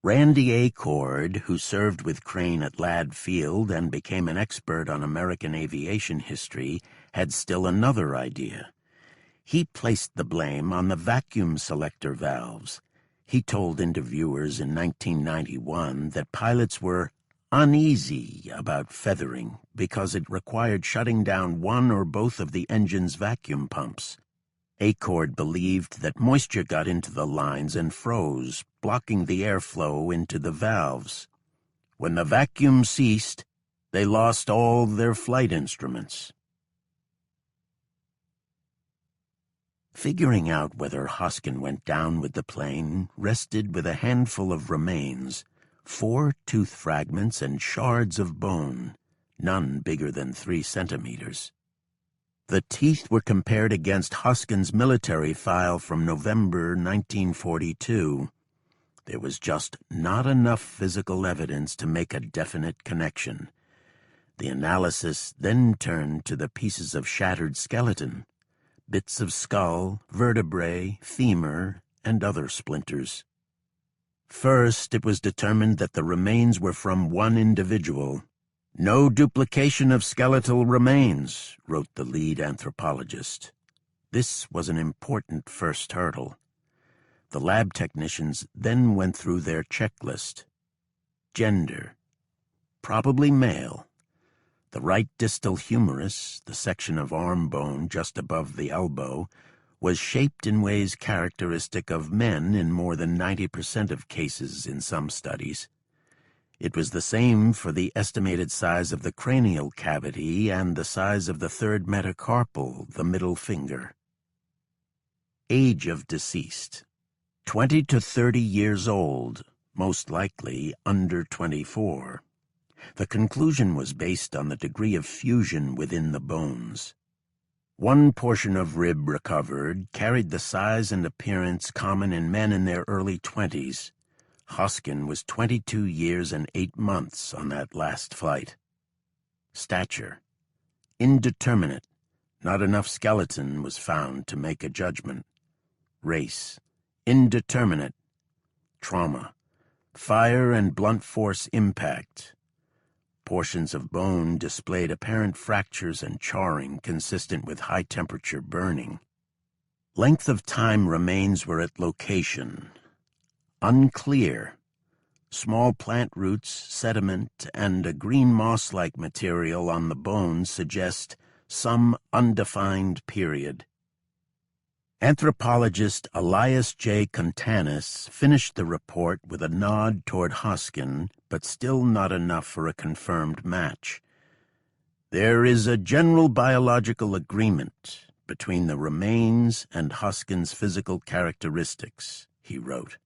Randy Acord, who served with Crane at Ladd Field and became an expert on American aviation history, had still another idea. He placed the blame on the vacuum selector valves. He told interviewers in 1991 that pilots were uneasy about feathering because it required shutting down one or both of the engine's vacuum pumps. Acord believed that moisture got into the lines and froze, blocking the airflow into the valves. When the vacuum ceased, they lost all their flight instruments. Figuring out whether Hoskin went down with the plane rested with a handful of remains, 4 tooth fragments and shards of bone, none bigger than 3 centimeters. The teeth were compared against Hoskin's military file from November 1942. There was just not enough physical evidence to make a definite connection. The analysis then turned to the pieces of shattered skeleton, bits of skull, vertebrae, femur, and other splinters. First, it was determined that the remains were from one individual. "No duplication of skeletal remains," wrote the lead anthropologist. This was an important first hurdle. The lab technicians then went through their checklist. Gender: probably male. The right distal humerus, the section of arm bone just above the elbow, was shaped in ways characteristic of men in more than 90% of cases in some studies. It was the same for the estimated size of the cranial cavity and the size of the third metacarpal, the middle finger. Age of deceased: 20 to 30 years old, most likely under 24. The conclusion was based on the degree of fusion within the bones. One portion of rib recovered carried the size and appearance common in men in their early 20s. Hoskin was 22 years and 8 months on that last flight. Stature: indeterminate. Not enough skeleton was found to make a judgment. Race: indeterminate. Trauma: fire and blunt force impact. Portions of bone displayed apparent fractures and charring consistent with high-temperature burning. Length of time remains were at location. Unclear. Small plant roots, sediment, and a green moss-like material on the bones suggest some undefined period. Anthropologist Elias J. Contanis finished the report with a nod toward Hoskin, but still not enough for a confirmed match. "There is a general biological agreement between the remains and Hoskin's physical characteristics," he wrote.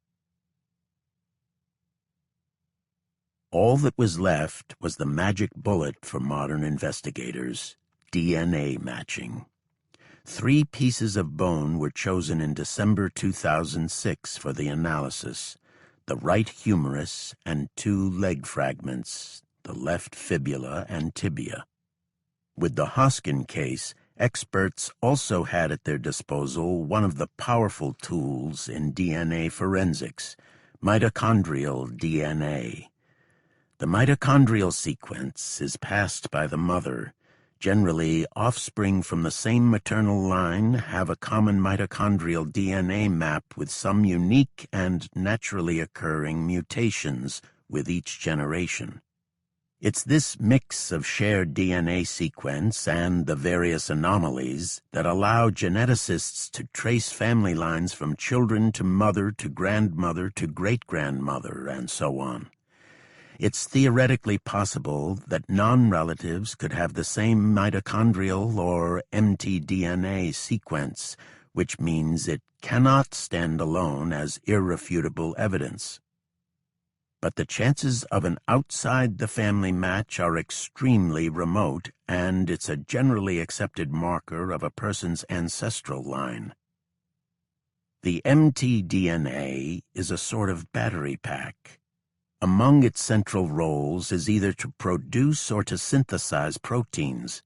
All that was left was the magic bullet for modern investigators: DNA matching. 3 pieces of bone were chosen in December 2006 for the analysis: the right humerus and 2 leg fragments, the left fibula and tibia. With the Hoskin case, experts also had at their disposal one of the powerful tools in DNA forensics: mitochondrial DNA. The mitochondrial sequence is passed by the mother. Generally, offspring from the same maternal line have a common mitochondrial DNA map with some unique and naturally occurring mutations with each generation. It's this mix of shared DNA sequence and the various anomalies that allow geneticists to trace family lines from children to mother to grandmother to great-grandmother and so on. It's theoretically possible that non-relatives could have the same mitochondrial or mtDNA sequence, which means it cannot stand alone as irrefutable evidence. But the chances of an outside-the-family match are extremely remote, and it's a generally accepted marker of a person's ancestral line. The mtDNA is a sort of battery pack. Among its central roles is either to produce or to synthesize proteins.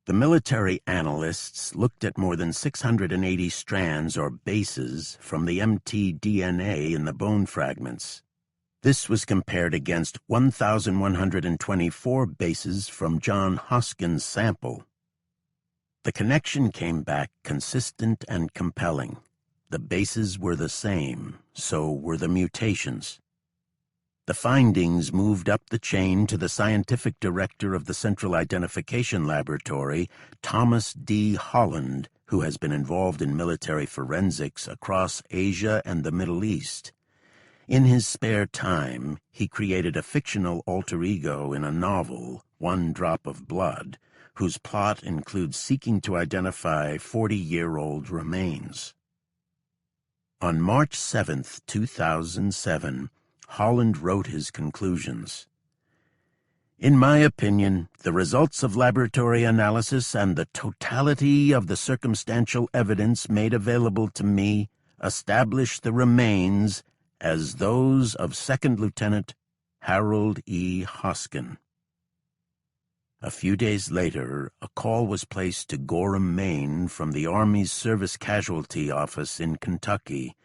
The military analysts looked at more than 680 strands or bases from the mtDNA in the bone fragments. This was compared against 1,124 bases from John Hoskin's sample. The connection came back consistent and compelling. The bases were the same, so were the mutations. The findings moved up the chain to the scientific director of the Central Identification Laboratory, Thomas D. Holland, who has been involved in military forensics across Asia and the Middle East. In his spare time, he created a fictional alter ego in a novel, One Drop of Blood, whose plot includes seeking to identify 40-year-old remains. On March 7, 2007, Holland wrote his conclusions. In my opinion, the results of laboratory analysis and the totality of the circumstantial evidence made available to me establish the remains as those of Second Lieutenant Harold E. Hoskin. A few days later, a call was placed to Gorham, Maine from the Army's Service Casualty Office in Kentucky.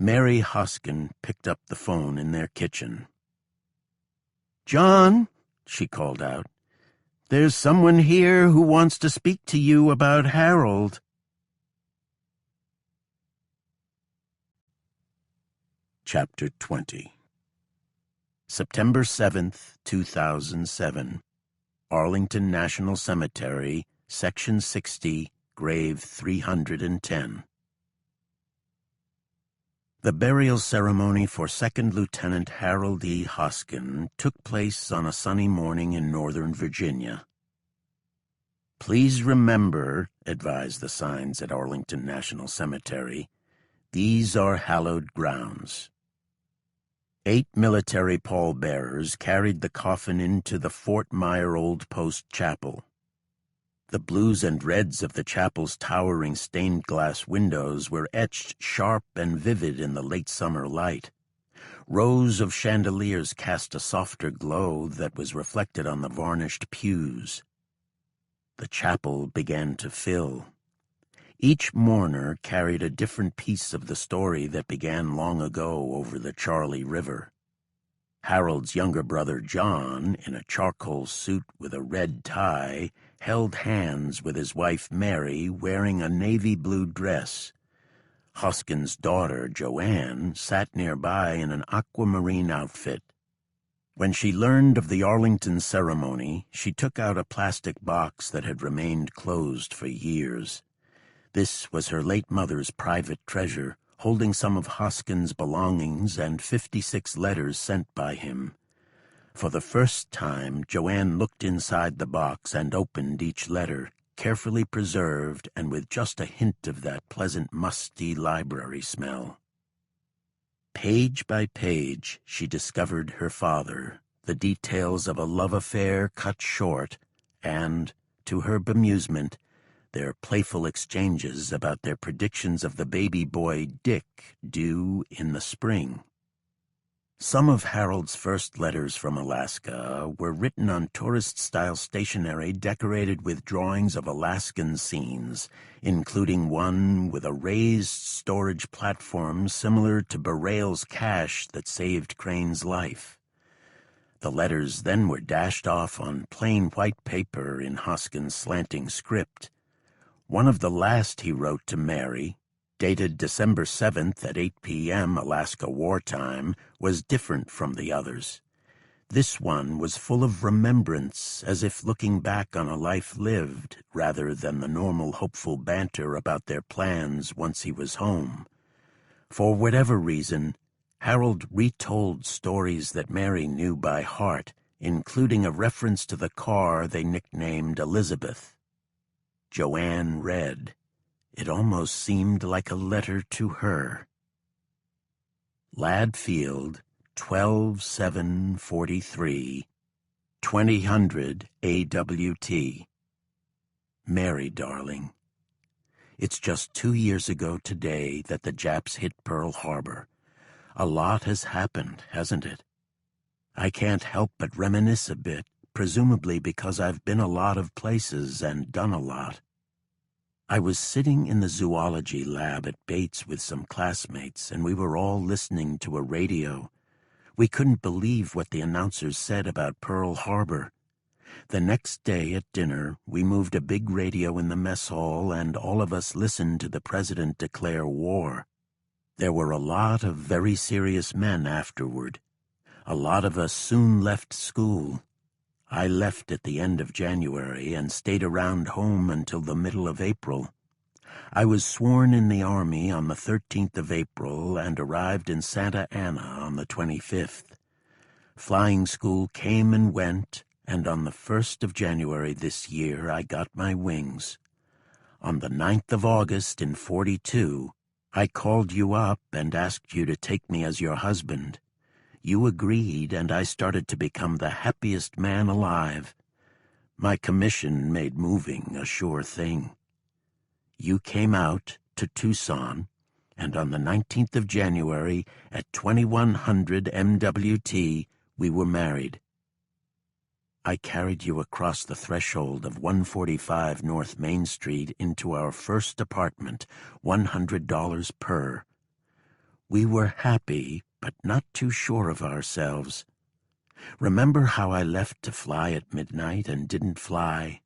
Mary Hoskin picked up the phone in their kitchen. "John," she called out, "there's someone here who wants to speak to you about Harold." Chapter 20. September 7th, 2007. Arlington National Cemetery, Section 60, Grave 310. The burial ceremony for Second Lieutenant Harold E. Hoskin took place on a sunny morning in Northern Virginia. "Please remember," advised the signs at Arlington National Cemetery, "these are hallowed grounds." 8 military pallbearers carried the coffin into the Fort Myer Old Post Chapel. The blues and reds of the chapel's towering stained-glass windows were etched sharp and vivid in the late summer light. Rows of chandeliers cast a softer glow that was reflected on the varnished pews. The chapel began to fill. Each mourner carried a different piece of the story that began long ago over the Charley River. Harold's younger brother John, in a charcoal suit with a red tie, held hands with his wife Mary, wearing a navy blue dress. Hoskin's daughter, Joanne, sat nearby in an aquamarine outfit. When she learned of the Arlington ceremony, she took out a plastic box that had remained closed for years. This was her late mother's private treasure, holding some of Hoskin's belongings and 56 letters sent by him. For the first time, Joanne looked inside the box and opened each letter, carefully preserved and with just a hint of that pleasant musty library smell. Page by page, she discovered her father, the details of a love affair cut short, and, to her bemusement, their playful exchanges about their predictions of the baby boy Dick due in the spring. Some of Harold's first letters from Alaska were written on tourist-style stationery decorated with drawings of Alaskan scenes, including one with a raised storage platform similar to Burrell's cache that saved Crane's life. The letters then were dashed off on plain white paper in Hoskin's slanting script. One of the last he wrote to Mary, dated December 7th at 8 p.m. Alaska wartime, was different from the others. This one was full of remembrance, as if looking back on a life lived, rather than the normal hopeful banter about their plans once he was home. For whatever reason, Harold retold stories that Mary knew by heart, including a reference to the car they nicknamed Elizabeth. Joanne read. It almost seemed like a letter to her. Ladd Field, 12/7/43, 2000 AWT. Mary, darling, it's just 2 years ago today that the Japs hit Pearl Harbor. A lot has happened, hasn't it? I can't help but reminisce a bit, presumably because I've been a lot of places and done a lot. I was sitting in the zoology lab at Bates with some classmates, and we were all listening to a radio. We couldn't believe what the announcers said about Pearl Harbor. The next day at dinner, we moved a big radio in the mess hall, and all of us listened to the president declare war. There were a lot of very serious men afterward. A lot of us soon left school. I left at the end of January and stayed around home until the middle of April. I was sworn in the Army on the 13th of April and arrived in Santa Ana on the 25th. Flying school came and went, and on the 1st of January this year I got my wings. On the 9th of August in 42, I called you up and asked you to take me as your husband. You agreed, and I started to become the happiest man alive. My commission made moving a sure thing. You came out to Tucson, and on the 19th of January at 2100 MWT, we were married. I carried you across the threshold of 145 North Main Street into our first apartment, $100 per. We were happy, but not too sure of ourselves. Remember how I left to fly at midnight and didn't fly?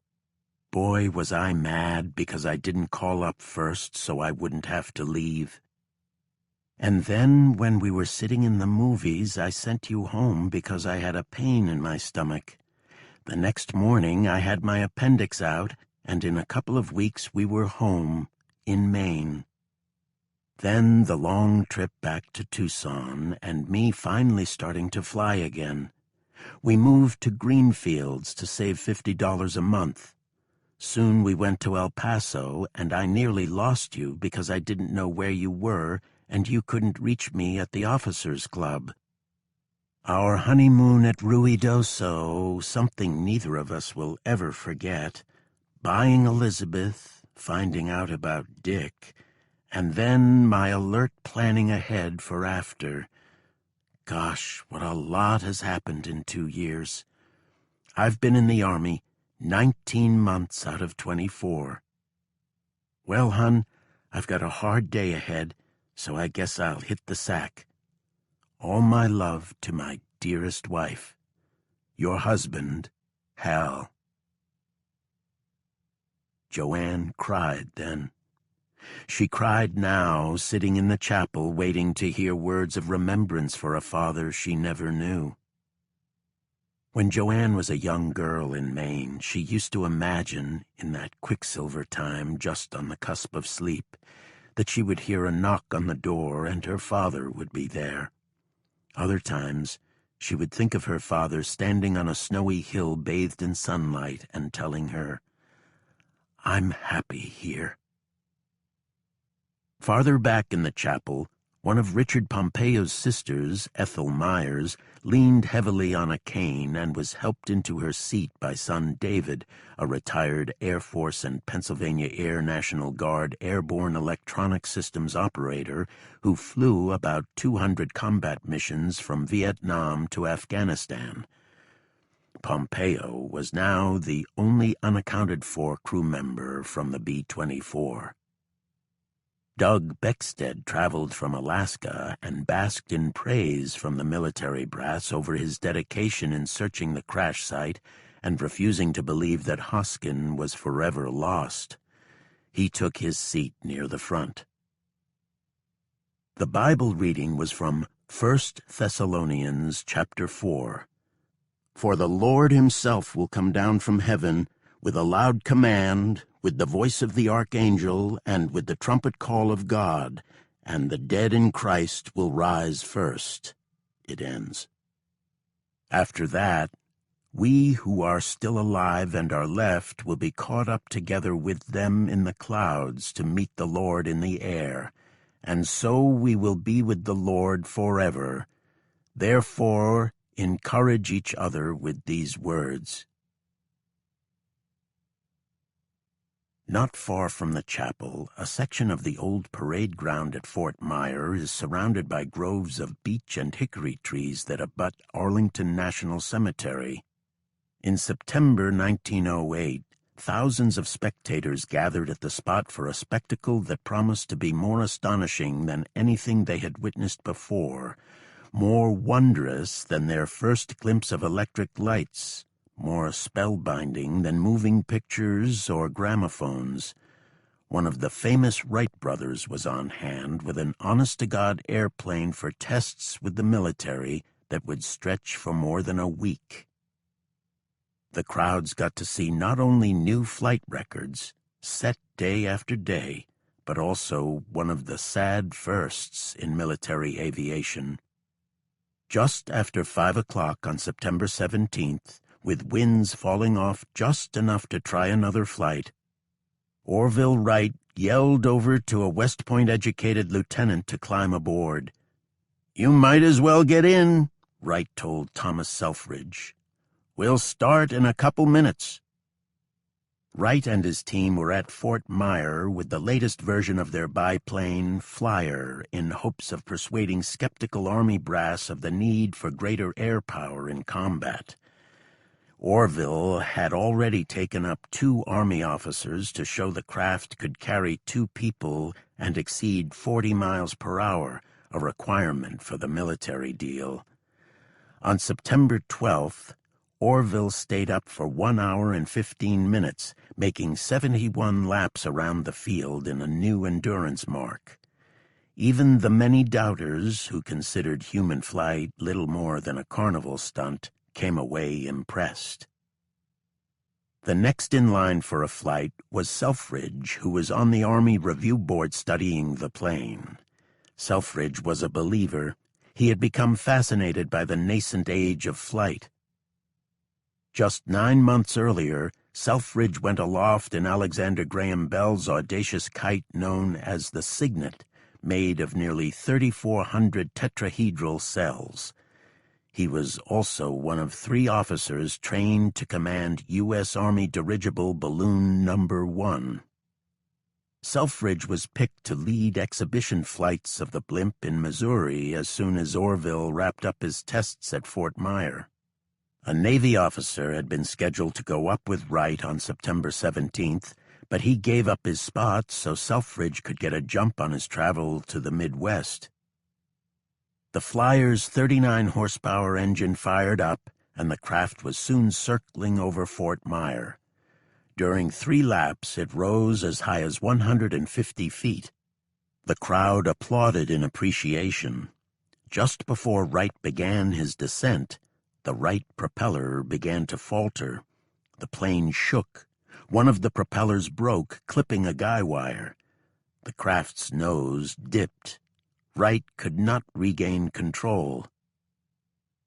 Boy, was I mad because I didn't call up first so I wouldn't have to leave. And then, when we were sitting in the movies, I sent you home because I had a pain in my stomach. The next morning, I had my appendix out, and in a couple of weeks we were home, in Maine. Then the long trip back to Tucson, and me finally starting to fly again. We moved to Greenfields to save $50 a month. Soon we went to El Paso, and I nearly lost you because I didn't know where you were, and you couldn't reach me at the officers' club. Our honeymoon at Ruidoso, something neither of us will ever forget. Buying Elizabeth, finding out about Dick, and then my alert planning ahead for after. Gosh, what a lot has happened in 2 years. I've been in the Army 19 months out of 24. Well, hun, I've got a hard day ahead, so I guess I'll hit the sack. All my love to my dearest wife. Your husband, Hal. Joanne cried then. She cried now, sitting in the chapel, waiting to hear words of remembrance for a father she never knew. When Joanne was a young girl in Maine, she used to imagine, in that quicksilver time just on the cusp of sleep, that she would hear a knock on the door and her father would be there. Other times, she would think of her father standing on a snowy hill bathed in sunlight and telling her, "I'm happy here." Farther back in the chapel, one of Richard Pompeo's sisters, Ethel Myers, leaned heavily on a cane and was helped into her seat by son David, a retired Air Force and Pennsylvania Air National Guard airborne electronic systems operator who flew about 200 combat missions from Vietnam to Afghanistan. Pompeo was now the only unaccounted-for crew member from the B-24. Doug Beckstead traveled from Alaska and basked in praise from the military brass over his dedication in searching the crash site and refusing to believe that Hoskin was forever lost. He took his seat near the front. The Bible reading was from 1 Thessalonians chapter 4. "For the Lord himself will come down from heaven with a loud command, with the voice of the archangel, and with the trumpet call of God, and the dead in Christ will rise first," it ends. "After that, we who are still alive and are left will be caught up together with them in the clouds to meet the Lord in the air, and so we will be with the Lord forever. Therefore, encourage each other with these words." Not far from the chapel, a section of the old parade ground at Fort Myer is surrounded by groves of beech and hickory trees that abut Arlington National Cemetery. In September 1908, thousands of spectators gathered at the spot for a spectacle that promised to be more astonishing than anything they had witnessed before, more wondrous than their first glimpse of electric lights, more spellbinding than moving pictures or gramophones. One of the famous Wright brothers was on hand with an honest-to-God airplane for tests with the military that would stretch for more than a week. The crowds got to see not only new flight records, set day after day, but also one of the sad firsts in military aviation. Just after 5 o'clock on September 17th, with winds falling off just enough to try another flight, Orville Wright yelled over to a West Point-educated lieutenant to climb aboard. "You might as well get in," Wright told Thomas Selfridge. "We'll start in a couple minutes." Wright and his team were at Fort Myer with the latest version of their biplane, Flyer, in hopes of persuading skeptical Army brass of the need for greater air power in combat. Orville had already taken up 2 Army officers to show the craft could carry 2 people and exceed 40 miles per hour, a requirement for the military deal. On September 12th, Orville stayed up for 1 hour and 15 minutes, making 71 laps around the field in a new endurance mark. Even the many doubters who considered human flight little more than a carnival stunt came away impressed. The next in line for a flight was Selfridge, who was on the Army Review Board studying the plane. Selfridge was a believer. He had become fascinated by the nascent age of flight. Just 9 months earlier, Selfridge went aloft in Alexander Graham Bell's audacious kite known as the Cygnet, made of nearly 3,400 tetrahedral cells. He was also one of 3 officers trained to command U.S. Army Dirigible Balloon No. 1. Selfridge was picked to lead exhibition flights of the blimp in Missouri as soon as Orville wrapped up his tests at Fort Myer. A Navy officer had been scheduled to go up with Wright on September 17th, but he gave up his spot so Selfridge could get a jump on his travel to the Midwest. The Flyer's 39-horsepower engine fired up, and the craft was soon circling over Fort Myer. During 3 laps, it rose as high as 150 feet. The crowd applauded in appreciation. Just before Wright began his descent, the right propeller began to falter. The plane shook. One of the propellers broke, clipping a guy wire. The craft's nose dipped. Wright could not regain control.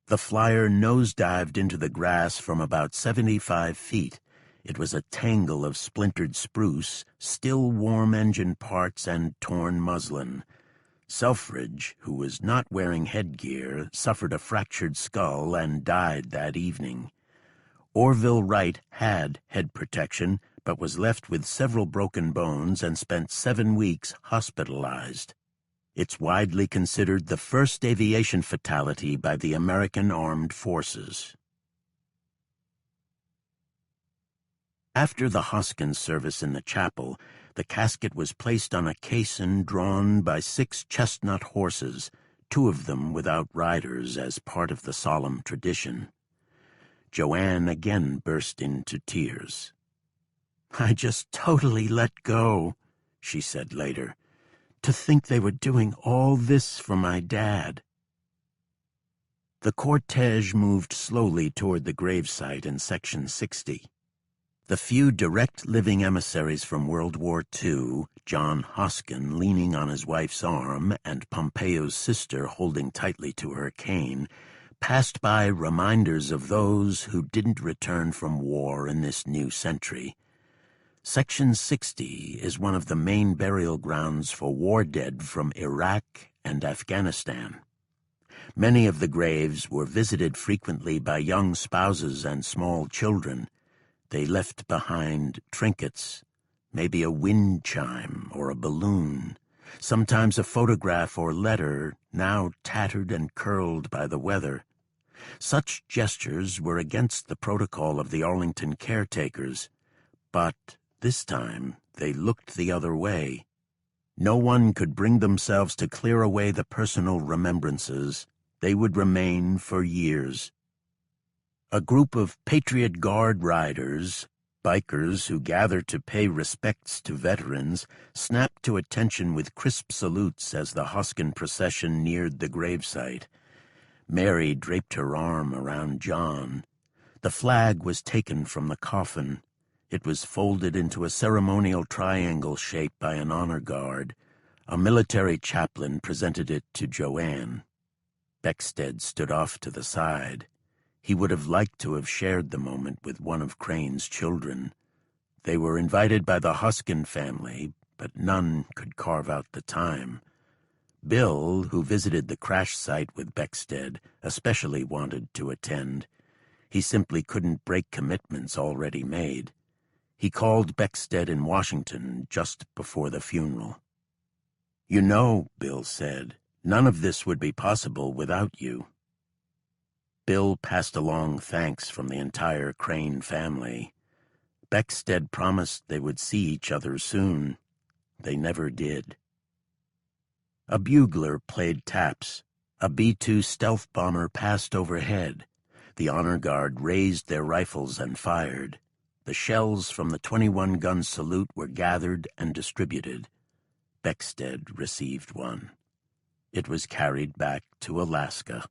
The Flyer nosedived into the grass from about 75 feet. It was a tangle of splintered spruce, still warm engine parts, and torn muslin. Selfridge, who was not wearing headgear, suffered a fractured skull and died that evening. Orville Wright had head protection, but was left with several broken bones and spent 7 weeks hospitalized. It's widely considered the first aviation fatality by the American Armed Forces. After the Hoskins service in the chapel, the casket was placed on a caisson drawn by 6 chestnut horses, 2 of them without riders as part of the solemn tradition. Joanne again burst into tears. "I just totally let go," she said later. "To think they were doing all this for my dad." The cortege moved slowly toward the gravesite in Section 60. The few direct living emissaries from World War II, John Hoskin leaning on his wife's arm and Pompeo's sister holding tightly to her cane, passed by reminders of those who didn't return from war in this new century. Section 60 is one of the main burial grounds for war dead from Iraq and Afghanistan. Many of the graves were visited frequently by young spouses and small children. They left behind trinkets, maybe a wind chime or a balloon, sometimes a photograph or letter, now tattered and curled by the weather. Such gestures were against the protocol of the Arlington caretakers, but this time they looked the other way. No one could bring themselves to clear away the personal remembrances. They would remain for years. A group of Patriot Guard riders, bikers who gather to pay respects to veterans, snapped to attention with crisp salutes as the Hoskin procession neared the gravesite. Mary draped her arm around John. The flag was taken from the coffin. It was folded into a ceremonial triangle shape by an honor guard. A military chaplain presented it to Joanne. Beckstead stood off to the side. He would have liked to have shared the moment with one of Crane's children. They were invited by the Huskin family, but none could carve out the time. Bill, who visited the crash site with Beckstead, especially wanted to attend. He simply couldn't break commitments already made. He called Beckstead in Washington just before the funeral. "You know," Bill said, "none of this would be possible without you." Bill passed along thanks from the entire Crane family. Beckstead promised they would see each other soon. They never did. A bugler played taps. A B-2 stealth bomber passed overhead. The honor guard raised their rifles and fired. The shells from the 21-gun salute were gathered and distributed. Beckstead received one. It was carried back to Alaska.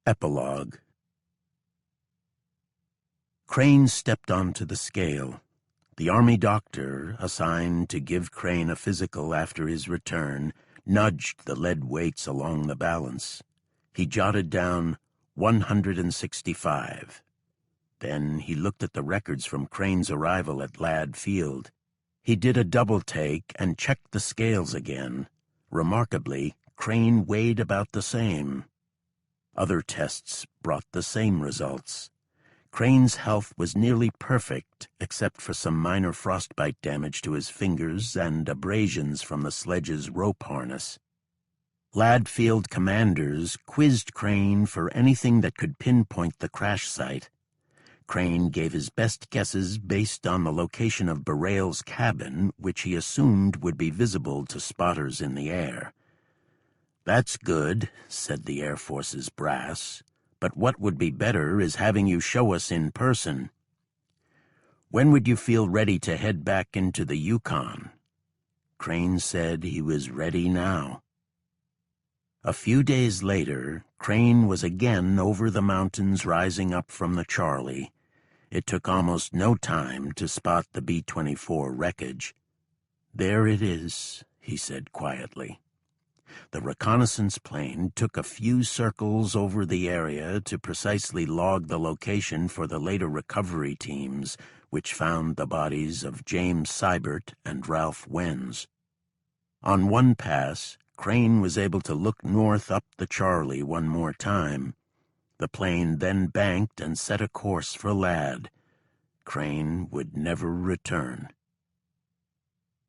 Epilogue. Crane stepped onto the scale. The Army doctor, assigned to give Crane a physical after his return, nudged the lead weights along the balance. He jotted down 165. Then he looked at the records from Crane's arrival at Ladd Field. He did a double take and checked the scales again. Remarkably, Crane weighed about the same. Other tests brought the same results. Crane's health was nearly perfect, except for some minor frostbite damage to his fingers and abrasions from the sledge's rope harness. Ladd Field commanders quizzed Crane for anything that could pinpoint the crash site. Crane gave his best guesses based on the location of Burrell's cabin, which he assumed would be visible to spotters in the air. "That's good," said the Air Force's brass. "But what would be better is having you show us in person. When would you feel ready to head back into the Yukon?" Crane said he was ready now. A few days later, Crane was again over the mountains rising up from the Charlie. It took almost no time to spot the B-24 wreckage. "There it is," he said quietly. The reconnaissance plane took a few circles over the area to precisely log the location for the later recovery teams, which found the bodies of James Seibert and Ralph Wenz. On one pass, Crane was able to look north up the Charlie one more time. The plane then banked and set a course for Ladd. Crane would never return.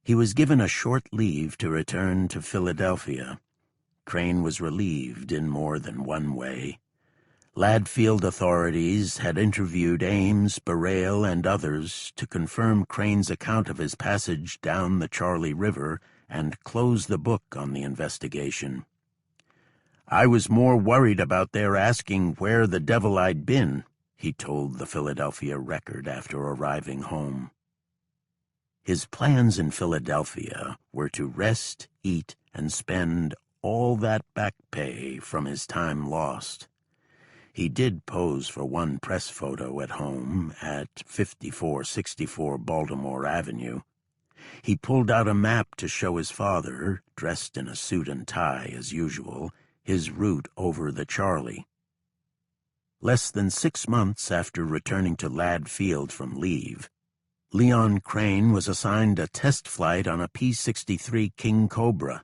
He was given a short leave to return to Philadelphia. Crane was relieved in more than one way. Ladd Field authorities had interviewed Ames, Burrell, and others to confirm Crane's account of his passage down the Charlie River and close the book on the investigation. "I was more worried about their asking where the devil I'd been," he told the Philadelphia Record after arriving home. His plans in Philadelphia were to rest, eat, and spend all that back pay from his time lost. He did pose for one press photo at home at 5464 Baltimore Avenue. He pulled out a map to show his father, dressed in a suit and tie as usual, his route over the Charlie. Less than 6 months after returning to Ladd Field from leave, Leon Crane was assigned a test flight on a P-63 King Cobra.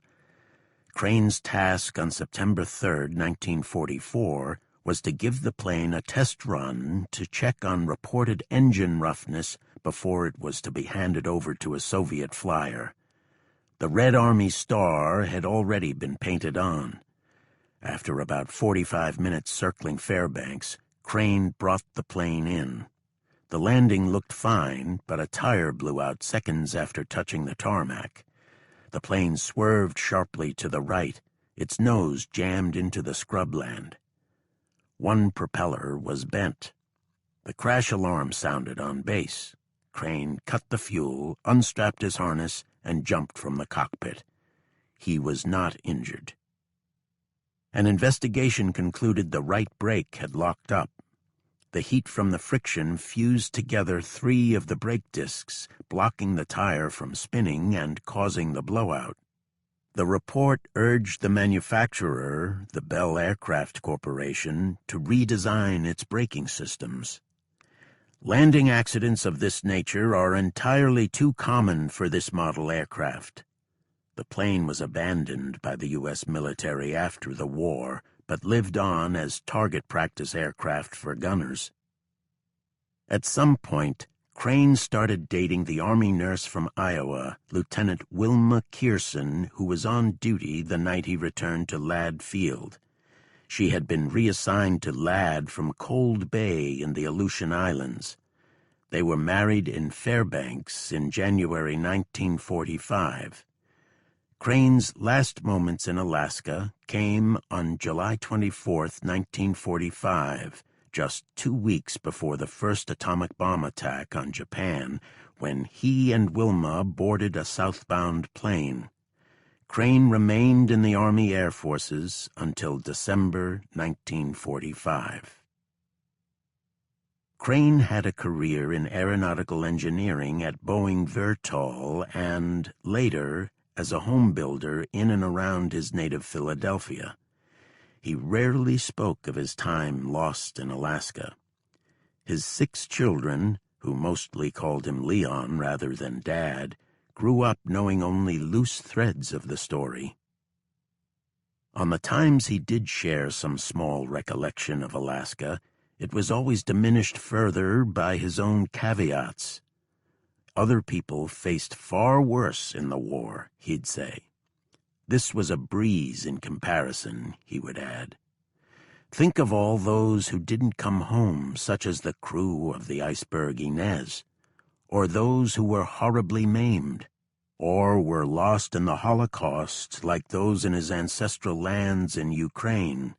Crane's task on September 3, 1944, was to give the plane a test run to check on reported engine roughness before it was to be handed over to a Soviet flyer. The Red Army star had already been painted on. After about 45 minutes circling Fairbanks, Crane brought the plane in. The landing looked fine, but a tire blew out seconds after touching the tarmac. The plane swerved sharply to the right, its nose jammed into the scrubland. One propeller was bent. The crash alarm sounded on base. Crane cut the fuel, unstrapped his harness, and jumped from the cockpit. he was not injured. An investigation concluded the right brake had locked up. The heat from the friction fused together 3 of the brake discs, blocking the tire from spinning and causing the blowout. The report urged the manufacturer, the Bell Aircraft Corporation, to redesign its braking systems. Landing accidents of this nature are entirely too common for this model aircraft. The plane was abandoned by the U.S. military after the war, but lived on as target practice aircraft for gunners. At some point, Crane started dating the Army nurse from Iowa, Lieutenant Wilma Kearson, who was on duty the night he returned to Ladd Field. She had been reassigned to Ladd from Cold Bay in the Aleutian Islands. They were married in Fairbanks in January 1945. Crane's last moments in Alaska came on July 24, 1945, just 2 weeks before the first atomic bomb attack on Japan, when he and Wilma boarded a southbound plane. Crane remained in the Army Air Forces until December 1945. Crane had a career in aeronautical engineering at Boeing Vertol and, later, as a home builder in and around his native Philadelphia. He rarely spoke of his time lost in Alaska. His 6 children, who mostly called him Leon rather than Dad, grew up knowing only loose threads of the story. On the times he did share some small recollection of Alaska, it was always diminished further by his own caveats. Other people faced far worse in the war, he'd say. This was a breeze in comparison, he would add. Think of all those who didn't come home, such as the crew of the iceberg Inez, or those who were horribly maimed, or were lost in the Holocaust like those in his ancestral lands in Ukraine.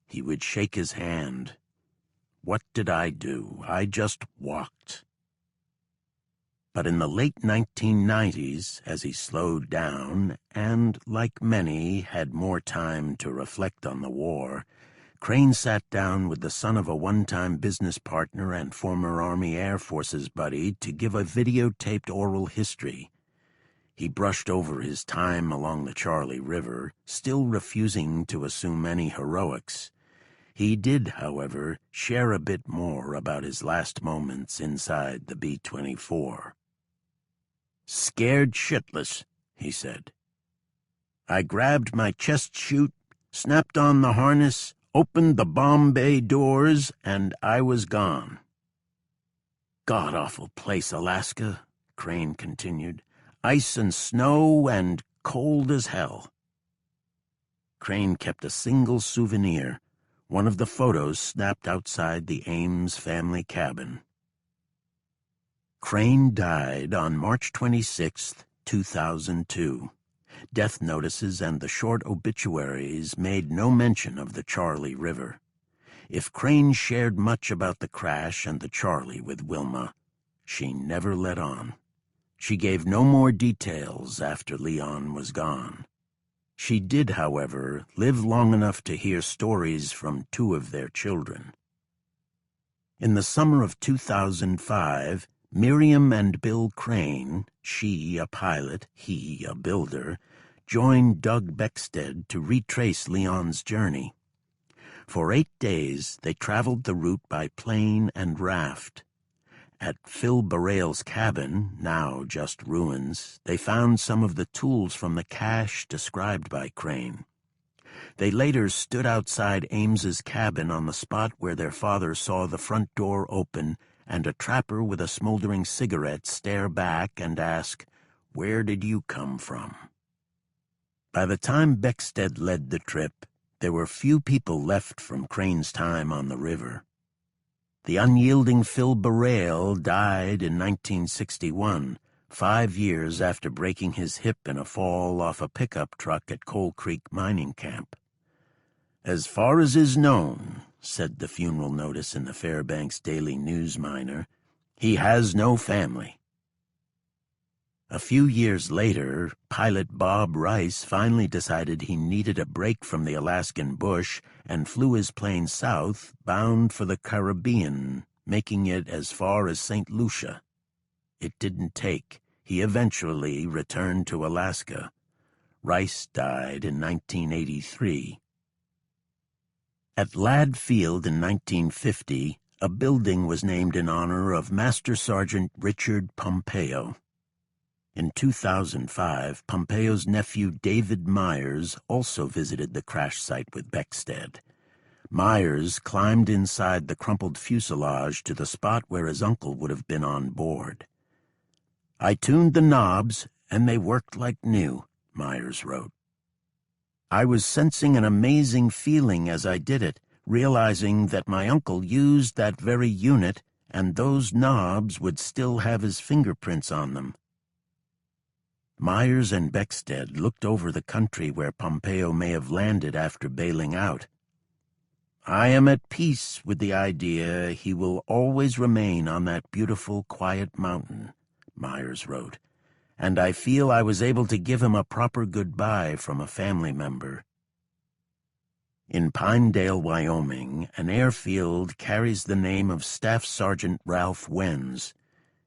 He would shake his hand. What did I do? I just walked. But in the late 1990s, as he slowed down and, like many, had more time to reflect on the war, Crane sat down with the son of a one-time business partner and former Army Air Forces buddy to give a videotaped oral history. He brushed over his time along the Charlie River, still refusing to assume any heroics. He did, however, share a bit more about his last moments inside the B-24. "Scared shitless," he said. "I grabbed my chest chute, snapped on the harness, opened the bomb bay doors, and I was gone." "God-awful place, Alaska," Crane continued. "Ice and snow and cold as hell." Crane kept a single souvenir, one of the photos snapped outside the Ames family cabin. Crane died on March 26, 2002. Death notices and the short obituaries made no mention of the Charlie River. If Crane shared much about the crash and the Charlie with Wilma, she never let on. She gave no more details after Leon was gone. She did, however, live long enough to hear stories from 2 of their children. In the summer of 2005, Miriam and Bill Crane, she a pilot, he a builder, joined Doug Beckstead to retrace Leon's journey. For 8 days, they traveled the route by plane and raft. At Phil Burrell's cabin, now just ruins, they found some of the tools from the cache described by Crane. They later stood outside Ames's cabin on the spot where their father saw the front door open and a trapper with a smoldering cigarette stare back and ask, "Where did you come from?" By the time Beckstead led the trip, there were few people left from Crane's time on the river. The unyielding Phil Burrell died in 1961, 5 years after breaking his hip in a fall off a pickup truck at Coal Creek mining camp. "As far as is known," said the funeral notice in the Fairbanks Daily News Miner, "he has no family." A few years later, pilot Bob Rice finally decided he needed a break from the Alaskan bush and flew his plane south, bound for the Caribbean, making it as far as St. Lucia. It didn't take. He eventually returned to Alaska. Rice died in 1983. At Ladd Field in 1950, a building was named in honor of Master Sergeant Richard Pompeo. In 2005, Pompeo's nephew David Myers also visited the crash site with Beckstead. Myers climbed inside the crumpled fuselage to the spot where his uncle would have been on board. "I tuned the knobs, and they worked like new," Myers wrote. "I was sensing an amazing feeling as I did it, realizing that my uncle used that very unit, and those knobs would still have his fingerprints on them." Myers and Beckstead looked over the country where Pompeo may have landed after bailing out. "I am at peace with the idea he will always remain on that beautiful, quiet mountain," Myers wrote, "and I feel I was able to give him a proper goodbye from a family member." In Pinedale, Wyoming, an airfield carries the name of Staff Sergeant Ralph Wenz.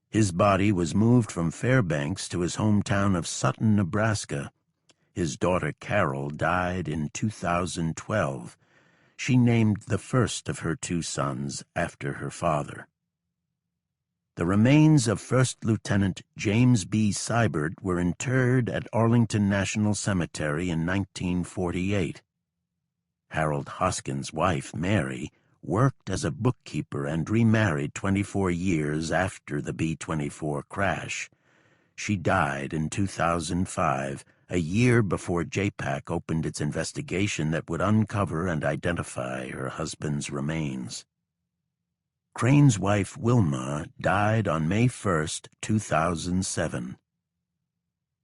His body was moved from Fairbanks to his hometown of Sutton, Nebraska. His daughter Carol died in 2012. She named the first of her two sons after her father. The remains of First Lieutenant James B. Seibert were interred at Arlington National Cemetery in 1948. Harold Hoskins' wife, Mary, worked as a bookkeeper and remarried 24 years after the B-24 crash. She died in 2005, a year before JPAC opened its investigation that would uncover and identify her husband's remains. Crane's wife, Wilma, died on May 1, 2007.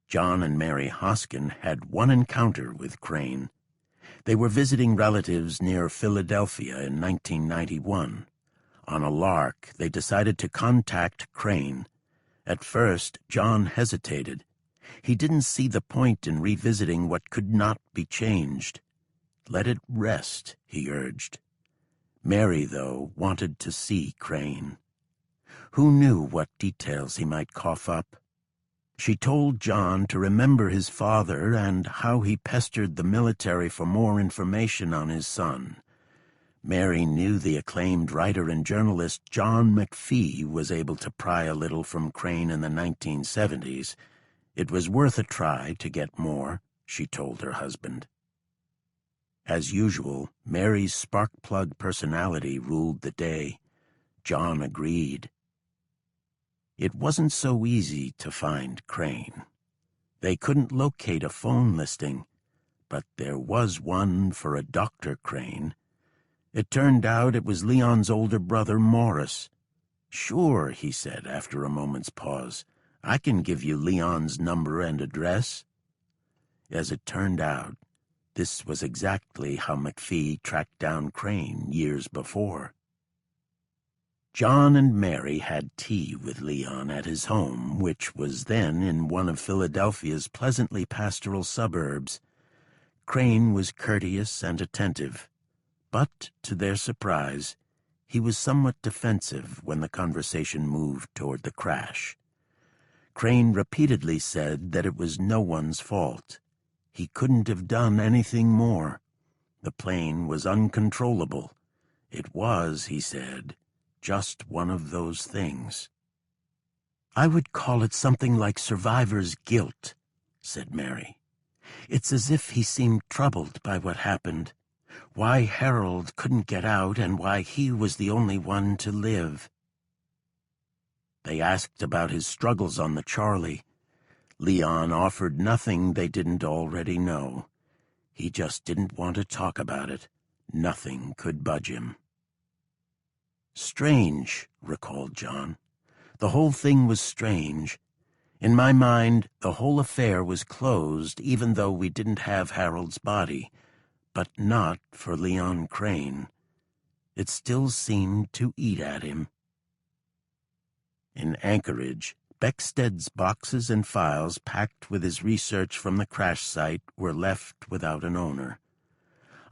John and Mary Hoskin had one encounter with Crane. They were visiting relatives near Philadelphia in 1991. On a lark, they decided to contact Crane. At first, John hesitated. He didn't see the point in revisiting what could not be changed. "Let it rest," he urged. Mary, though, wanted to see Crane. Who knew what details he might cough up? She told John to remember his father and how he pestered the military for more information on his son. Mary knew the acclaimed writer and journalist John McPhee was able to pry a little from Crane in the 1970s. It was worth a try to get more, she told her husband. As usual, Mary's spark-plug personality ruled the day. John agreed. It wasn't so easy to find Crane. They couldn't locate a phone listing, but there was one for a Dr. Crane. It turned out it was Leon's older brother, Morris. "Sure," he said after a moment's pause. "I can give you Leon's number and address." As it turned out, this was exactly how McPhee tracked down Crane years before. John and Mary had tea with Leon at his home, which was then in one of Philadelphia's pleasantly pastoral suburbs. Crane was courteous and attentive, but, to their surprise, he was somewhat defensive when the conversation moved toward the crash. Crane repeatedly said that it was no one's fault. He couldn't have done anything more. The plane was uncontrollable. It was, he said, just one of those things. "I would call it something like survivor's guilt," said Mary. "It's as if he seemed troubled by what happened, why Harold couldn't get out and why he was the only one to live." They asked about his struggles on the Charlie. Leon offered nothing they didn't already know. He just didn't want to talk about it. Nothing could budge him. "Strange," recalled John. "The whole thing was strange. In my mind, the whole affair was closed, even though we didn't have Harold's body, but not for Leon Crane. It still seemed to eat at him." In Anchorage, Beckstead's boxes and files packed with his research from the crash site were left without an owner.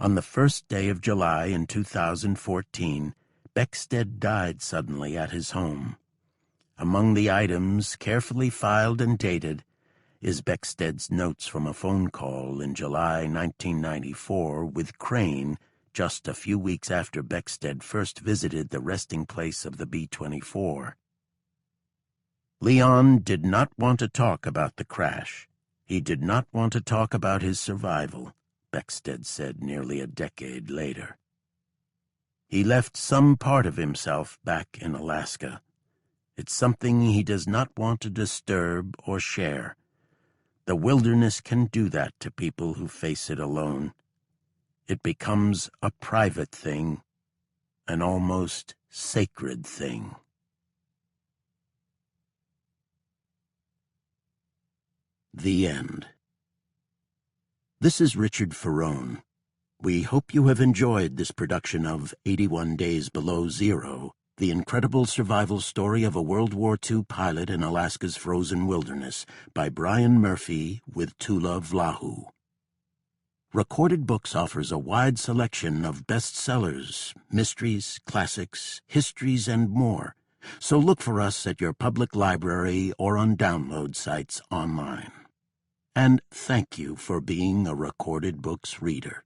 On the first day of July in 2014, Beckstead died suddenly at his home. Among the items, carefully filed and dated, is Beckstead's notes from a phone call in July 1994 with Crane, just a few weeks after Beckstead first visited the resting place of the B-24. Leon did not want to talk about the crash. He did not want to talk about his survival, Beckstead said nearly a decade later. He left some part of himself back in Alaska. It's something he does not want to disturb or share. The wilderness can do that to people who face it alone. It becomes a private thing, an almost sacred thing. The end. This is Richard Ferrone. We hope you have enjoyed this production of 81 Days Below Zero, the incredible survival story of a World War II pilot in Alaska's frozen wilderness, by Brian Murphy with Tula Vlahu. Recorded Books offers a wide selection of bestsellers, mysteries, classics, histories, and more, so look for us at your public library or on download sites online. And thank you for being a Recorded Books reader.